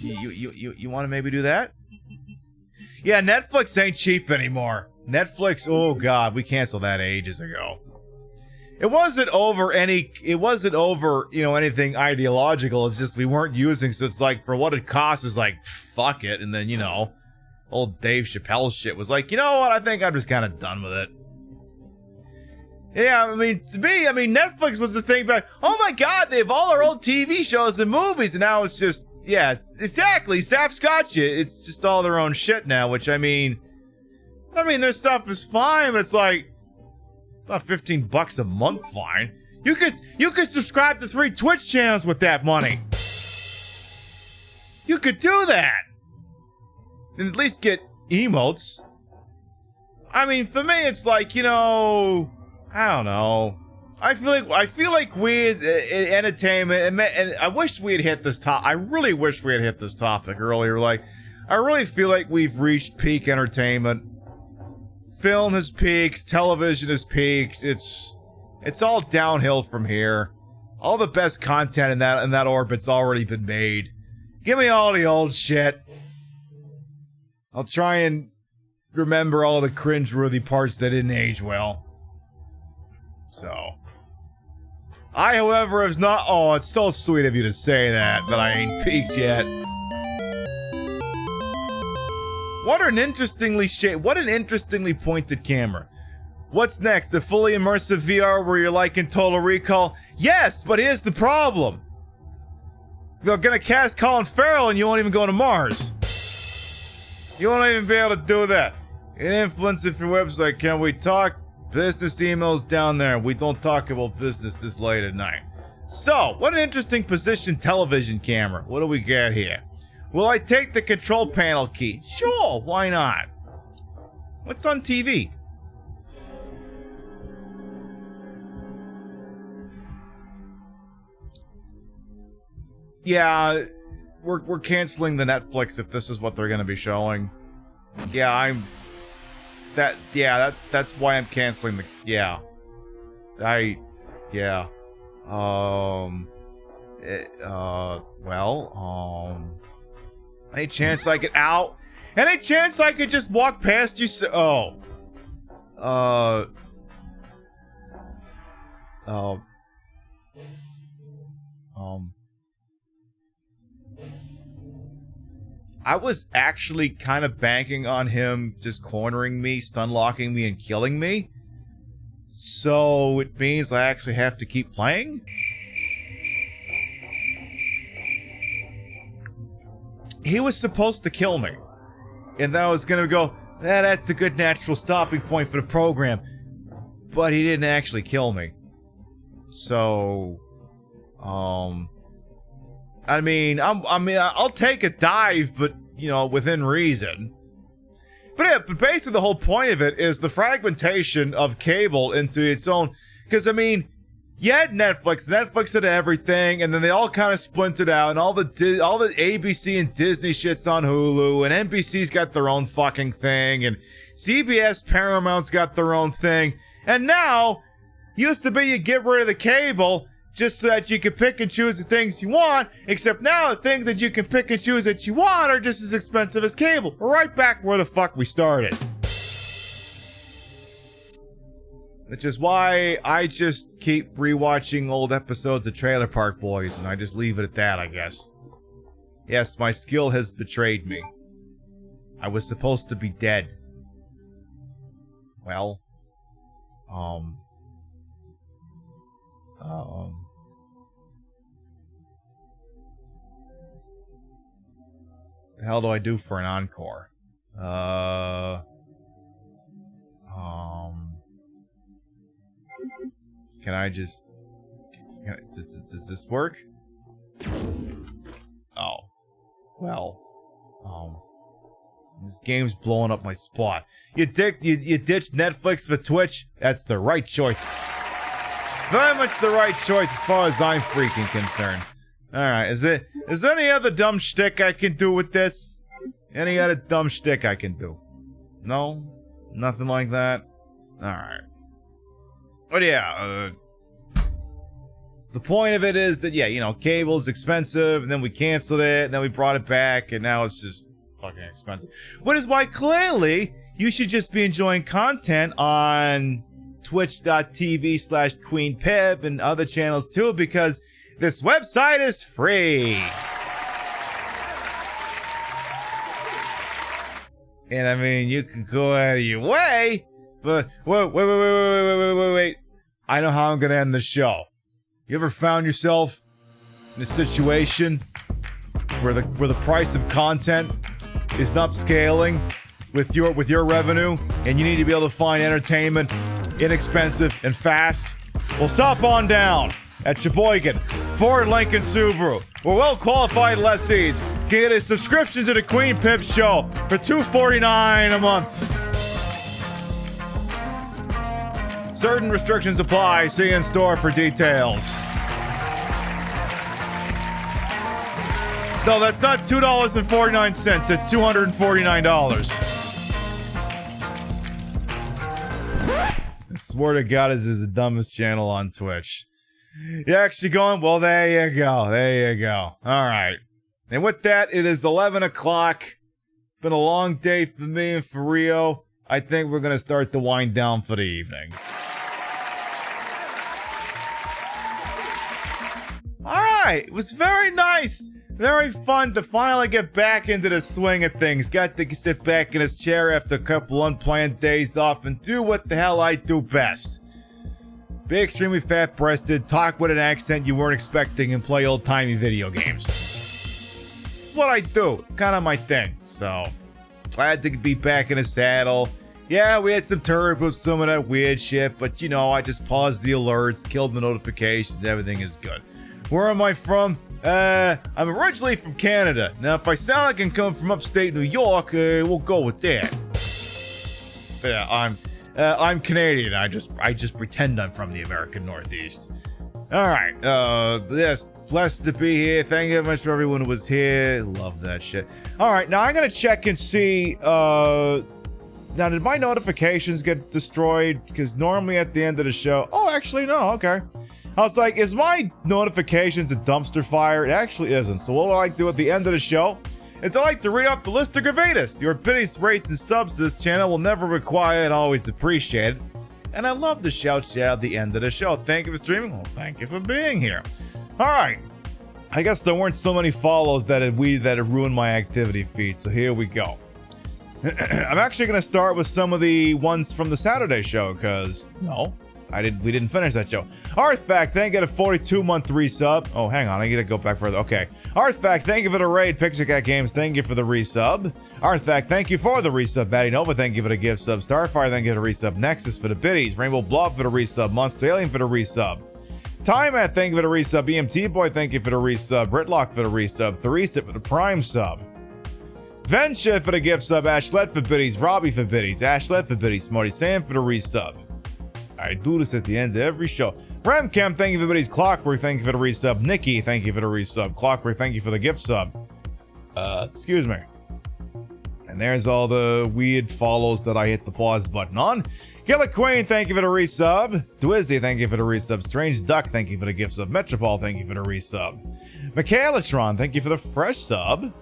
You want to maybe do that? Yeah, Netflix ain't cheap anymore. Netflix, oh god, we canceled that ages ago. It wasn't over, you know, anything ideological. It's just we weren't using, so it's like, for what it costs is like, fuck it. And then, you know, old Dave Chappelle shit was like, you know what, I think I'm just kind of done with it. Yeah, I mean, to me, Netflix was the thing back, oh my god, they have all our old TV shows and movies, and now it's just, yeah, it's exactly, Saf's got you. It's just all their own shit now, which, I mean, their stuff is fine, but it's like, about $15 a month fine. You could subscribe to 3 Twitch channels with that money. You could do that. And at least get emotes. I mean, for me, it's like, you know, I don't know. I feel like we as entertainment, and I wish we had hit this top. I really wish we had hit this topic earlier. Like, I really feel like we've reached peak entertainment. Film has peaked, television has peaked. It's all downhill from here. All the best content in that orbit's already been made. Give me all the old shit. I'll try and remember all the cringeworthy parts that didn't age well. So, I, however, have not. Oh, it's so sweet of you to say that I ain't peaked yet. What an interestingly pointed camera. What's next? The fully immersive VR where you're like in Total Recall? Yes, but here's the problem. They're gonna cast Colin Farrell and you won't even go to Mars. You won't even be able to do that. It influences your website. Can we talk? Business emails down there. We don't talk about business this late at night. So, what an interesting position television camera. What do we get here? Will I take the control panel key? Sure, why not? What's on TV? Yeah, we're canceling the Netflix if this is what they're gonna be showing. Yeah, that's why I'm canceling the, yeah. Any chance I could out? Any chance I could just walk past you? I was actually kind of banking on him just cornering me, stun locking me, and killing me. So it means I actually have to keep playing? He was supposed to kill me. And then I was gonna go, that's the good natural stopping point for the program. But he didn't actually kill me. So, I mean, I'll take a dive, but, you know, within reason. But yeah, but basically the whole point of it is the fragmentation of cable into its own, because, I mean, you had Netflix had everything, and then they all kind of splintered out, and all the ABC and Disney shit's on Hulu, and NBC's got their own fucking thing, and CBS, Paramount's got their own thing, and now, used to be you get rid of the cable, just so that you can pick and choose the things you want, except now the things that you can pick and choose that you want are just as expensive as cable. We're right back where the fuck we started. Which is why I just keep rewatching old episodes of Trailer Park Boys, and I just leave it at that, I guess. Yes, my skill has betrayed me. I was supposed to be dead. Well, the hell do I do for an encore? Can I just... does this work? Oh. Well. This game's blowing up my spot. You ditched Netflix for Twitch? That's the right choice. Very much the right choice as far as I'm freaking concerned. Alright, is there any other dumb shtick I can do with this? Any other dumb shtick I can do? No? Nothing like that? Alright. But yeah, the point of it is that, yeah, you know, cable's expensive, and then we canceled it, and then we brought it back, and now it's just fucking expensive. Which is why, clearly, you should just be enjoying content on twitch.tv/QueenPib and other channels too, because this website is free. And I mean, you can go out of your way, but wait. I know how I'm gonna end the show. You ever found yourself in a situation where the price of content is not scaling with your revenue, and you need to be able to find entertainment inexpensive and fast? Well, stop on down at Sheboygan Ford Lincoln Subaru, where well-qualified lessees can get a subscription to the Queen Pip Show for $249 a month. Certain restrictions apply. See in store for details. No, that's not $2.49. It's $249. I swear to God, this is the dumbest channel on Twitch. You actually going? Well, there you go. There you go. All right. And with that, it is 11 o'clock. It's been a long day for me and for Rio. I think we're going to start to wind down for the evening. All right. It was very nice. Very fun to finally get back into the swing of things. Got to sit back in his chair after a couple unplanned days off and do what the hell I do best. Be extremely fat-breasted, talk with an accent you weren't expecting, and play old-timey video games. What I do. It's kind of my thing. So, glad to be back in the saddle. Yeah, we had some turbos, some of that weird shit, but you know, I just paused the alerts, killed the notifications, everything is good. Where am I from? I'm originally from Canada. Now, if I sound like I'm coming from upstate New York, we'll go with that. Yeah, I'm Canadian. I just pretend I'm from the American Northeast. All right. Yes, blessed to be here. Thank you very much for everyone who was here. Love that shit. All right, now I'm gonna check and see. Now, did my notifications get destroyed? Because normally at the end of the show. Oh, actually, no. Okay. I was like, is my notifications a dumpster fire? It actually isn't. So what I like to do at the end of the show is I like to read off the list of gravatus. Your biddies, rates, and subs to this channel will never require and always appreciated. And I love to shout shit at the end of the show. Thank you for streaming. Well, thank you for being here. All right. I guess there weren't so many follows that had ruined my activity feed. So here we go. I'm actually going to start with some of the ones from the Saturday show because, no. We didn't finish that show. Artifact, thank you for a 42-month resub. Oh, hang on, I need to go back further. Okay. Artifact, thank you for the raid. Pixar Cat Games, thank you for the resub. Artifact, thank you for the resub. Batty Nova, thank you for the gift sub. Starfire, thank you for the resub. Nexus for the biddies. Rainbow Blob for the resub. Monster Alien for the resub. Time at, thank you for the resub. EMT Boy, thank you for the resub. Britlock for the resub. Theresa for the prime sub. Venture for the gift sub. Ashlet for biddies. Robbie for biddies. Ashlet for biddies. Smarty Sam for the resub. I do this at the end of every show. Remcam, thank you for everybody's Clockwork, thank you for the resub. Nikki, thank you for the resub. Clockwork, thank you for the gift sub. Excuse me. And there's all the weird follows that I hit the pause button on. Killer Queen, thank you for the resub. Dwizzy, thank you for the resub. Strange Duck, thank you for the gift sub. Metropole, thank you for the resub. Michaelatron, thank you for the fresh sub.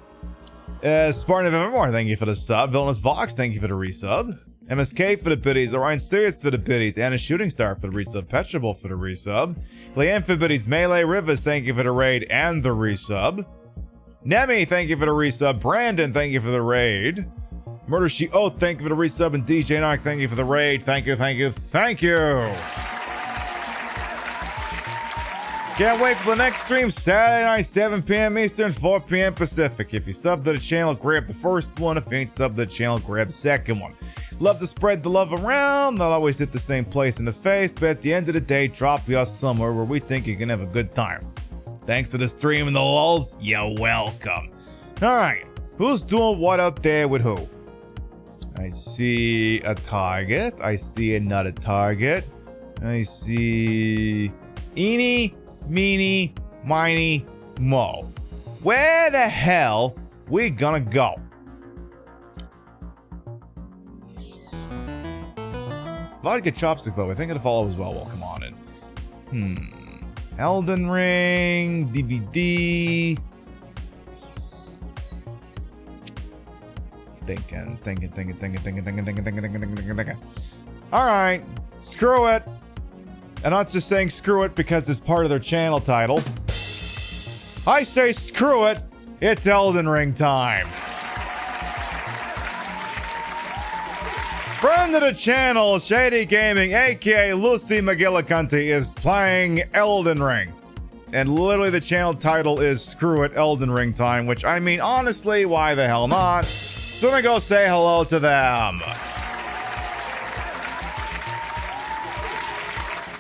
Spartan of Evermore, thank you for the sub. Villainous Vox, thank you for the resub. MSK for the biddies, Orion Sirius for the biddies, Anna Shooting Star for the resub, Petrable for the resub, Leanne for biddies, Melee Rivers, thank you for the raid and the resub, Nemi, thank you for the resub, Brandon, thank you for the raid, Murder She Oath, thank you for the resub, and DJ Narc, thank you for the raid, thank you. Can't wait for the next stream, Saturday night, 7 p.m. Eastern, 4 p.m. Pacific. If you sub to the channel, grab the first one. If you ain't sub to the channel, grab the second one. Love to spread the love around, not always hit the same place in the face, but at the end of the day, drop you somewhere where we think you can have a good time. Thanks for the stream and the lulz, you're welcome. Alright, who's doing what out there with who? I see a target, I see another target, I see eeny, meeny, miny, mo. Where the hell we gonna go? Vodka chopstick, though. I think it'll follow as well. Well, come on in. Elden Ring, DVD. Thinking. All right, screw it. I'm not just saying screw it because it's part of their channel title. I say screw it. It's Elden Ring time. Friend of the channel, Shady Gaming, aka Lucy McGillicuddy, is playing Elden Ring. And literally the channel title is Screw It Elden Ring Time, which, I mean, honestly, why the hell not? So I'm gonna go say hello to them.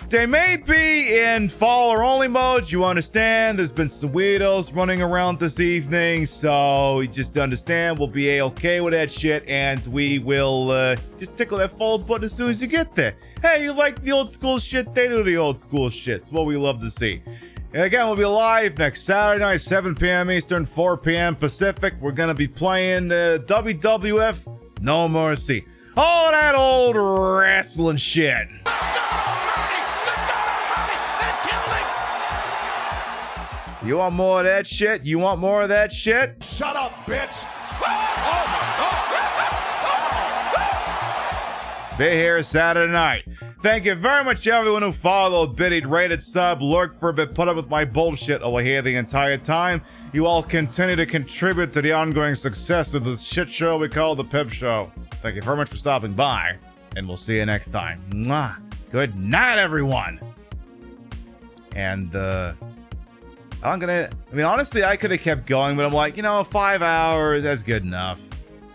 They may be in follower only mode, you understand. There's been some weirdos running around this evening, so you just understand we'll be okay with that shit, and we will just tickle that follow button as soon as you get there. Hey, you like the old school shit? They do the old school shit. It's what we love to see. And again, we'll be live next Saturday night, 7 p.m. Eastern, 4 p.m. Pacific. We're gonna be playing WWF No Mercy. Oh, that old wrestling shit. You want more of that shit? You want more of that shit? Shut up, bitch! Be here Saturday night. Thank you very much to everyone who followed, biddied, rated, sub, lurked for a bit, put up with my bullshit over here the entire time. You all continue to contribute to the ongoing success of this shit show we call the Pib Show. Thank you very much for stopping by, and we'll see you next time. Mwah. Good night, everyone. And, I mean, honestly, I could have kept going, but I'm like, 5 hours, that's good enough.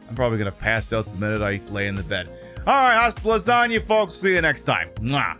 I'm probably going to pass out the minute I lay in the bed. All right, hasta lasagna, folks. See you next time. Mwah.